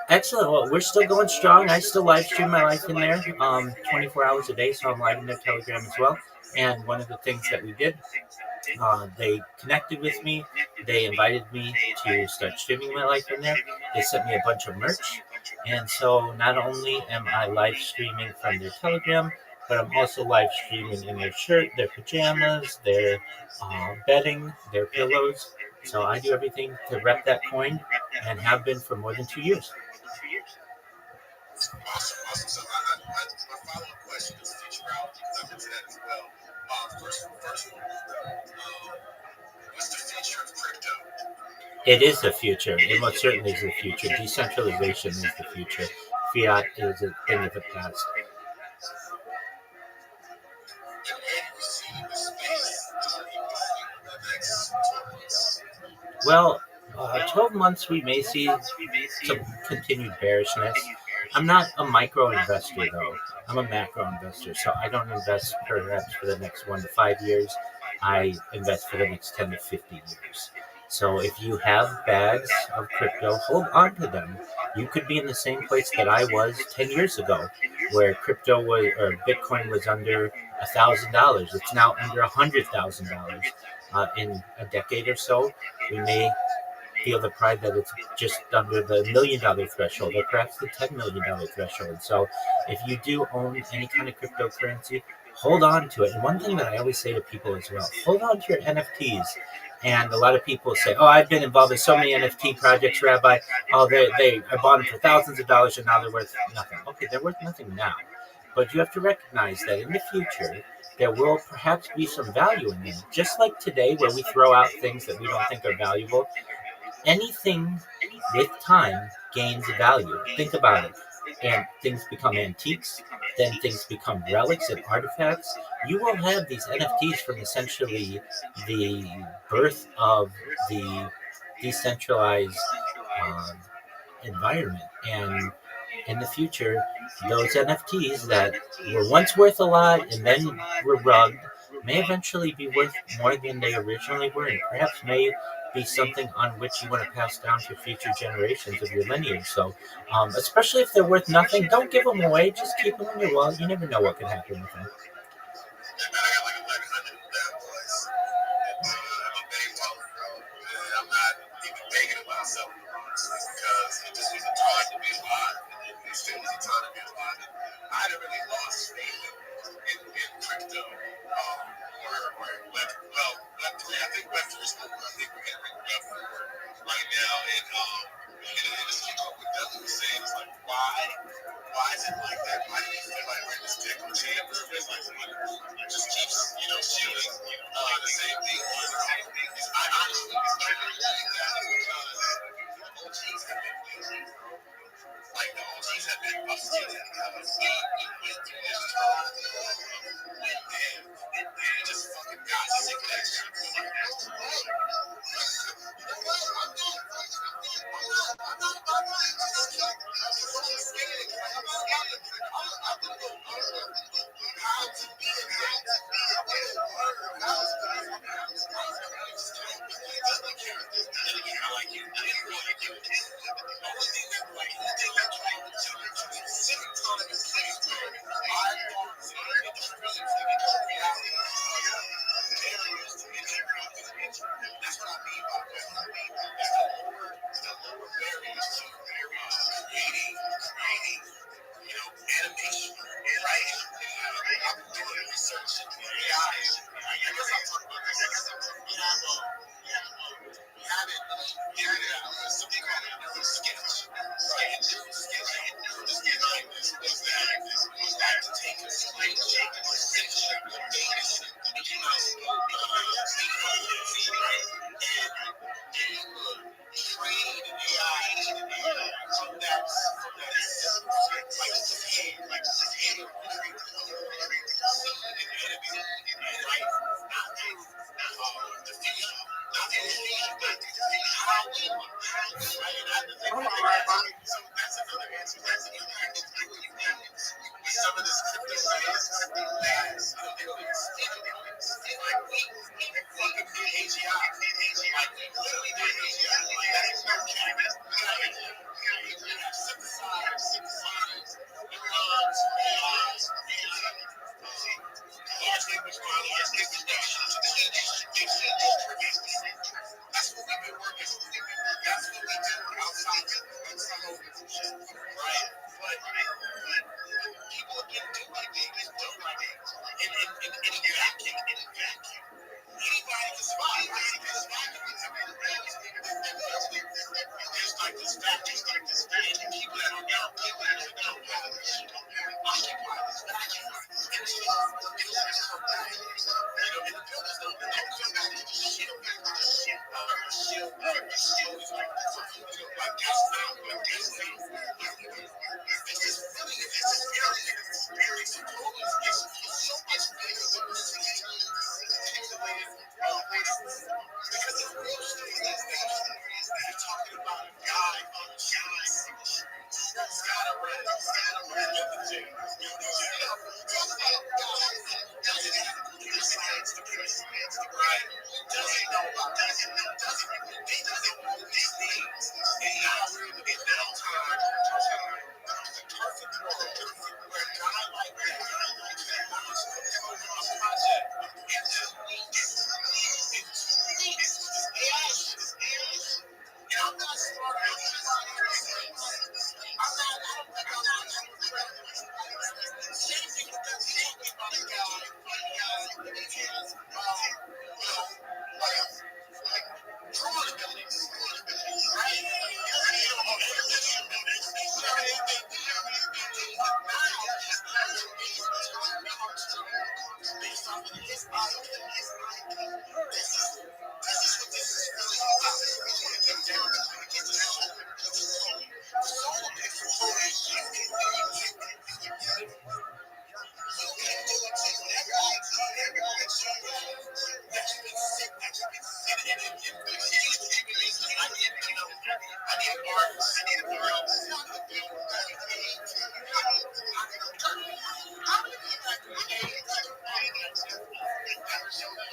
A: Excellent. Well, we're still going strong. I still live stream my life in there 24 hours a day, so I'm live in their Telegram as well. And one of the things that we did, they connected with me. They invited me to start streaming my life in there. They sent me a bunch of merch. And so not only am I live streaming from their Telegram, but I'm also live streaming in their shirt, their pajamas, their bedding, their pillows. So I do everything to rep that coin, and have been for more than 2 years.
B: Awesome. So my follow-up question is futurology, because I'm into that as well. First one, what's the future of crypto?
A: It is the future. It most certainly is the future. Decentralization is the future. Fiat is a thing of the past. Well, 12 months we may see some continued bearishness. I'm not a micro investor though. I'm a macro investor, so I don't invest perhaps for the next 1 to 5 years. I invest for the next 10 to 50 years. So if you have bags of crypto, hold on to them. You could be in the same place that I was 10 years ago, where crypto was or Bitcoin was under $1,000. It's now under $100,000. In a decade or so, we may feel the pride that it's just under the $1 million threshold or perhaps the $10 million threshold. So if you do own any kind of cryptocurrency, hold on to it. And one thing that I always say to people as well, hold on to your NFTs. And a lot of people say, "Oh, I've been involved in so many NFT projects, Rabbi. Oh, I bought them for thousands of dollars, and now they're worth nothing." Okay, they're worth nothing now, but you have to recognize that in the future there will perhaps be some value in them. Just like today, where we throw out things that we don't think are valuable, anything with time gains value. Think about it. And things become antiques, then things become relics and artifacts. You will have these NFTs from essentially the birth of the decentralized um, environment. And in the future, those NFTs that were once worth a lot and then were rugged may eventually be worth more than they originally were, and perhaps may be something on which you want to pass down to future generations of your lineage. So, especially if they're worth nothing, don't give them away. Just keep them in your wallet. You never know what could happen with them.
B: And man, I got like 1,100 bad boys. And I'm a big wallet, bro. And I'm not even thinking about selling them, honestly, because it just was a time to be alive. And it still was a time to be alive. And I had really lost faith in crypto. Web 3. I think Web 3 is cool. I think we're entering Web 4 right now. And it's like what Devin was saying. It's like, why is it like that? Why do you feel like we're in this echo chamber? It's like it just keeps, shooting the same thing. I honestly believe that because the OGs have been busy. Like the OGs have been upskilling because we went through this time and they just fucking got sick of that shit. That's what I mean by it's the lower barriers to creating, animation, right? I've been doing research in AI. I guess I'll talk about this. We have it figured out. There's something called a neural sketch. Right? A neural sketch. Like this was that to take a slate or a section of data and train AI from that so that's another answer. Some of this crypto is they don't even speak about it. Like we fucking did AGI. Like we literally did AGI. Like that is no cap. We have synthesized neurons, AIs, large language model, large language model. That's what we've been working on. That's what we do outside of right? But people can do what they can do in a vacuum. Anybody can survive. Right?
E: about a guy on the shots. That's gotta run. In the gym. Science to press. Right? Doesn't know about this. He doesn't know these things. And now we're in the middle time. The perfect world where a guy like that wants to do a project in 2 weeks. In 2 weeks. And I'm not smart enough to find those things. I don't think I'm not incredible. Same thing with that talking about a guy that has, like drawing abilities, right? Based off of his this is what this is really all about. It's really what it comes down to. It's the soul. The soul of it is so you can do it. You can do it too. Whatever I show you that you can sit, that you can sit in it. I need artists. I need a girl. It's not the thing that I need. How many people I create that never show me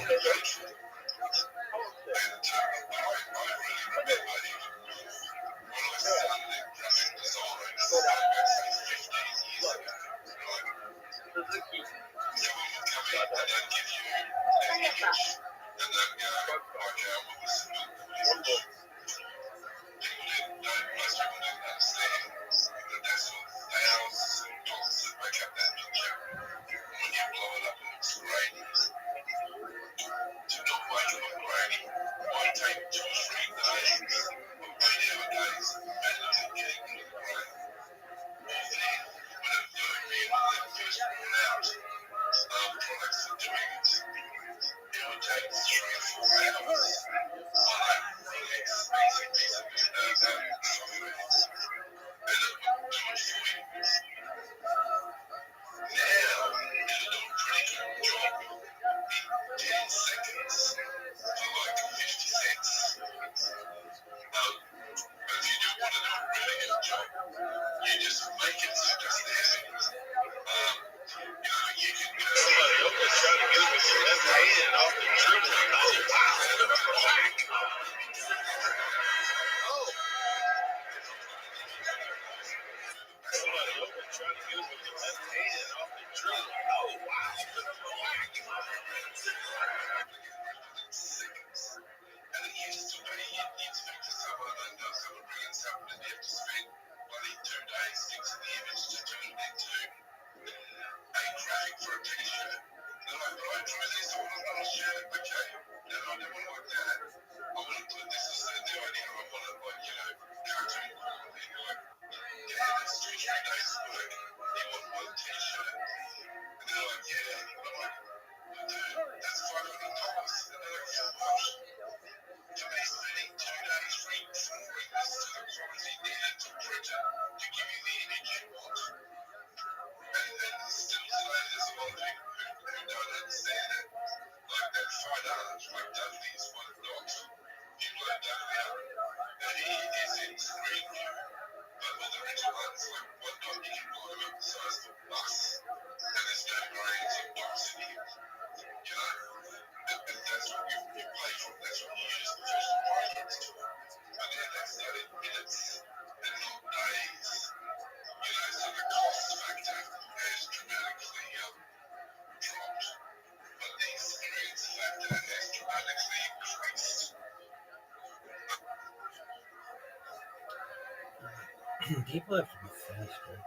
E: the artist?
A: People have to be faster.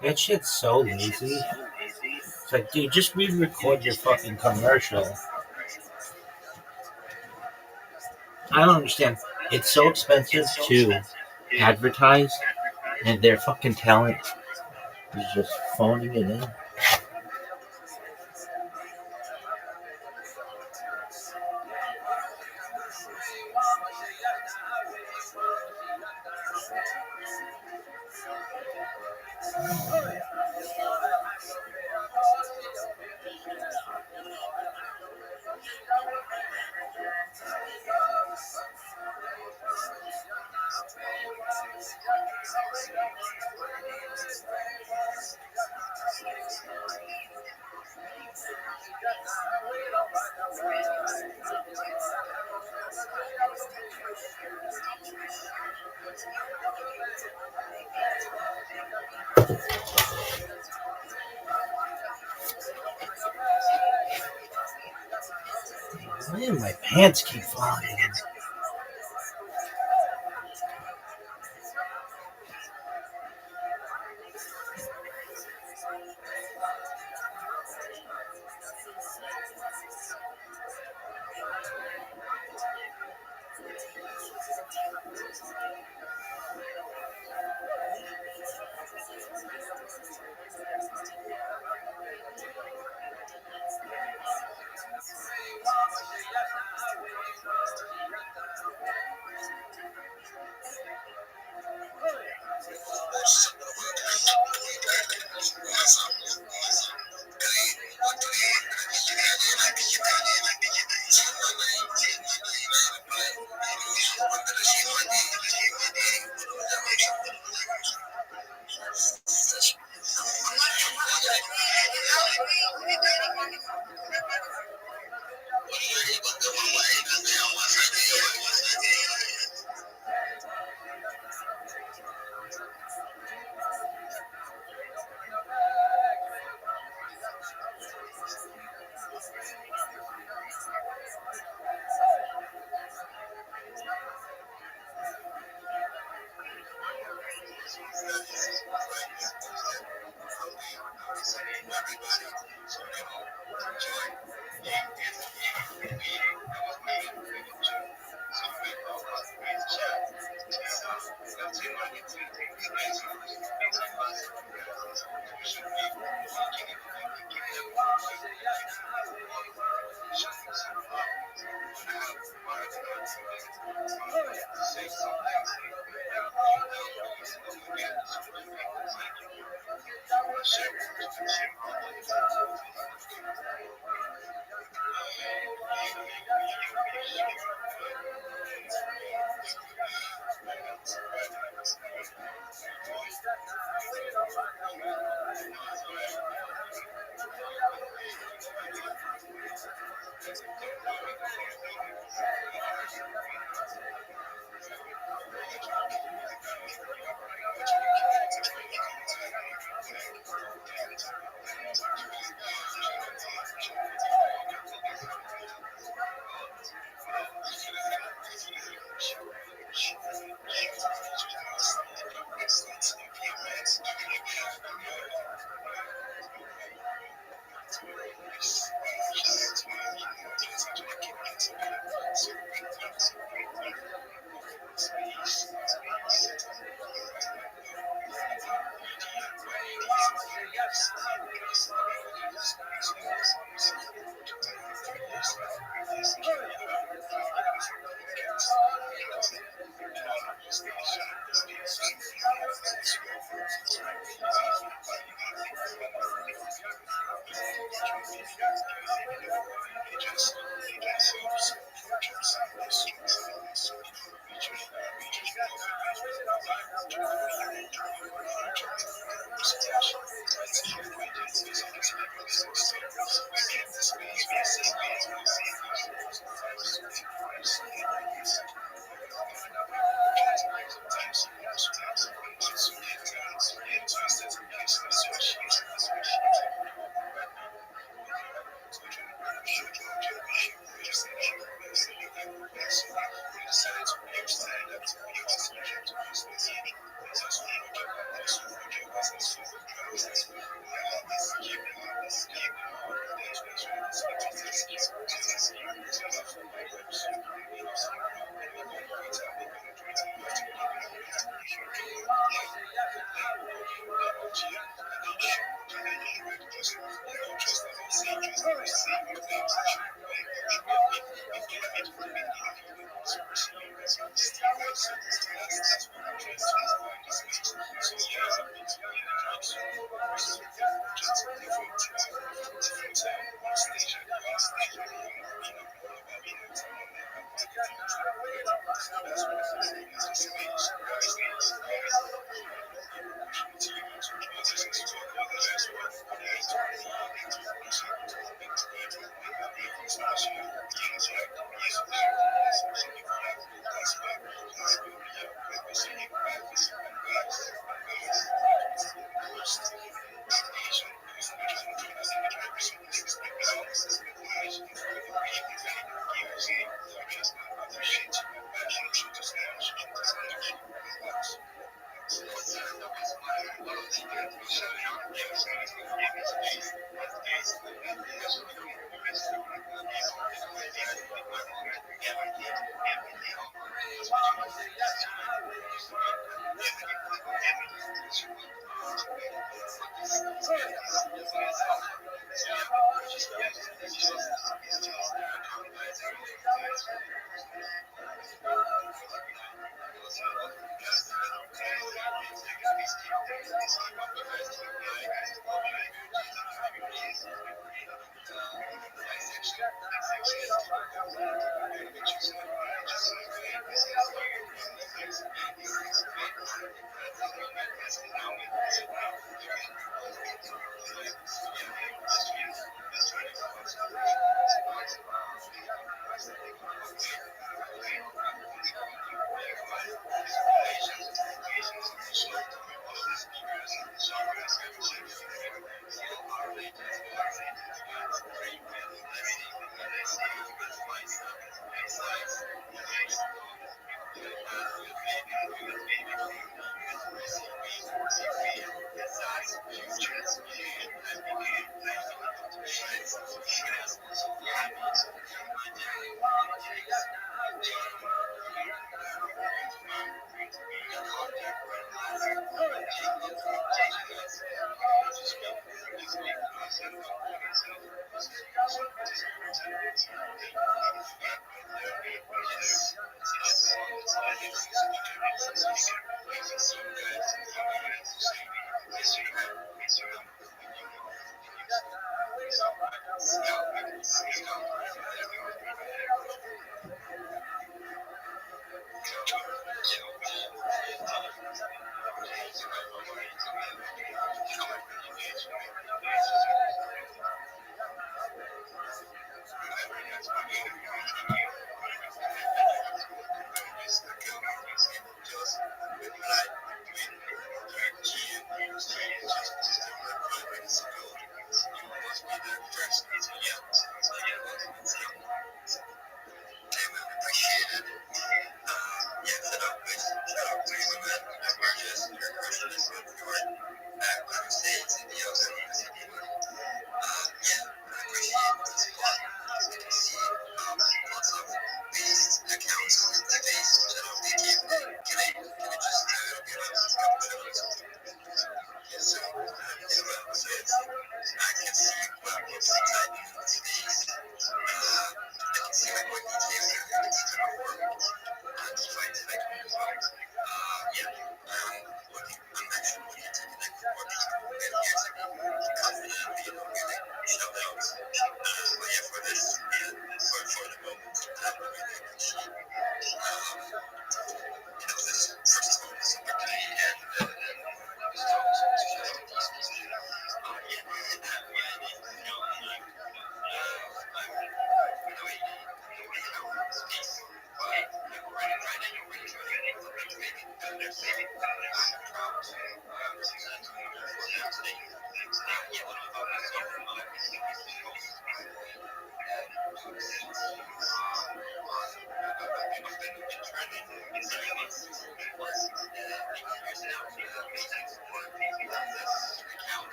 A: That shit's so lazy. It's like, dude, just re-record your fucking commercial. I don't understand. It's so expensive to advertise, and their fucking talent is just phoning it in. Why do my pants keep falling?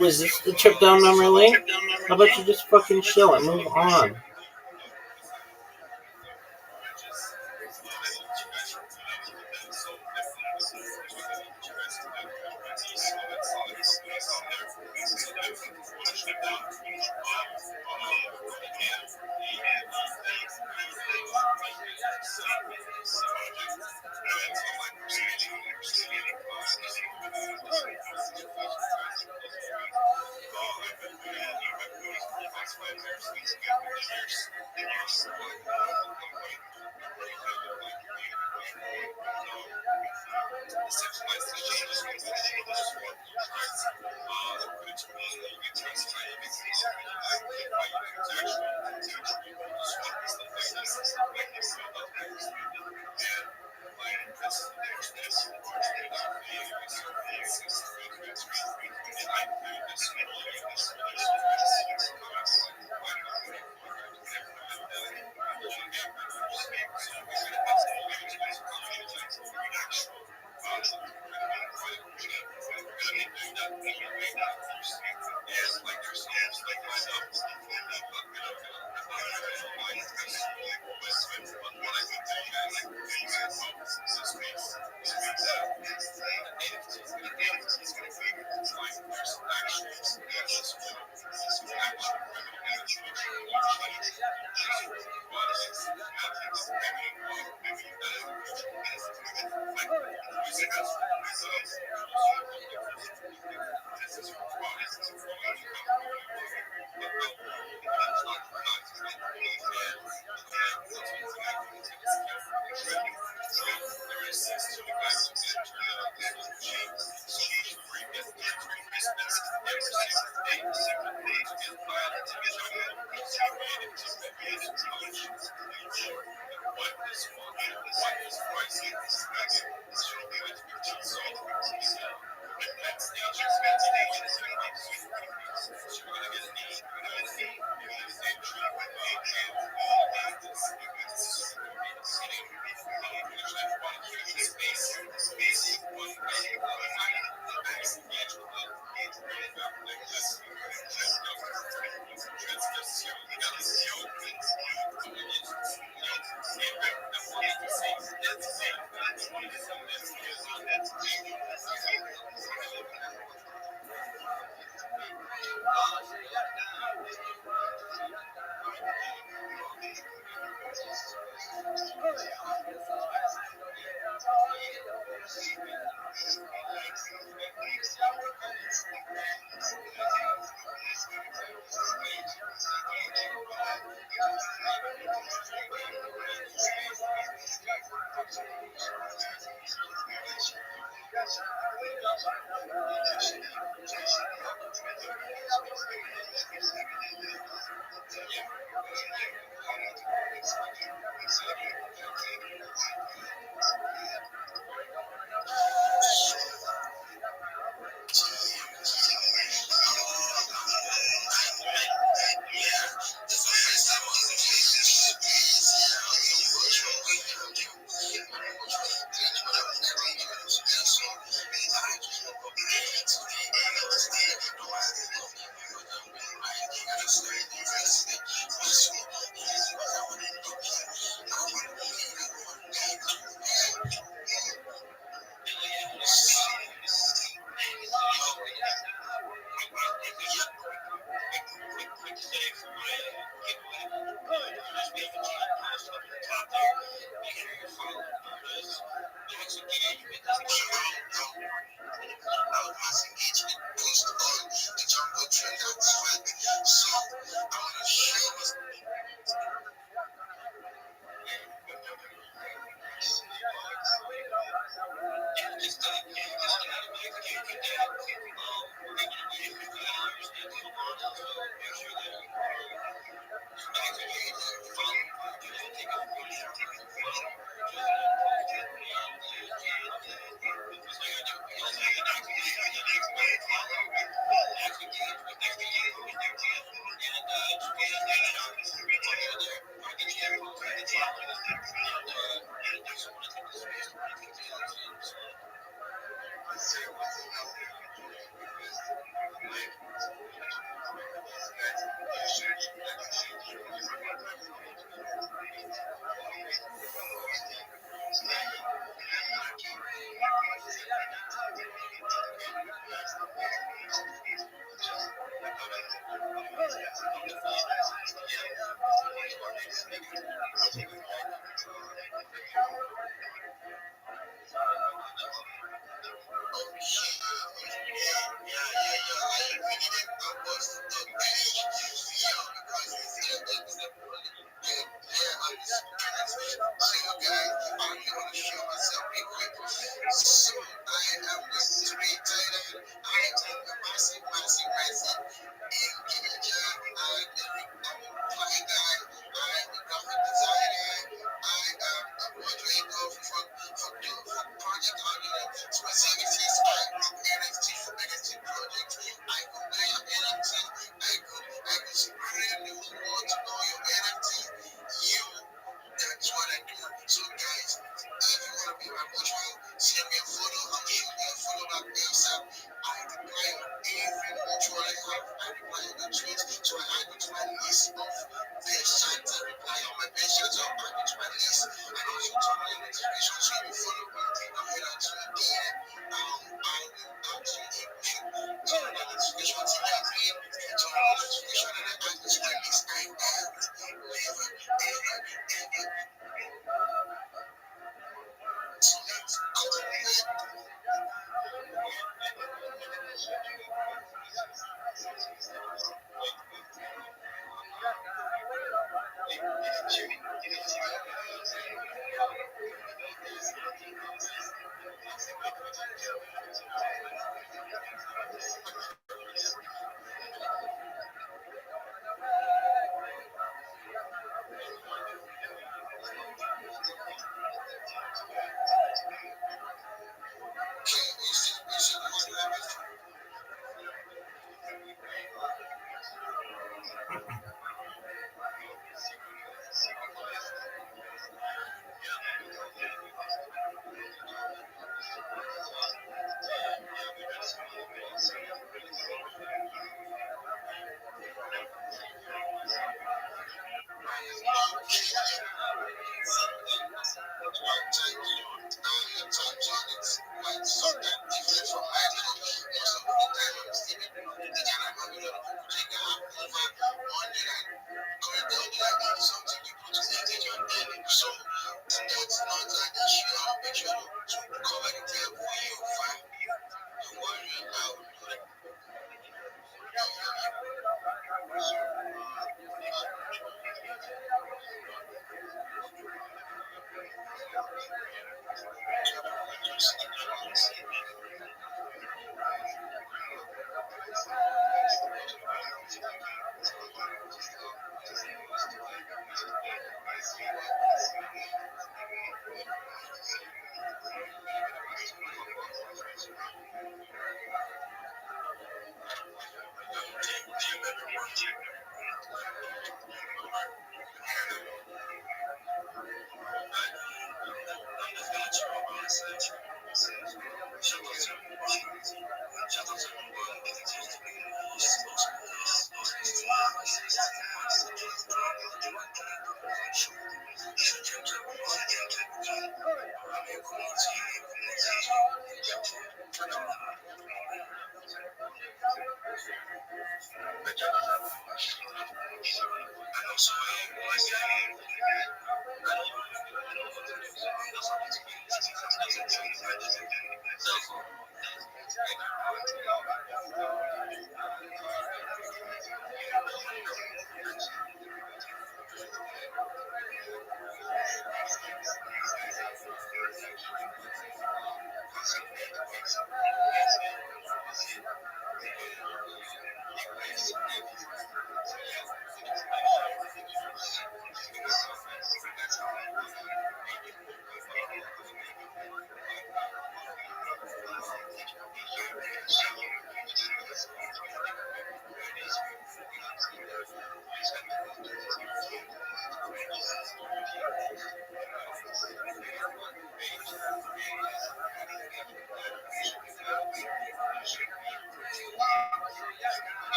A: Was this the trip down memory lane? How about you just fucking chill and move on?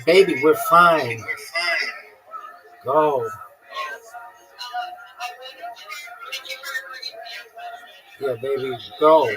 A: Baby, we're fine. Go. Yeah, baby, go.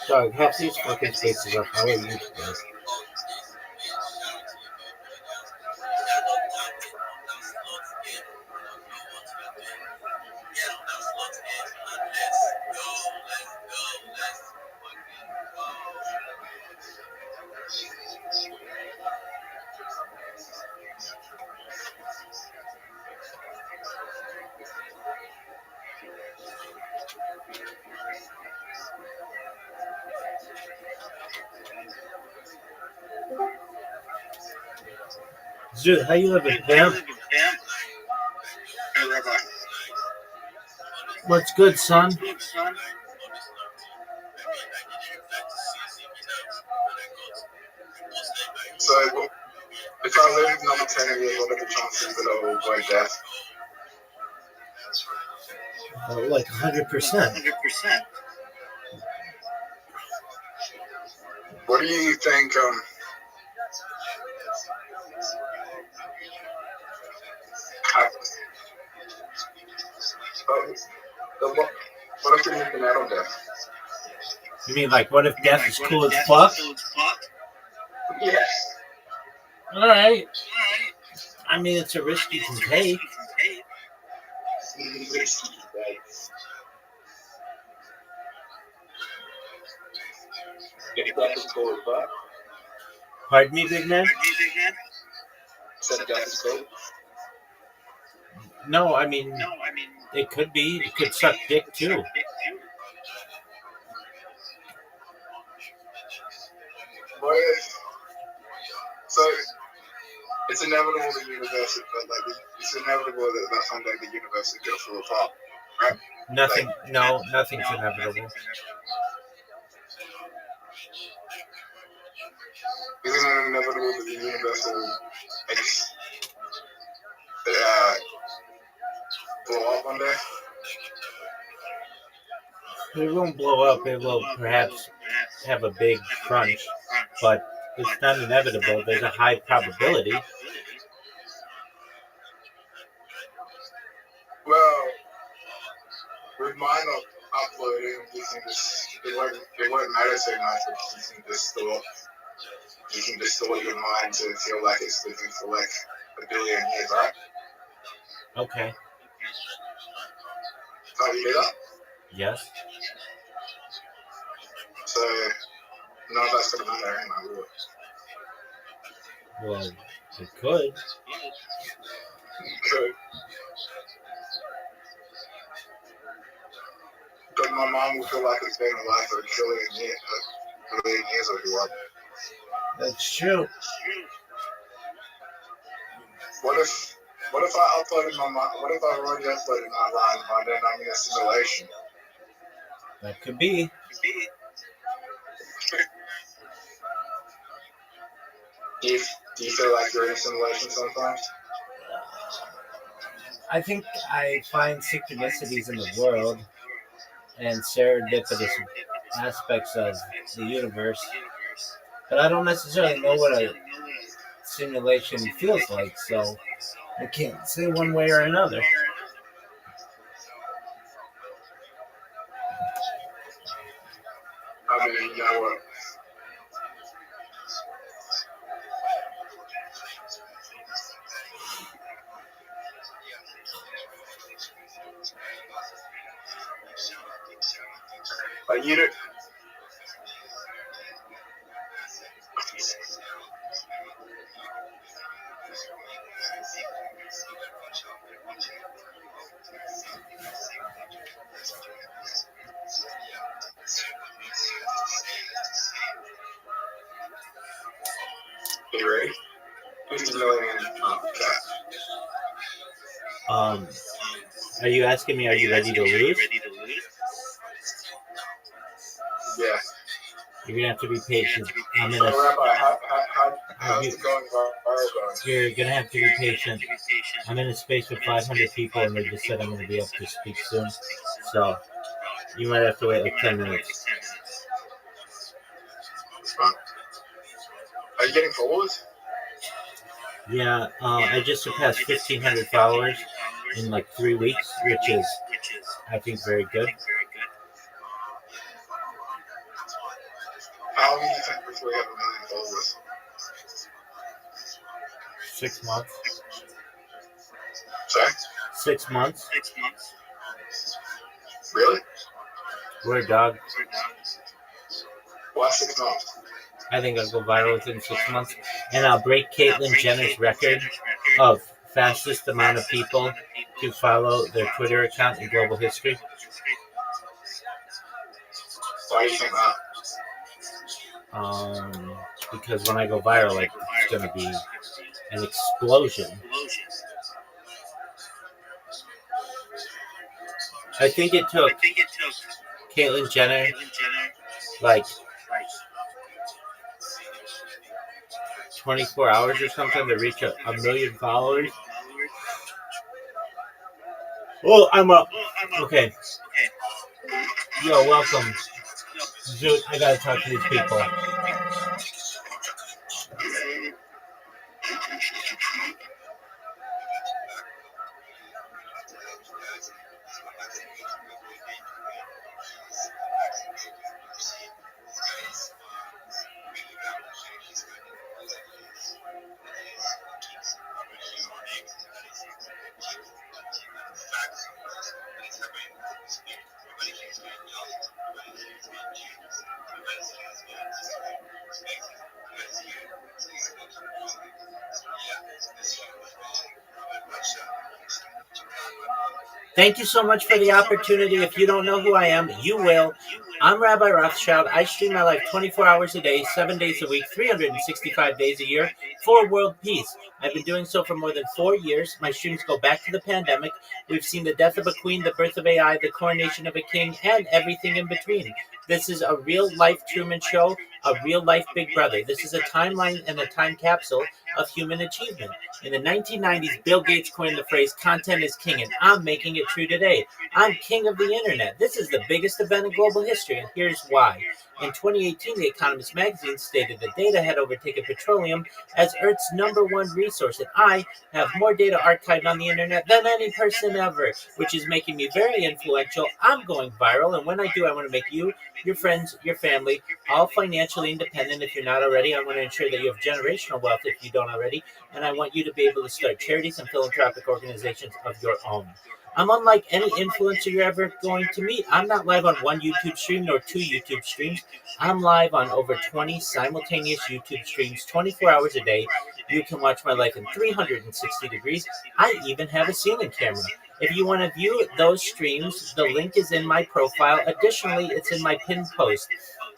A: Sorry, half these fucking spaces are how are you today? Dude, how you living, Pam?
B: Hey, Rabbi.
A: What's good, son?
B: So, if I live another 10 years, what are the chances that I will avoid death?
A: Like 100%.
B: 100%. What do you think, what if we meet the metal death?
A: You mean like what if death is cool as fuck?
E: Yes.
A: All right. I mean, it's a risk you can take.
E: If death is cool as fuck.
A: Pardon me, big man?
E: Said death is cool.
A: No, I mean, it could be. It could suck dick too.
E: What if? So it's inevitable the universe, but like it's inevitable that someday the universe will fall apart, right?
A: Nothing. No, nothing's inevitable.
E: Isn't it inevitable that the universe will blow up one day?
A: It won't blow up. It will perhaps have a big crunch, but it's not inevitable. There's a high probability.
E: Well, with mine uploading, you can just it won't matter so much because you can distort your mind to feel like it's living for like a billion years, right?
A: Okay.
E: Can't you do that?
A: Yes.
E: So none of that's gonna matter anyway, will it?
A: Well, it could.
E: Good. But my mom will feel like it's been alive for a billion years or what.
A: That's true.
E: What if I uploaded what if I've already uploaded my line and then I'm in a simulation?
A: That could be.
E: Do you feel like you're in a simulation sometimes?
A: I think I find synchronicities in the world and serendipitous aspects of the universe, but I don't necessarily know what a simulation feels like, so I can't say one way or another.
E: I mean, you know what? Like you don't. You ready? 50 million.
A: Are you asking me, are you ready to lose?
E: Yeah.
A: You're gonna have to be patient.
E: So, Rabbi, how's it going viral going?
A: You're gonna have to be patient. I'm in a space with 500 people, and they just said I'm gonna be up to speak soon. So you might have to wait like 10 minutes.
E: It's fun. Are you getting followers?
A: Yeah, I just surpassed 1,500 followers in like 3 weeks, which is, I think, very good.
E: How long do you think before you have 1 million followers?
A: 6 months.
E: Sorry?
A: 6 months.
E: Really?
A: We're a dog.
E: Why 6 months?
A: I think I'll go viral within 6 months, and I'll break Caitlyn Jenner's record of fastest amount of people to follow their Twitter account in global history.
E: Why do you think that?
A: Because when I go viral, like, it's going to be an explosion. I think it took Caitlyn Jenner like 24 hours or something to reach a million followers. Oh, I'm up. Okay. Yo, welcome. Dude, I gotta talk to these people. Thank you so much for the opportunity. If you don't know who I am, you will. I'm Rabbi Rothschild. I stream my life 24 hours a day, 7 days a week, 365 days a year for world peace. I've been doing so for more than 4 years. My streams go back to the pandemic. We've seen the death of a queen, the birth of AI, the coronation of a king, and everything in between. This is a real life Truman Show, a real life Big Brother. This is a timeline and a time capsule of human achievement. In the 1990s, Bill Gates coined the phrase content is king, and I'm making it true today. I'm king of the internet. This is the biggest event in global history, and here's why. In 2018, The Economist magazine stated that data had overtaken petroleum as Earth's #1 resource, and I have more data archived on the internet than any person ever, which is making me very influential. I'm going viral, and when I do, I want to make you, your friends, your family, all financially independent if you're not already. I want to ensure that you have generational wealth if you don't already, and I want you to be able to start charities and philanthropic organizations of your own. I'm unlike any influencer you're ever going to meet. I'm not live on one YouTube stream nor 2 YouTube streams. I'm live on over 20 simultaneous YouTube streams 24 hours a day. You can watch my life in 360 degrees. I even have a ceiling camera. If you want to view those streams, the link is in my profile. Additionally, it's in my pinned post.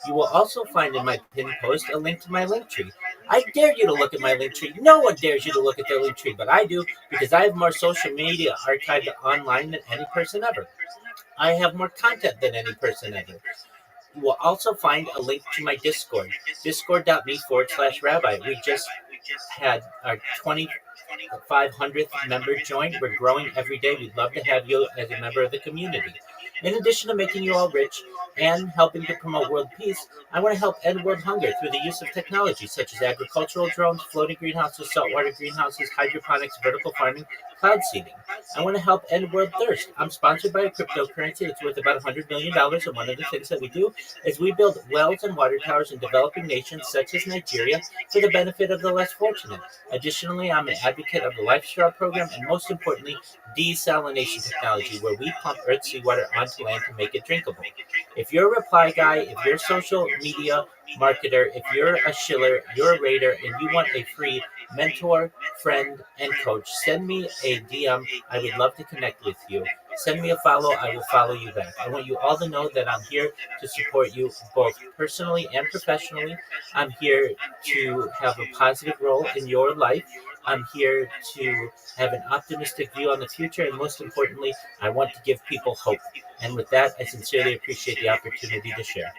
A: You will also find in my pinned post a link to my link tree. I dare you to look at my link tree. No one dares you to look at their link tree, but I do because I have more social media archived online than any person ever. I have more content than any person ever. You will also find a link to my Discord, discord.me/rabbi. We just had our 2,500th member join. We're growing every day. We'd love to have you as a member of the community. In addition to making you all rich and helping to promote world peace, I want to help end world hunger through the use of technology such as agricultural drones, floating greenhouses, saltwater greenhouses, hydroponics, vertical farming, cloud seeding. I want to help end world thirst. I'm sponsored by a cryptocurrency that's worth about $100 million, and one of the things that we do is we build wells and water towers in developing nations such as Nigeria for the benefit of the less fortunate. Additionally, I'm an advocate of the Life Straw program and, most importantly, desalination technology, where we pump Earth's seawater onto land to make it drinkable. If you're a reply guy, if you're a social media marketer, if you're a shiller, you're a raider, and you want a free mentor, friend, and coach, send me a DM. I would love to connect with you. Send me a follow. I will follow you back. I want you all to know that I'm here to support you both personally and professionally. I'm here to have a positive role in your life. I'm here to have an optimistic view on the future, and most importantly, I want to give people hope. And with that, I sincerely appreciate the opportunity to share.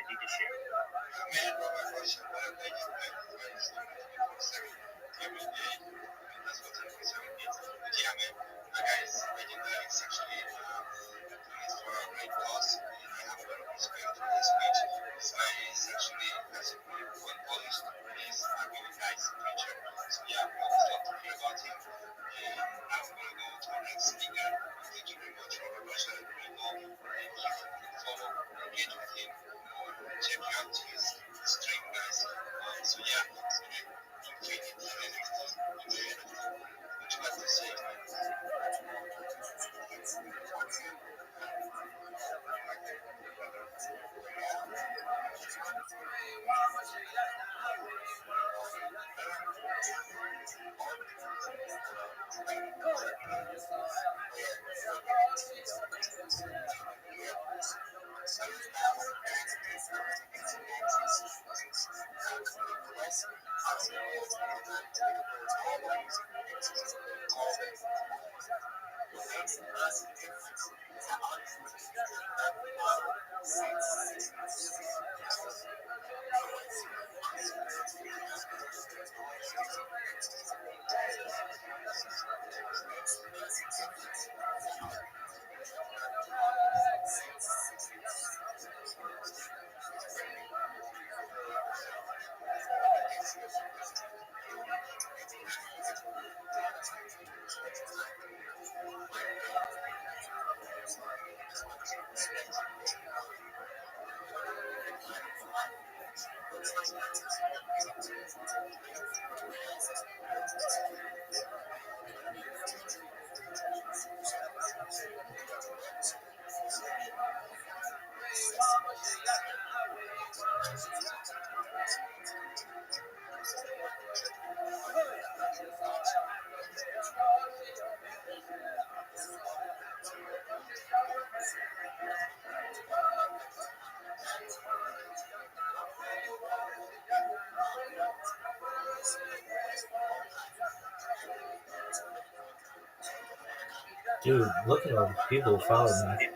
A: Dude, look at all the people who follow me.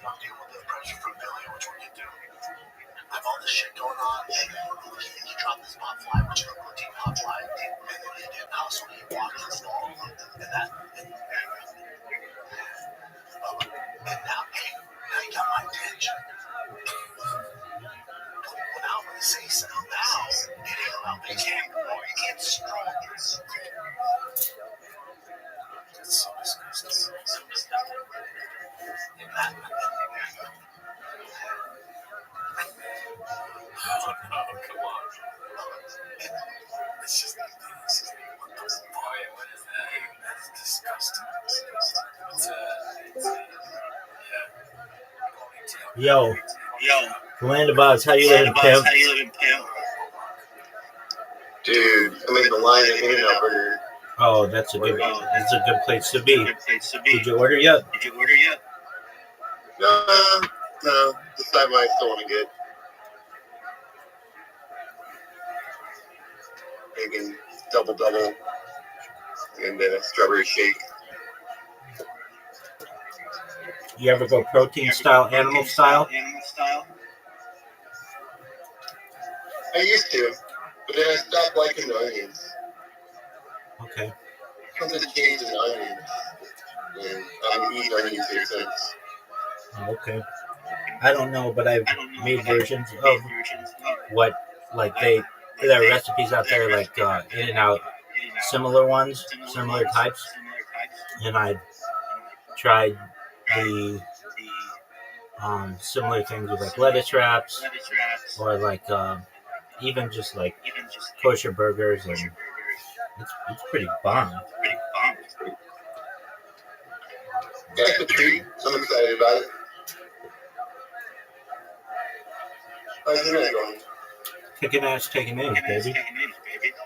E: I'm dealing with the pressure from Billy, which we'll get to. I have all this shit going on. He dropped this pop fly, which is a protein pop fly, and then he did hustle. He walked his stall, and now he got my attention. Well, now I'm gonna say something. Now it ain't about the camera, boy. It gets stronger. It's so disgusting. Oh, come on. It's just not this. Boy, what is that? That's disgusting.
A: Yo, Landabouts, how you living, pimp?
B: Dude, I'm in the line at In-N-Out Burger.
A: Oh, that's a good place to be. Did you order yet?
B: No. This time I still want to get bacon double and then a strawberry shake.
A: You ever go protein style, animal style?
B: I used to, but then I stopped liking the onions.
A: Okay.
B: Something changed in onions. And I'm eating onions here since.
A: Oh, okay. I don't know, but I've made versions of what, like there are recipes out there like In-N-Out, similar types, and I've tried the similar things with like lettuce wraps or like even just like kosher burgers, and it's pretty bomb.
B: Yeah, it's a treat. I'm excited about it. How's your night going?
A: Kicking ass, taking names, baby.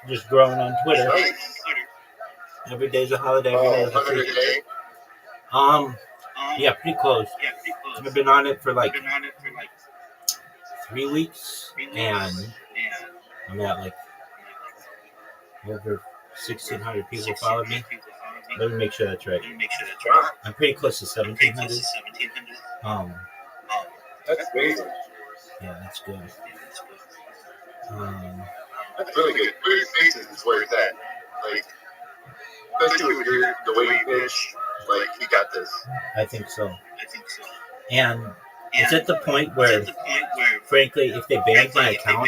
A: Just growing on Twitter.
B: Nice.
A: Every day's a holiday. Every day is a
B: 100
A: treat.
B: a day?
A: Yeah, pretty close. I've been on it for like 3 weeks, and I'm at like over 1,600 people followed me. Let me make sure that's right. I'm pretty close to 1,700.
B: That's amazing.
A: Yeah, that's good.
B: That's really good. Pretty Spaces is where it's at. Like, especially with the way you pitch, like, you got this.
A: I think so. And it's at the point where, frankly, if they banned my account,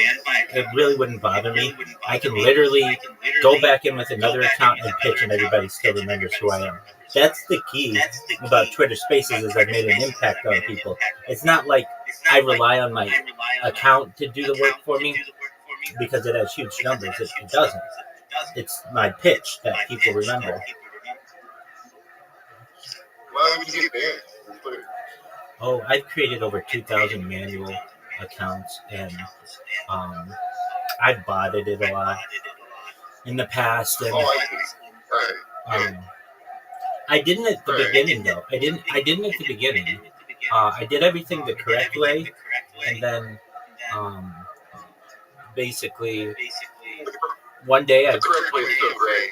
A: it really wouldn't bother me. I can literally go back in with another account and pitch, and everybody still remembers who I am. That's the key about Twitter Spaces, is I've made an impact on people. It's not like I rely on my account to do the work for me because it has huge numbers. It doesn't. It's my pitch that people remember.
B: Why would you get banned on Twitter?
A: Oh, I've created over 2,000 manual accounts, and I botted it a lot in the past. And I didn't at the beginning, though. I didn't at the beginning. I did everything the correct way, and then basically one day
B: The correct way is so great.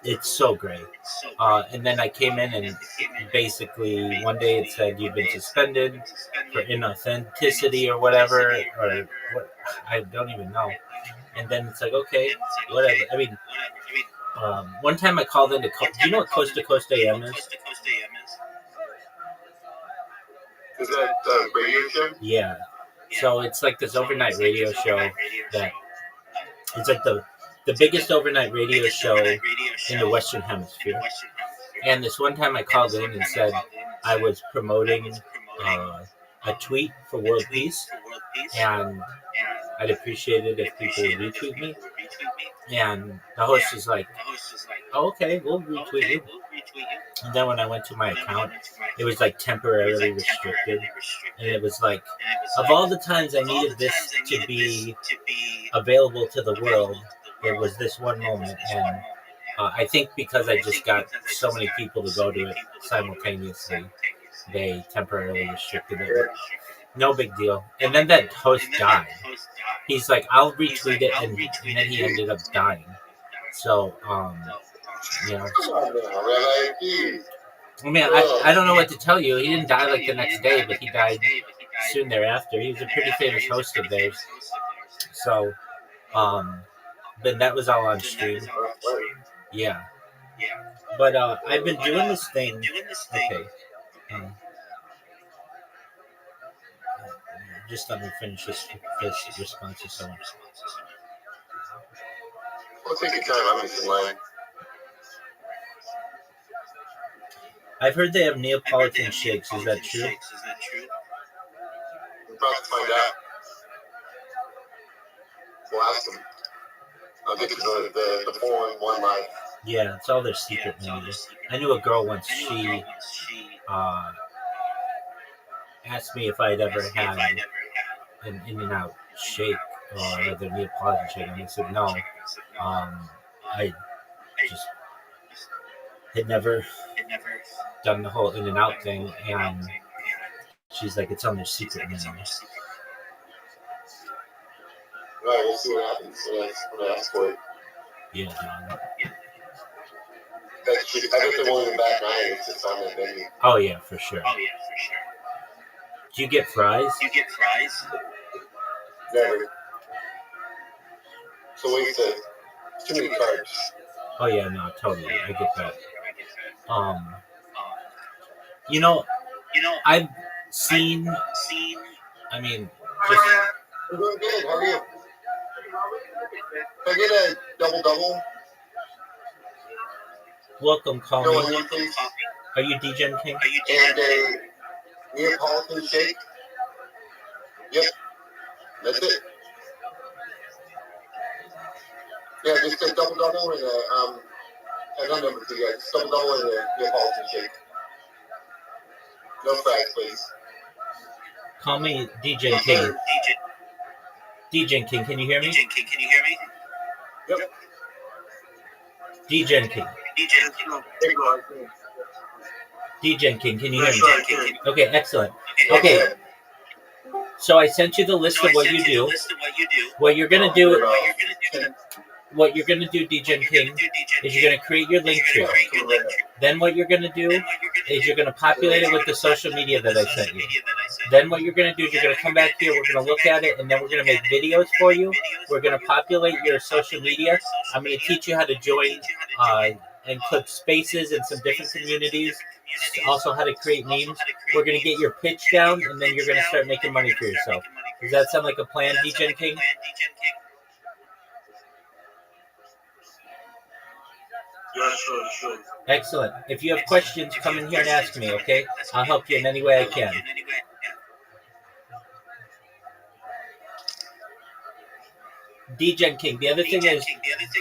A: it's so great. And then I came in, and basically one day it said you've been suspended for inauthenticity or whatever, or what, I don't even know. And then it's like, okay, whatever. I mean, one time I called into, do you know what Coast to Coast AM is?
B: Is that a radio show?
A: Yeah. So it's like this overnight radio show that it's like the biggest overnight radio show in the Western Hemisphere. And this one time I called in and said I was promoting a tweet for world peace, and I'd appreciate it if people would retweet me. And the host was like, oh, okay, we'll retweet you. And then when I went to my account, it was like temporarily restricted. And it was like, of all the times I needed this to be available to the world, it was this one moment. And I think because I just got so many people to go to it simultaneously, they temporarily restricted it. No big deal. And then that host died. He's like, I'll retweet it, and then he ended up dying. So, you know.
B: Come on now, Rabbi.
A: I mean, I don't know what to tell you. He didn't die like the next day, but he died soon thereafter. He was a pretty famous host of theirs. So, but that was all on stream. Yeah. But I've been doing this thing. Okay. Just let me finish this response to someone.
B: Well, take your time. I'm just in line.
A: I've heard they have Neapolitan shakes. Is that true?
B: We're about to find out. We'll ask them. I'll get to the 4-in-1 life.
A: Yeah, it's all their secret menu. I knew a girl once. She asked me if I'd ever had an In-N-Out shake or the Neapolitan shake, and I said no. I just had never done the whole In-N-Out thing, and she's like, it's on their secret menu.
B: Right, we'll see what happens when I ask for it.
A: Yeah, John.
B: I bet they won't even bat an eye if it's on that menu.
A: Oh yeah, for sure. Do you get fries?
B: Never. So wait, it's too many carbs.
A: Oh yeah, no, totally. I get that. You know, I've seen. I mean, just.
B: I'm doing good. How are you? Can I get a double?
A: Welcome, call
B: No,
A: me.
B: please.
A: Are you DJ King?
B: And a Neapolitan shake. Yep. That's it. Yeah, just a double and a number 2, yeah, just double and a Neapolitan shake. No fries, please.
A: Call me DJ King. DJ King, can you hear me?
B: Yep.
A: DJ King. DJ King, can you hear me? Okay, excellent. Okay, so I sent you the list of what you do. What you're gonna do, DJ King, is you're gonna create your link tree. Then what you're gonna do is you're gonna populate it with the social media that I sent you. Then what you're gonna do is you're gonna come back here. We're gonna look at it, and then we're gonna make videos for you. We're gonna populate your social media. I'm gonna teach you how to join and clip spaces in some different communities. Also, how to create memes. We're gonna get your pitch down, and then you're gonna start making money for yourself. Does that sound like a plan, DJ King?
B: Yeah, sure.
A: Excellent. If you have questions, come in here and ask me, okay? I'll help you in any way I can. DJ King, the other thing is,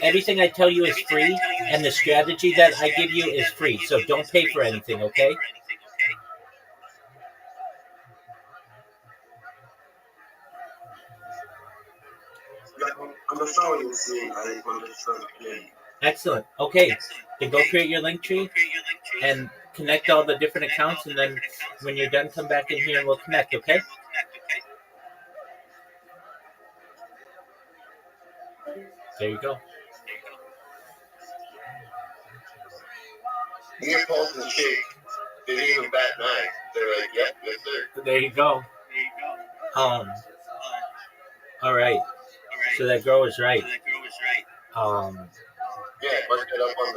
A: everything I tell you is free, and the strategy that I give you is free, so don't pay for anything, okay?
B: I'm just trying to see. I understand.
A: Excellent. Okay, then go create your link tree and connect all the different accounts, and then when you're done, come back in here and we'll connect, okay? There you go.
B: Neapolitan shake. They didn't even bat an eye. They're like, yep, yes, sir.
A: There you go. All right. So that girl was right.
B: Yeah, mark it up on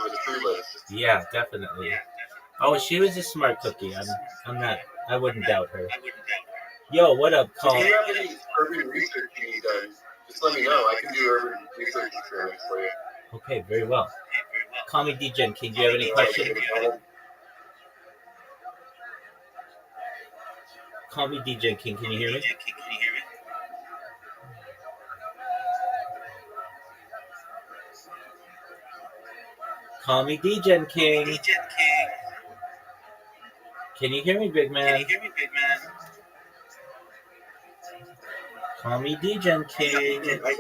B: the true list.
A: Yeah, definitely. Oh, she was a smart cookie. I'm not. I wouldn't doubt her. Yo, what up, Call?
B: If you have any urban research you need done, just let me know. I can do urban research experiments for you.
A: Okay, very well. Call me DJ King. Do you have any questions? Call me DJ King. Can you hear me? Call me DJ King. Can you hear me, big man? Call me DJ King.
B: I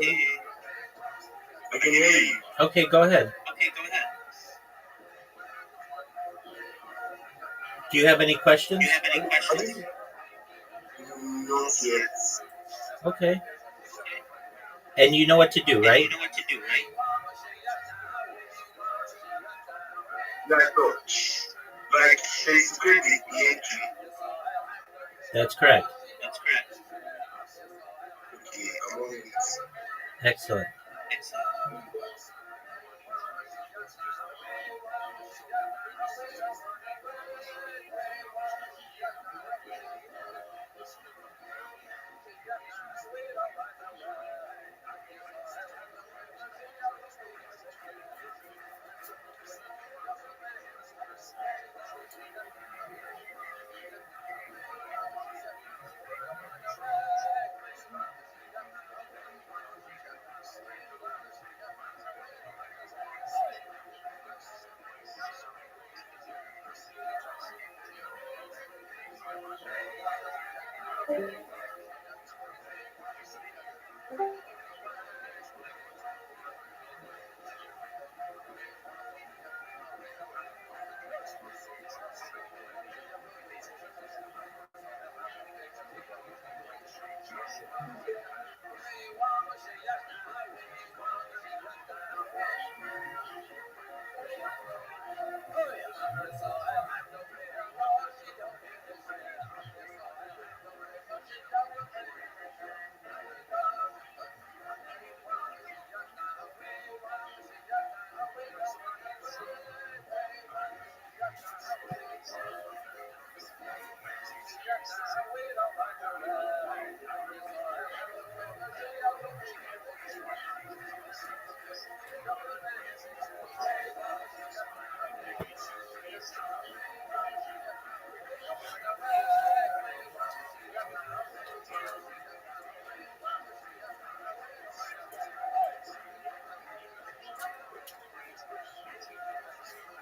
B: can hear you.
A: Okay, go ahead. Do you have any questions?
B: No, yet.
A: Okay. And you know what to do, right?
B: Yeah, coach.
F: Like basically the entry.
A: That's correct.
F: Okay, I'm on it.
A: Excellent.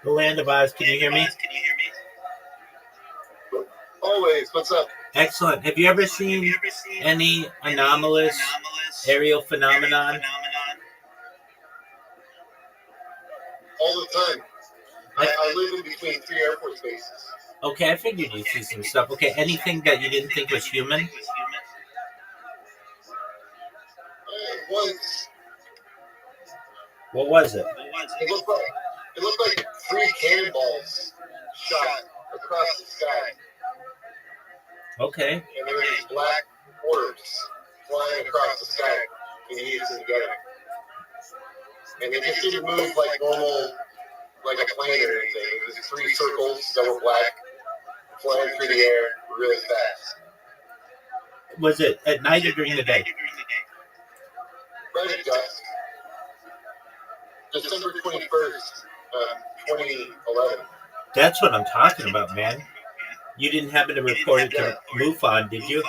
A: The Land of Oz, can you hear me?
B: Always. What's up?
A: Excellent. Have you ever seen any anomalous aerial phenomenon?
B: All the time. I live in between 3 Air Force bases.
A: Okay, I figured you'd see some stuff. Okay, anything that you didn't think was human?
B: Once,
A: What was it?
B: it looked like 3 cannonballs shot across the sky.
A: Okay.
B: And there were these black orbs flying across the sky in unison together. And they just didn't move like normal, like a plane or anything. It was 3 circles that were black, flying through the air really fast.
A: Was it at night or during the day?
B: Right at dusk. December 21st, 2011.
A: That's what I'm talking about, man. You didn't happen to report it to MUFON, did you?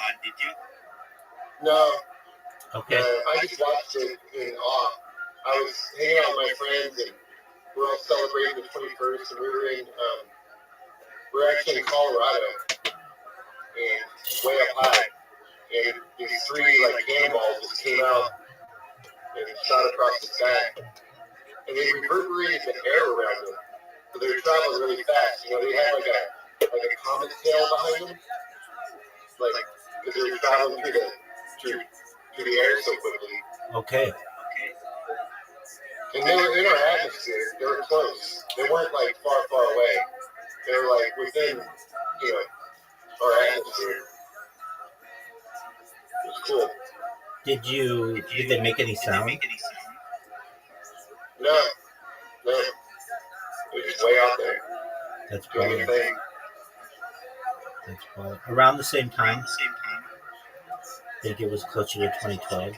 B: No.
A: Okay.
B: I just watched it in awe. I was hanging out with my friends and we're all celebrating the 21st, and we're actually in Colorado and way up high. And these 3 like cannonballs just came out and shot across the sky. And they reverberated the air around them. So they were traveling really fast. You know, they had like a comet tail behind them. Like, because they were traveling through the air so quickly.
A: Okay.
B: And they were in our atmosphere. They were close. They weren't like far away. They were like within, our atmosphere. It was cool.
A: Did they make any sound?
B: No. It was way out there.
A: That's
B: Doing
A: brilliant.
B: their thing.
A: That's brilliant. Around the same time, I think it was closer to 2012,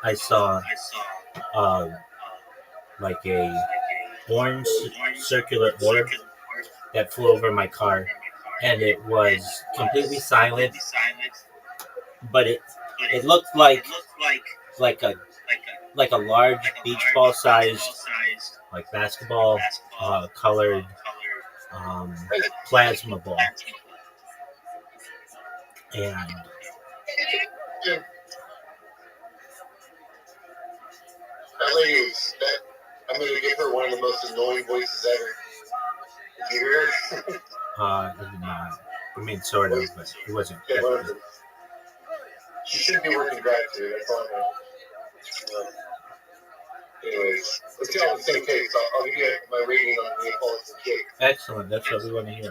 A: I saw like a orange circular orb that flew over my car, and it was completely silent, but it looked like a large beach ball sized, like basketball colored plasma ball. And
B: That lady was, I'm going to give her one of the most annoying voices ever. Did you hear her?
A: I mean, sort of, but it wasn't.
B: Yeah, whatever. She should be working gratitude. That's all I know. Anyways, let's get on the same page. I'll give you my rating on the Neapolitan cake.
A: Excellent. That's what we want to hear.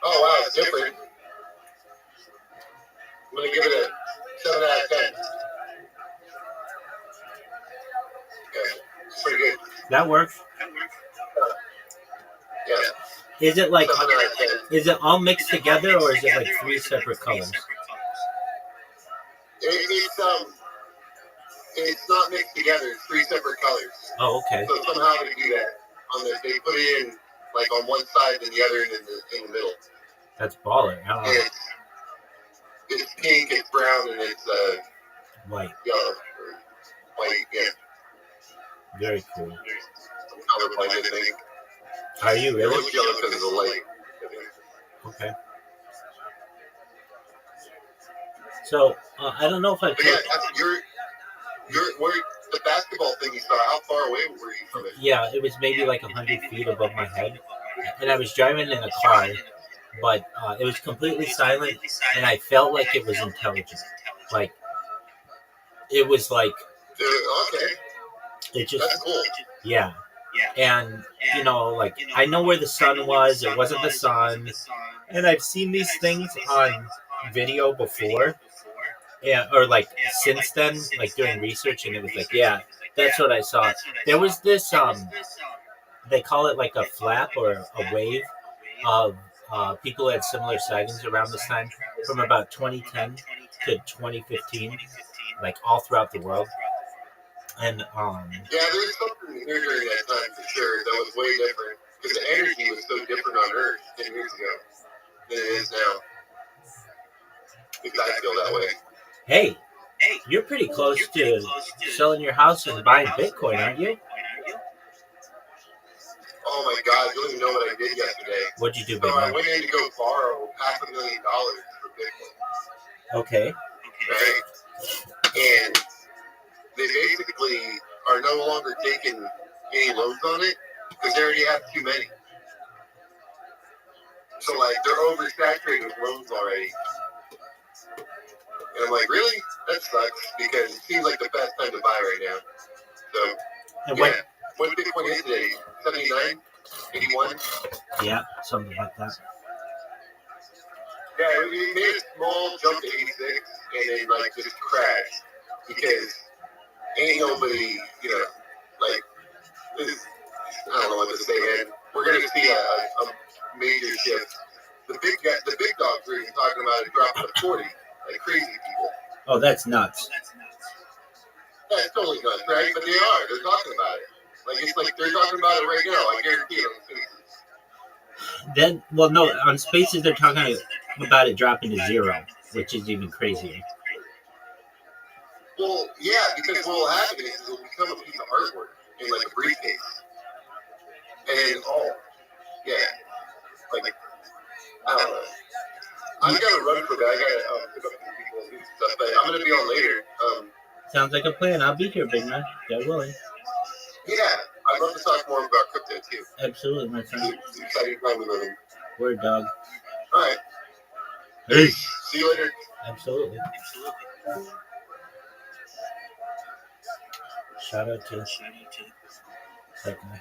B: Oh, wow, it's different. I'm going to give it a 7 out of 10. Yeah, it's pretty good.
A: That works.
B: Yeah,
A: Is it like,
B: 7 out of 10.
A: is it all mixed together or is it like 3 separate colors?
B: It's not mixed together. It's 3 separate colors.
A: Oh, okay.
B: So somehow they do that. They put it in like on one side and the other, and in the middle.
A: That's baller. I don't know.
B: It's pink, it's brown, and it's
A: White.
B: yellow. Or white, yeah.
A: Very cool.
B: Colorblind, I think.
A: Are you
B: It
A: really?
B: looks yellow because of the light.
A: Okay. So, I don't know if I
B: But yeah,
A: told...
B: where the basketball thing you saw, how far away were you from it?
A: Yeah, it was maybe like 100 feet above my head. And I was driving in a car, but it was completely silent, and I felt like it was intelligent. Like, it was like...
B: Okay.
A: It just...
B: That's cool.
A: Yeah. And, you know, like, I know where the sun was. It wasn't the sun. And I've seen these things on video before. Yeah, or like since then, like doing research, and it was like, yeah, that's what I saw. There was this, they call it like a flap or a wave of people who had similar sightings around this time from about 2010 to 2015, like all throughout the world. And
B: yeah, there's something here during that time for sure that was way different because the energy was so different on Earth 10 years ago than it is now. Because I feel that way.
A: Hey, you're pretty close to selling your house and buying Bitcoin, aren't you?
B: Oh my God, you don't even know what I did yesterday.
A: What'd you do,
B: So I
A: Bitcoin?
B: went in to go borrow $500,000 for Bitcoin.
A: Okay.
B: Right? And they basically are no longer taking any loans on it because they already have too many. So like they're oversaturated with loans already. And I'm like, really? That sucks because it seems like the best time to buy right now. So,
A: And
B: yeah. What Bitcoin is today? 79? 81?
A: Yeah, something like that.
B: Yeah, it made a small jump to 86 and then like just crashed because ain't nobody, you know, like, this, I don't know what to say, man. We're going to see a major shift. The big dogs are even talking about it dropping to 40. Like crazy people.
A: Oh, that's nuts.
B: Yeah, it's totally nuts, right? But they are. They're talking about it. Like, it's like they're talking about it right now. I guarantee it on Spaces.
A: Then, well, no, on Spaces they're talking about it dropping to 0, which is even crazier.
B: Well, yeah, because what will happen is it'll become a piece of artwork in like a briefcase. And, yeah. Like, I don't know. I'm gonna run for that. I gotta pick up some people and do stuff, but I'm gonna be on later.
A: Sounds like a plan. I'll be here, big man. God willing.
B: Yeah, I'd love to talk more about crypto too.
A: Absolutely, my friend.
B: It's an exciting time we live in.
A: Word, dog.
B: All right.
A: Peace.
B: See you later.
A: Absolutely. Shout out to that guy.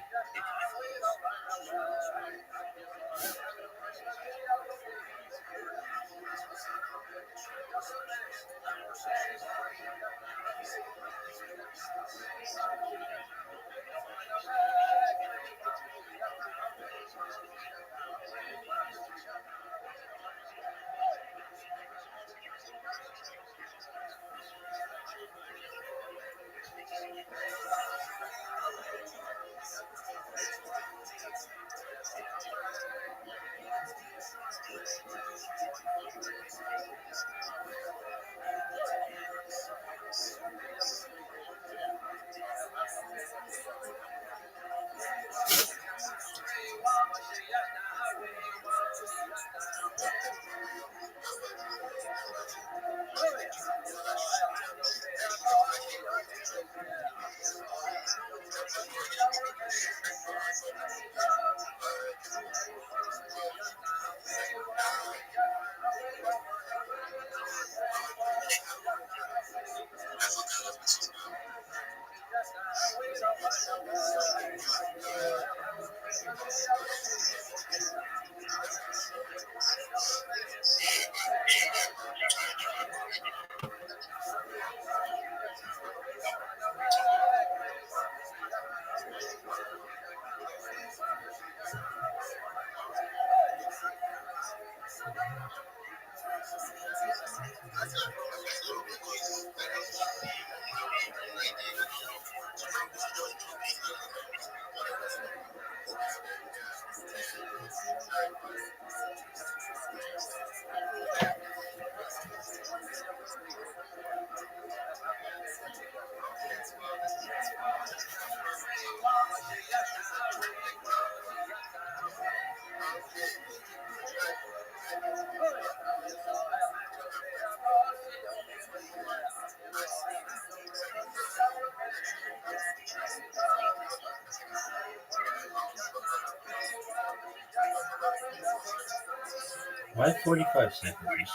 A: Why 45 seconds?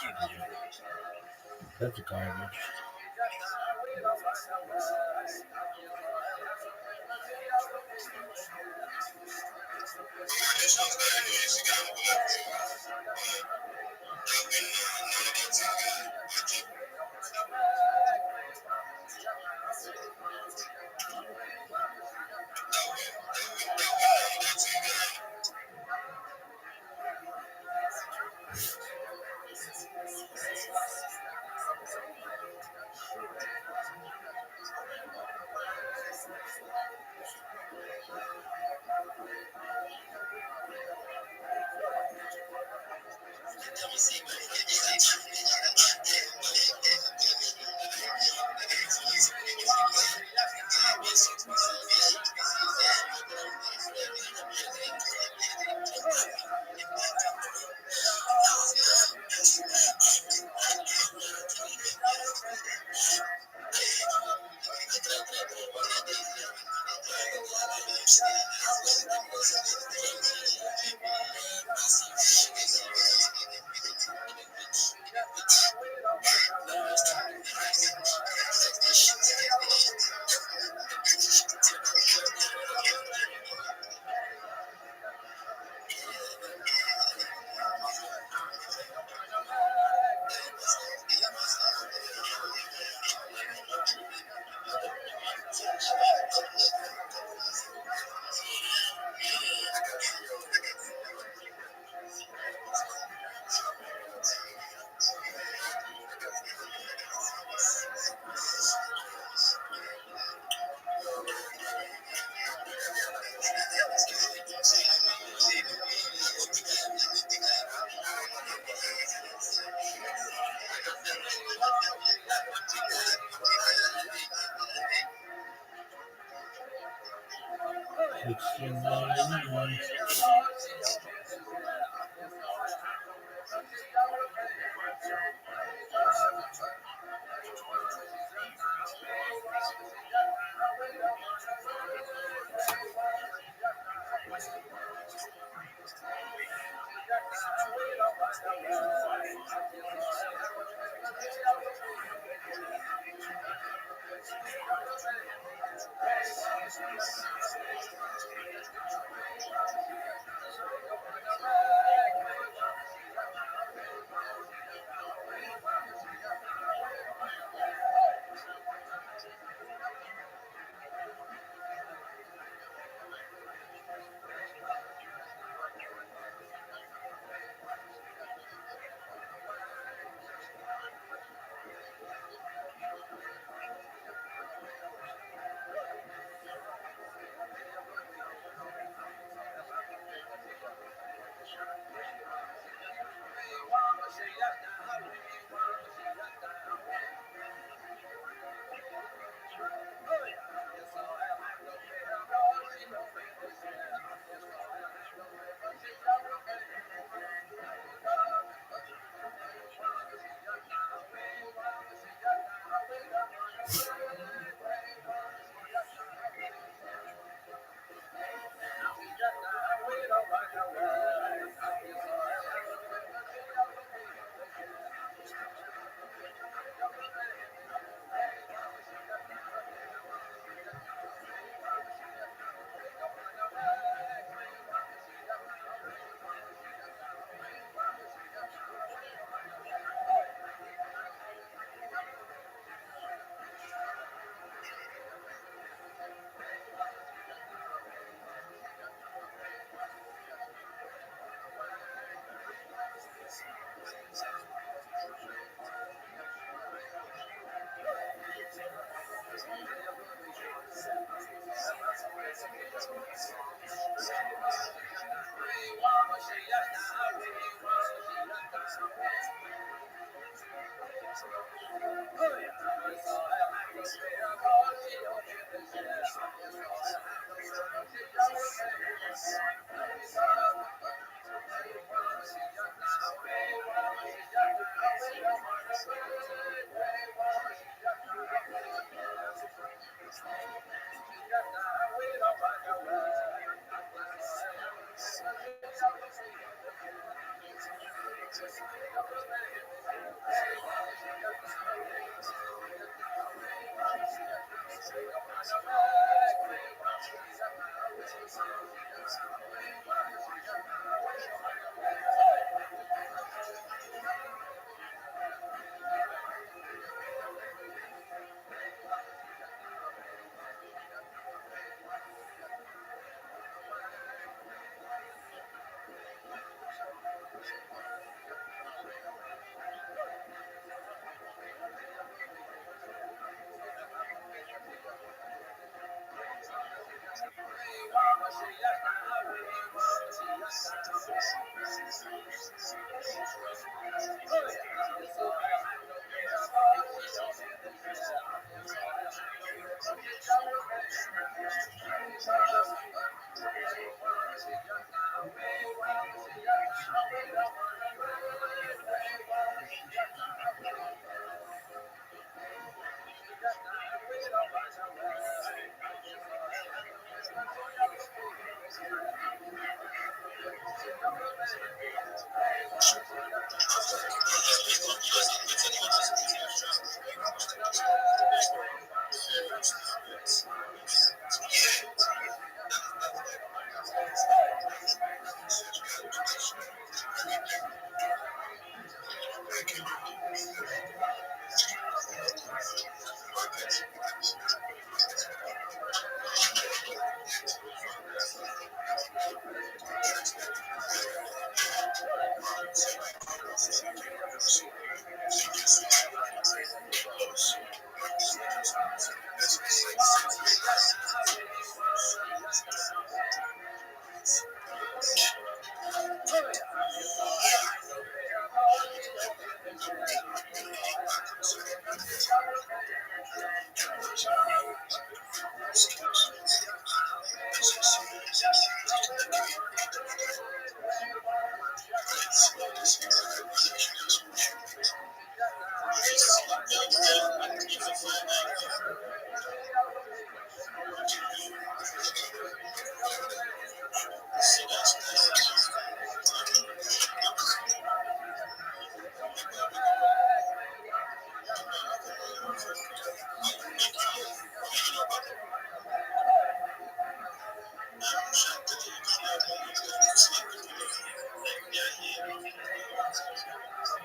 A: That's garbage.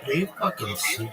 A: Are you fucking sick?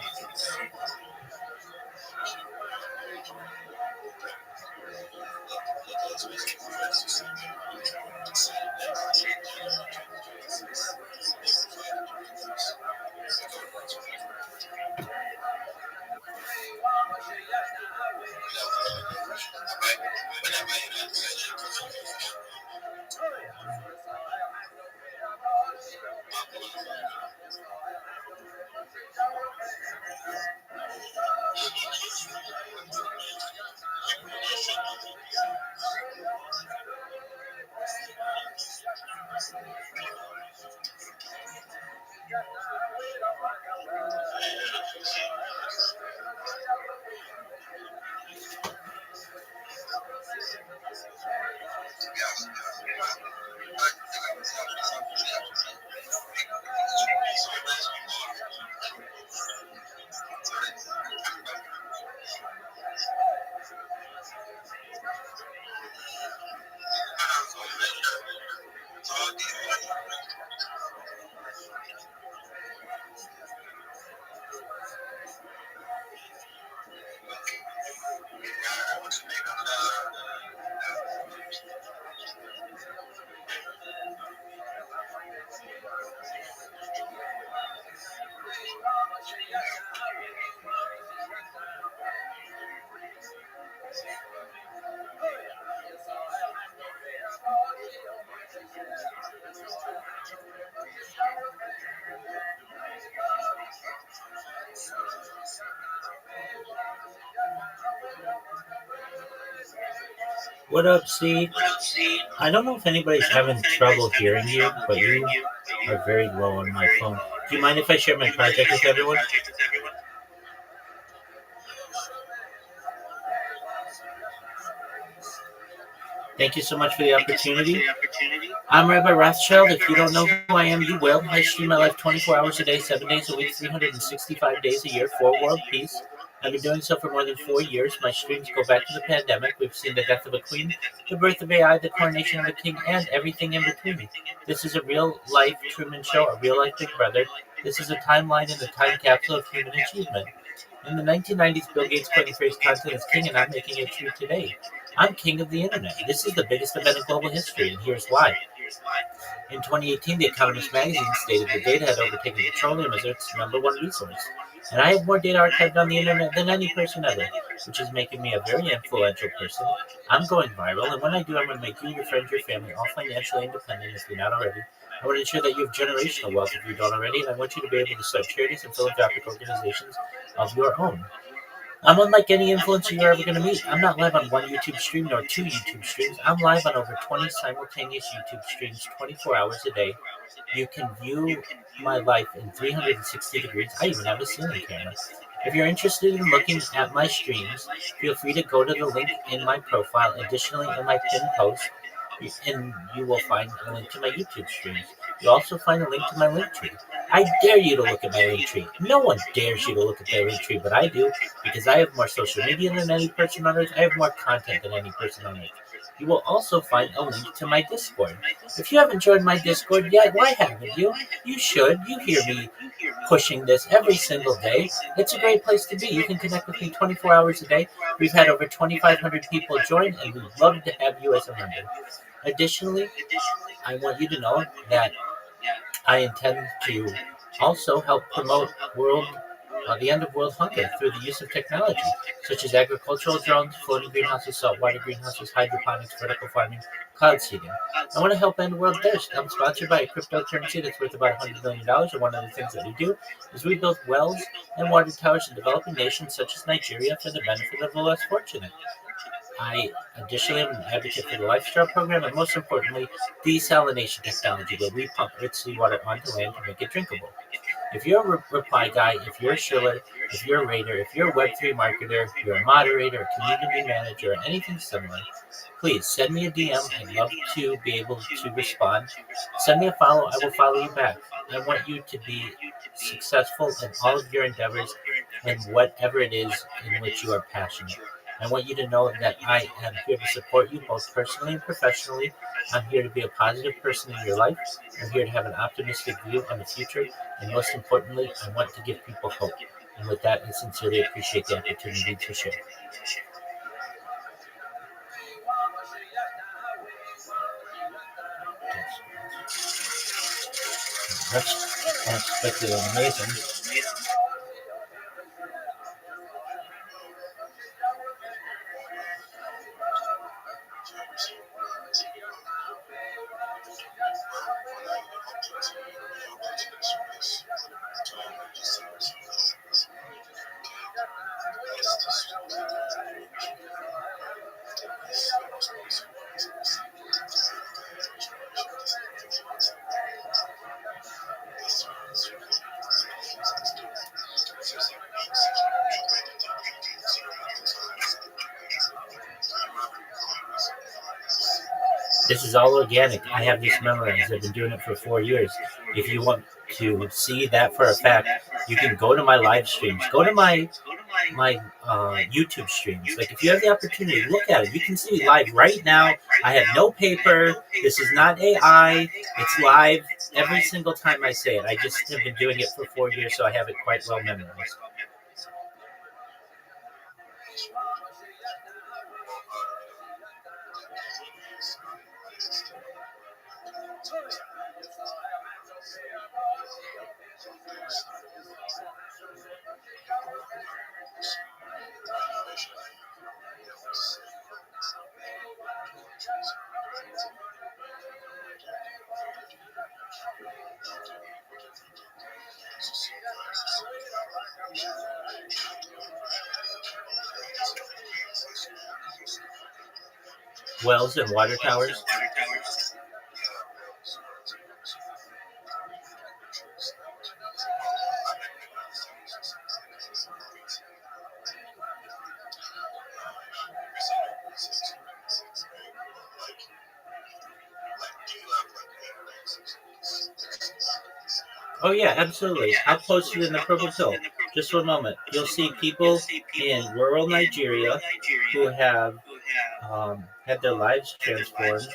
A: What up, C? I don't know if anybody's having trouble hearing you, but you are very low on my phone. Do you mind if I share my project with everyone? Thank you so much for the opportunity. I'm Rabbi Rothschild. If you don't know who I am, you will. I stream my life 24 hours a day, 7 days a week, 365 days a year for world peace. I've been doing so for more than 4 years. My streams go back to the pandemic. We've seen the death of a queen, the birth of AI, the coronation of a king, and everything in between. This is a real-life Truman Show, a real-life Big Brother. This is a timeline and a time capsule of human achievement. In the 1990s, Bill Gates coined the phrase content is king, and I'm making it true today. I'm king of the internet. This is the biggest event in global history, and here's why. In 2018, The Economist magazine stated that data had overtaken petroleum as its number one resource. And I have more data archived on the internet than any person ever, which is making me a very influential person. I'm going viral, and when I do, I'm going to make you, your friends, your family all financially independent if you're not already. I want to ensure that you have generational wealth if you don't already, and I want you to be able to start charities and philanthropic organizations of your own. I'm unlike any influencer you're ever going to meet. I'm not live on one YouTube stream nor two YouTube streams. I'm live on over 20 simultaneous YouTube streams 24 hours a day. You can view my life in 360 degrees. I even have a ceiling camera. If you're interested in looking at my streams, feel free to go to the link in my profile. Additionally, in my pinned post, and you will find a link to my YouTube streams. You'll also find a link to my link tree. I dare you to look at my link tree. No one dares you to look at their link tree, but I do, because I have more social media than any person on earth. I have more content than any person on earth. You will also find a link to my Discord. If you haven't joined my Discord yet, why haven't you? You should. You hear me pushing this every single day. It's a great place to be. You can connect with me 24 hours a day. We've had over 2,500 people join, and we'd love to have you as a member. Additionally, I want you to know that I intend to also help promote the end of world hunger through the use of technology, such as agricultural drones, floating greenhouses, saltwater greenhouses, hydroponics, vertical farming, cloud seeding. I want to help end world thirst. I'm sponsored by a cryptocurrency that's worth about $100 million, and one of the things that we do is we build wells and water towers in developing nations such as Nigeria for the benefit of the less fortunate. I additionally am an advocate for the Lifestyle program and most importantly, desalination technology, where we pump rich seawater onto land to make it drinkable. If you're a reply guy, if you're a shiller, if you're a raider, if you're a Web3 marketer, you're a moderator, a community manager, or anything similar, please send me a DM. I'd love to be able to respond. Send me a follow. I will follow you back. I want you to be successful in all of your endeavors and whatever it is in which you are passionate. I want you to know that I am here to support you both personally and professionally. I'm here to be a positive person in your life. I'm here to have an optimistic view on the future. And most importantly, I want to give people hope. And with that, I sincerely appreciate the opportunity to share. That's unexpected and amazing. This is all organic. I have this memorized. I've been doing it for 4 years. If you want to see that for a fact, you can go to my live streams. Go to my YouTube streams. Like, if you have the opportunity, look at it. You can see live right now. I have no paper. This is not AI. It's live every single time I say it. I just have been doing it for 4 years, so I have it quite well memorized. wells and water towers. Oh yeah, absolutely. I'll post it in the purple pill. Just for a moment. You'll see people in rural Nigeria who have had their lives transformed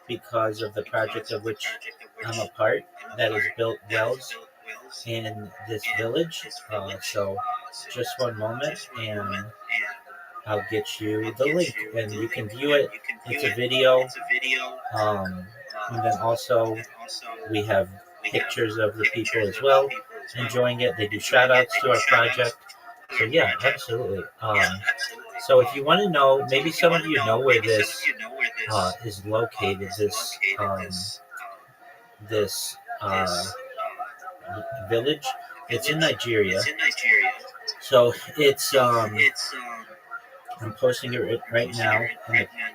A: because of the project of which I'm a part that has built wells in this village. So just one moment and I'll get you the link and you can view it. It's a video. And then also we have pictures of the people as well enjoying it. They do shout outs to our project. So yeah, absolutely. So if you want to know, maybe some of you know where this is located. This village. It's in Nigeria. So it's I'm posting it right now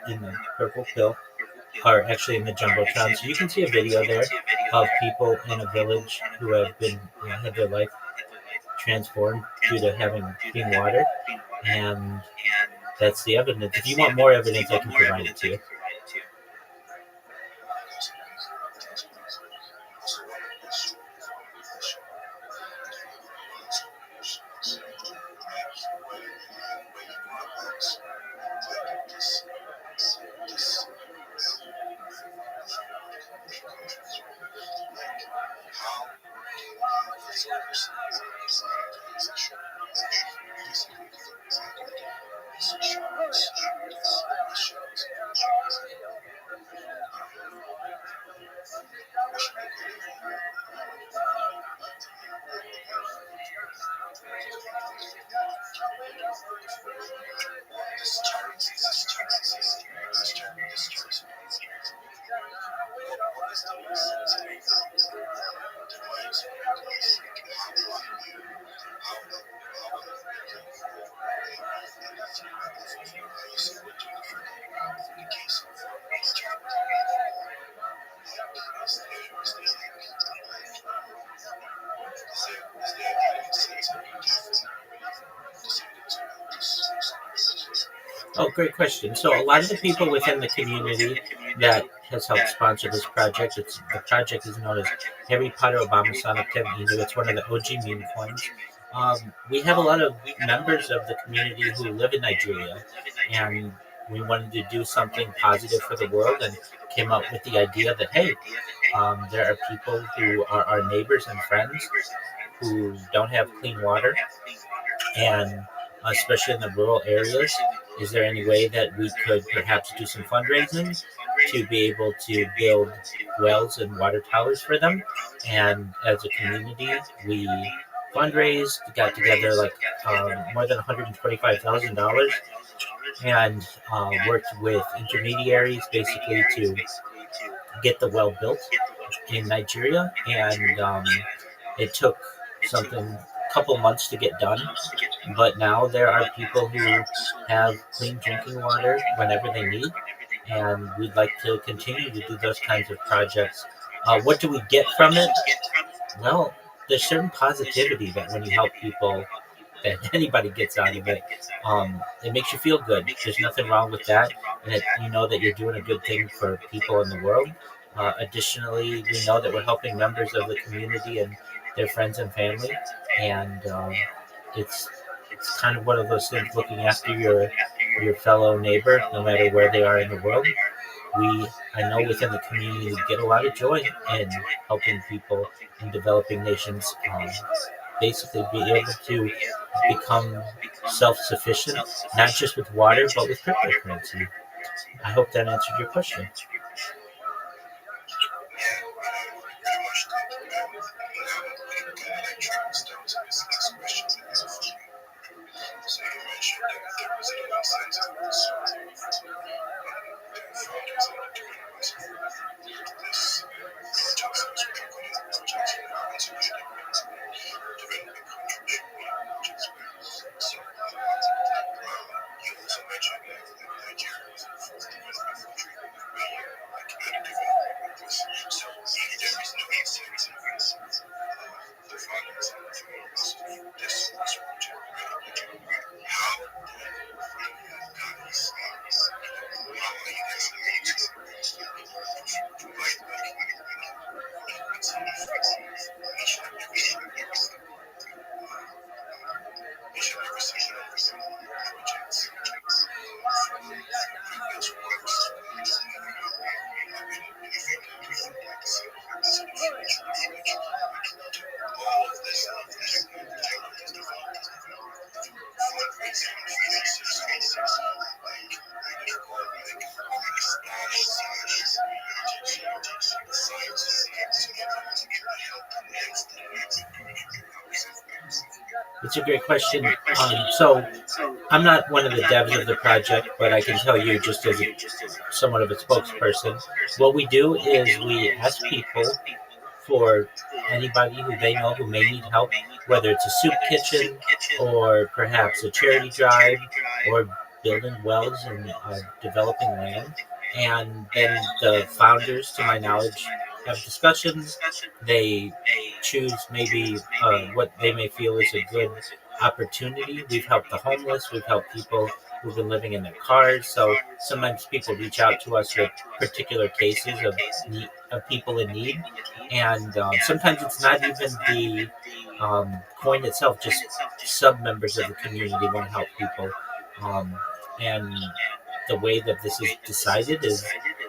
A: in the purple pill, or actually in the jumbotron. So you can see a video there of people in a village who have been had their life transformed due to having clean water, and that's the evidence. If you want more evidence, I can provide it to you. Oh, great question. So a lot of the people within the community that has helped sponsor this project, the project is known as Harry Potter Obama Sonic Tem Inu. It's one of the OG meme coins. We have a lot of members of the community who live in Nigeria, and we wanted to do something positive for the world and came up with the idea that, hey, there are people who are our neighbors and friends who don't have clean water, and especially in the rural areas, is there any way that we could perhaps do some fundraising to be able to build wells and water towers for them? And as a community, we fundraised, got together like more than $125,000, and worked with intermediaries basically to get the well built in Nigeria, and it took something a couple months to get done, but now there are people who have clean drinking water whenever they need, and we'd like to continue to do those kinds of projects. What do we get from it? Well, there's certain positivity that when you help people, that anybody gets out of it. It makes you feel good. There's nothing wrong with that, and you know that you're doing a good thing for people in the world. Additionally, we know that we're helping members of the community and their friends and family, and it's kind of one of those things. Looking after your fellow neighbor, no matter where they are in the world. I know within the community, we get a lot of joy in helping people in developing nations basically be able to become self-sufficient, not just with water, but with cryptocurrency. I hope that answered your question. It's a great question. So I'm not one of the devs of the project, but I can tell you, just as somewhat of a spokesperson, what we do is we ask people for anybody who they know who may need help, whether it's a soup kitchen or perhaps a charity drive or building wells and developing land. And then the founders, to my knowledge, have discussions. They choose maybe what they may feel is a good opportunity. We've helped the homeless. We've helped people who've been living in their cars. So sometimes people reach out to us with particular cases of people in need, and sometimes it's not even the coin itself. Just sub members of the community want to help people, and the way that this is decided is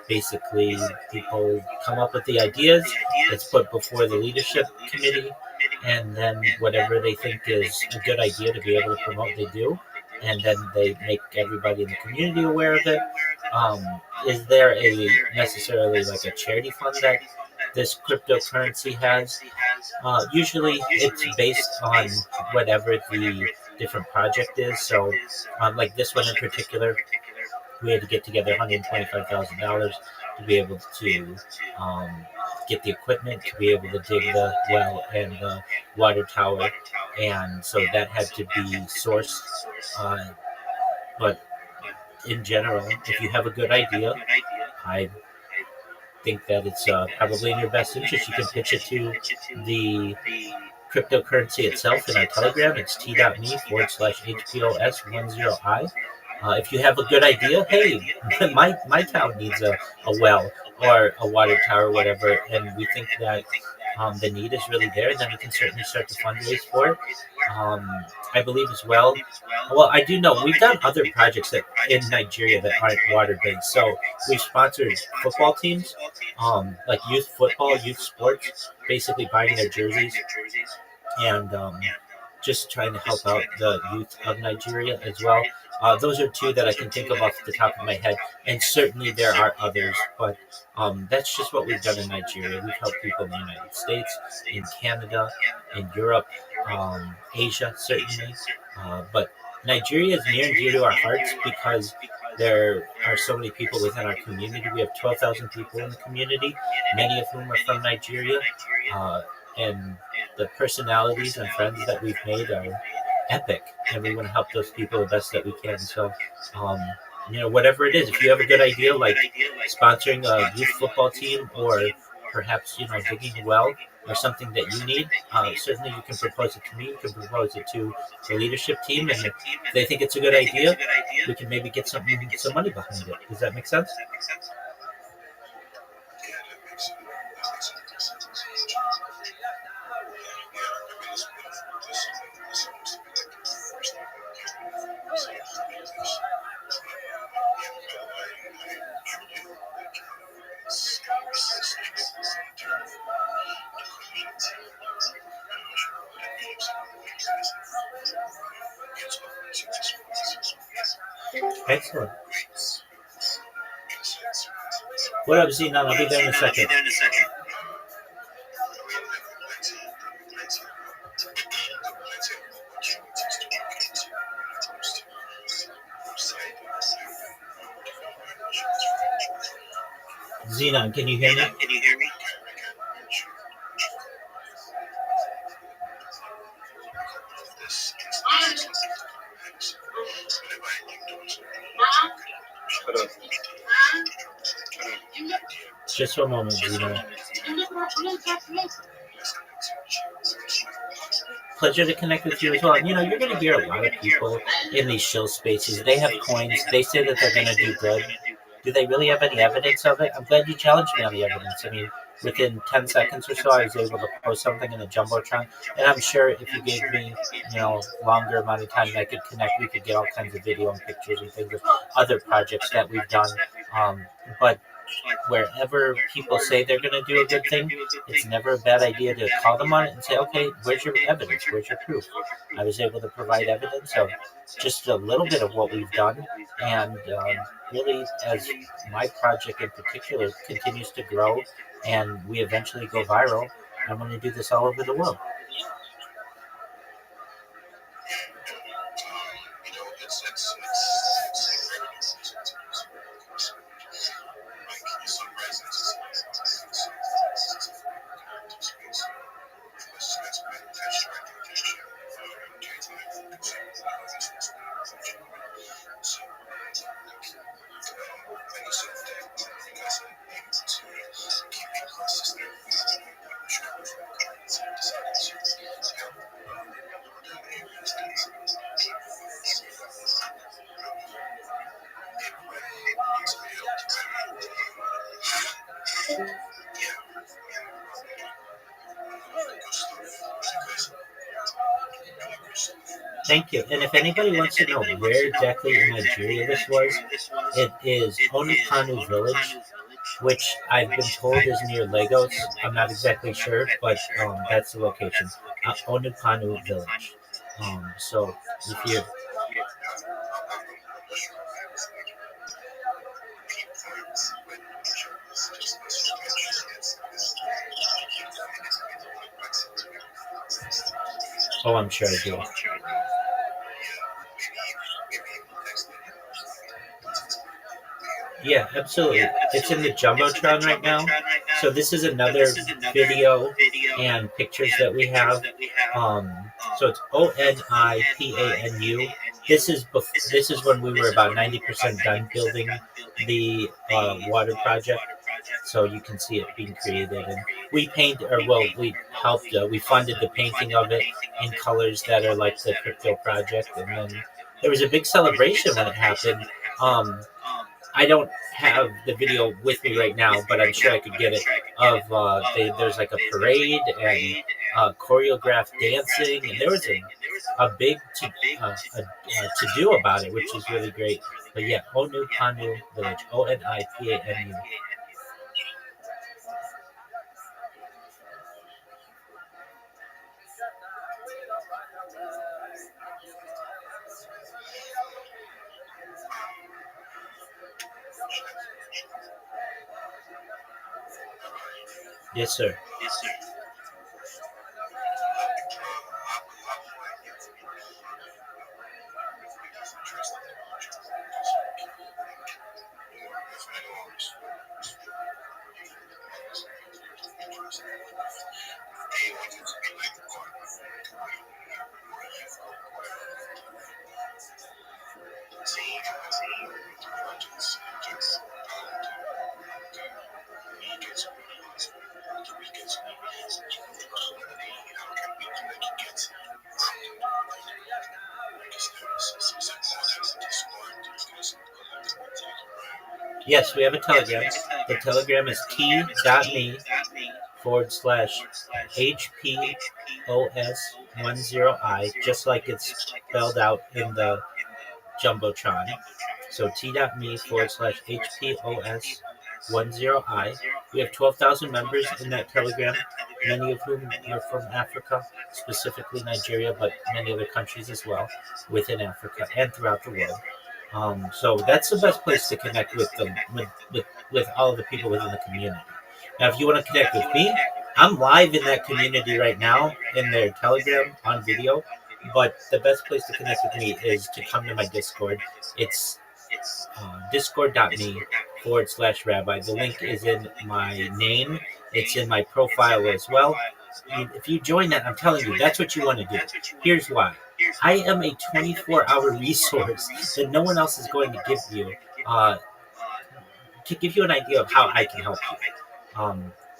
A: basically people come up with the ideas. It's put before the leadership committee, and then whatever they think is a good idea to be able to promote, they do, and then they make everybody in the community aware of it. Is there a necessarily like a charity fund that this cryptocurrency has? Usually, it's based on whatever the different project is. So, like this one in particular, we had to get together $125,000 to be able to get the equipment to be able to dig the well and the water tower, and so that had to be sourced. But in general, if you have a good idea, I think that it's probably in your best interest. You can pitch it to the cryptocurrency itself in our Telegram. It's t.me/HPOS10I. If you have a good idea, hey, my town needs a well or a water tower or whatever, and we think that the need is really there, then we can certainly start to fundraise for it. I believe as well. Well, I do know we've done other projects that in Nigeria that aren't water based. So we've sponsored football teams, like youth football, youth sports, basically buying their jerseys and just trying to help out the youth of Nigeria as well. Those are two that I can think of off the top of my head, and certainly there are others, but that's just what we've done in Nigeria. We've helped people in the United States, in Canada, in Europe, Asia, certainly. But Nigeria is near and dear to our hearts because there are so many people within our community. We have 12,000 people in the community, many of whom are from Nigeria, and the personalities and friends that we've made are epic, and we want to help those people the best that we can. So, whatever it is, if you have a good idea, like sponsoring a youth football team, or perhaps digging a well or something that you need, certainly you can propose it to me. You can propose it to the leadership team, and if they think it's a good idea, we can maybe get some money behind it. Does that make sense? Excellent. What up, Zenon? I'll be there in a second. Zenon, can you hear me? Just for a moment, Zenon. Pleasure to connect with you as well. You're going to hear a lot of people in these show spaces. They have coins. They say that they're going to do good. Do they really have any evidence of it? I'm glad you challenged me on the evidence. I mean, within 10 seconds or so, I was able to post something in the Jumbotron. And I'm sure if you gave me, longer amount of time, I could connect. We could get all kinds of video and pictures and things of other projects that we've done. But wherever people say they're going to do a good thing, it's never a bad idea to call them on it and say, okay, where's your evidence? Where's your proof? I was able to provide evidence of just a little bit of what we've done. And really, as my project in particular continues to grow and we eventually go viral, I want to do this all over the world. Thank you. And if anybody wants to know where exactly in Nigeria this was, it is Onukanu Village, which I've been told is near Lagos. I'm not exactly sure, but that's the location. Onukanu Village. So if you I'm sure I do. Yeah, absolutely. It's in the Jumbotron right now. So this is another video and pictures that we have. So it's ONIPANU. This is when we were about 90% done building the water project. So you can see it being created, and we helped. We funded the painting of it in colors that are like the crypto project, and then there was a big celebration when it happened. I don't have the video with me right now, but I'm sure I could get it. There's like a parade and choreographed dancing, and there was a big to do about it, which is really great. But yeah, Onukanu Village, ONIPANU. Yes, sir. Yes, we have a Telegram. The Telegram is t.me/HPOS10I, just like it's spelled out in the Jumbotron. So t.me/HPOS10I. We have 12,000 members in that Telegram, many of whom are from Africa, specifically Nigeria, but many other countries as well within Africa and throughout the world. So that's the best place to connect with all of the people within the community. Now, if you want to connect with me, I'm live in that community right now in their Telegram on video. But the best place to connect with me is to come to my Discord. It's discord.me/rabbi. The link is in my name. It's in my profile as well. If you join that, I'm telling you, that's what you want to do. Here's why. I am a 24-hour resource that no one else is going to give you to give you an idea of how I can help you,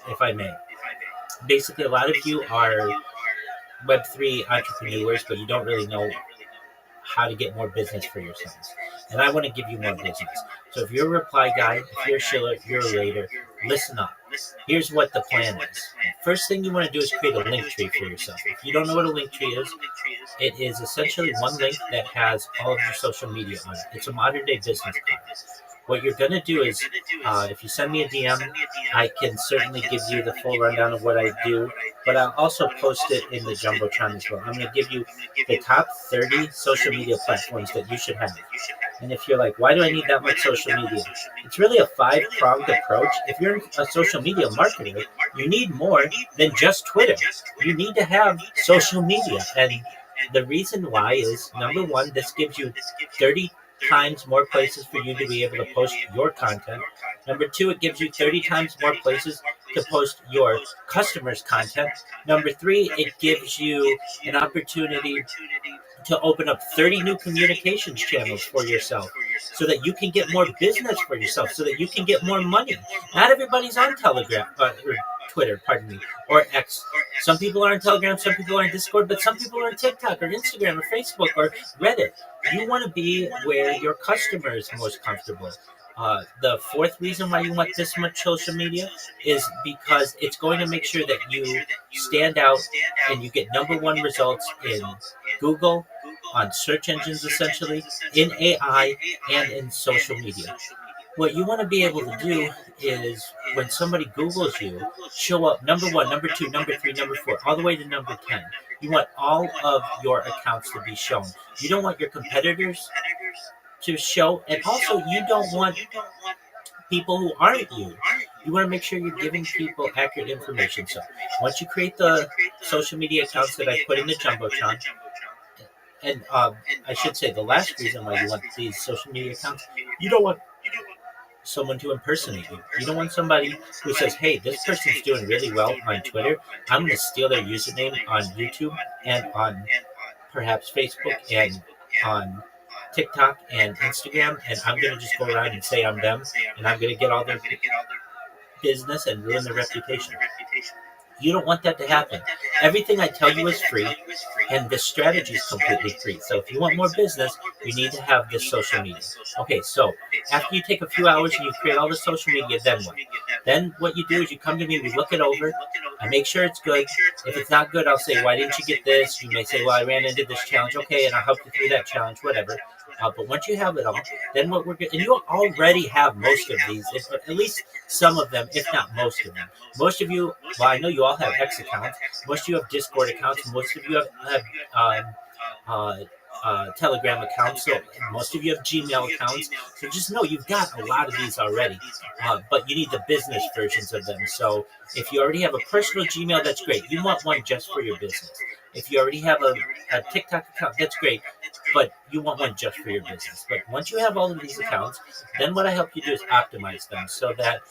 A: if I may. Basically, a lot of you are Web3 entrepreneurs, but you don't really know how to get more business for yourselves. And I want to give you more business. So if you're a reply guy, if you're a shiller, if you're a rater, listen up. Here's what the plan is. First thing you want to do is create a link tree for yourself. If you don't know what a link tree is, it is essentially one link that has all of your social media on it. It's a modern day business card. What you're going to do is, if you send me a DM, I can certainly give you the full rundown of what I do, but I'll also post it in the Jumbotron as well. I'm going to give you the top 30 social media platforms that you should have. And if you're like, why do I need that much social media? It's really a 5-pronged approach. If you're a social media marketer, you need more than just Twitter. You need to have social media. And the reason why is, number one, this gives you 30 times more places for you to be able to post your content. Number two, it gives you 30 times more places to post your customers' content. Number three, it gives you an opportunity to open up 30 new communications channels for yourself so that you can get more business for yourself, so that you can get more money. Not everybody's on Telegram, or Twitter, pardon me, or X. Some people are on Telegram, some people are on Discord, but some people are on TikTok or Instagram or Facebook or Reddit. You want to be where your customer is most comfortable. The fourth reason why you want this much social media is because it's going to make sure that you stand out and you get number one results in Google, on search engines essentially, in AI, and in social media. What you want to be able to do is when somebody Googles you, show up number one, number two, number three, number four, all the way to number 10. You want all of your accounts to be shown. You don't want your competitors to show, and also you don't want people who aren't you. You want to make sure you're giving people accurate information. So once you create the social media accounts that I put in the Jumbotron, and I should say the last reason why you want these social media accounts, you don't want someone to impersonate you. You don't want somebody who says, hey, this person's doing really well on Twitter. I'm going to steal their username on YouTube and on perhaps Facebook and on TikTok and Instagram, and I'm going to just go around and say I'm them, and I'm going to get all their business and ruin their reputation. You don't want that to happen. Everything I tell you is free, and this strategy is completely free. So if you want more business, you need to have this social media. Okay, so after you take a few hours and you create all the social media, then what? Then what you do is you come to me, we look it over, I make sure it's good. If it's not good, I'll say, why didn't you get this? You may say, well, I ran into this challenge. Okay, and I'll help you through that challenge, whatever. But once you have it all, then what we're going to, and you already have most of these, at least some of them, if not most of them. Most of you, well, I know you all have X accounts. Most of you have Discord accounts. Most of you have Telegram accounts. So most of you have Gmail accounts. So just know you've got a lot of these already. But you need the business versions of them. So if you already have a personal Gmail, that's great. You want one just for your business. If you already have a TikTok account, that's great, but you want one just for your business. But once you have all of these accounts, then what I help you do is optimize them so that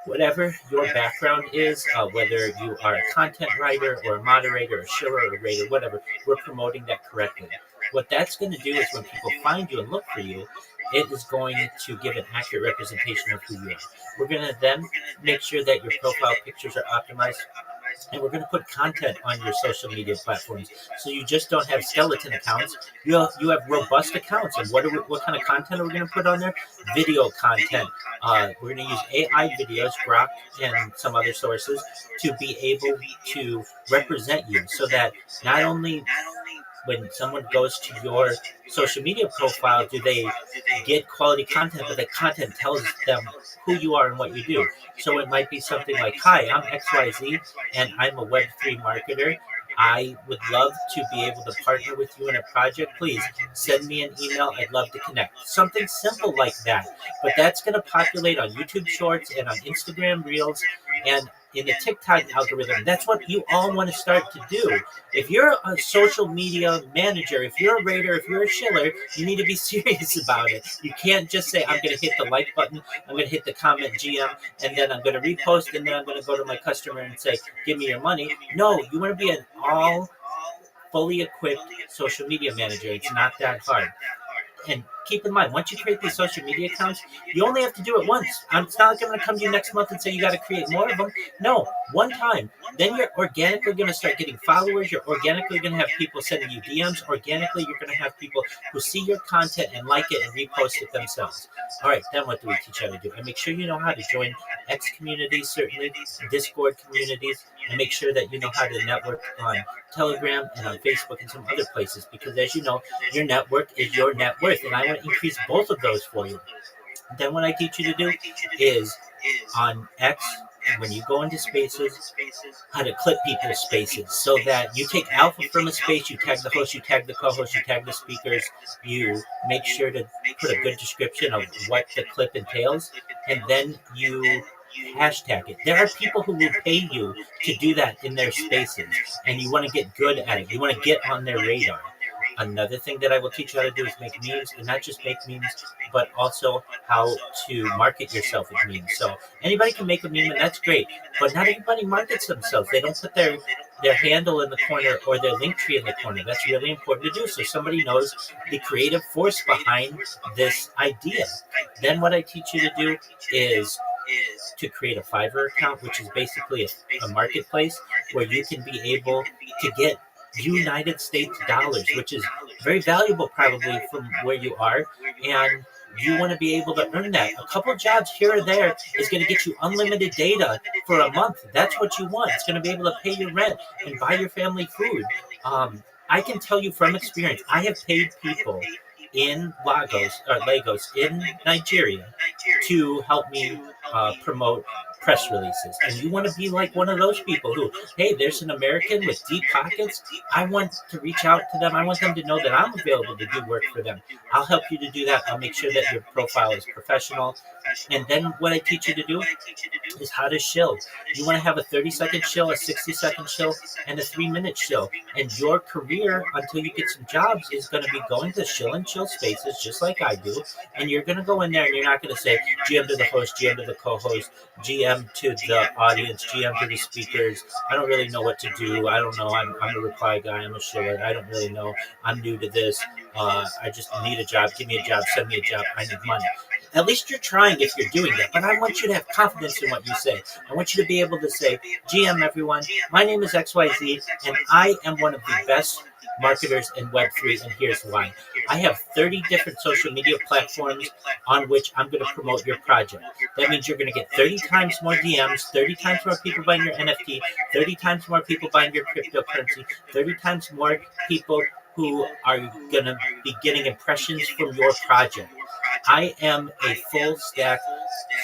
A: whatever your background is, whether you are a content writer or a moderator or a shiller or a rater, whatever, we're promoting that correctly. What that's going to do is when people find you and look for you, it is going to give an accurate representation of who you are. We're going to then make sure that your profile pictures are optimized, and we're going to put content on your social media platforms. So you just don't have skeleton accounts. You have robust accounts. And what kind of content are we going to put on there? Video content. We're going to use AI videos, Grok, and some other sources to be able to represent you so that not only when someone goes to your social media profile, do they get quality content, but the content tells them who you are and what you do. So it might be something like, hi, I'm XYZ, and I'm a Web3 marketer. I would love to be able to partner with you in a project. Please send me an email. I'd love to connect. Something simple like that. But that's going to populate on YouTube Shorts and on Instagram Reels and in the TikTok algorithm. That's what you all want to start to do. If you're a social media manager, if you're a rater, if you're a shiller, you need to be serious about it. You can't just say, I'm going to hit the like button, I'm going to hit the comment GM, and then I'm going to repost, and then I'm going to go to my customer and say, give me your money. No, you want to be an all fully equipped social media manager. It's not that hard. And keep in mind, once you create these social media accounts, you only have to do it once. It's not going to come to you next month and say you got to create more of them. No, one time. Then you're organically going to start getting followers. You're organically going to have people sending you DMs. Organically, you're going to have people who see your content and like it and repost it themselves. All right, then what do we teach you how to do? And make sure you know how to join X communities, certainly, Discord communities, and make sure that you know how to network on Telegram and on Facebook and some other places, because as you know, your network is your net worth, and I want to increase both of those for you. Then what I teach you to do is on X when you go into spaces, how to clip people's spaces so that you take alpha from a space, you tag the host, you tag the co-host, you tag the speakers, you make sure to put a good description of what the clip entails, and then you hashtag it. There are people who will pay you to do that in their spaces, and you want to get good at it. You want to get on their radar. Another thing that I will teach you how to do is make memes, and not just make memes, but also how to market yourself with memes. So anybody can make a meme, and that's great, but not everybody markets themselves. They don't put their handle in the corner or their link tree in the corner. That's really important to do, so somebody knows the creative force behind this idea. Then what I teach you to do is to create a Fiverr account, which is basically a marketplace where you can be able to get United States dollars, which is very valuable probably from where you are, and you want to be able to earn that. A couple jobs here or there is going to get you unlimited data for a month. That's what you want. It's going to be able to pay your rent and buy your family food. I can tell you from experience, I have paid people in Lagos in Nigeria to help me promote press releases. And you want to be like one of those people who, hey, there's an American with deep pockets. I want to reach out to them. I want them to know that I'm available to do work for them. I'll help you to do that. I'll make sure that your profile is professional. And then what I teach you to do is how to shill. You want to have a 30-second shill, a 60-second shill, and a 3-minute shill. And your career, until you get some jobs, is going to be going to shill and chill spaces, just like I do. And you're going to go in there and you're not going to say GM to the host, GM to the co-host, GM to the audience, GM to the speakers. I don't really know what to do. I don't know. I'm a reply guy. I'm a shiller. I don't really know. I'm new to this. I just need a job. Give me a job. Send me a job. I need money. At least you're trying if you're doing that. But I want you to have confidence in what you say. I want you to be able to say, GM, everyone, my name is XYZ, and I am one of the best marketers in Web3, and here's why. I have 30 different social media platforms on which I'm going to promote your project. That means you're going to get 30 times more DMs, 30 times more people buying your NFT, 30 times more people buying your cryptocurrency, 30 times more people who are going to be getting impressions from your project. I am a full stack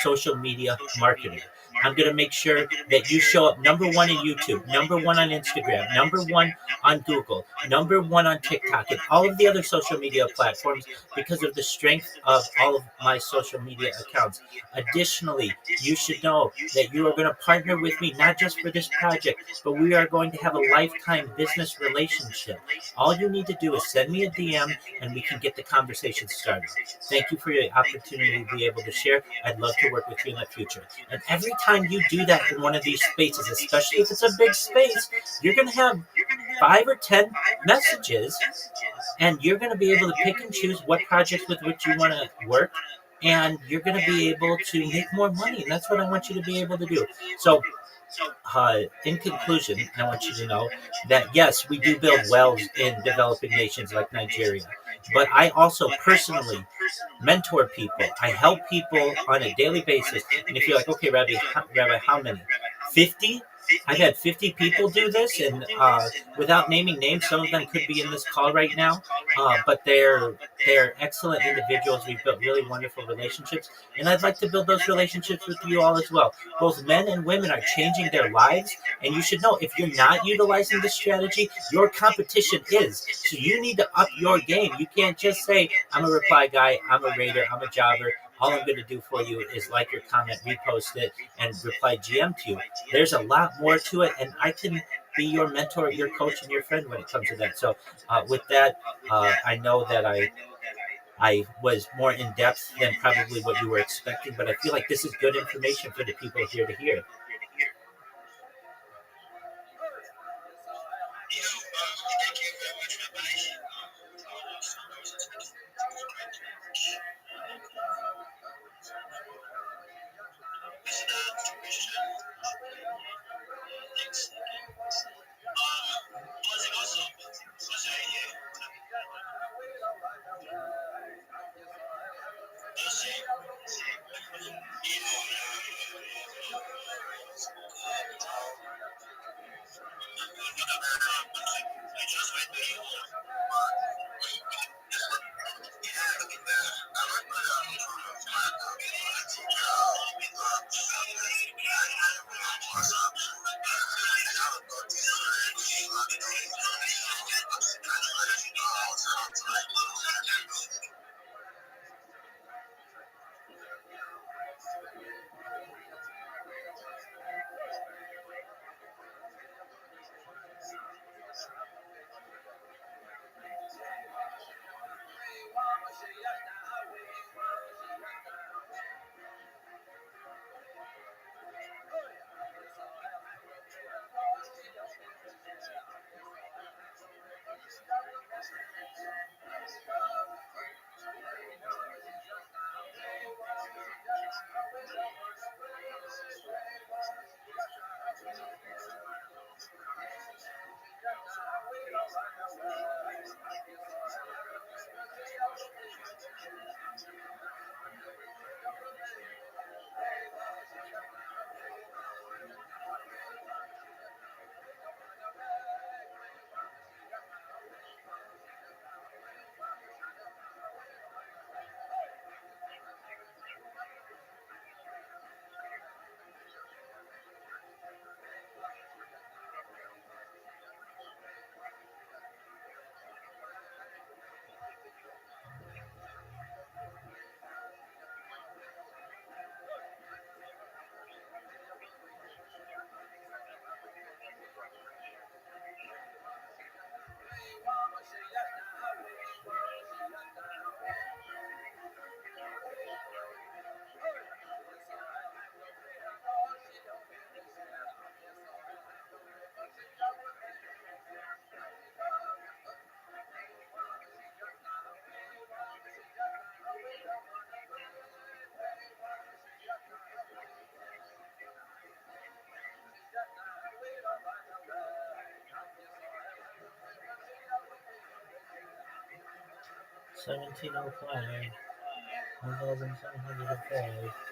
A: social media marketer. I'm going to make sure that you show up number one in YouTube, number one on Instagram, number one on Google, number one on TikTok, and all of the other social media platforms because of the strength of all of my social media accounts. Additionally, you should know that you are going to partner with me not just for this project, but we are going to have a lifetime business relationship. All you need to do is send me a DM and we can get the conversation started. Thank you for your opportunity to be able to share. I'd love to work with you in the future. And every time you do that in one of these spaces, especially if it's a big space, you're going to have 5 or 10 messages, and you're going to be able to pick and choose what projects with which you want to work, and you're going to be able to make more money. And that's what I want you to be able to do. So, in conclusion, I want you to know that yes, we do build wells in developing nations like Nigeria, but I also personally mentor people. I help people on a daily basis. And if you're like, okay, Rabbi, how many? 50? I've had 50 people do this, and without naming names, some of them could be in this call right now, but they're excellent individuals. We've built really wonderful relationships, and I'd like to build those relationships with you all as well. Both men and women are changing their lives, and you should know if you're not utilizing this strategy, your competition is. So you need to up your game. You can't just say, I'm a reply guy, I'm a raider, I'm a jobber. All I'm going to do for you is like your comment, repost it, and reply GM to you. There's a lot more to it, and I can be your mentor, your coach, and your friend when it comes to that. So with that, I know that I was more in depth than probably what you were expecting, but I feel like this is good information for the people here to hear.
C: Thank you very much, Rabbi. Listen, Christian. Thanks. Was it also? Was I here? I just went to you.
A: $17.05. $1,705.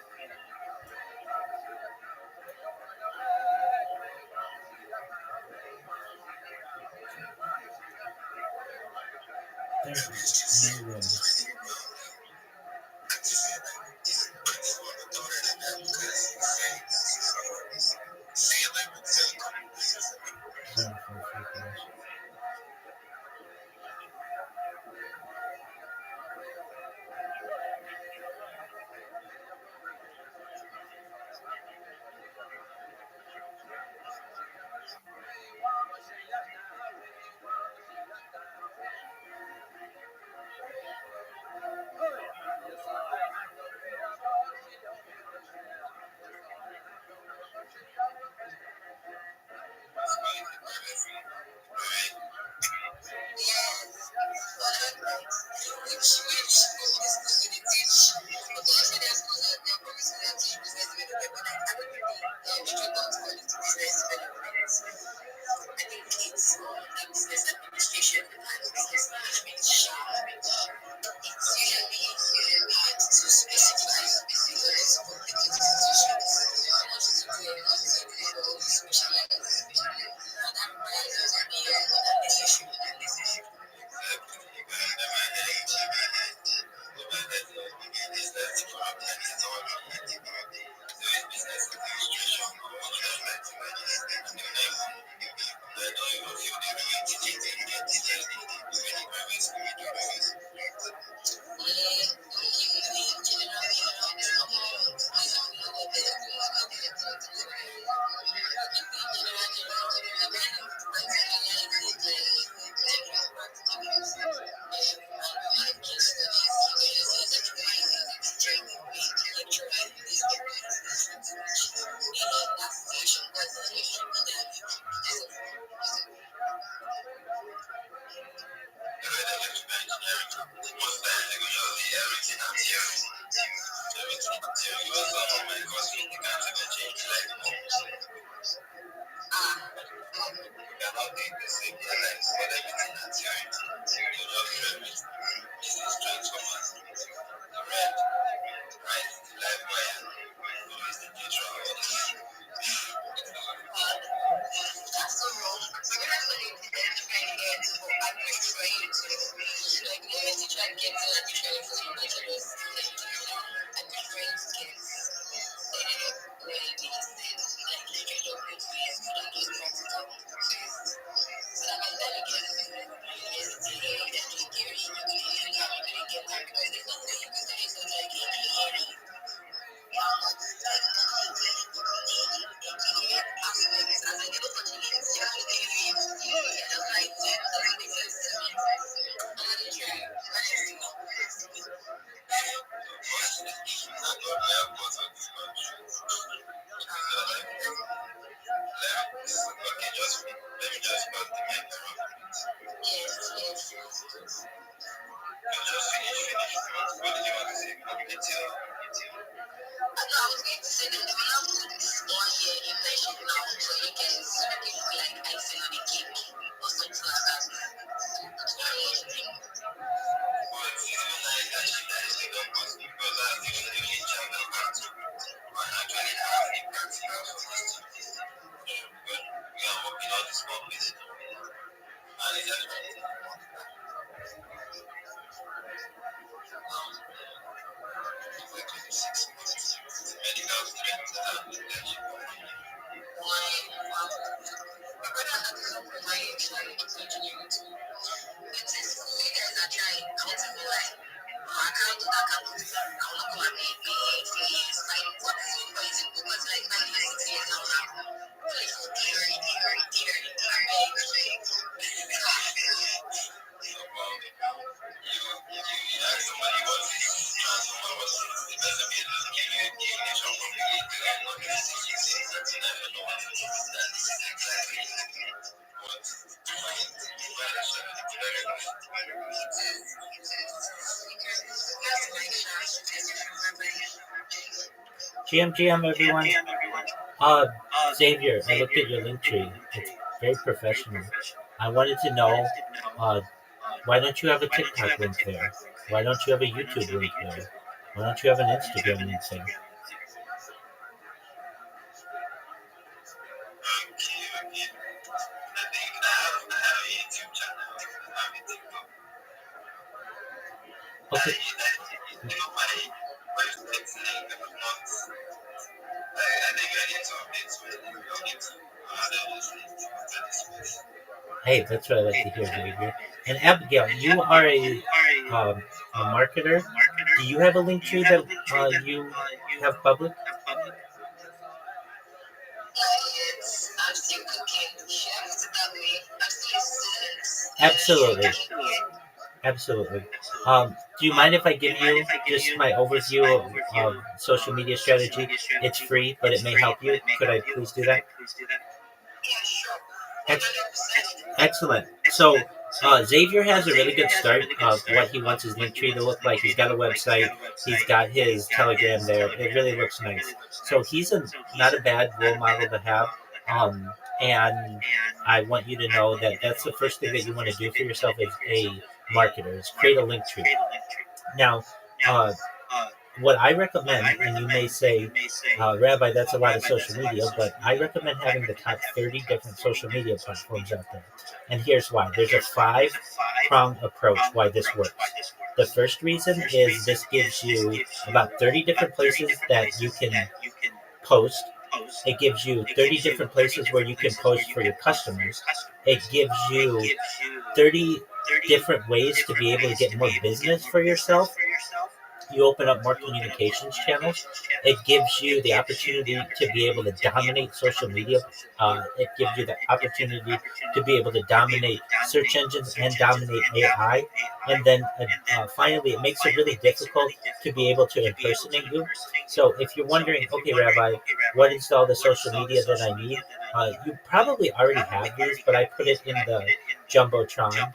A: GM, everyone. Xavier, I looked at your link tree. It's very professional. I wanted to know, why don't you have a TikTok link there? Why don't you have a YouTube link there? Why don't you have an Instagram link there?
B: I think I have a YouTube channel. I have a TikTok.
A: Okay.
B: My website's name every month. I think I need to update to it. I'll get to other listening after this week.
A: Hey, that's what I like to hear, Xavier. And Abigail, you are a marketer. Do you have a link tree that you have public?
C: I'm still cooking. Yeah, it's about me. I'm still students.
A: Absolutely. Absolutely. Do you mind if I give you just my overview of social media strategy? It's free, but it may help you. Could I please do that?
C: Yeah, sure.
A: Ex-
C: 100%.
A: Excellent. So Xavier has a really good start of what he wants his link tree to look like. He's got a website. He's got his Telegram there. It really looks nice. So he's not a bad role model to have. And I want you to know that that's the first thing that you want to do for yourself as a marketer is create a link tree. Now, what I recommend, and you may say, Rabbi, that's a lot of social media, but I recommend having the top 30 different social media platforms out there. And here's why. There's a 5-pronged approach why this works. The first reason is this gives you about 30 different places that you can post. It gives you 30 different places where you can post for your customers. It gives you 30 different ways to be able to get more business for yourself. You open up more communications channels. It gives you the opportunity to be able to dominate social media. It gives you the opportunity to be able to dominate search engines and dominate AI. And then finally, it makes it really difficult to be able to impersonate you. So if you're wondering, okay, Rabbi, what is all the social media that I need? You probably already have these, but I put it in the Jumbotron.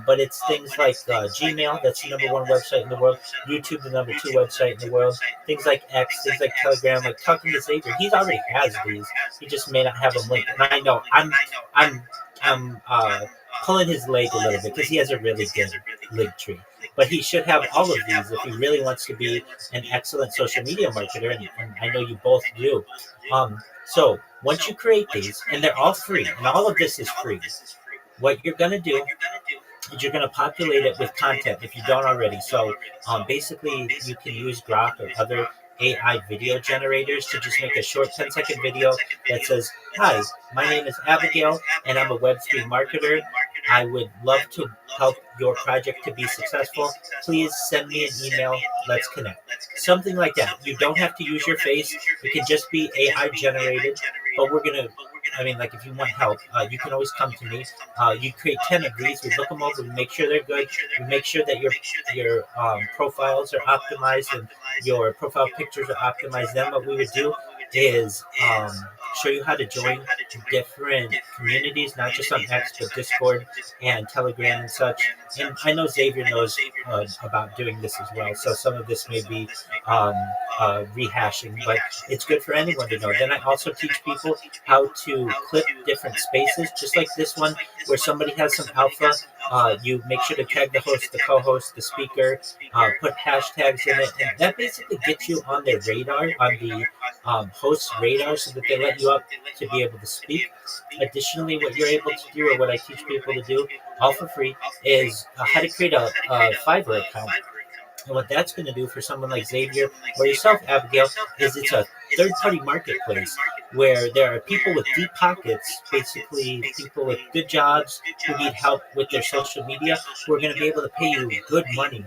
A: But it's things like Gmail, that's the number 1 website in the world. YouTube, the number 2 website in the world. Things like X, things like Telegram, like talking to Xavier. He already has these. He just may not have them linked. And I know I'm pulling his leg a little bit because he has a really good link tree. But he should have all of these if he really wants to be an excellent social media marketer, and I know you both do. So once you create these, and they're all free, and all of this is free, what you're going to do is you're going to populate it with content if you don't already. So basically, you can use Grok or other AI video generators to just make a short 10-second video that says, "Hi, my name is Abigail, and I'm a Web3 marketer. I would love to help your project to be successful. Please send me an email. Let's connect." Something like that. You don't have to use your face. It can just be AI generated. But like if you want help, you can always come to me. You create 10 of these. We look them over. We make sure they're good. We make sure that your profiles are optimized and your profile pictures are optimized. Then what we would do is show you how to join different communities, not just on X, but Discord and Telegram and such. And I know Xavier knows about doing this as well, so some of this may be rehashing, but it's good for anyone to know. Then I also teach people how to clip different spaces, just like this one, where somebody has some alpha. You make sure to tag the host, the co-host, the speaker, put hashtags in it, and that basically gets you on their radar, on the host's radar, so that they let you up to be able to speak. Additionally, what you're able to do, or what I teach people to do, all for free, is how to create a Fiverr account. And what that's going to do for someone like Xavier or yourself, Abigail, is it's a third-party marketplace where there are people with deep pockets, basically people with good jobs who need help with their social media, who are going to be able to pay you good money,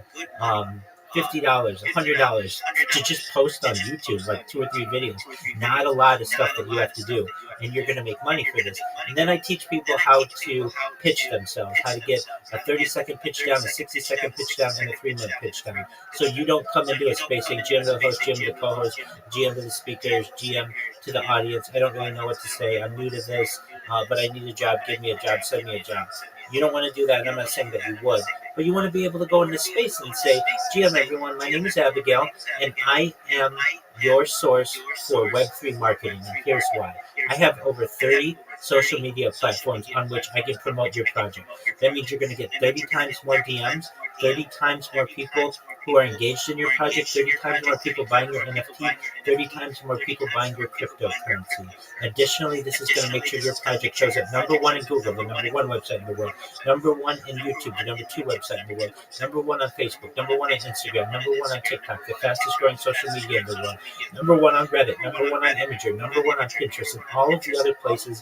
A: $50, $100 to just post on YouTube, like 2 or 3 videos. Not a lot of stuff that you have to do, and you're going to make money for this. And then I teach people how to pitch themselves, how to get a 30-second pitch down, a 60-second pitch down, and a 3-minute pitch down. So you don't come into a space saying GM to the host, GM to the co-host, GM to the speakers, GM to the audience. I don't really know what to say. I'm new to this, but I need a job. Give me a job. Send me a job. You don't want to do that, and I'm not saying that you would. But you want to be able to go into space and say, GM, everyone, my name is Abigail, and I am your source for Web3 marketing. And here's why. I have over 30 social media platforms on which I can promote your project. That means you're going to get 30 times more DMs, 30 times more people who are engaged in your project, 30 times more people buying your NFT, 30 times more people buying your cryptocurrency. Additionally, this is going to make sure your project shows up #1 in Google, the #1 website in the world, #1 in YouTube, the #2 website in the world, #1 on Facebook, #1 on Instagram, #1 on TikTok, the fastest growing social media in the world, #1 on Reddit, #1 on Imager, #1 on Pinterest, and all of the other places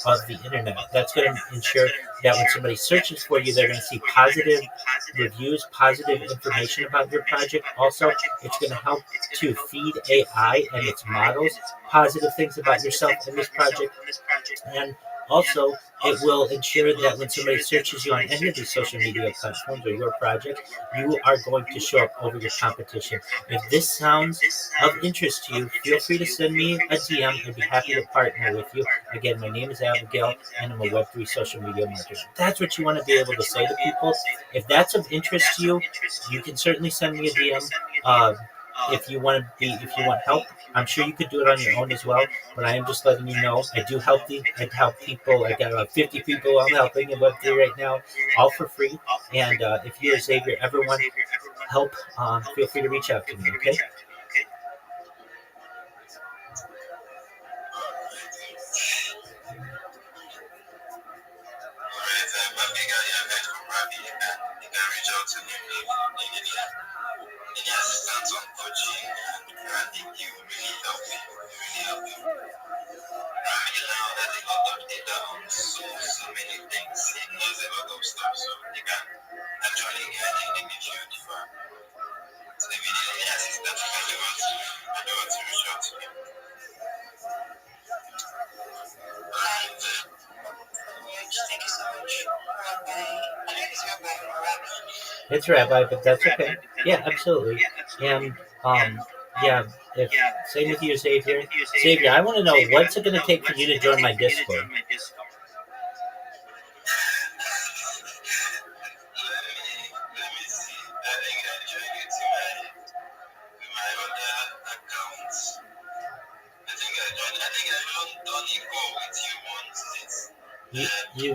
A: of the internet. That's going to ensure that when somebody searches for you, they're going to see positive reviews, positive information about your project. Also, it's going to help to feed AI and its models positive things about yourself and this project. And also, it will ensure that when somebody searches you on any of these social media platforms or your project, you are going to show up over your competition. If this sounds of interest to you, feel free to send me a DM. I'd be happy to partner with you. Again, my name is Abigail, and I'm a Web3 social media marketer. That's what you want to be able to say to people. If that's of interest to you, you can certainly send me a DM. If you want help, I'm sure you could do it on your own as well. But I am just letting you know I do help people. I got about 50 people I'm helping in Web3 right now, all for free. And if you or Xavier ever want help, feel free to reach out to me. Okay.
B: One thing I have heard from Rabbi, you can reach out to him if you need any assistance on coaching, and I think he will really help you. Rabbi now has a lot of data on so many things. He knows a lot of stuff, so you can actually get anything if you differ. So if you need any assistance, you can do what to reach out to him.
C: Thank you so much, Rabbi. I think it's Rabbi or Rabbi.
A: It's Rabbi, but that's okay. Yeah, absolutely. And yeah, if same with you, Xavier. Xavier, I want to know what's it going to take for you to join my Discord.
B: Let me see. I think I joined you to my other accounts. I think I don't equal with you once.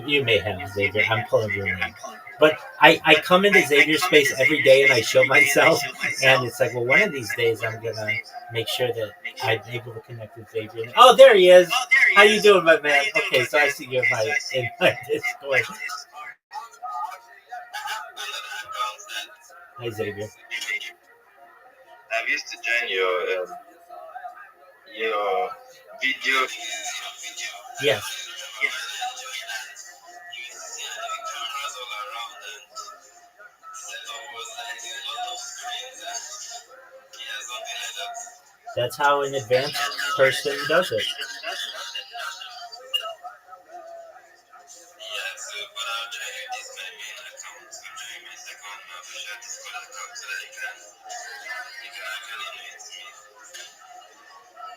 A: You may have, Xavier. I'm pulling your name. But I come into Xavier's space every day and I show myself, and it's like, well, one of these days I'm gonna make sure that I'm able to connect with Xavier. Oh, there he is. How you doing, my man? Okay, so I see you in my Discord. Hi, Xavier.
B: I used to join your video.
A: Yes. That's how an advanced person does it.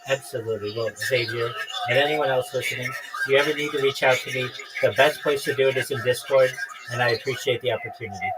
A: Absolutely. Well, Xavier, and anyone else listening, if you ever need to reach out to me, the best place to do it is in Discord, and I appreciate the opportunity.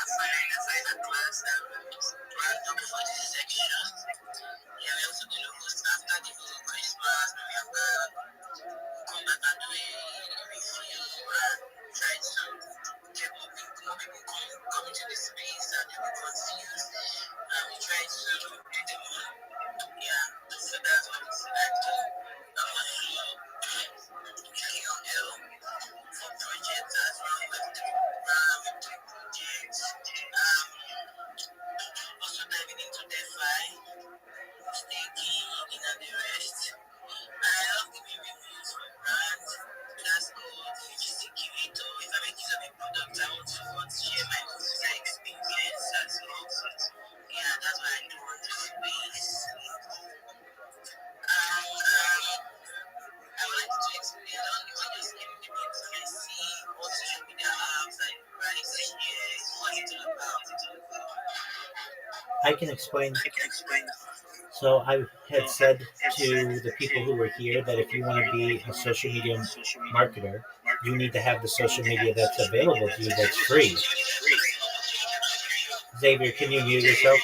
C: find a class that we're done for this section. Yeah, we're also going to host after the whole Christmas. We have come back and do a review and try to get more people come into the space and they will continue. And we try to do the more. Yeah, so that's what I do. I'm also KOL for projects as well, Web3 projects. Also diving into DeFi, staking, and the rest. I love giving reviews for brands. That's called future curator. If I make use of a product, I want to share my own user experience as well. Yeah, that's what I do on the space. I would like to explain on you what just giving me to see what social media apps and right here, what it's all about.
A: I can explain. So I had said to the people who were here that if you want to be a social media marketer, you need to have the social media that's available to you that's free. Xavier, can you mute yourself?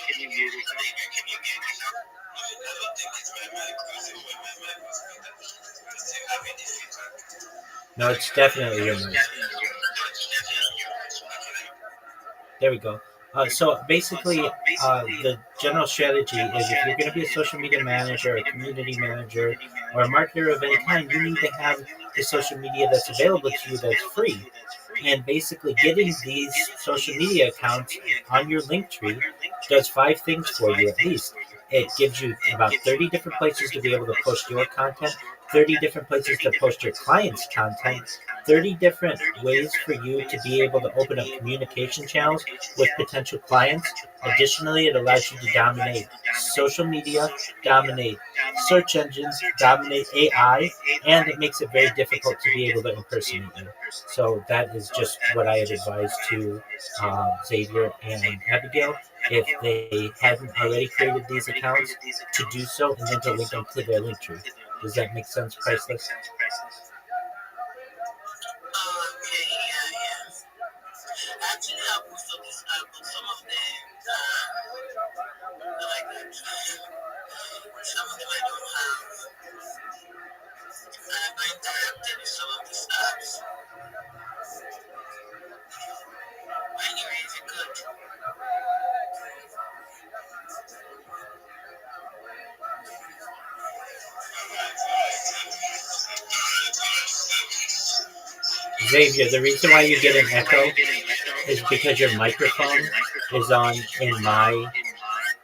A: No, it's definitely your mic. There we go. So basically, the general strategy is if you're going to be a social media manager, a community manager, or a marketer of any kind, you need to have the social media that's available to you that's free. And basically, getting these social media accounts on your link tree does 5 things for you at least. It gives you about 30 different places to be able to post your content, 30 different places to post your clients' content, 30 different ways for you to be able to open up communication channels with potential clients. Additionally, it allows you to dominate social media, dominate search engines, dominate AI, and it makes it very difficult to be able to impersonate you. So that is just what I had advised to Xavier and Abigail. If they hadn't already created these accounts, to do so and then to link them to their link tree. Does that make sense, Priceless?
C: Okay, yeah. I actually have most of these albums, some of them like some of them I don't have. I'm not interacted with some of these apps. Anyway, is it good?
A: Xavier, the reason why you get an echo is because your microphone is on in my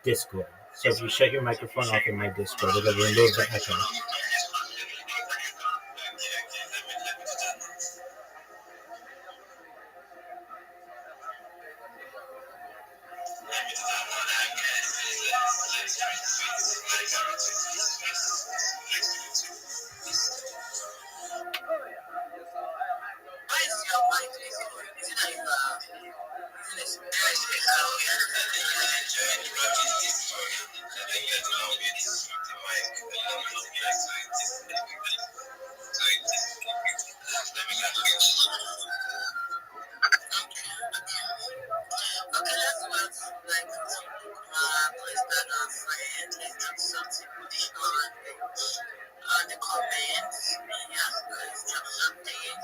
A: Discord. So if you shut your microphone off in my Discord, it'll remove the echo.
C: Why is your mic Discord? Is it like okay, let's watch like place that our friends and something on the comments. Yeah, let's drop something.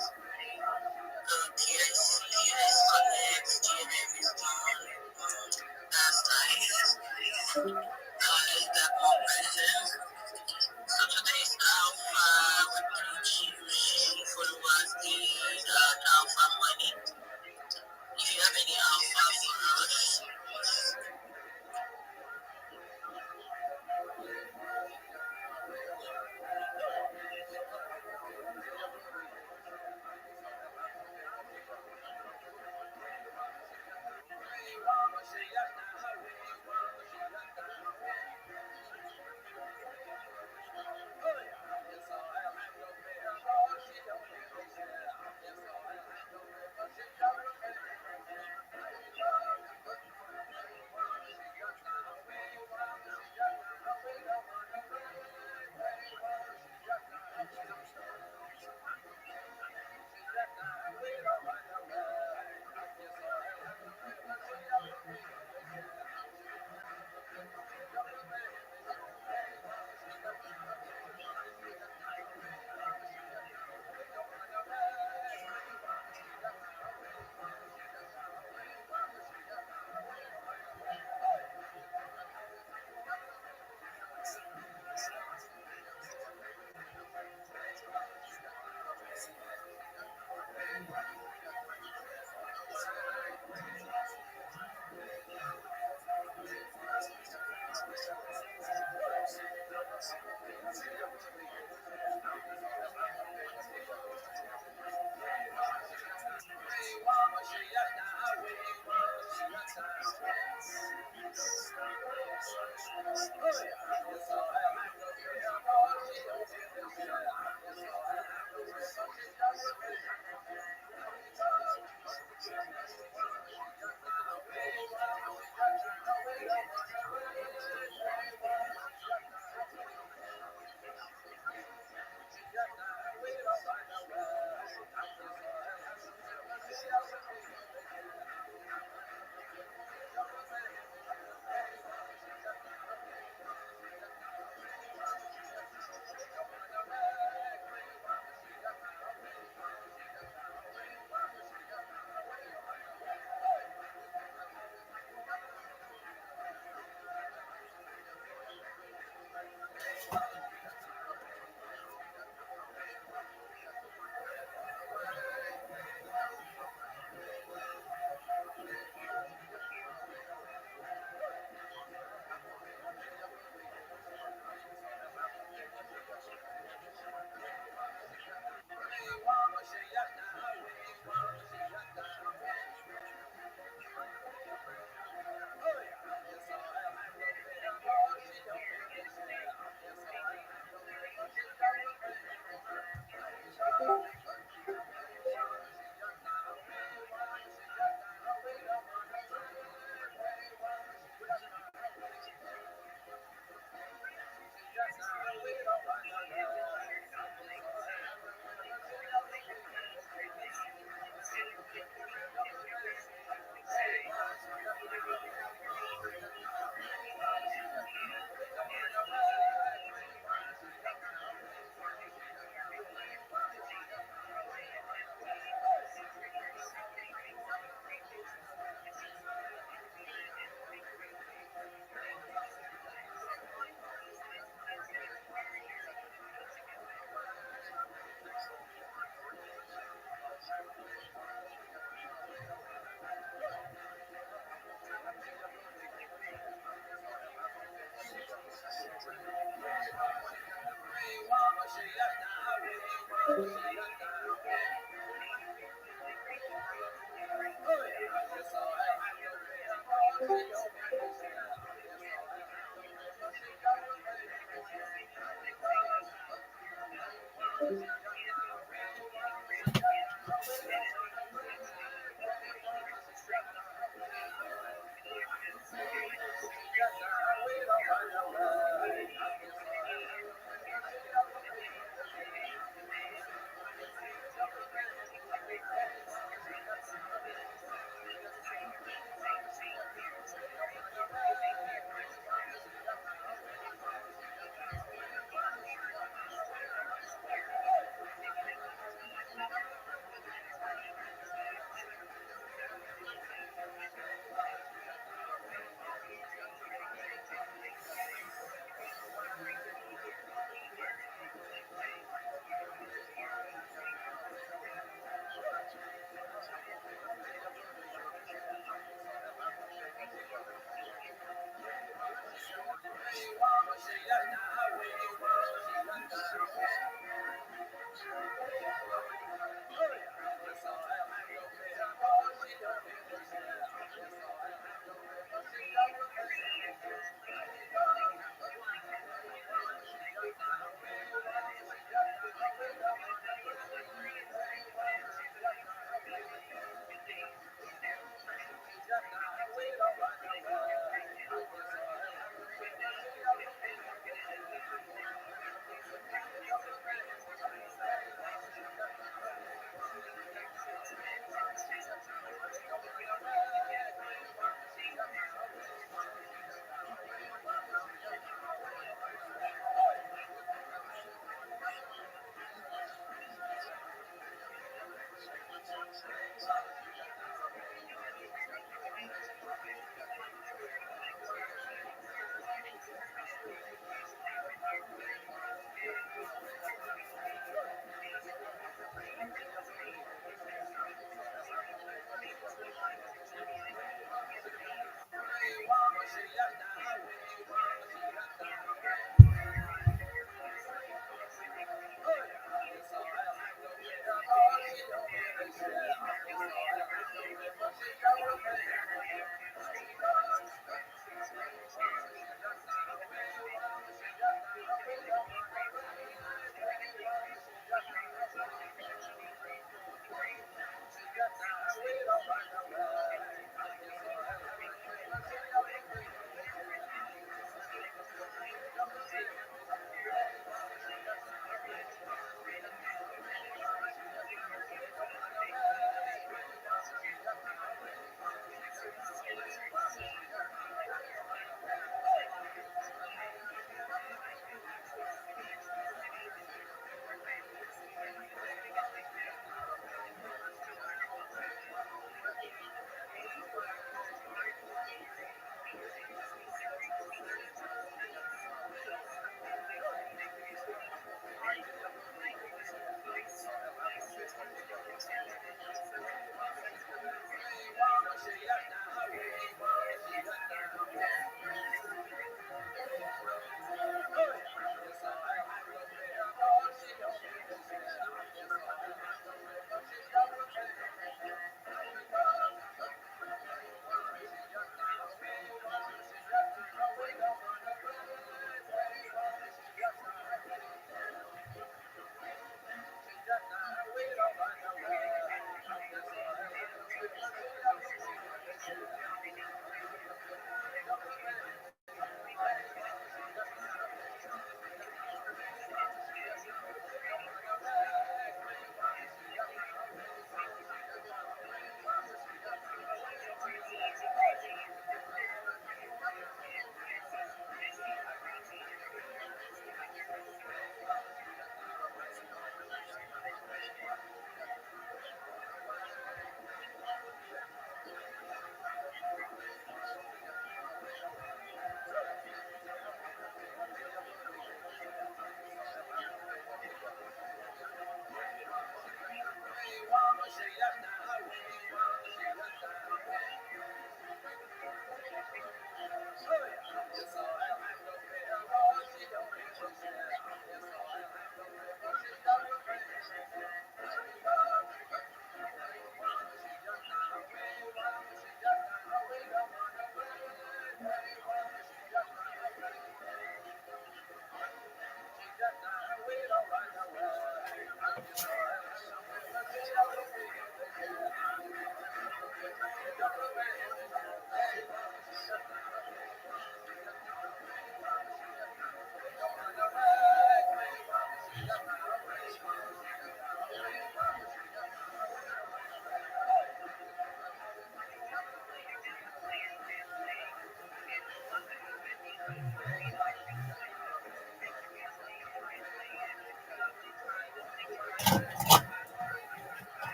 C: TIC is connect, GNM is done. That's nice. Let's get more present. So today's alpha with 3 followers is alpha money. If you have any alpha for us,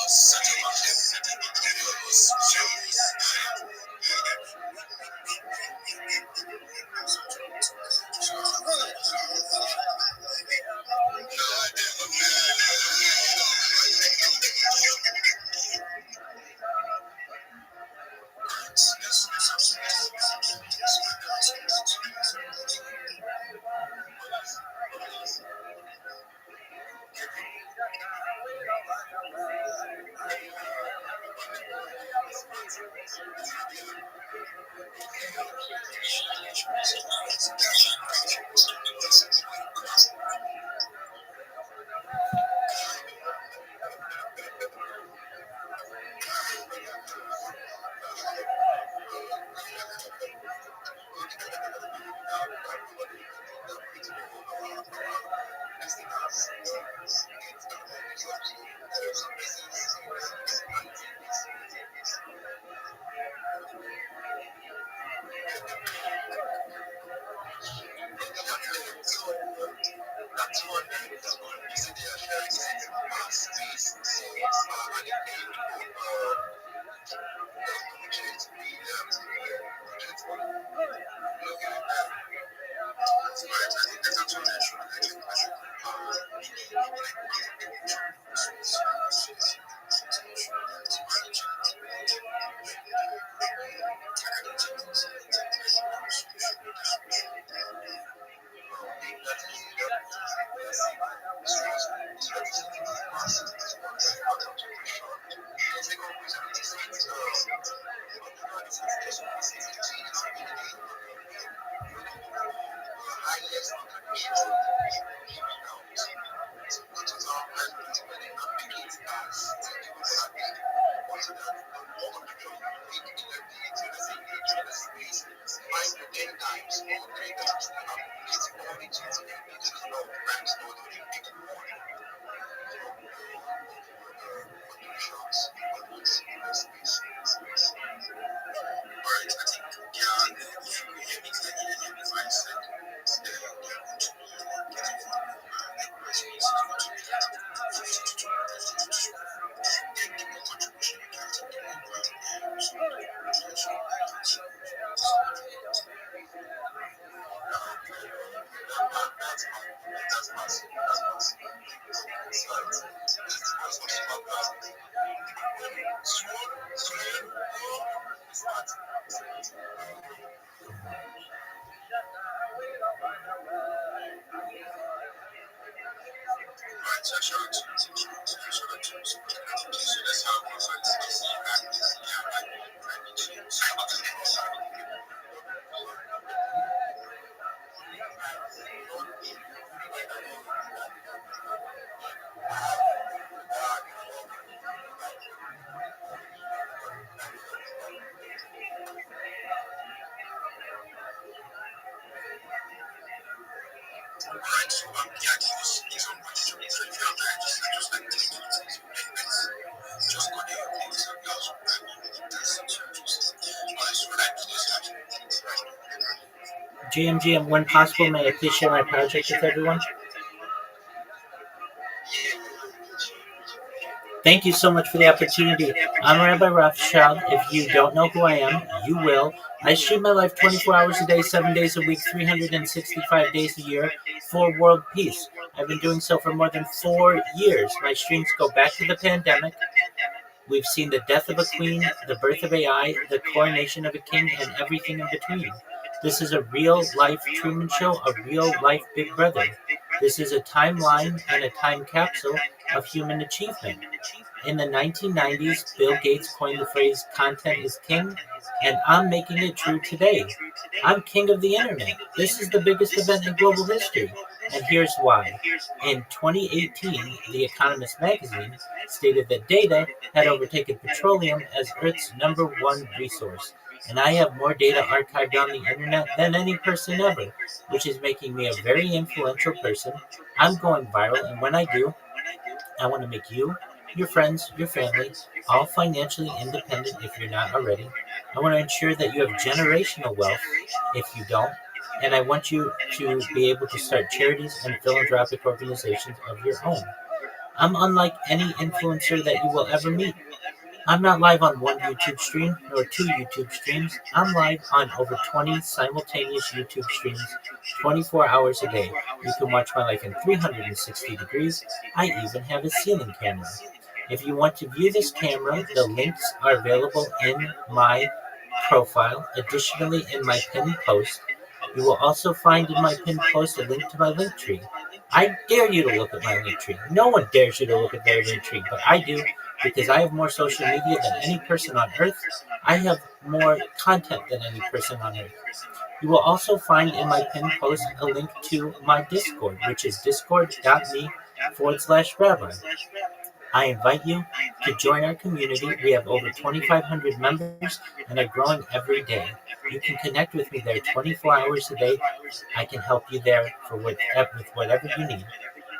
B: Such a Right, so short. So that's how it was. Right, so yeah, he's on my street. So if you're out there, just like just go there, please.
A: GMGM, when possible, may I please share my project with everyone? Thank you so much for the opportunity. I'm Rabbi Rothschild. If you don't know who I am, you will. I stream my life 24 hours a day, 7 days a week, 365 days a year for world peace. I've been doing so for more than 4 years. My streams go back to the pandemic. We've seen the death of a queen, the birth of AI, the coronation of a king, and everything in between. This is a real-life Truman Show, a real-life Big Brother. This is a timeline and a time capsule of human achievement. In the 1990s, Bill Gates coined the phrase, "Content is king," and I'm making it true today. I'm king of the internet. This is the biggest event in global history, and here's why. In 2018, The Economist magazine stated that data had overtaken petroleum as Earth's #1 resource, and I have more data archived on the internet than any person ever, which is making me a very influential person. I'm going viral, and when I do, I want to make you, your friends, your family, all financially independent if you're not already. I want to ensure that you have generational wealth if you don't. And I want you to be able to start charities and philanthropic organizations of your own. I'm unlike any influencer that you will ever meet. I'm not live on one YouTube stream nor 2 YouTube streams. I'm live on over 20 simultaneous YouTube streams 24 hours a day. You can watch my life in 360 degrees. I even have a ceiling camera. If you want to view this camera, the links are available in my profile. Additionally, in my pinned post, you will also find in my pinned post a link to my link tree. I dare you to look at my link tree. No one dares you to look at their link tree, but I do because I have more social media than any person on earth. I have more content than any person on earth. You will also find in my pinned post a link to my Discord, which is discord.me/rabbi. I invite you to join our community. We have over 2,500 members and are growing every day. You can connect with me there 24 hours a day. I can help you there with whatever you need.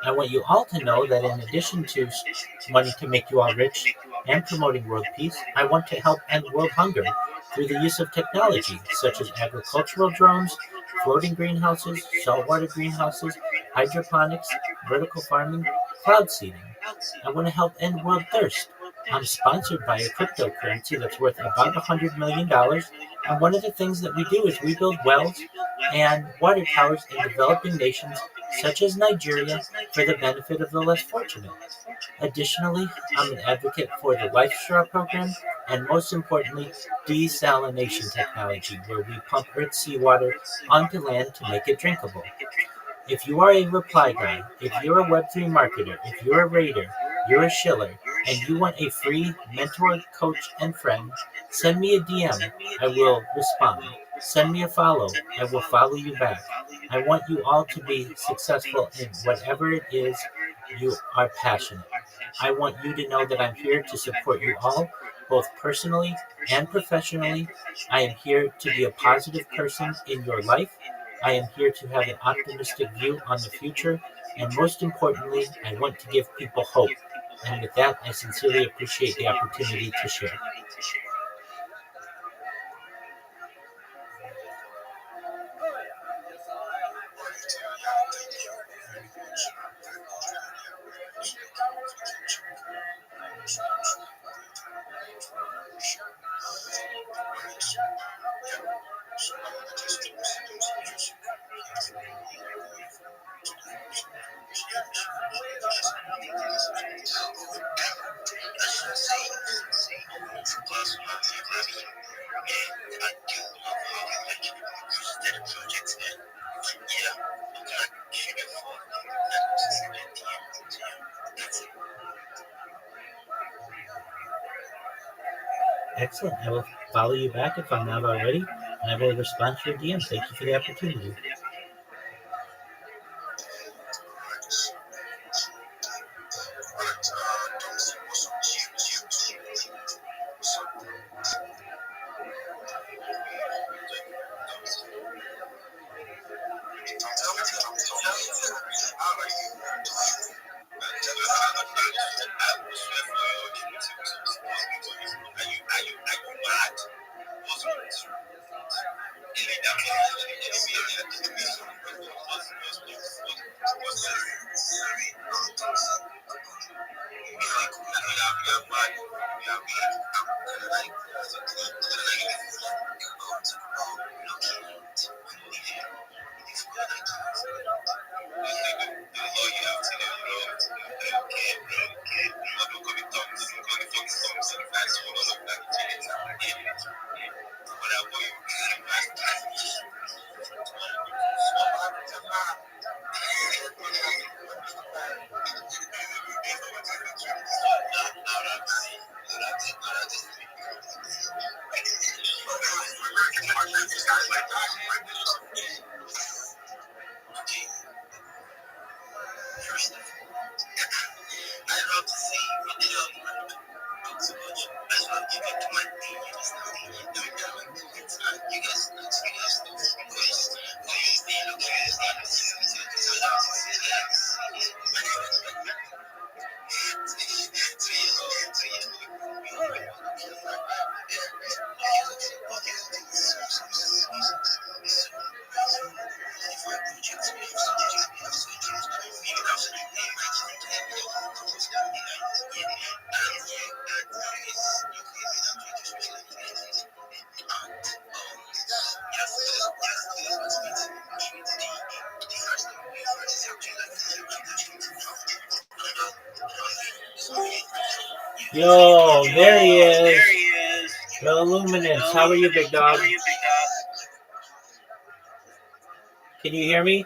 A: I want you all to know that in addition to wanting to make you all rich and promoting world peace, I want to help end world hunger through the use of technology such as agricultural drones, floating greenhouses, saltwater greenhouses, hydroponics, vertical farming, cloud seeding. I want to help end world thirst. I'm sponsored by a cryptocurrency that's worth about $100 million. And one of the things that we do is we build wells and water towers in developing nations such as Nigeria for the benefit of the less fortunate. Additionally, I'm an advocate for the Life Straw program and most importantly, desalination technology, where we pump Earth's seawater onto land to make it drinkable. If you are a reply guy, if you're a Web3 marketer, if you're a raider, you're a shiller, and you want a free mentor, coach, and friend, send me a DM. I will respond. Send me a follow. I will follow you back. I want you all to be successful in whatever it is you are passionate. I want you to know that I'm here to support you all, both personally and professionally. I am here to be a positive person in your life. I am here to have an optimistic view on the future, and most importantly, I want to give people hope. And with that, I sincerely appreciate the opportunity to share. Excellent. I will follow you back if I'm not already, and I will respond to your DM. Thank you for the opportunity. Yo, there he is. The Illuminance. How are you, big dog? Can you hear me?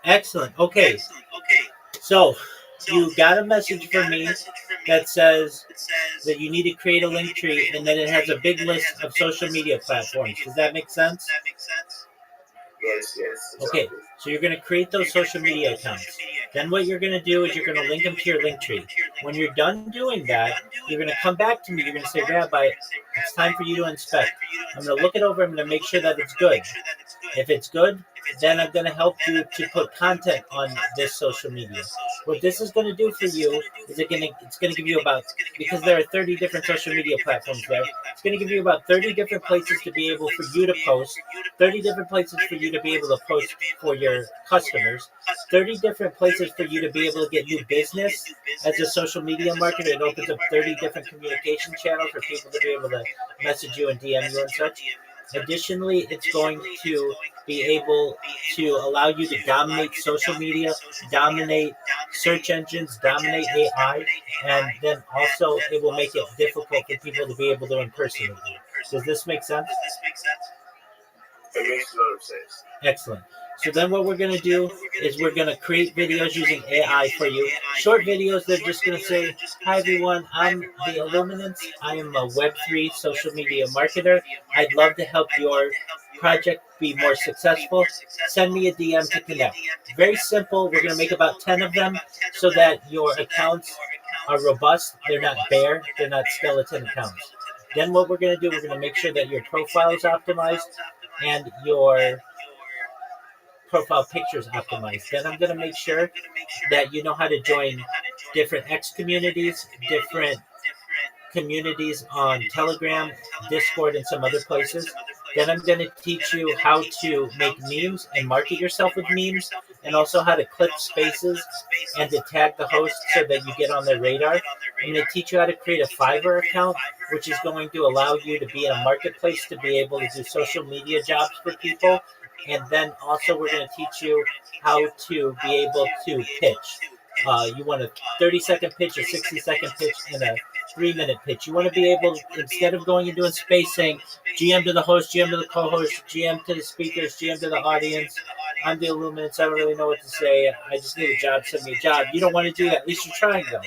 A: Excellent. Okay. So, you got a message from me that says that you need to create a link tree, and then it has a big list of social media platforms. Does that make sense?
B: Yes.
A: Okay, so you're going to create those social media accounts. Then what you're going to do is you're going to link them to your link tree. When you're done doing that, you're going to come back to me. You're going to say, Rabbi, it's time for you to inspect. I'm going to look it over. I'm going to make sure that it's good. If it's good, then I'm going to help you to put content on this social media. What this is going to do for you is it's going to give you about, because there are 30 different social media platforms there, it's going to give you about 30 different places to be able for you to post, 30 different places for you to be able to post for your customers, 30 different places for you to be able to get new business. As a social media marketer, it opens up 30 different communication channels for people to be able to message you and DM you and such. Additionally, it's going to be able to allow you to dominate social media, dominate search engines, dominate AI, and then also it will make it difficult for people to be able to impersonate you. Does this make sense?
B: It makes a lot of sense.
A: Excellent. So then what we're going to do is we're going to create videos using AI for you. Short videos, they're just going to say, hi everyone, I'm the Illuminance. I am a Web3 social media marketer. I'd love to help your project be more successful. Send me a DM to connect. Very simple. We're going to make about 10 of them so that your accounts are robust. They're not bare. They're not skeleton accounts. Then what we're going to do, we're going to make sure that your profile is optimized and your profile pictures optimized. Then I'm going to make sure that you know how to join different X communities, different communities on Telegram, Discord, and some other places. Then I'm going to teach you how to make memes and market yourself with memes, and also how to clip spaces and to tag the host so that you get on their radar. I'm going to teach you how to create a Fiverr account, which is going to allow you to be in a marketplace to be able to do social media jobs for people. And then also we're going to teach you how to be able to pitch. You want a 30-second pitch, a 60-second pitch, and a 3-minute pitch. You want to be able, instead of going and doing space saying GM to the host, GM to the co-host, GM to the speakers, GM to the audience, I'm the Illuminance. I don't really know what to say. I just need a job. Send me a job. You don't want to do that. At least you're trying, though.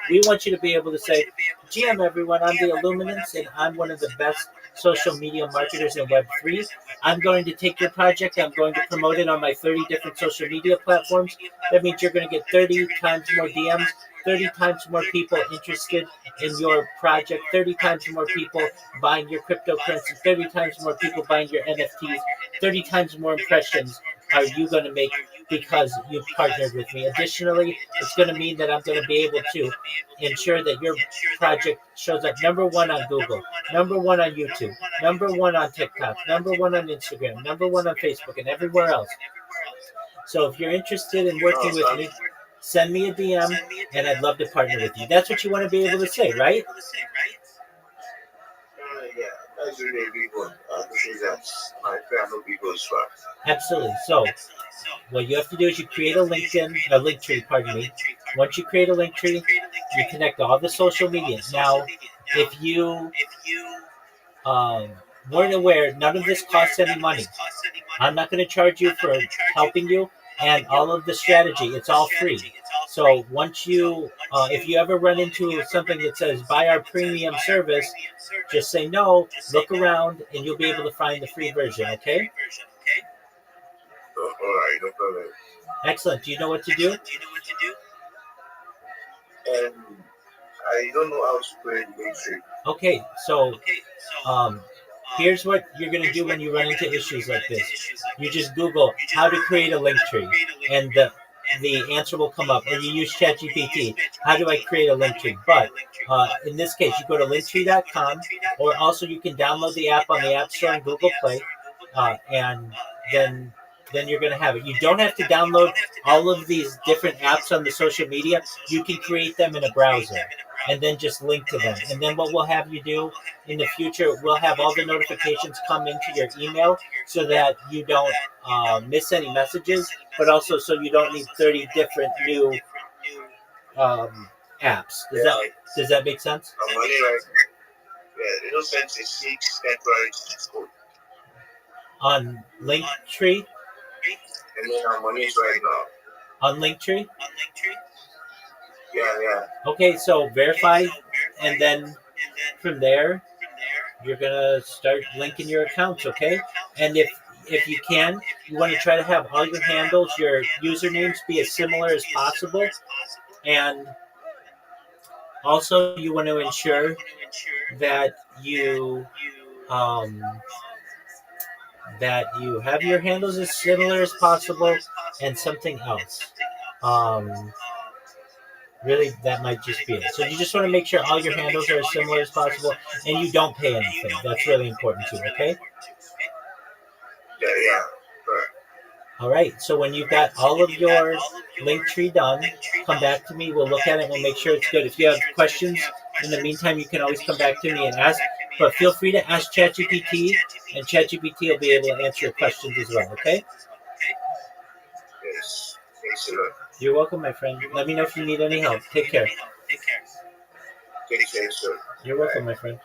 A: We want you to be able to say, GM everyone, I'm the Illuminance, and I'm one of the best social media marketers in Web3. I'm going to take your project. I'm going to promote it on my 30 different social media platforms. That means you're going to get 30 times more DMs, 30 times more people interested in your project, 30 times more people buying your cryptocurrency, 30 times more people buying your NFTs, 30 times more impressions are you going to make because you've partnered with me. Additionally, it's going to mean that I'm going to be able to ensure that your project shows up #1 on Google, #1 on YouTube, #1 on TikTok, #1 on Instagram, #1 on Facebook, and everywhere else. So if you're interested in working with me, send me a DM, and I'd love to partner with you. That's what you want to be able to say, right?
B: Yeah, that's really big one. I appreciate that. My family people as well.
A: Absolutely. So what you have to do is you create a link tree, pardon me. Once you create a link tree, you connect all the social media. Now, if you um, weren't aware, none of this costs any money. I'm not going to charge you for helping you, and all of the strategy, it's all free. So once you, if you ever run into something that says buy our premium service, just say no, look around, and you'll be able to find the free version, okay?
B: All right, no problem.
A: Excellent. Do you know what to do?
B: And I don't know how to create mainstream.
A: Okay, so um, here's what you're going to do when you run into issues like this. You just Google how to create a link tree, and the answer will come up. Or you use ChatGPT. How do I create a link tree? But in this case, you go to linktree.com, or also you can download the app on the App Store and Google Play, and then you're going to have it. You don't have to download all of these different apps on the social media. You can create them in a browser and then just link to them. And then what we'll have you do in the future, we'll have all the notifications come into your email so that you don't miss any messages, but also so you don't need 30 different new apps. Does that make sense?
B: I'm only like, yeah, they don't send a 6 temporary code.
A: On Linktree?
B: And then I'm on it right now.
A: On Linktree?
B: Yeah.
A: Okay, so verify, and then from there, you're gonna start linking your accounts, okay? And if you can, you want to try to have all your handles, your usernames be as similar as possible, and also you want to ensure that um, you have your handles as similar as possible, and something else. Really, that might just be it. So you just want to make sure all your handles are as similar as possible, and you don't pay anything. That's really important too, okay?
B: Yeah. Right.
A: All right, so when you've got all of your link tree done, come back to me. We'll look at it and we'll make sure it's good. If you have questions, in the meantime, you can always come back to me and ask. But feel free to ask ChatGPT, and ChatGPT will be able to answer your questions as well, okay?
B: Yes. Thanks a lot.
A: You're welcome, my friend. Let me know if you need any help. Take care.
B: Take care, sir.
A: You're welcome, my friend.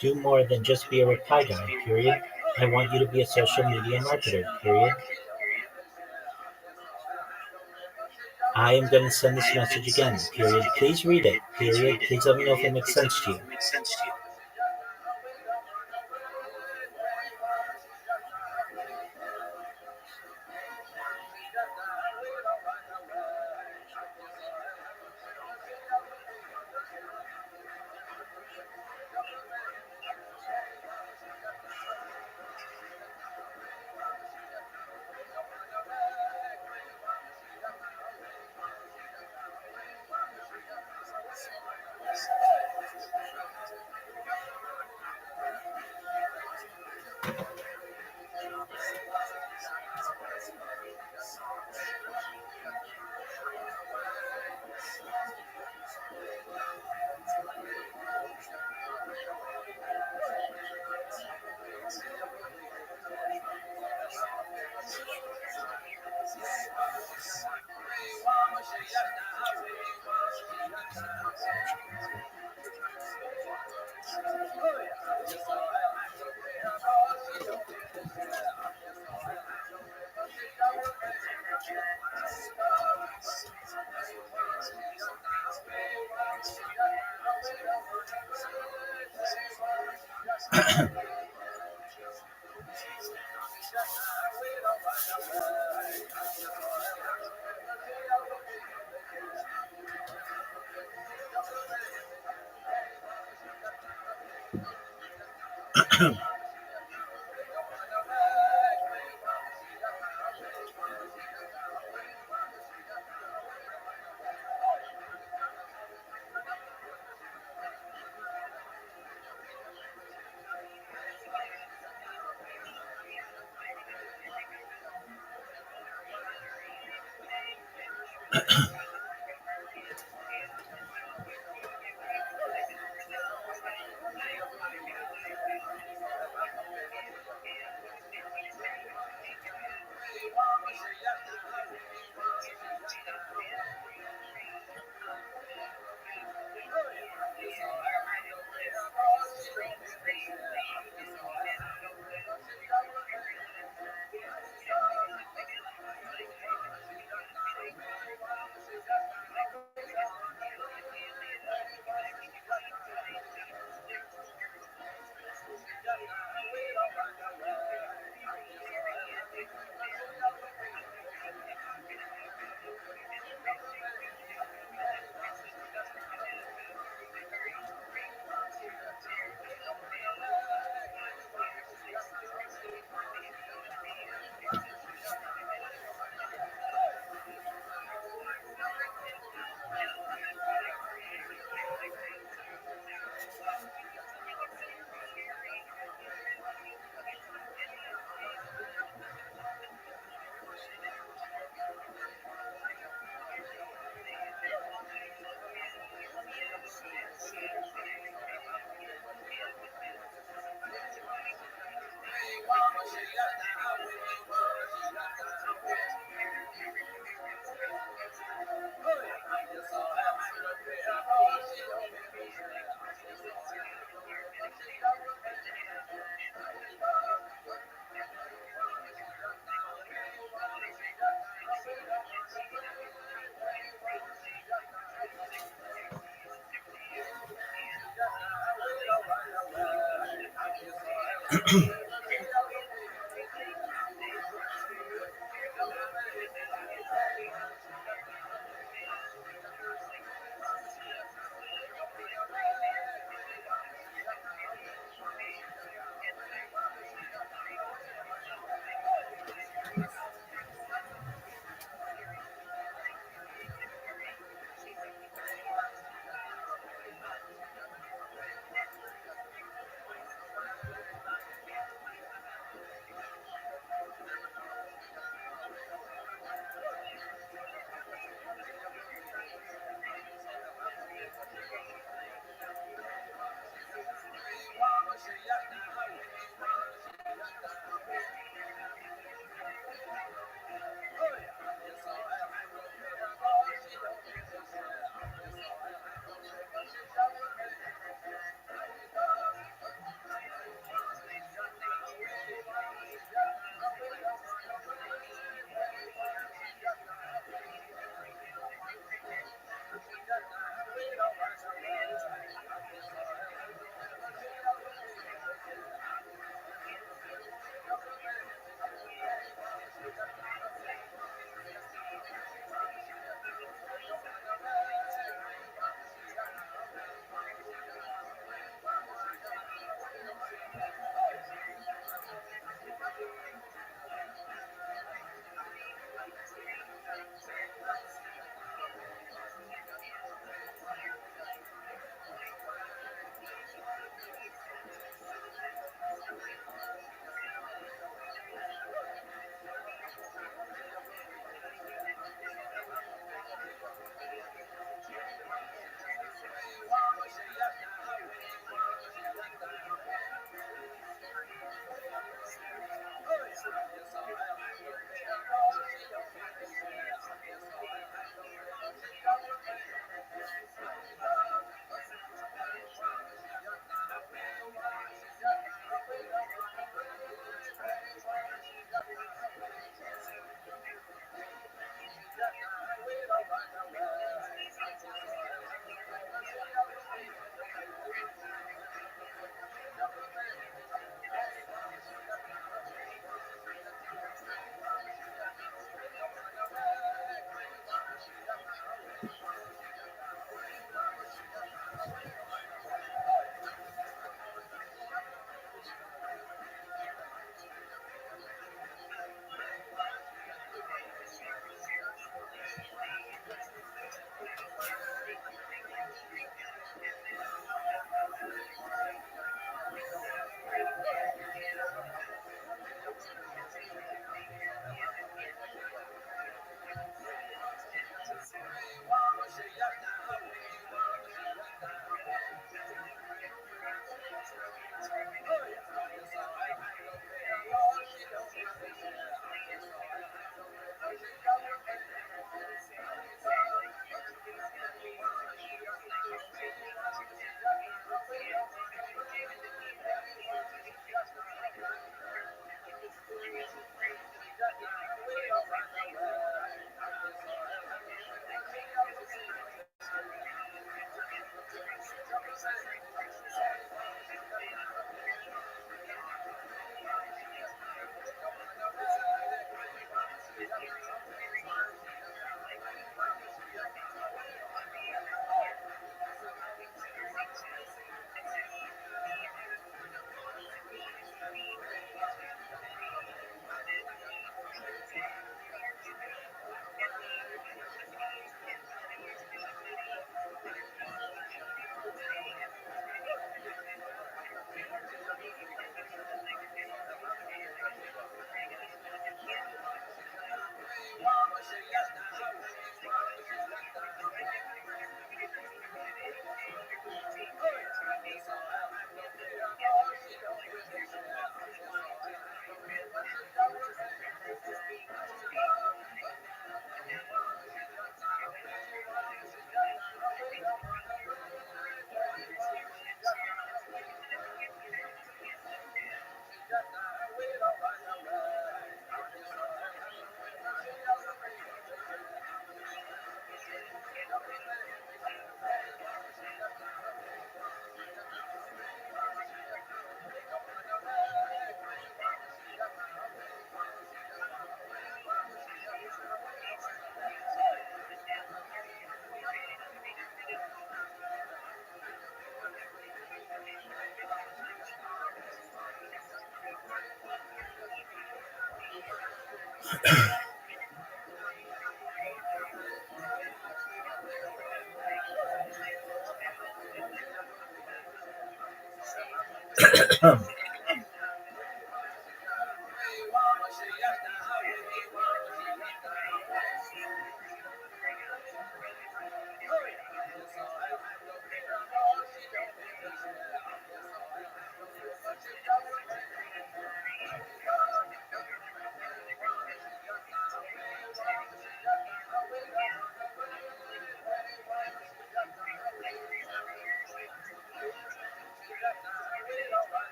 A: do more than just be a reply guy, period. I want you to be a social media marketer, period. I am going to send this message again, period. Please read it, period. Please let me know if it makes sense to you.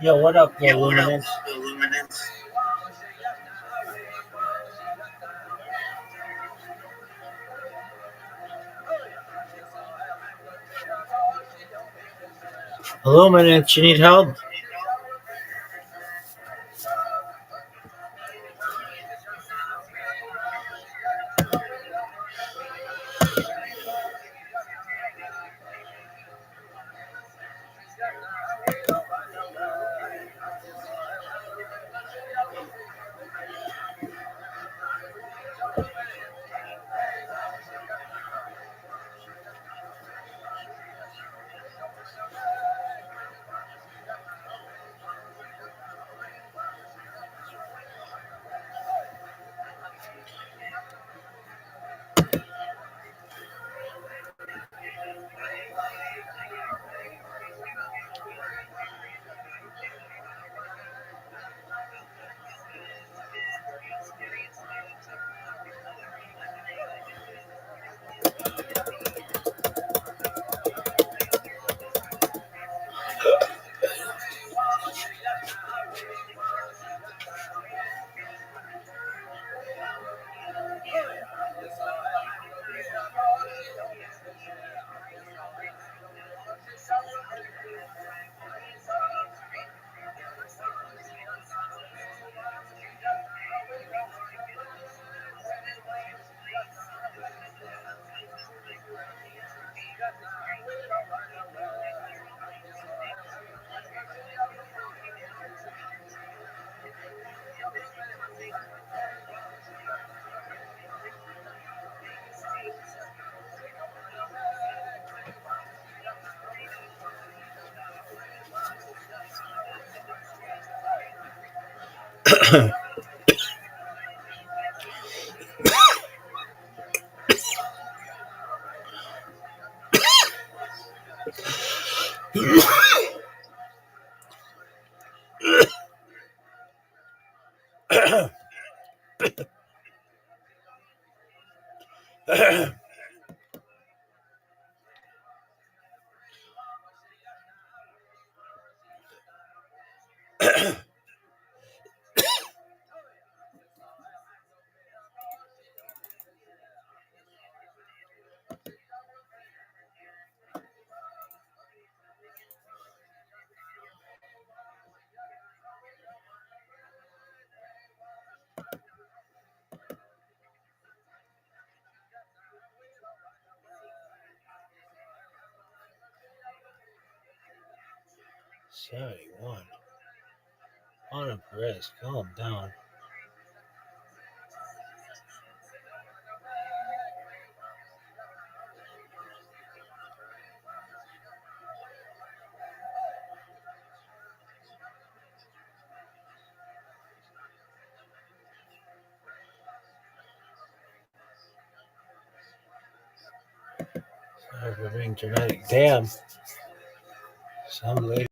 A: Yo, what up, the Luminance? Luminance, you need help? $71. On a Perez, calm down. Sorry for being dramatic. Damn. Some lady.